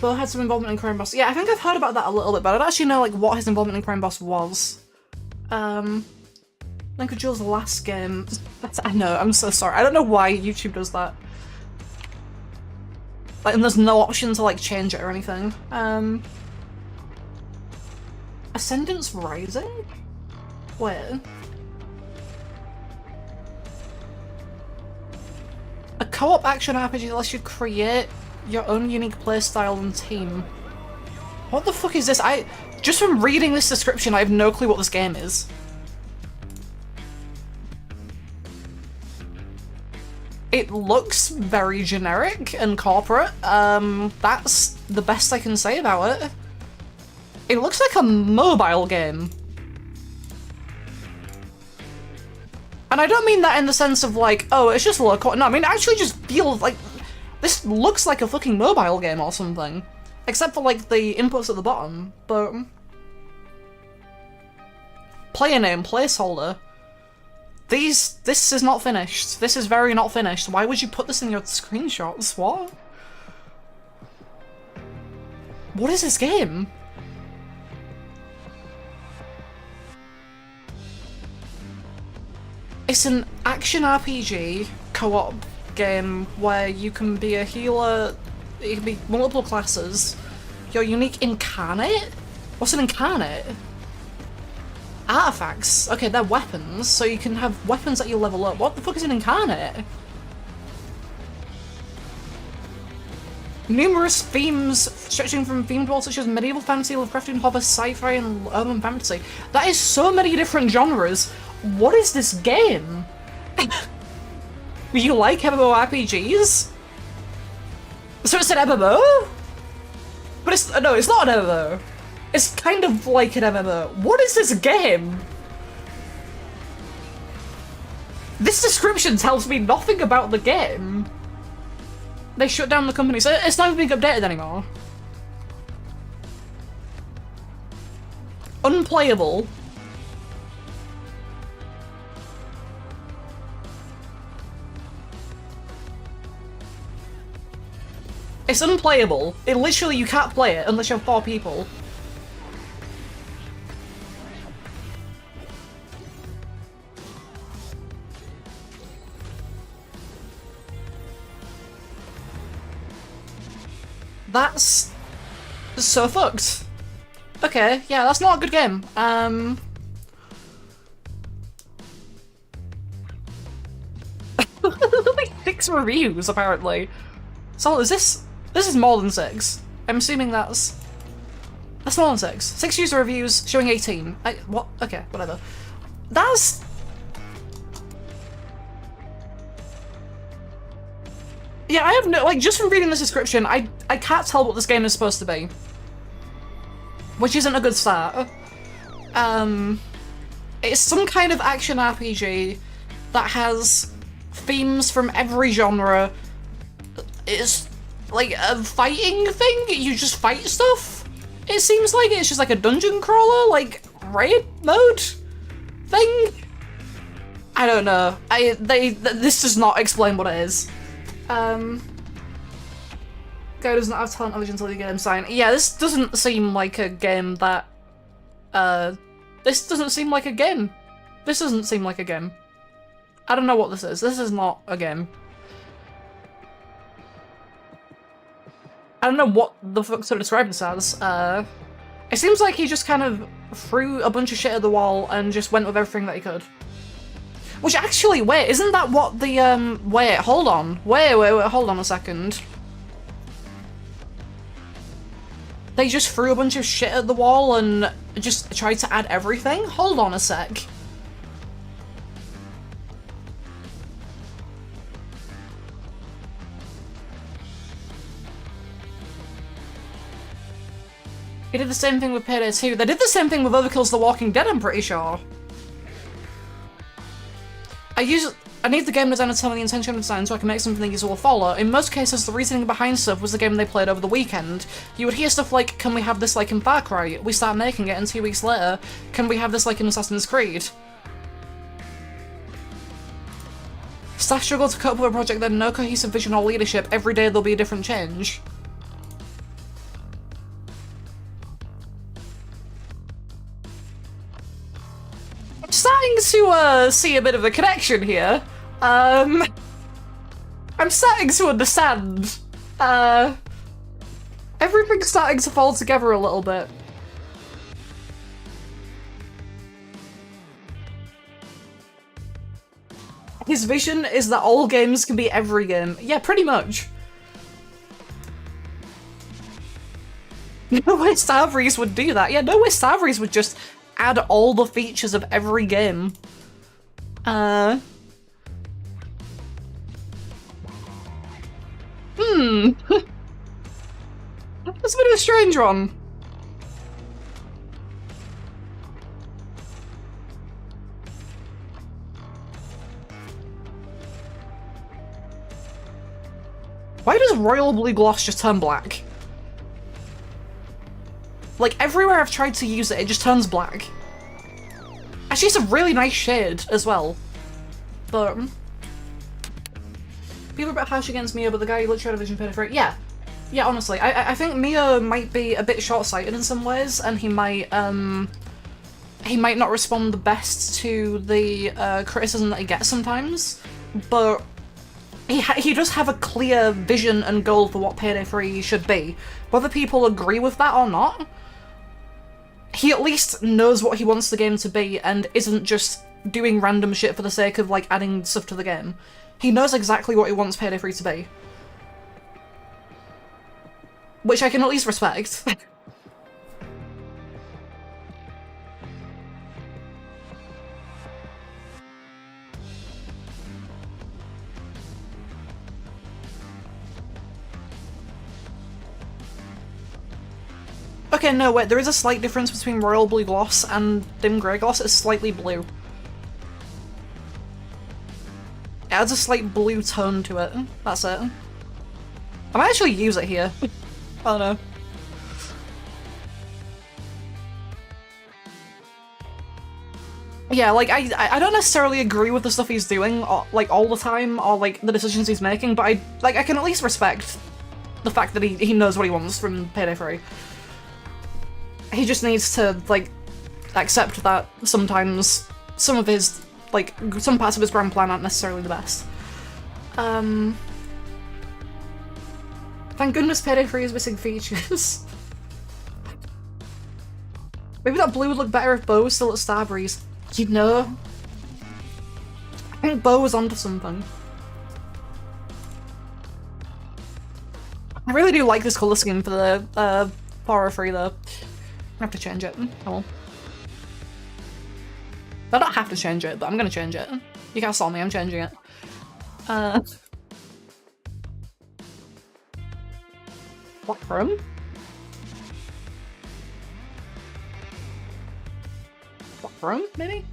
Bo had some involvement in Crime Boss. Yeah, I think I've heard about that a little bit, but I don't actually know, like, what his involvement in Crime Boss was. Link of Jules' last game. I know, I'm so sorry. I don't know why YouTube does that. Like, and there's no option to, like, change it or anything. Ascendance Rising? Wait. A co-op action RPG that lets you create your own unique playstyle and team. What the fuck is this? Just from reading this description, I have no clue what this game is. It looks very generic and corporate. That's the best I can say about it. It looks like a mobile game. And I don't mean that in the sense of like, oh, it's just low quality. No, I mean, it actually just feels like this looks like a fucking mobile game or something. Except for like the inputs at the bottom, but player name, placeholder. This is not finished. This is very not finished. Why would you put this in your screenshots? What? What is this game? It's an action RPG co-op game where you can be a healer, it can be multiple classes. Your unique incarnate? What's an incarnate? Artifacts. Okay, they're weapons, so you can have weapons that you level up. What the fuck is an incarnate? Numerous themes stretching from themed worlds such as medieval fantasy, Lovecraftian horror, sci-fi, and urban fantasy. That is so many different genres. What is this game? Do you like MMORPGs? So it's an MMO? But it's no, it's not an MMO. It's kind of like an MMO. What is this game? This description tells me nothing about the game. They shut down the company, so it's not even being updated anymore. Unplayable. It's unplayable. It literally, you can't play it unless you have 4 people. That's so fucked. Okay, yeah, that's not a good game. Like 6 reviews, apparently. So is this is more than 6. I'm assuming that's more than 6. 6 user reviews showing 18. What? Okay, whatever. That's... Yeah, I have no... Like, just from reading this description, I can't tell what this game is supposed to be. Which isn't a good start. It's some kind of action RPG that has themes from every genre. It's like a fighting thing? You just fight stuff? It seems like it's just like a dungeon crawler, like raid mode thing? I don't know. This does not explain what it is. Guy does not have talent origins until you get him signed. Yeah, this doesn't seem like a game that... This doesn't seem like a game. This doesn't seem like a game. I don't know what this is. This is not a game. I don't know what the fuck to describe this as. It seems like he just kind of threw a bunch of shit at the wall and just went with everything that he could. Which actually, wait, isn't that what the, wait, hold on. Wait, hold on a second. They just threw a bunch of shit at the wall and just tried to add everything? Hold on a sec. They did the same thing with PD3. They did the same thing with Overkill's The Walking Dead, I'm pretty sure. I need the game designer to tell me the intention of design so I can make something easy to follow. In most cases, the reasoning behind stuff was the game they played over the weekend. You would hear stuff like, can we have this like in Far Cry? We start making it and 2 weeks later, can we have this like in Assassin's Creed? Staff struggle to cope with a project that had no cohesive vision or leadership. Every day there'll be a different change. I'm starting to see a bit of a connection here. I'm starting to understand. Everything's starting to fall together a little bit. His vision is that all games can be every game. Yeah, pretty much. No way Starbreeze would do that. Yeah, no way Starbreeze would just add all the features of every game. That's a bit of a strange one. Why does royal blue gloss just turn black? Like, everywhere I've tried to use it, it just turns black. Actually, it's a really nice shade as well. But... people are a bit harsh against Mio, but the guy who literally had a vision for it. Yeah. Yeah, honestly. I think Mio might be a bit short-sighted in some ways, and he might not respond the best to the criticism that he gets sometimes, but he does have a clear vision and goal for what Payday 3 should be. Whether people agree with that or not, he at least knows what he wants the game to be and isn't just doing random shit for the sake of, like, adding stuff to the game. He knows exactly what he wants Payday 3 to be. Which I can at least respect. Okay, no, wait, there is a slight difference between royal blue gloss and dim grey gloss. It's slightly blue. It adds a slight blue tone to it. That's it. I might actually use it here. I don't know. Yeah, like, I don't necessarily agree with the stuff he's doing, or, like, all the time, or, like, the decisions he's making, but I can at least respect the fact that he knows what he wants from Payday 3. He just needs to, like, accept that sometimes some of his, like, some parts of his grand plan aren't necessarily the best. Thank goodness Payday 3 is missing features. Maybe that blue would look better if Bo was still at Starbreeze. You know? I think Bo was onto something. I really do like this colour scheme for the PD3 though. I have to change it. Come on. I don't have to change it, but I'm gonna change it. You can't stop me, I'm changing it. Black room? Black room, maybe?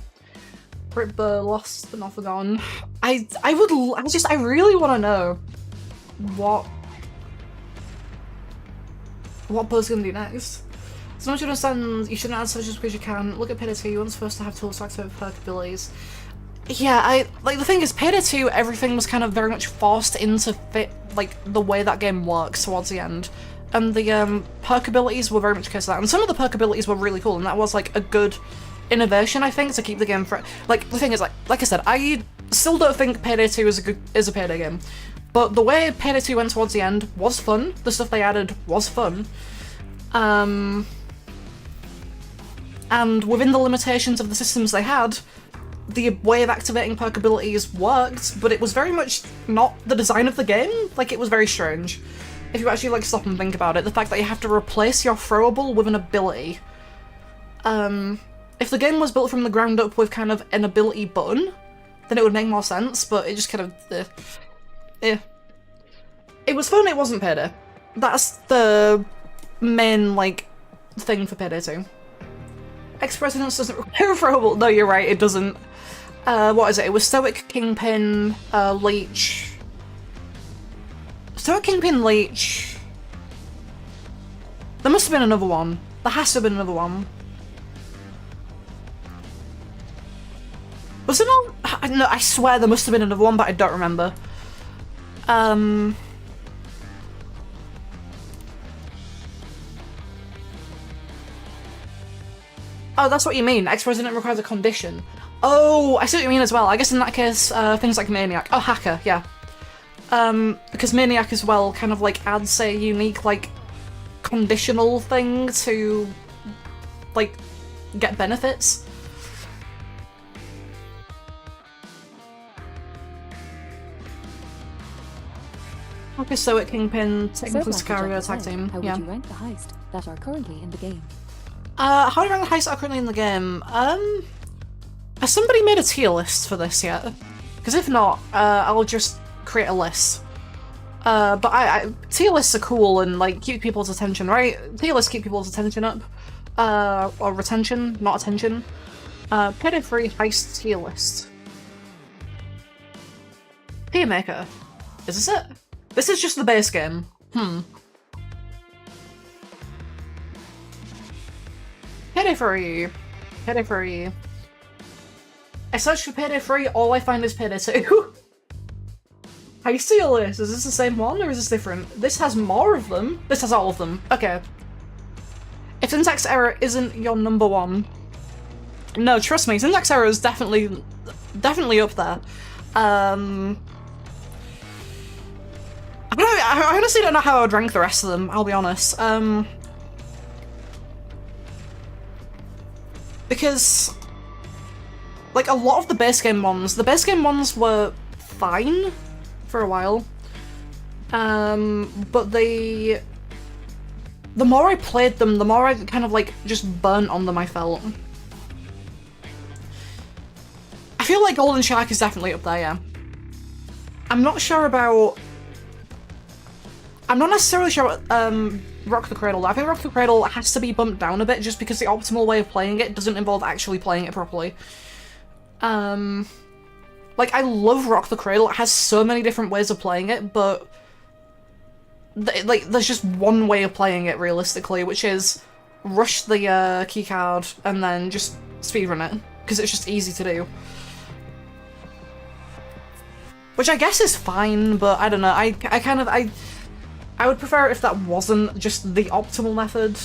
Rip Lost but not forgotten. I really want to know what Bo's gonna do next. So much you understand, you shouldn't answer just because you can. Look at PD2, you weren't supposed to have tools to activate perk abilities. Yeah, like the thing is, PD2, everything was kind of very much forced into fit, like, the way that game works towards the end. And the perk abilities were very much case of that. And some of the perk abilities were really cool, and that was like a good innovation, I think, to keep the game fresh. Like, the thing is, like I said, I still don't think PD2 is a PD game. But the way PD2 went towards the end was fun. The stuff they added was fun. And within the limitations of the systems they had, the way of activating perk abilities worked, but it was very much not the design of the game. Like, it was very strange. If you actually, like, stop and think about it, the fact that you have to replace your throwable with an ability. If the game was built from the ground up with kind of an ability button, then it would make more sense, but it just kind of, It was fun, it wasn't PD. That's the main, like, thing for PD2. Ex-Presidents doesn't require throwable. No, you're right, it doesn't. What is it? It was Stoic, Kingpin, Leech. Stoic, Kingpin, Leech. There must have been another one. There has to have been another one. Was there not? No, I swear there must have been another one, but I don't remember. Oh, that's what you mean. Ex-President requires a condition. Oh, I see what you mean as well. I guess in that case, things like Maniac. Oh, Hacker, yeah. Because Maniac as well kind of like adds a unique, like, conditional thing to, like, get benefits. Okay, so at Kingpin, technically Sicario tag team. How Yeah. would you rank the heist that are currently in the game? How do you rank the heists that are currently in the game? Has somebody made a tier list for this yet? Because if not, I'll just create a list. But tier lists are cool and, like, keep people's attention, right? Tier lists keep people's attention up. Or retention, not attention. PD3 heist tier list. Tier maker. Is this it? This is just the base game. PD3. PD3. I searched for PD3, all I find is PD2. Heist tier list. Is this the same one or is this different? This has more of them. This has all of them. Okay. If syntax error isn't your number one, no, trust me, syntax error is definitely up there. I honestly don't know how I would rank the rest of them, I'll be honest. Because, like, a lot of the base game ones were fine for a while. But the more I played them, the more I kind of, like, just burnt on them, I felt. I feel like Golden Shark is definitely up there, yeah. I'm not necessarily sure what, Rock the Cradle. I think Rock the Cradle has to be bumped down a bit just because the optimal way of playing it doesn't involve actually playing it properly. Like, I love Rock the Cradle. It has so many different ways of playing it, but like, there's just one way of playing it realistically, which is rush the keycard and then just speedrun it, because it's just easy to do. Which I guess is fine, but I don't know, I would prefer it if that wasn't just the optimal method.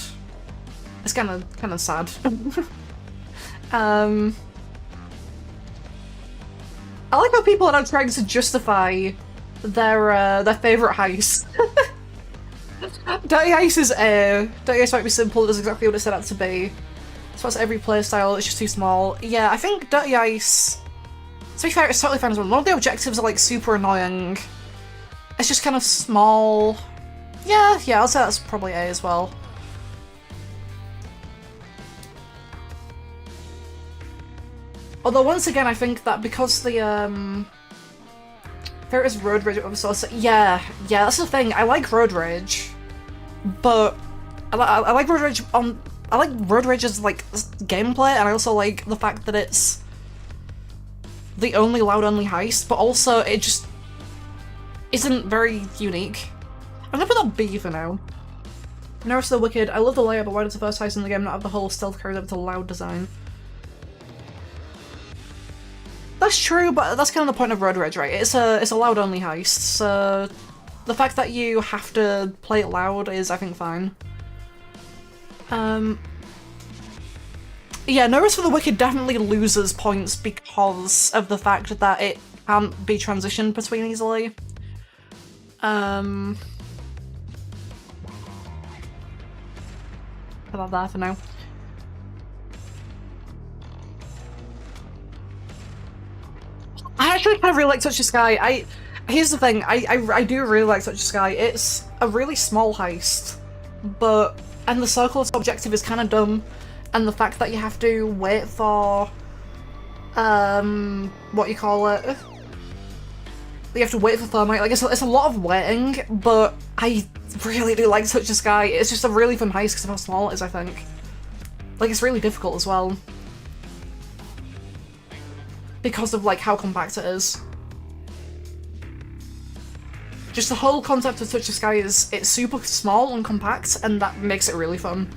It's kind of sad. I like how people are now trying to justify their favourite heist. Dirty Heist is A. Dirty Heist might be simple, it does exactly what it set out to be. So that's every playstyle, it's just too small. Yeah, I think Dirty Ice, to be fair, it's totally fine as well. None of the objectives are like super annoying. It's just kind of small. Yeah, I'll say that's probably A as well. Although once again, I think that because the there is Road Rage of sorts. Yeah, that's the thing. I like Road Rage, but I like Road Rage on. I like Road Rage's like gameplay, and I also like the fact that it's the only loud-only heist, but also it just isn't very unique. I'm gonna put that B for now. No Rest of the Wicked. I love the layout, but why does the first heist in the game not have the whole stealth carried over to loud design? That's true, but that's kind of the point of Road Rage, right? It's a loud-only heist, so the fact that you have to play it loud is, I think, fine. Yeah, No Rest for the Wicked definitely loses points because of the fact that it can't be transitioned between easily. Put that there for now. I actually kind of really like Touch the Sky. Here's the thing, I do really like Touch the Sky. It's a really small heist, and the circle's objective is kind of dumb, and the fact that you have to wait for, what you call it? You have to wait for Thermite, like, it's a lot of waiting, but I really do like Touch the Sky. It's just a really fun heist because of how small it is, I think. Like, it's really difficult as well. Because of, like, how compact it is. Just the whole concept of Touch the Sky is, it's super small and compact, and that makes it really fun.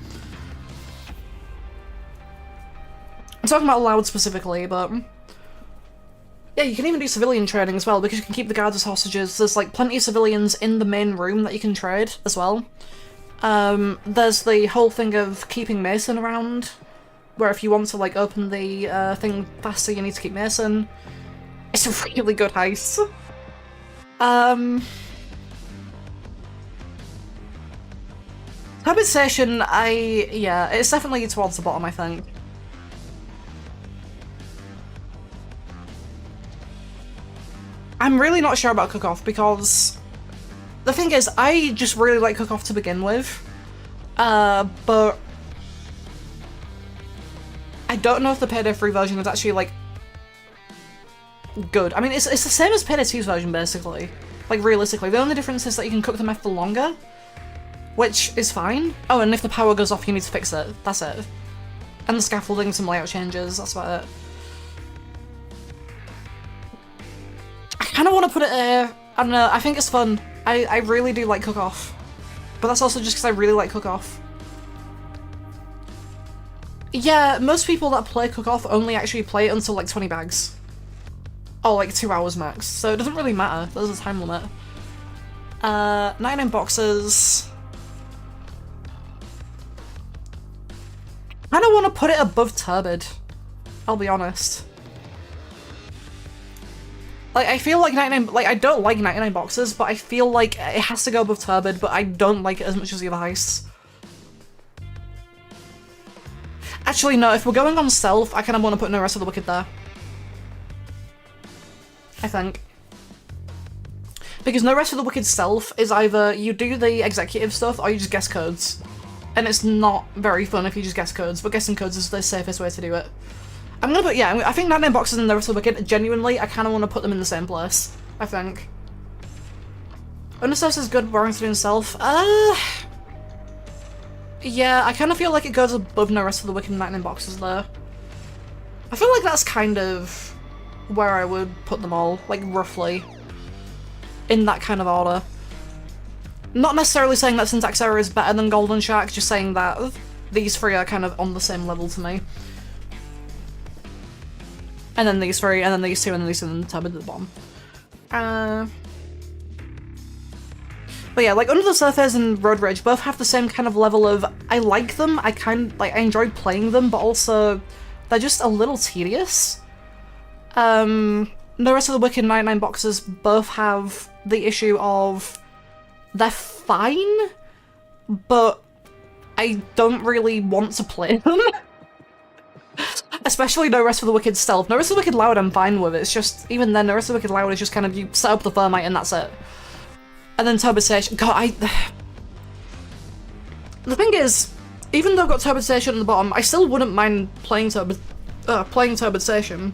I'm talking about loud specifically, but... yeah, you can even do civilian trading as well, because you can keep the guards as hostages. There's, like, plenty of civilians in the main room that you can trade as well. There's the whole thing of keeping Mason around, where if you want to, like, open the thing faster, you need to keep Mason. It's a really good heist. Turbid Station, yeah, it's definitely towards the bottom, I think. I'm really not sure about Cook-Off because the thing is, I just really like Cook-Off to begin with, but I don't know if the PD3 version is actually, like, good. I mean, it's the same as PD2's version, basically. Like, realistically. The only difference is that you can cook the meth for longer, which is fine. Oh, and if the power goes off, you need to fix it. That's it. And the scaffolding, some layout changes, that's about it. I kind of want to put it I don't know, I think it's fun. I really do like Cook-Off. But that's also just because I really like Cook-Off. Yeah, most people that play Cook-Off only actually play it until like 20 bags. Or like 2 hours max, so it doesn't really matter, there's a time limit. 99 boxes. I don't want to put it above Turbid, I'll be honest. Like, I feel like 99, like, I don't like 99 boxes, but I feel like it has to go above Turbid, but I don't like it as much as the other heists. Actually, no, if we're going on stealth, I kind of want to put No Rest of the Wicked there. I think. Because No Rest of the Wicked stealth is either you do the executive stuff or you just guess codes. And it's not very fun if you just guess codes, but guessing codes is the safest way to do it. I'm gonna put, yeah, I think 99 boxes and No Rest of the Wicked, genuinely, I kind of want to put them in the same place, I think. Understeps is good, Warrington himself. Yeah, I kind of feel like it goes above No Rest of the Wicked and 99 boxes there. I feel like that's kind of where I would put them all, like, roughly. In that kind of order. Not necessarily saying that Syntax Error is better than Golden Shark, just saying that these three are kind of on the same level to me. And then these three, and then these two, and then these two, and then Turbid at the bottom. But yeah, like, Under the Surface and Road Rage both have the same kind of level of, I like them, I enjoy playing them, but also, they're just a little tedious. No Rest of the Wicked 99 boxes both have the issue of, they're fine, but I don't really want to play them. Especially No Rest for the Wicked stealth. No Rest for the Wicked Loud I'm fine with, it's just, even then, No Rest for the Wicked Loud is just kind of, you set up the thermite and that's it. And then Turbidization, god, the thing is, even though I've got Turbidization at the bottom, I still wouldn't mind playing Turbidization.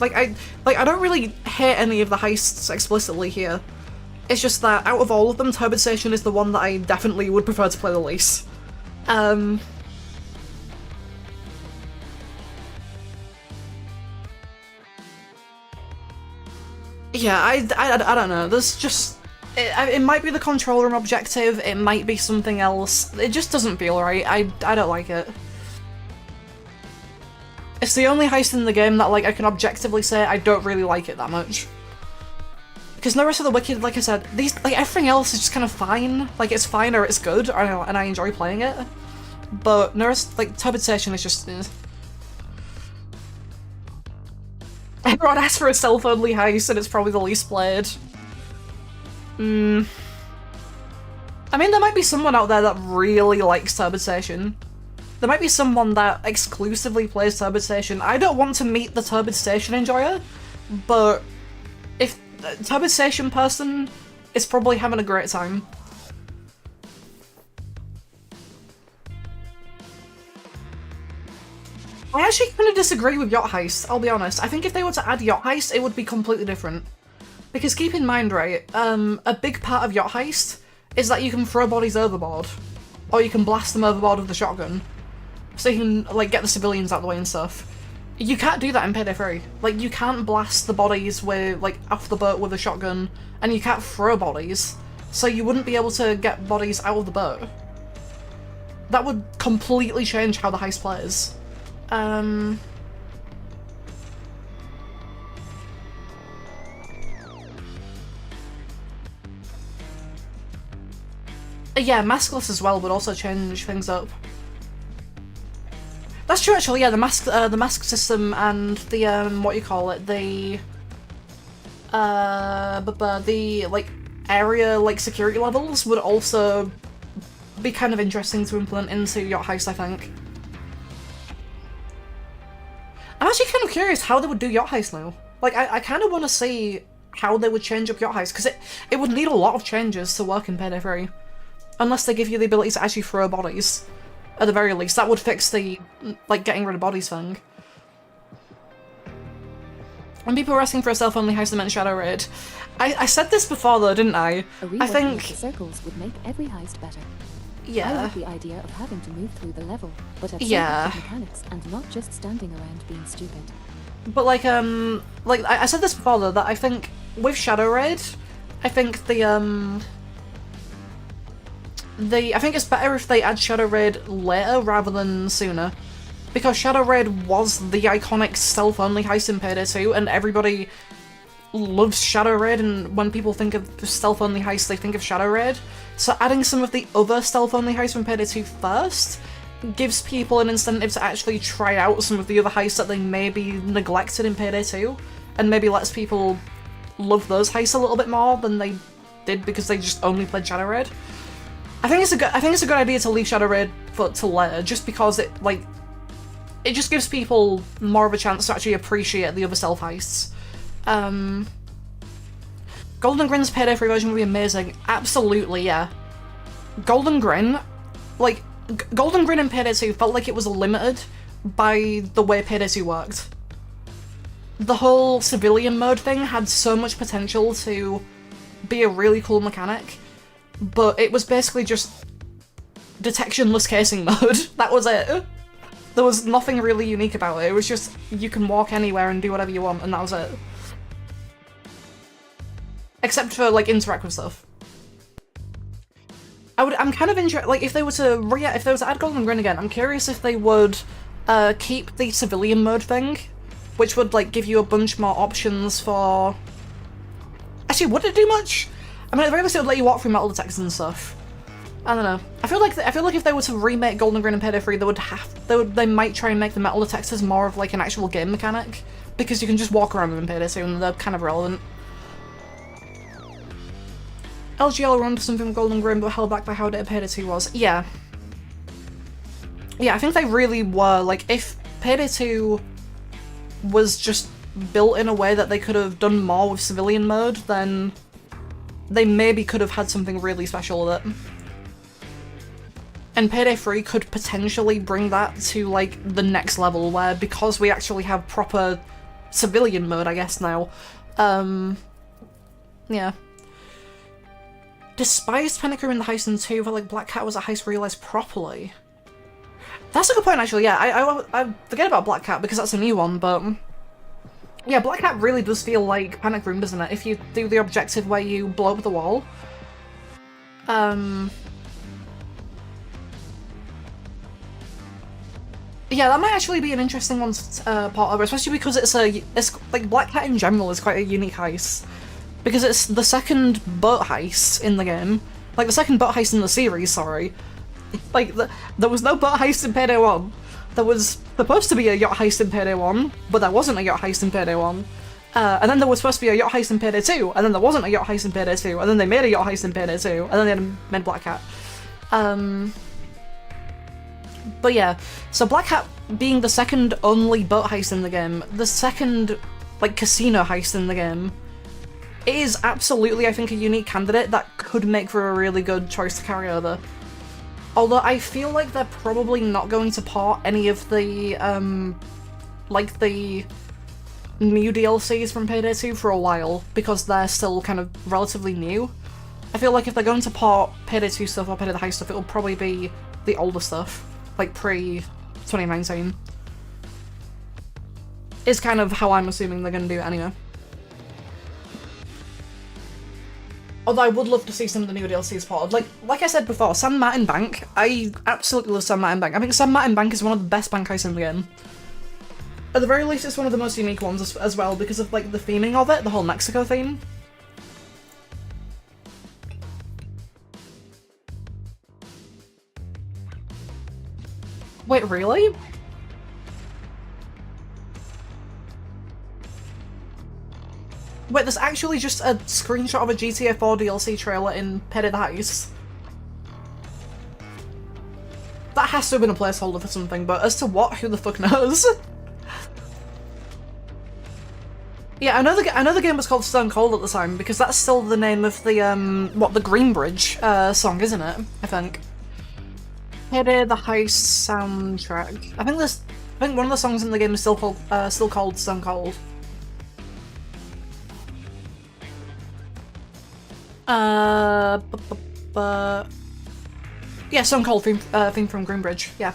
Like, I don't really hate any of the heists explicitly here. It's just that, out of all of them, Turbidization is the one that I definitely would prefer to play the least. Yeah, I don't know, there's just... It might be the control room objective, it might be something else, it just doesn't feel right, I don't like it. It's the only heist in the game that, like, I can objectively say I don't really like it that much. Because No Rest of the Wicked, like I said, everything else is just kind of fine, like, it's fine or it's good, and I enjoy playing it. But No Rest, like, Turbidization is just... Everyone asks for a stealth-only heist, and it's probably the least played. I mean, there might be someone out there that really likes Turbidization. There might be someone that exclusively plays Turbidization. I don't want to meet the Turbidization enjoyer, but if a Turbidization person is probably having a great time. I actually kind of disagree with Yacht Heist, I'll be honest. I think if they were to add Yacht Heist, it would be completely different. Because keep in mind, right, a big part of Yacht Heist is that you can throw bodies overboard. Or you can blast them overboard with the shotgun. So you can, like, get the civilians out of the way and stuff. You can't do that in PD3. Like, you can't blast the bodies with, like, off the boat with a shotgun, and you can't throw bodies. So you wouldn't be able to get bodies out of the boat. That would completely change how the heist plays. Yeah, maskless as well would also change things up. That's true, actually. Yeah, the mask system and the what you call it, the like area like security levels would also be kind of interesting to implement into Yacht Heist, I think. I'm actually kind of curious how they would do Yacht Heist now. Like, I kind of want to see how they would change up Yacht Heist, because it would need a lot of changes to work in PD3. Unless they give you the ability to actually throw bodies. At the very least, that would fix the, like, getting rid of bodies thing. When people were asking for a self-only heist, they meant Shadow Raid. I said this before though, didn't I? I think... the circles would make every heist better. Yeah. I like the idea of having to move through the level, but have mechanics and not just standing around being stupid. But like I said this before though, that I think with Shadow Raid, I think I think it's better if they add Shadow Raid later rather than sooner. Because Shadow Raid was the iconic stealth-only heist in PD2, and everybody loves Shadow Raid, and when people think of stealth-only heist, they think of Shadow Raid. So adding some of the other stealth-only heists from PD2 first gives people an incentive to actually try out some of the other heists that they maybe neglected in PD2, and maybe lets people love those heists a little bit more than they did because they just only played Shadow Raid. I think it's a good idea to leave Shadow Raid to later, just because it just gives people more of a chance to actually appreciate the other stealth heists. Golden Grin's PD3 version would be amazing. Absolutely, yeah. Golden Grin, like, Golden Grin in PD2 felt like it was limited by the way PD2 worked. The whole civilian mode thing had so much potential to be a really cool mechanic, but it was basically just detectionless casing mode. That was it. There was nothing really unique about it. It was just, you can walk anywhere and do whatever you want, and that was it. Except for, like, interact with stuff. I'm kind of interested, like, if they were to add Golden Grin again, I'm curious if they would keep the civilian mode thing, which would, like, give you a bunch more options for... Actually, would it do much? I mean, at the very least it would let you walk through metal detectors and stuff. I don't know. I feel like if they were to remake Golden Grin and PD3, they might try and make the metal detectors more of, like, an actual game mechanic, because you can just walk around them in PD2 and they're kind of relevant. LGL were onto something with Golden Grin, but held back by how dated PD2 was. Yeah. Yeah, I think they really were. Like, if Payday 2 was just built in a way that they could have done more with civilian mode, then they maybe could have had something really special with it. And Payday 3 could potentially bring that to, like, the next level, where because we actually have proper civilian mode, I guess, now, yeah. Despised Panic Room in the heist in 2, but, like, Black Cat was a heist realised properly. That's a good point, actually, yeah. I forget about Black Cat because that's a new one, but... Yeah, Black Cat really does feel like Panic Room, doesn't it? If you do the objective where you blow up the wall. Yeah, that might actually be an interesting one to part over, especially because it's like, Black Cat in general is quite a unique heist. Because it's the second boat heist in the game. Like, the second boat heist in the series, sorry. Like, there was no boat heist in Payday 1. There was supposed to be a yacht heist in Payday 1, but there wasn't a yacht heist in Payday 1. And then there was supposed to be a yacht heist in Payday 2, and then there wasn't a yacht heist in Payday 2, and then they made a yacht heist in Payday 2, and then they made Black Cat. But yeah, so Black Cat being the second only boat heist in the game, the second, like, casino heist in the game, it is absolutely, I think, a unique candidate that could make for a really good choice to carry over. Although I feel like they're probably not going to port any of the, like, the new DLCs from Payday 2 for a while, because they're still kind of relatively new. I feel like if they're going to port Payday 2 stuff or Payday the Heist stuff, it'll probably be the older stuff, like pre-2019. Is kind of how I'm assuming they're going to do it anyway. Although I would love to see some of the new DLCs ported. Like I said before, San Martin Bank, I absolutely love San Martin Bank. I think San Martin Bank is one of the best bank heists in the game. At the very least, it's one of the most unique ones as well, because of, like, the theming of it, the whole Mexico theme. Wait, really? Wait, there's actually just a screenshot of a GTA 4 DLC trailer in Payday the Heist. That has to have been a placeholder for something, but as to what, who the fuck knows? Yeah, I know the game was called Stone Cold at the time, because that's still the name of the, the Greenbridge song, isn't it? I think. Payday the Heist soundtrack. I think one of the songs in the game is still called Stone Cold. Yeah, Stone Cold theme from Greenbridge, yeah.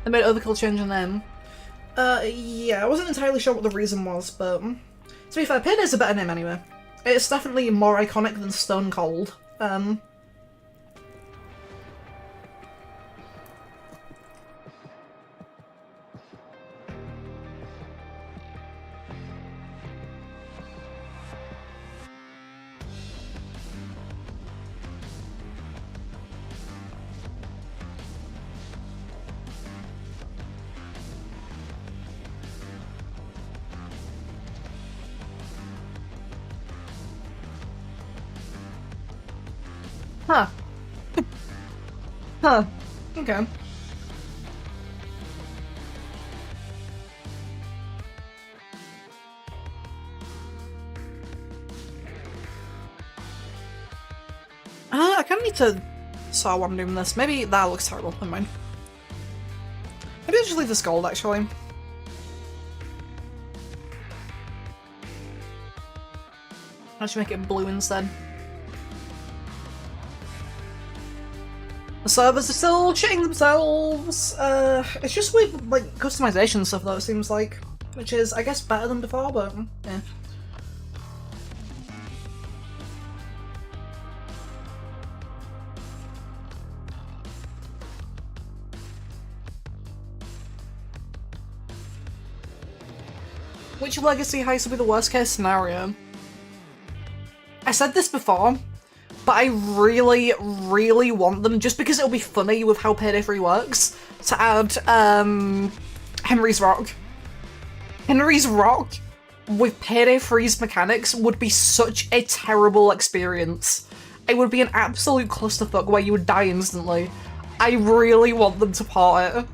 They made Overkill change the name. Yeah, I wasn't entirely sure what the reason was, but to be fair, Payday's a better name anyway. It's definitely more iconic than Stone Cold. Huh. Huh. Okay. I kind of need to saw what I'm doing this. Maybe that looks terrible. Never mind. Maybe I'll just leave this gold, actually. I should make it blue instead. The servers are still shitting themselves. It's just with, like, customization stuff though, it seems like. Which is, I guess, better than before, but yeah. Which legacy heist would be the worst case scenario? I said this before, but I really, really want them, just because it'll be funny with how Payday 3 works, to add, Henry's Rock. Henry's Rock with Payday 3's mechanics would be such a terrible experience. it would be an absolute clusterfuck where you would die instantly. I really want them to port it.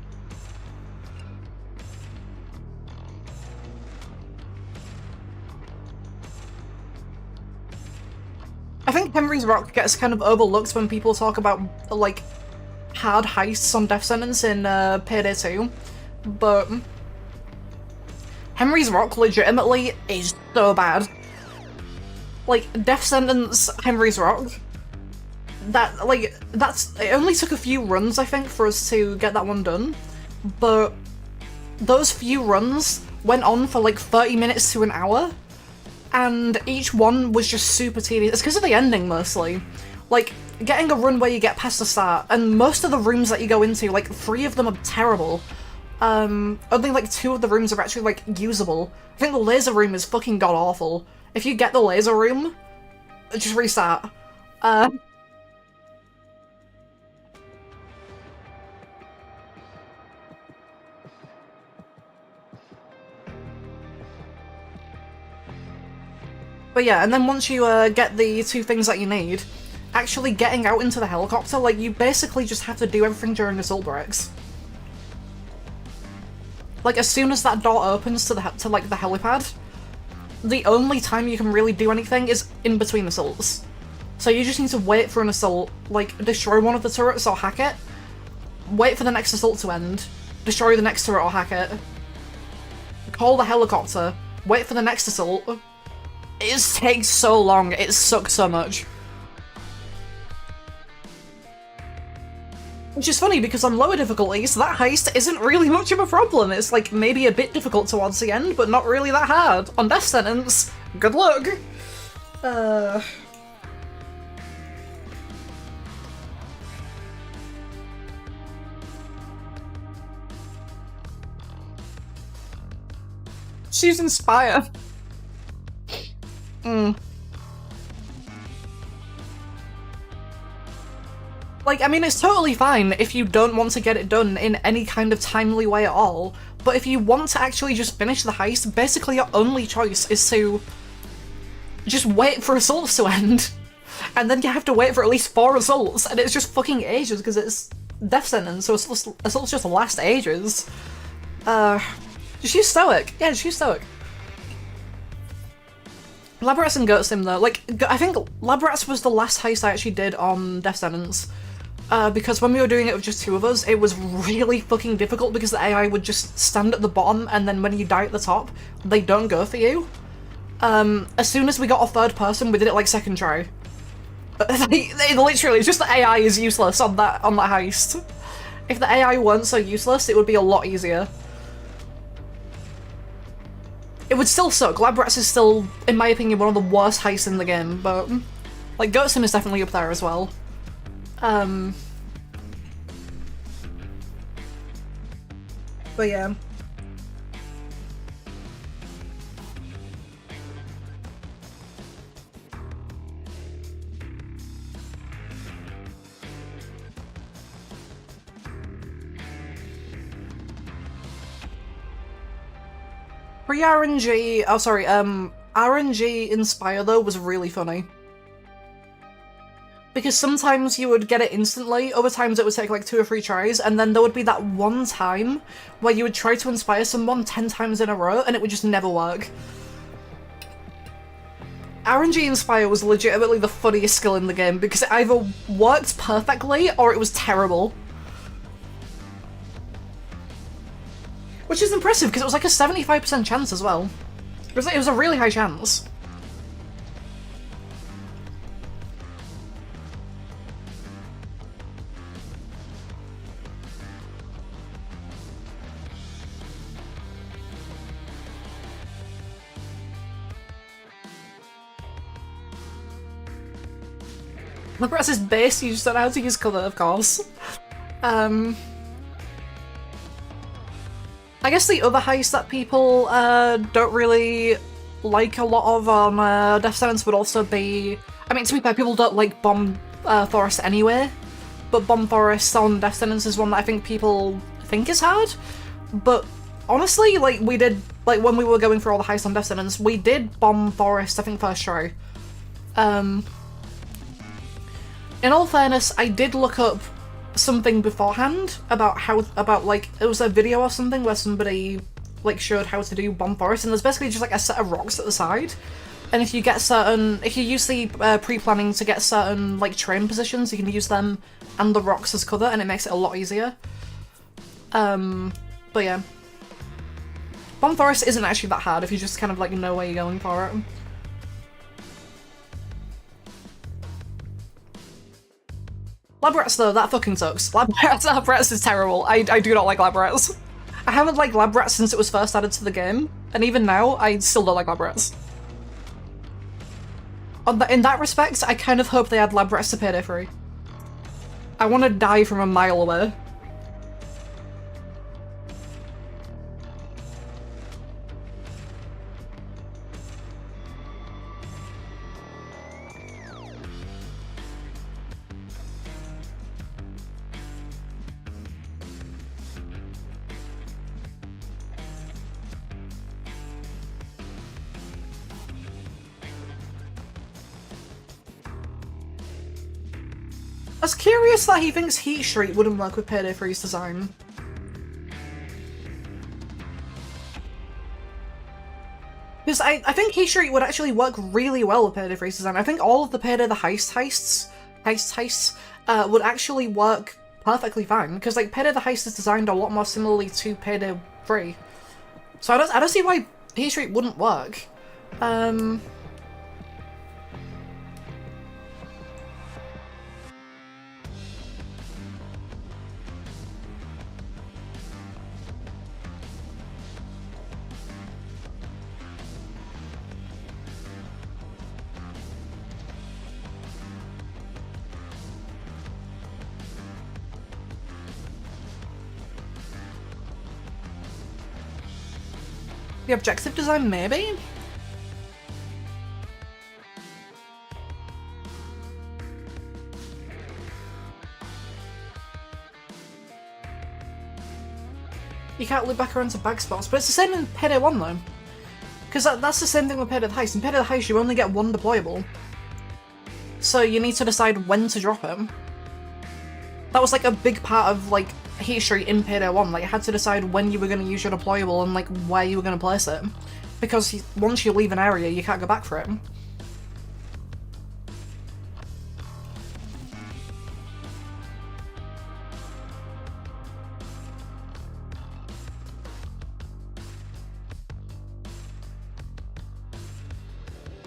I think Henry's Rock gets kind of overlooked when people talk about, like, hard heists on Death Sentence in PD3, but Henry's Rock legitimately is so bad. Like, Death Sentence, Henry's Rock, it only took a few runs, I think, for us to get that one done, but those few runs went on for like 30 minutes to an hour, and each one was just super tedious. It's because of the ending, mostly. Like, getting a run where you get past the start, and most of the rooms that you go into, like, 3 of them are terrible. Only like 2 of the rooms are actually, like, usable. I think the laser room is fucking god-awful. If you get the laser room, just restart. But yeah, and then once you get the 2 things that you need, actually getting out into the helicopter, like, you basically just have to do everything during assault breaks. Like, as soon as that door opens to the helipad, the only time you can really do anything is in between assaults. So you just need to wait for an assault, like, destroy one of the turrets or hack it, wait for the next assault to end, destroy the next turret or hack it, call the helicopter, wait for the next assault. It just takes so long, it sucks so much. Which is funny, because on lower difficulties, that heist isn't really much of a problem. It's like maybe a bit difficult towards the end, but not really that hard. On Death Sentence, good luck! She's Inspire. Like, I mean, it's totally fine if you don't want to get it done in any kind of timely way at all, but if you want to actually just finish the heist, basically your only choice is to just wait for assaults to end. And then you have to wait for at least 4 assaults, and it's just fucking ages because it's Death Sentence, so assaults just last ages. Just use Stoic. Yeah, just use Stoic. Lab Rats and Goat Sim though, like, I think Lab Rats was the last heist I actually did on Death Sentence. Because when we were doing it with just 2 of us, it was really fucking difficult because the AI would just stand at the bottom, and then when you die at the top, they don't go for you. As soon as we got a 3rd person, we did it like 2nd try. They literally, it's just the AI is useless on that heist. If the AI weren't so useless, it would be a lot easier. It would still suck. Lab Rats is still, in my opinion, one of the worst heists in the game, but like Goat Sim is definitely up there as well. But yeah. Pre-RNG, RNG Inspire though was really funny. Because sometimes you would get it instantly, other times it would take like 2 or 3 tries, and then there would be that one time where you would try to inspire someone 10 times in a row and it would just never work. RNG Inspire was legitimately the funniest skill in the game because it either worked perfectly or it was terrible. Which is impressive because it was like a 75% chance as well. It was a really high chance. Lab Rats' base, you just don't know how to use cover, of course. I guess the other heist that people don't really like a lot of on Death Sentence would also be... I mean, to be fair, people don't like Bomb Forest anyway, but Bomb Forest on Death Sentence is one that I think people think is hard. But honestly, like, we did, like, when we were going through all the heists on Death Sentence, we did Bomb Forest, I think, first try. In all fairness, I did look up something beforehand about like, it was a video or something where somebody like showed how to do Bomb Forest, and there's basically just like a set of rocks at the side, and if you use the pre-planning to get certain like train positions, you can use them and the rocks as cover, and it makes it a lot easier. But yeah. Bomb Forest isn't actually that hard if you just kind of like know where you're going for it. Lab rats though, that fucking sucks. Lab rats is terrible. I do not like lab rats. I haven't liked lab rats since it was first added to the game, and even now, I still don't like lab rats. In that respect, I kind of hope they add lab rats to Payday 3. I want to die from a mile away. I was curious that he thinks Heat Street wouldn't work with Payday 3's design. Because I think Heat Street would actually work really well with Payday 3's design. I think all of the Payday the heists would actually work perfectly fine. Because like Payday the Heist is designed a lot more similarly to Payday 3. So I don't see why Heat Street wouldn't work. The objective design, maybe? You can't loop back around to bag spots, but it's the same in Payday 1 though. Because that's the same thing with Payday the Heist. In Payday the Heist you only get one deployable. So you need to decide when to drop it. That was like a big part of like Heat Street in Payday 1, like you had to decide when you were going to use your deployable and like where you were going to place it. Because once you leave an area, you can't go back for it.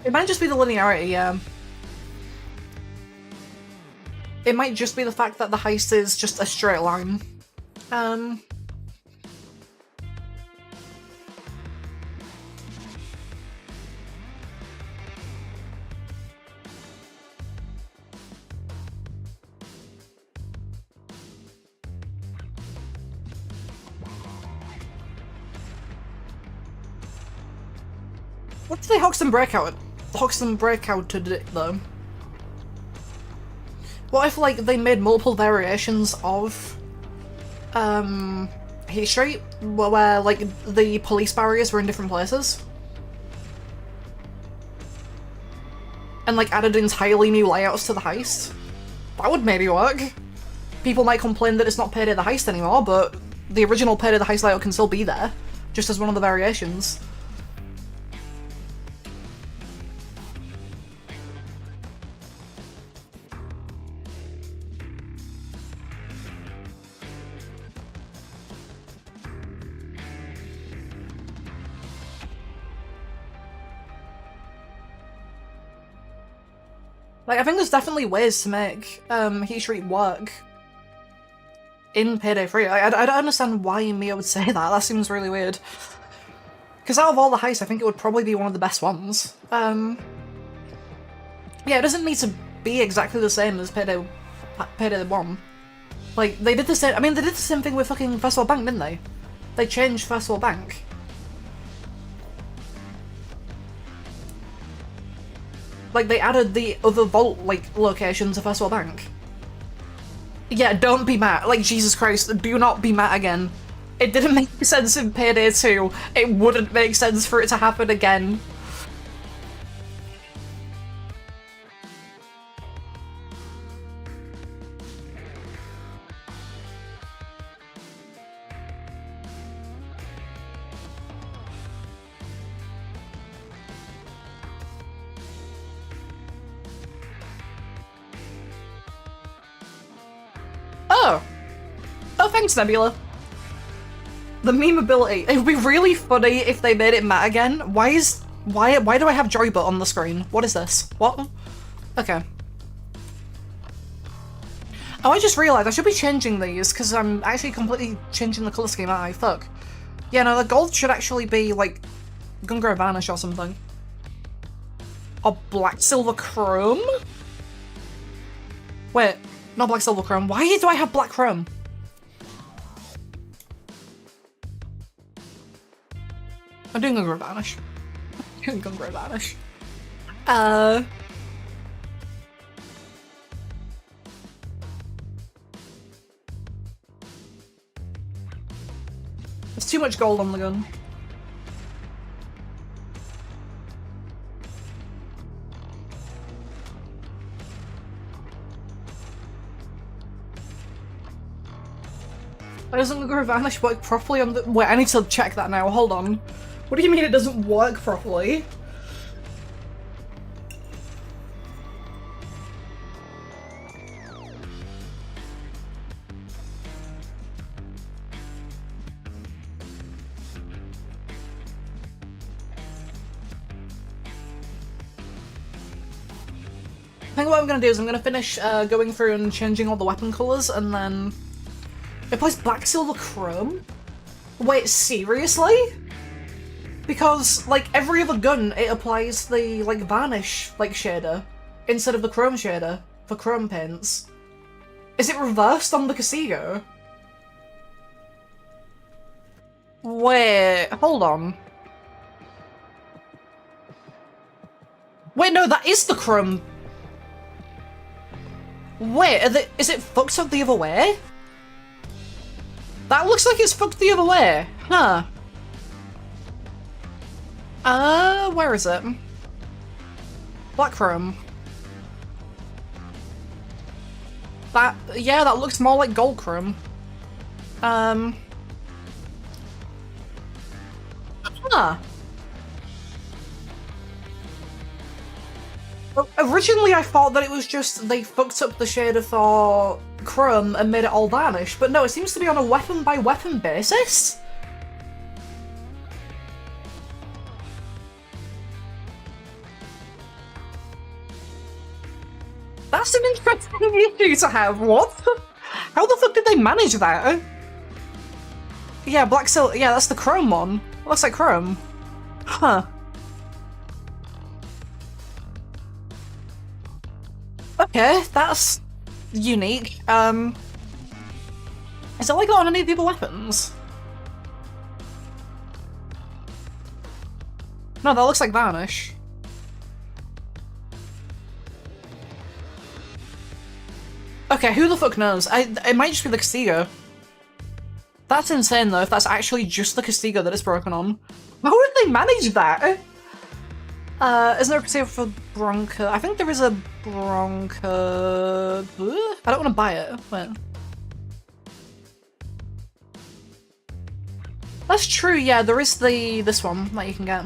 It might just be the linearity, yeah. It might just be the fact that the heist is just a straight line. What did they Hoxton Breakout did it though? What if like they made multiple variations of Heat Street where like the police barriers were in different places? And like added entirely new layouts to the heist? That would maybe work. People might complain that it's not Payday the Heist anymore, but the original Payday the Heist layout can still be there, just as one of the variations. Like, I think there's definitely ways to make Heat Street work in Payday 3. I don't understand why Mia would say that. That seems really weird. Because out of all the heists, I think it would probably be one of the best ones. Yeah, it doesn't need to be exactly the same as Payday 1. Like, they did the same- I mean, they did the same thing with fucking Festival Bank, didn't they? They changed Festival Bank. Like, they added the other vault, like, location to Festival Bank. Yeah, don't be Matt. Like, Jesus Christ, do not be Matt again. It didn't make sense in Payday 2. It wouldn't make sense for it to happen again. Oh, thanks, Nebula. The meme ability. It would be really funny if they made it matte again. Why do I have Joybot on the screen? What is this? What? Okay. Oh, I just realised I should be changing these because I'm actually completely changing the colour scheme, aren't I? Fuck. Yeah, no, the gold should actually be like Gungrow Vanish or something. Or Black Silver Chrome? Wait, not Black Silver Chrome. Why do I have Black Chrome? I'm doing Gungrow Vanish. I'm doing Gungrow Vanish. There's too much gold on the gun. Why doesn't Gungrow Vanish work properly on the— wait, I need to check that now, hold on. What do you mean it doesn't work properly? I think what I'm gonna do is I'm gonna finish going through and changing all the weapon colours, and then it plays Black Silver Chrome? Wait, seriously? Because, like, every other gun, it applies the, like, Vanish, like, shader, instead of the Chrome shader, for Chrome paints. Is it reversed on the Casigo? Wait, hold on. Wait, no, that is the Chrome. Wait, is it fucked up the other way? That looks like it's fucked the other way. Huh. Where is it? Black Chrome. That, yeah, that looks more like Gold Chrome. Huh. Originally I thought that it was just they fucked up the shader for Chrome and made it all vanish, but no, it seems to be on a weapon by weapon basis? That's an interesting issue to have, what? How the fuck did they manage that? Yeah, Black Silver, yeah, that's the Chrome one. It looks like Chrome. Huh. Okay, that's unique. Is it like that on any of the other weapons? No, that looks like Vanish. Okay, who the fuck knows? It might just be the Castigo. That's insane though, if that's actually just the Castigo that it's broken on. How would they manage that? Isn't there a Castigo for Bronca? I think there is a Bronca. I don't want to buy it. Wait. That's true, yeah, there is this one that you can get.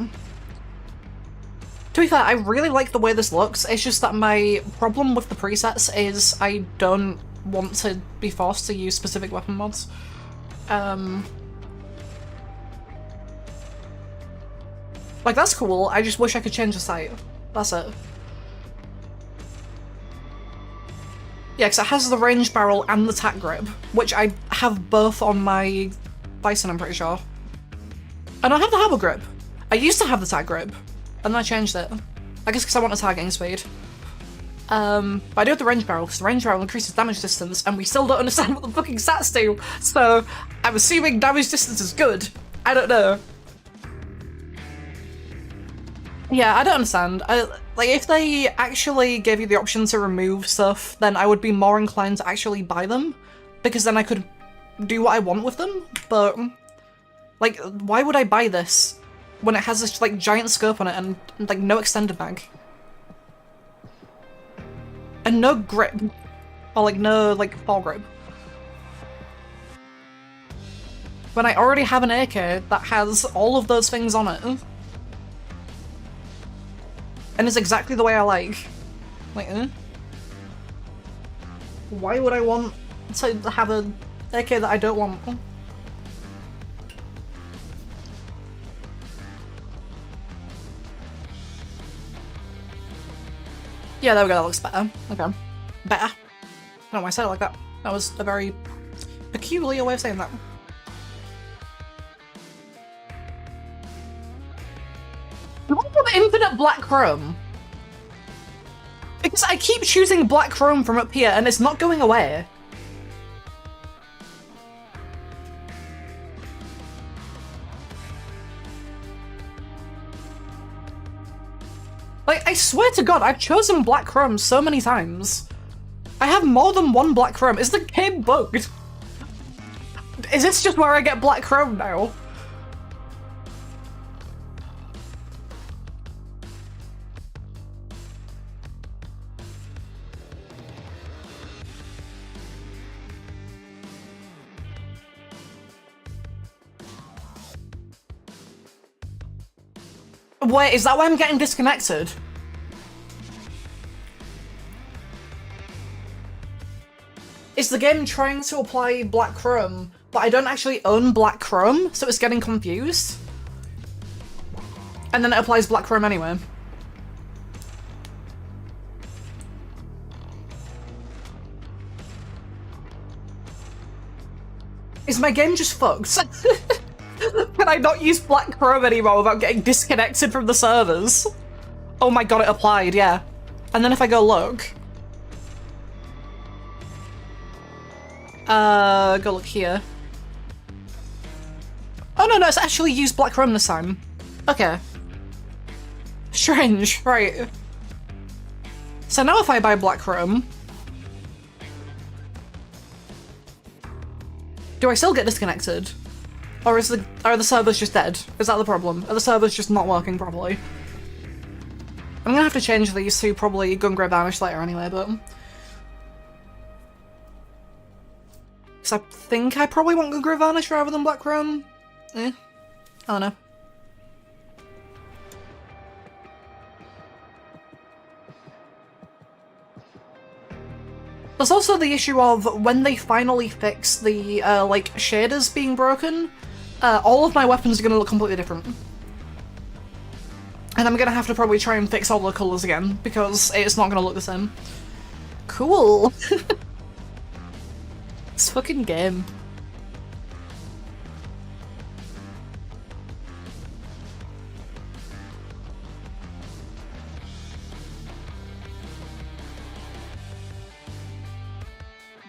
To be fair, I really like the way this looks, it's just that my problem with the presets is I don't want to be forced to use specific weapon mods. Like, that's cool, I just wish I could change the sight. That's it. Yeah, because it has the range barrel and the tack grip, which I have both on my Bison, I'm pretty sure. I don't have the hammer grip. I used to have the tag grip, and then I changed it. I guess because I want a targeting speed. But I do have the range barrel, because the range barrel increases damage distance, and we still don't understand what the fucking stats do, so I'm assuming damage distance is good. I don't know. Yeah, I don't understand. Like, if they actually gave you the option to remove stuff, then I would be more inclined to actually buy them, because then I could do what I want with them, but like, why would I buy this when it has this, like, giant scope on it and, like, no extended mag? And no grip. Or, like, no, like, foregrip. When I already have an AK that has all of those things on it. And is exactly the way I like. Like, Why would I want to have a AK that I don't want. Yeah, there we go, that looks better. Okay. Better. I don't know why I said it like that. That was a very peculiar way of saying that. Why have infinite black chrome? Because I keep choosing black chrome from up here and it's not going away. Like, I swear to God, I've chosen black chrome so many times. I have more than one black chrome. Is the game bugged? Is this just where I get black chrome now? Wait, is that why I'm getting disconnected? Is the game trying to apply black chrome, but I don't actually own black chrome, so it's getting confused? And then it applies black chrome anyway. Is my game just fucked? Can I not use black chrome anymore without getting disconnected from the servers? Oh my god, it applied, yeah. And then if I go look... go look here. Oh no, it's actually used black chrome this time. Okay. Strange, right. So now if I buy black chrome... do I still get disconnected? Or are the servers just dead? Is that the problem? Are the servers just not working properly? I'm gonna have to change these to probably Gungrave Vanish later anyway, but... because I think I probably want Gungrave Vanish rather than Black Chrome. I don't know. There's also the issue of when they finally fix the, like, shaders being broken, all of my weapons are gonna look completely different. And I'm gonna have to probably try and fix all the colours again, because it's not gonna look the same. Cool! This fucking game.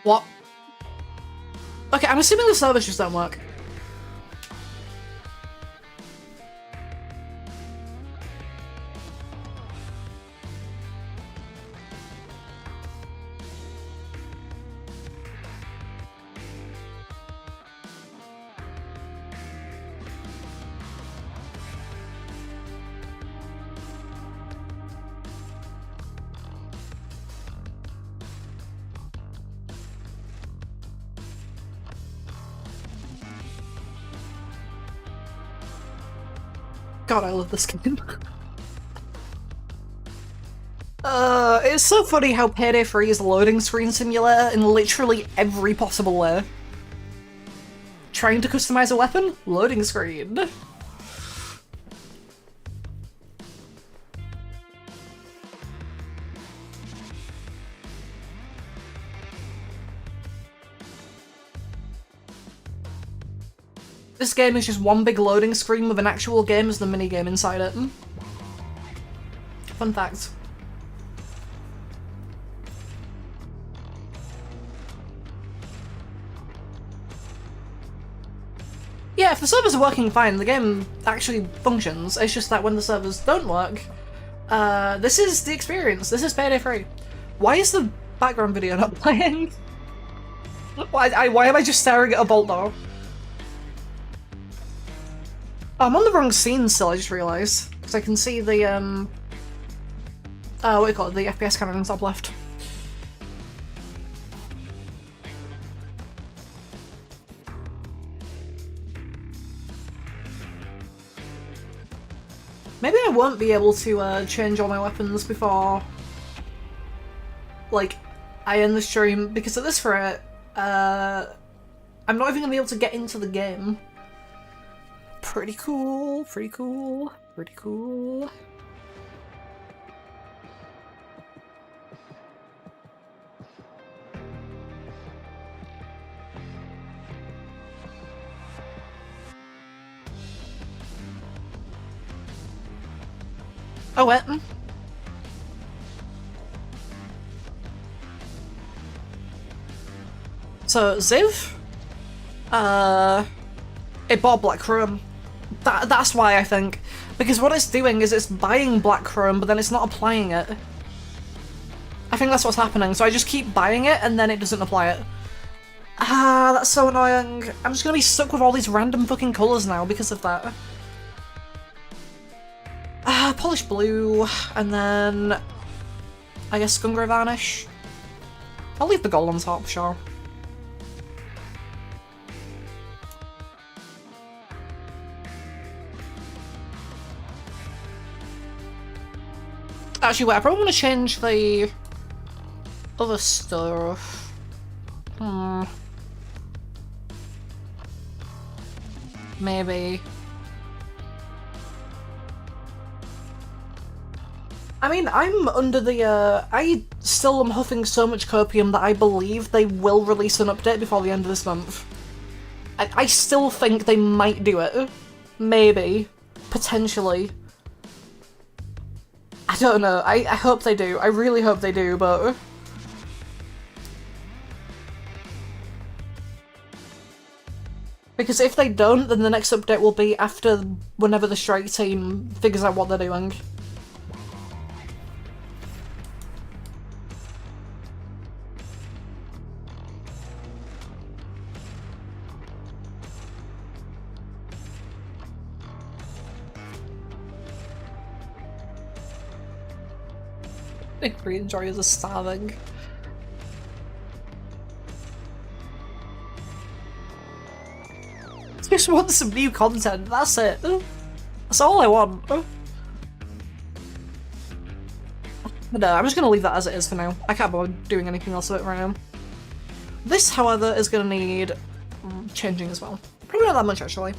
What? Okay, I'm assuming the servers just don't work. God, I love this game. It's so funny how PD3 is a loading screen simulator in literally every possible way. Trying to customize a weapon? Loading screen. This game is just one big loading screen with an actual game as the minigame inside it. Fun fact. Yeah, if the servers are working fine, the game actually functions. It's just that when the servers don't work, this is the experience. This is PD3. Why is the background video not playing? Why am I just staring at a bolt door? I'm on the wrong scene still, I just realised. Because I can see the, what do you call it, the FPS cannon top left. Maybe I won't be able to change all my weapons before, like, I end the stream, because at this rate, I'm not even gonna be able to get into the game. Pretty cool, pretty cool, pretty cool. Oh, wait. So, Ziv? It bought black chrome. That's why, I think. Because what it's doing is it's buying black chrome, but then it's not applying it. I think that's what's happening, so I just keep buying it, and then it doesn't apply it. Ah, that's so annoying. I'm just gonna be stuck with all these random fucking colours now because of that. Polished blue, and then I guess Skungray Varnish. I'll leave the gold on top, sure. Actually, wait, I probably want to change the other stuff. Maybe. I mean, I'm under the, I still am huffing so much copium that I believe they will release an update before the end of this month. I still think they might do it. Maybe. Potentially. I don't know. I hope they do. I really hope they do, but... Because if they don't, then the next update will be after whenever the strike team figures out what they're doing. Green Joy is starving. Just want some new content, that's it. That's all I want. But no, I'm just gonna leave that as it is for now. I can't bother doing anything else with it right now. This, however, is gonna need changing as well. Probably not that much, actually.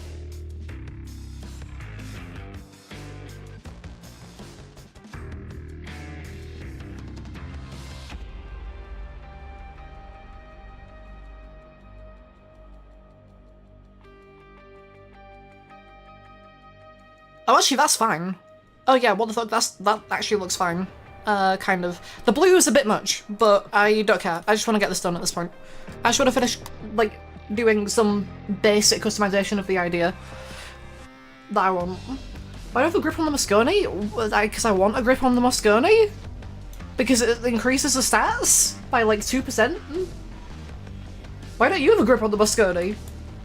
Oh, actually, that's fine. Oh yeah, what the fuck, that actually looks fine. Kind of. The blue is a bit much, but I don't care. I just want to get this done at this point. I just want to finish, like, doing some basic customization of the idea that I want. Why do I have a grip on the Moscone? Because I want a grip on the Moscone? Because it increases the stats by, like, 2%? Why don't you have a grip on the Moscone?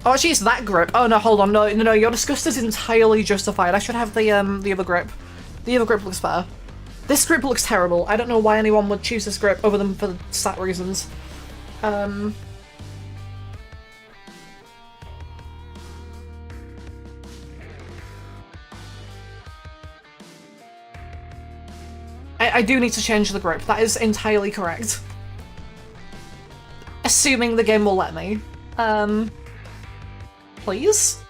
Oh, actually, it's that grip. Oh, no, hold on. No, your disgust is entirely justified. I should have the other grip. The other grip looks better. This grip looks terrible. I don't know why anyone would choose this grip other than for stat reasons. I do need to change the grip. That is entirely correct. Assuming the game will let me. Please?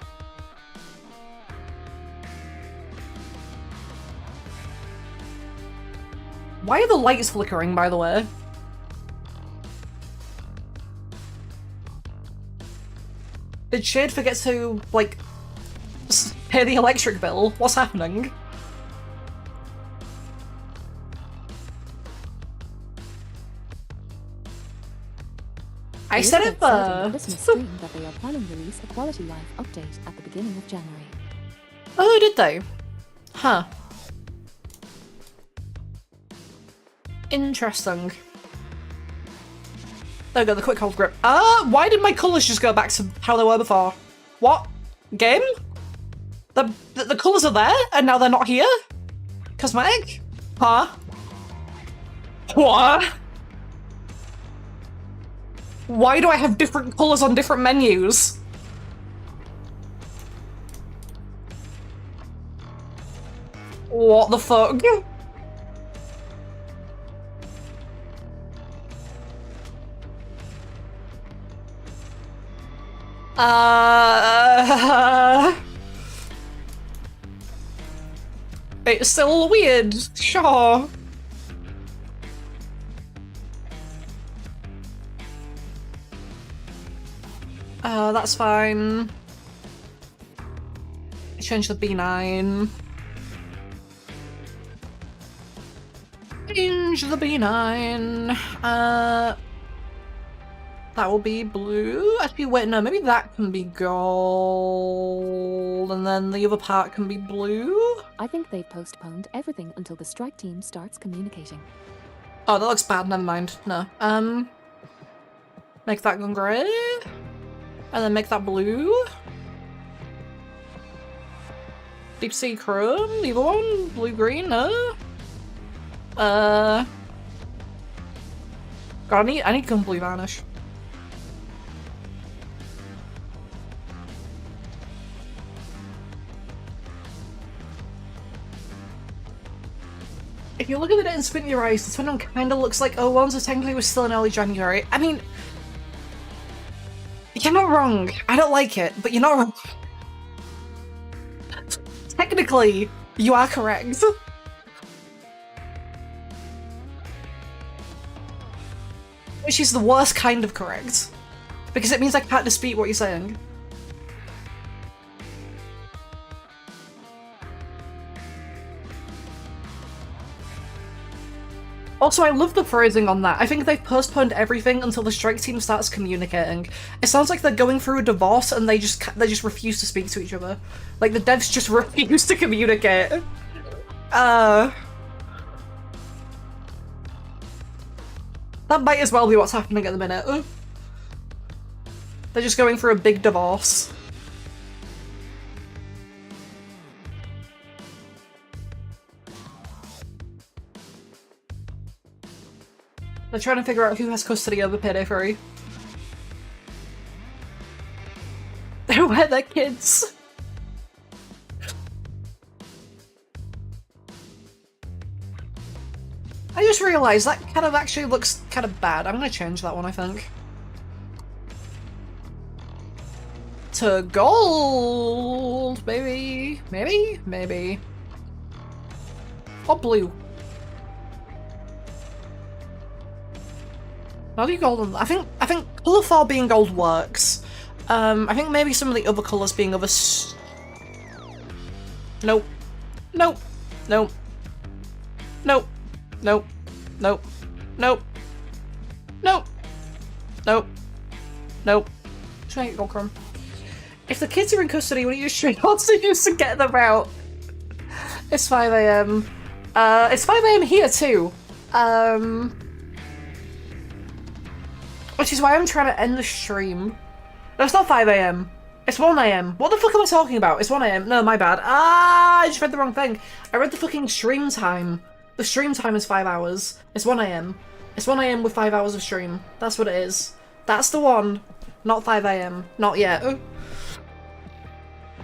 Why are the lights flickering, by the way? Did Shade forget to, like, pay the electric bill? What's happening? I said it Christmas stream that they are planning to release a quality life update at the beginning of January. Oh, did they? Huh. Interesting. There we go, the quick hold grip. Why did my colours just go back to how they were before? What? Game? The colours are there, and now they're not here? Cosmetic? Huh? What? Why do I have different colours on different menus? What the fuck? It's still weird, sure. That's fine. Change the B9. Change the B9. That will be blue. Actually, wait, no, maybe that can be gold, and then the other part can be blue? I think they've postponed everything until the strike team starts communicating. Oh, that looks bad, never mind. No. Make that go grey. And then make that blue. Deep sea chrome, either one. Blue-green, no. God, I need complete vanish. If you look at it and spin your eyes, this one kind of looks like O1, so technically we're still in early January. I mean, you're not wrong. I don't like it, but you're not wrong. Technically, you are correct. Which is the worst kind of correct. Because it means I can't dispute what you're saying. Also, I love the phrasing on that. I think they've postponed everything until the strike team starts communicating. It sounds like they're going through a divorce and they just refuse to speak to each other. Like, the devs just refuse to communicate. That might as well be what's happening at the minute. They're just going through a big divorce. They're trying to figure out who has custody over PD3. Where their kids. I just realised that kind of actually looks kind of bad. I'm gonna change that one, I think. To gold, maybe. Maybe? Maybe. Or blue. I'll do gold. I think colour 4 being gold works. I think maybe some of the other colours being other Nope. Nope. Nope. Nope. Nope. Nope. Nope. Nope. Nope. Nope. Just make it gold chrome. If the kids are in custody, when you just straight hostages to get them out. It's 5 AM. It's 5 AM here too. Which is why I'm trying to end the stream. No, it's not 5 AM. It's 1 AM. What the fuck am I talking about? It's 1 AM. No, my bad. Ah, I just read the wrong thing. I read the fucking stream time. The stream time is 5 hours. It's 1 AM. It's 1 AM with 5 hours of stream. That's what it is. That's the one. Not 5 AM. Not yet.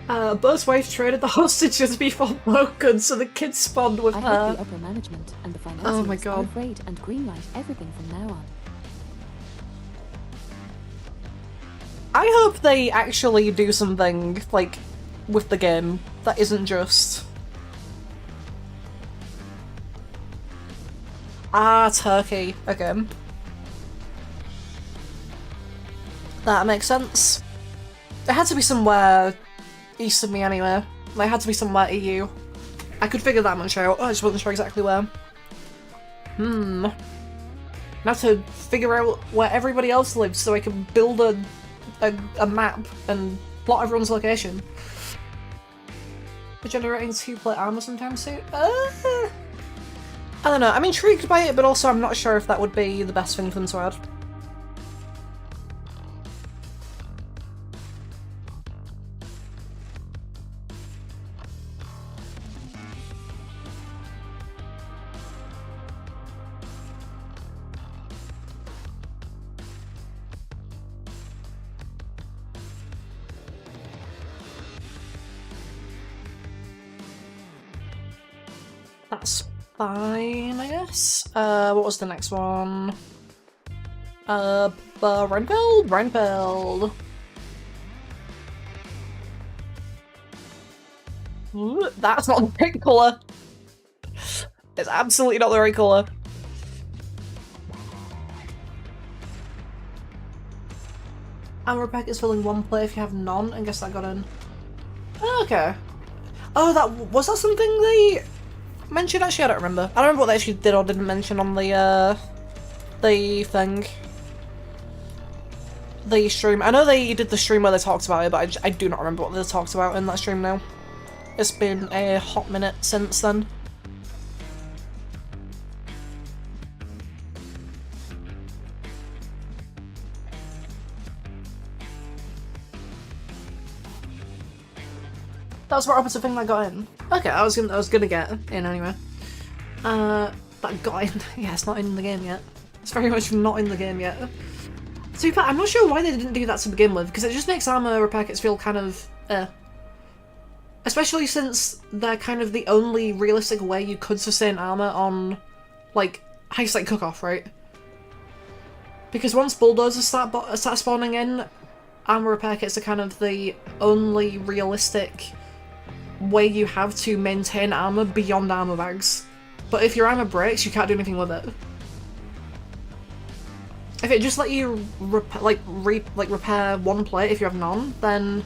Bo's wife traded the hostages before broken, so the kids spawned with I her. hope the upper management and the Oh financiers my are god. afraid and greenlight everything from now on. I hope they actually do something, like, with the game that isn't just... Ah, Turkey. Okay. That makes sense. It had to be somewhere east of me anyway. They had to be somewhere EU. I could figure that much out. I just wasn't sure exactly where. I have to figure out where everybody else lives so I can build a map and plot everyone's location. Generating 2-plate armor sometimes too? I don't know, I'm intrigued by it, but also I'm not sure if that would be the best thing for them to add. That's fine, I guess. What was the next one? Renfield? Renfield. Ooh, that's not the right colour. It's absolutely not the right colour. Armor pack is filling one plate if you have none. I guess that got in. Okay. Oh, was that something they mentioned? Actually, I don't remember. I don't remember what they actually did or didn't mention on the thing. The stream. I know they did the stream where they talked about it, but I do not remember what they talked about in that stream now. It's been a hot minute since then. That was what opposite thing that got in. Okay, I was gonna get in anyway. That got in. Yeah, it's not in the game yet. It's very much not in the game yet. To be fair, I'm not sure why they didn't do that to begin with, because it just makes armor repair kits feel kind of especially since they're kind of the only realistic way you could sustain armor on, like, heist like cook-off, right? Because once bulldozers start spawning in, armor repair kits are kind of the only realistic way you have to maintain armor beyond armor bags. But if your armor breaks, you can't do anything with it. If it just let you repair one plate if you have none, then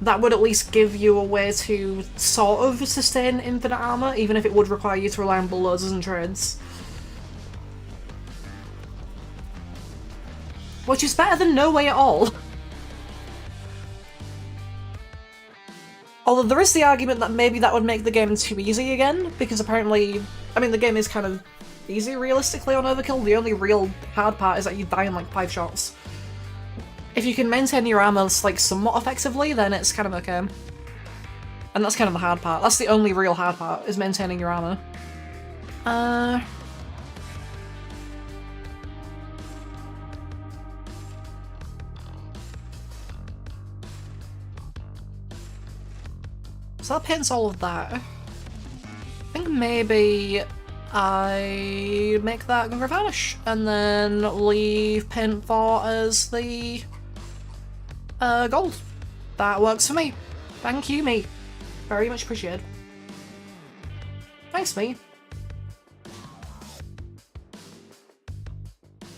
that would at least give you a way to sort of sustain infinite armor, even if it would require you to rely on bulldozers and trades. Which is better than no way at all. Although there is the argument that maybe that would make the game too easy again, because apparently, I mean, the game is kind of easy realistically on Overkill. The only real hard part is that you die in like 5 shots. If you can maintain your armor like somewhat effectively, then it's kind of okay. And that's kind of the hard part. That's the only real hard part, is maintaining your armor. So that paints all of that. I think maybe I make that Gungrave Vanish and then leave Paint 4 as the gold. That works for me. Thank you, me. Very much appreciated. Thanks, me.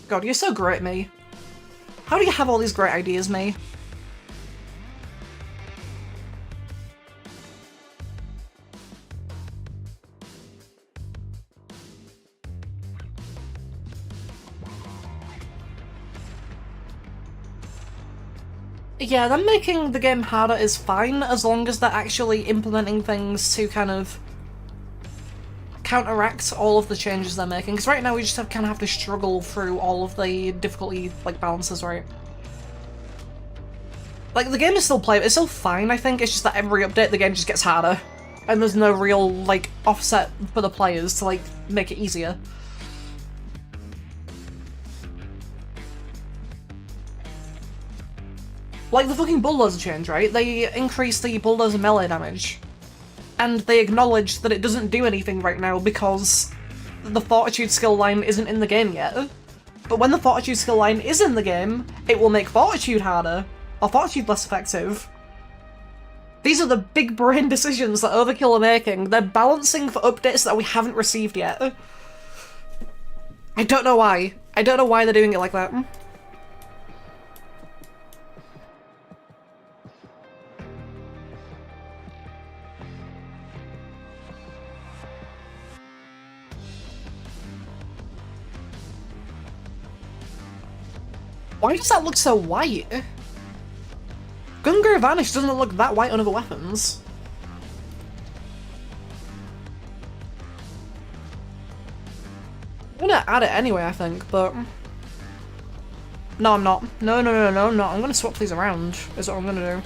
God, you're so great, me. How do you have all these great ideas, me? Yeah, them making the game harder is fine, as long as they're actually implementing things to kind of counteract all of the changes they're making, because right now we just kind of have to struggle through all of the difficulty, like, balances, right? Like, the game is still playable, it's still fine, I think, it's just that every update the game just gets harder, and there's no real, like, offset for the players to, like, make it easier. Like the fucking bulldozer change, right? They increased the bulldozer melee damage. And they acknowledged that it doesn't do anything right now because the Fortitude skill line isn't in the game yet. But when the Fortitude skill line is in the game, it will make Fortitude harder, or Fortitude less effective. These are the big brain decisions that Overkill are making. They're balancing for updates that we haven't received yet. I don't know why. I don't know why they're doing it like that. Why does that look so white? Gungrave Vanish doesn't look that white on other weapons. I'm gonna add it anyway, I think, but... No, I'm not. No, I'm gonna swap these around, is what I'm gonna do.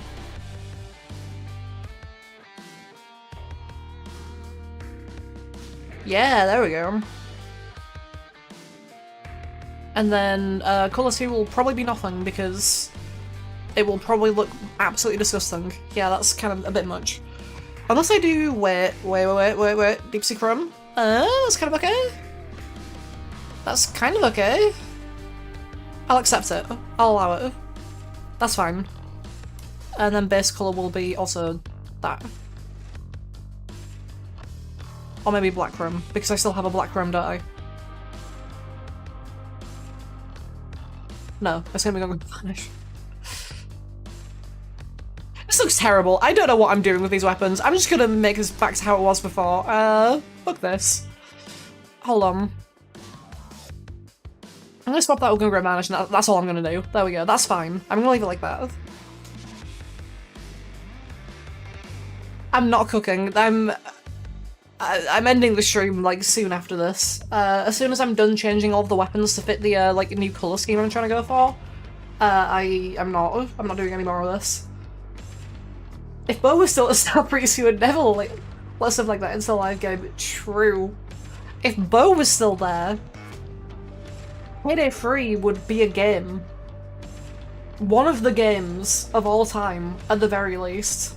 Yeah, there we go. And then colour 2 will probably be nothing because it will probably look absolutely disgusting. Yeah, that's kind of a bit much. Unless I do wait, Deep Sea Chrome. That's kind of okay. That's kind of okay. I'll accept it. I'll allow it. That's fine. And then base colour will be also that. Or maybe black chrome, because I still have a black chrome, don't I? No, it's gonna be going with vanish. This looks terrible. I don't know what I'm doing with these weapons. I'm just gonna make this back to how it was before. Look this. Hold on. I'm gonna swap that with Gungrave Vanish, and that's all I'm gonna do. There we go, that's fine. I'm gonna leave it like that. I'm not cooking. I'm ending the stream, like, soon after this. As soon as I'm done changing all of the weapons to fit the, like, new colour scheme I'm trying to go for, I'm not doing any more of this. If Bo was still a Star Priest, he would never, like, let stuff like that into the live game. True. If Bo was still there, PD3 would be a game. One of the games of all time, at the very least.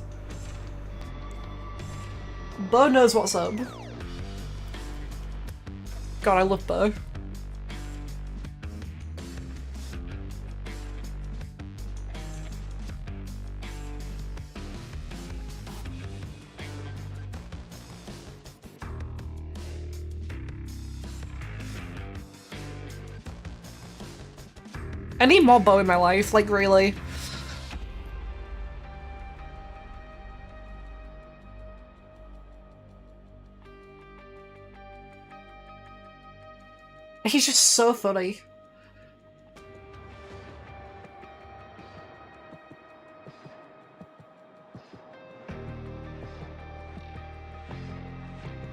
Bo knows what's up. God, I love Bo. I need more Bo in my life, like, really. He's just so funny.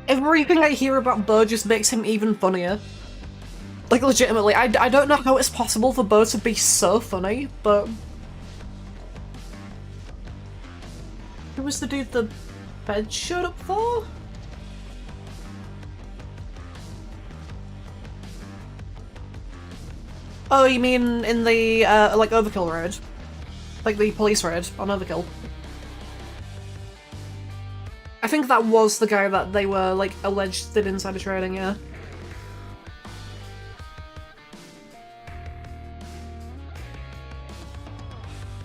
Everything I hear about Bo just makes him even funnier. Like, legitimately, I don't know how it's possible for Bo to be so funny, but... Who was the dude the bed showed up for? Oh, you mean in the, like, Overkill raid? Like the police raid on Overkill? I think that was the guy that they were, like, alleged did insider trading, yeah.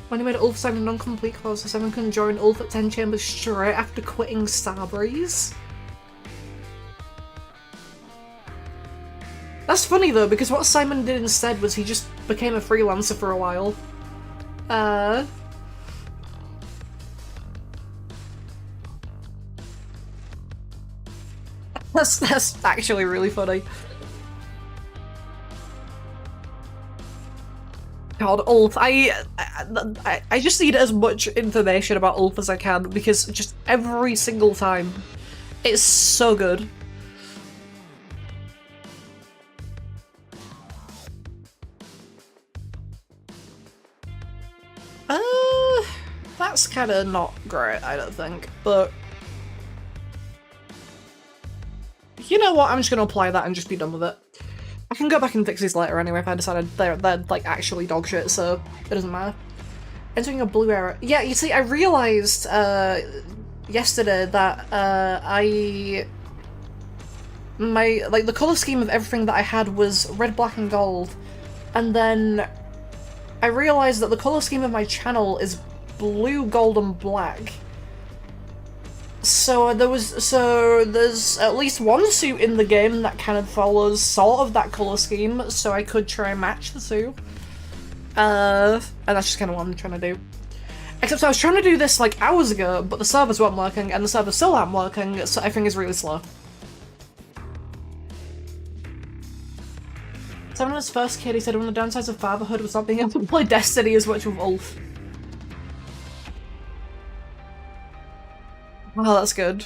When he made Ulf sign a non-complete clause so Simon can join Ulf at 10 chambers straight after quitting Starbreeze. That's funny though, because what Simon did instead was he just became a freelancer for a while. That's actually really funny. God, Ulf. I just need as much information about Ulf as I can because just every single time, it's so good. That's kind of not great, I don't think, but you know what? I'm just gonna apply that and just be done with it. I can go back and fix these later anyway if I decided they're like actually dog shit, so it doesn't matter. Entering a blue era. Yeah, you see, I realised yesterday that the colour scheme of everything that I had was red, black and gold, and then I realised that the colour scheme of my channel is blue, gold and black. So there's at least one suit in the game that kind of follows sort of that colour scheme, so I could try and match the two. And that's just kind of what I'm trying to do. Except I was trying to do this like hours ago, but the servers weren't working, and the servers still aren't working, so everything is really slow. Someone his first kid, he said one of the downsides of fatherhood was not being able to play Destiny as much with Ulf. Oh, that's good.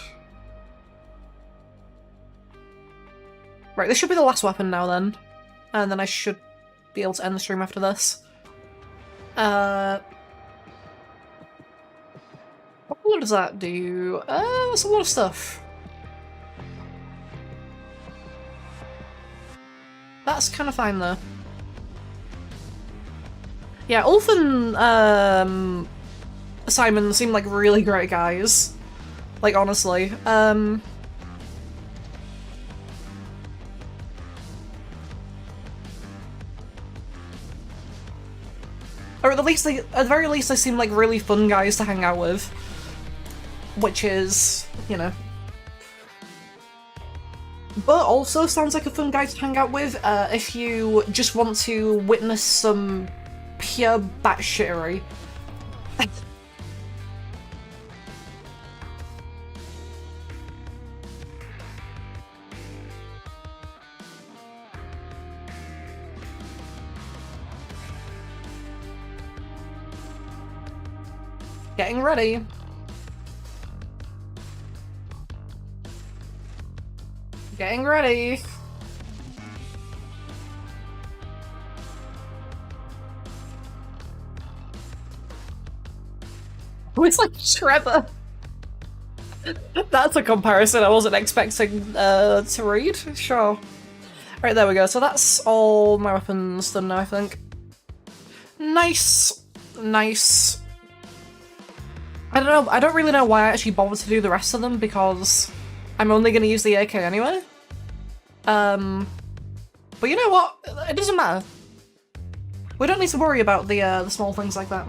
Right, this should be the last weapon now then. And then I should be able to end the stream after this. What does that do? That's a lot of stuff. That's kind of fine though. Yeah, Ulf and Simon seem like really great guys. Like, honestly. Or at the very least they seem like really fun guys to hang out with. Which is, you know. But also sounds like a fun guy to hang out with if you just want to witness some pure batshittery. Getting ready. Getting ready. It's like Trevor. That's a comparison I wasn't expecting to read. Sure. Right, there we go. So that's all my weapons done now, I think. Nice. Nice. I don't know, I don't really know why I actually bothered to do the rest of them, because I'm only going to use the AK anyway. But you know what? It doesn't matter. We don't need to worry about the small things like that.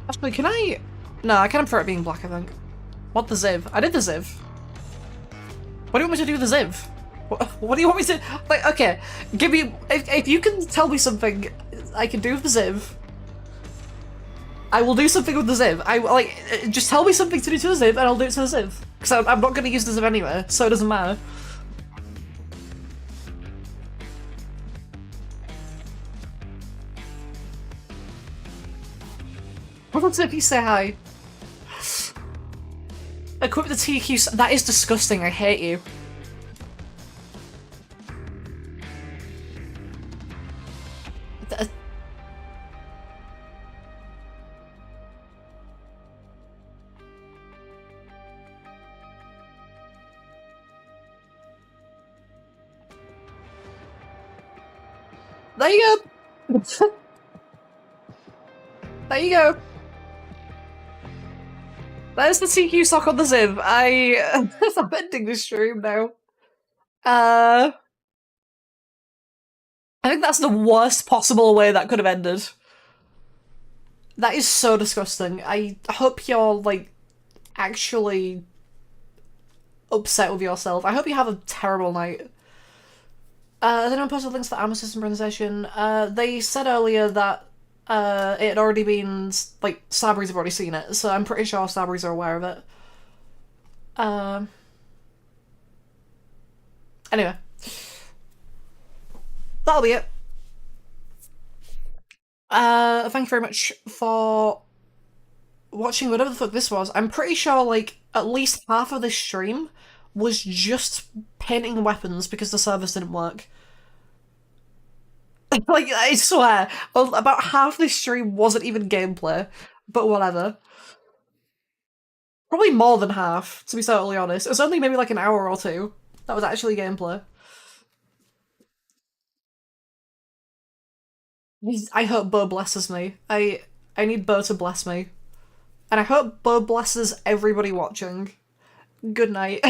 Actually, can I... No, I can prefer it being black, I think. What, the Ziv? I did the Ziv. What do you want me to do with the Ziv? What do you want me to... Like, okay, give me... If you can tell me something I can do with the Ziv, I will do something with the Ziv. Just tell me something to do to the Ziv and I'll do it to the Ziv. Because I'm not going to use the Ziv anyway, so it doesn't matter. What's up, you say hi? Equip the TQ... That is disgusting, I hate you. There you go! There you go! There's the TQ sock on the Ziv. I'm ending this stream now. I think that's the worst possible way that could have ended. That is so disgusting. I hope you're, like, actually upset with yourself. I hope you have a terrible night. Has anyone posted links to Ammo System presentation? They said earlier that it had already been, like, Sabries have already seen it, so I'm pretty sure Sabries are aware of it. Anyway. That'll be it. Thank you very much for watching whatever the fuck this was. I'm pretty sure, like, at least half of this stream was just painting weapons because the servers didn't work. Like, I swear, well, about half this stream wasn't even gameplay, but whatever. Probably more than half, to be totally honest. It was only maybe like an hour or two that was actually gameplay. I hope Bo blesses me. I need Bo to bless me. And I hope Bo blesses everybody watching. Good night.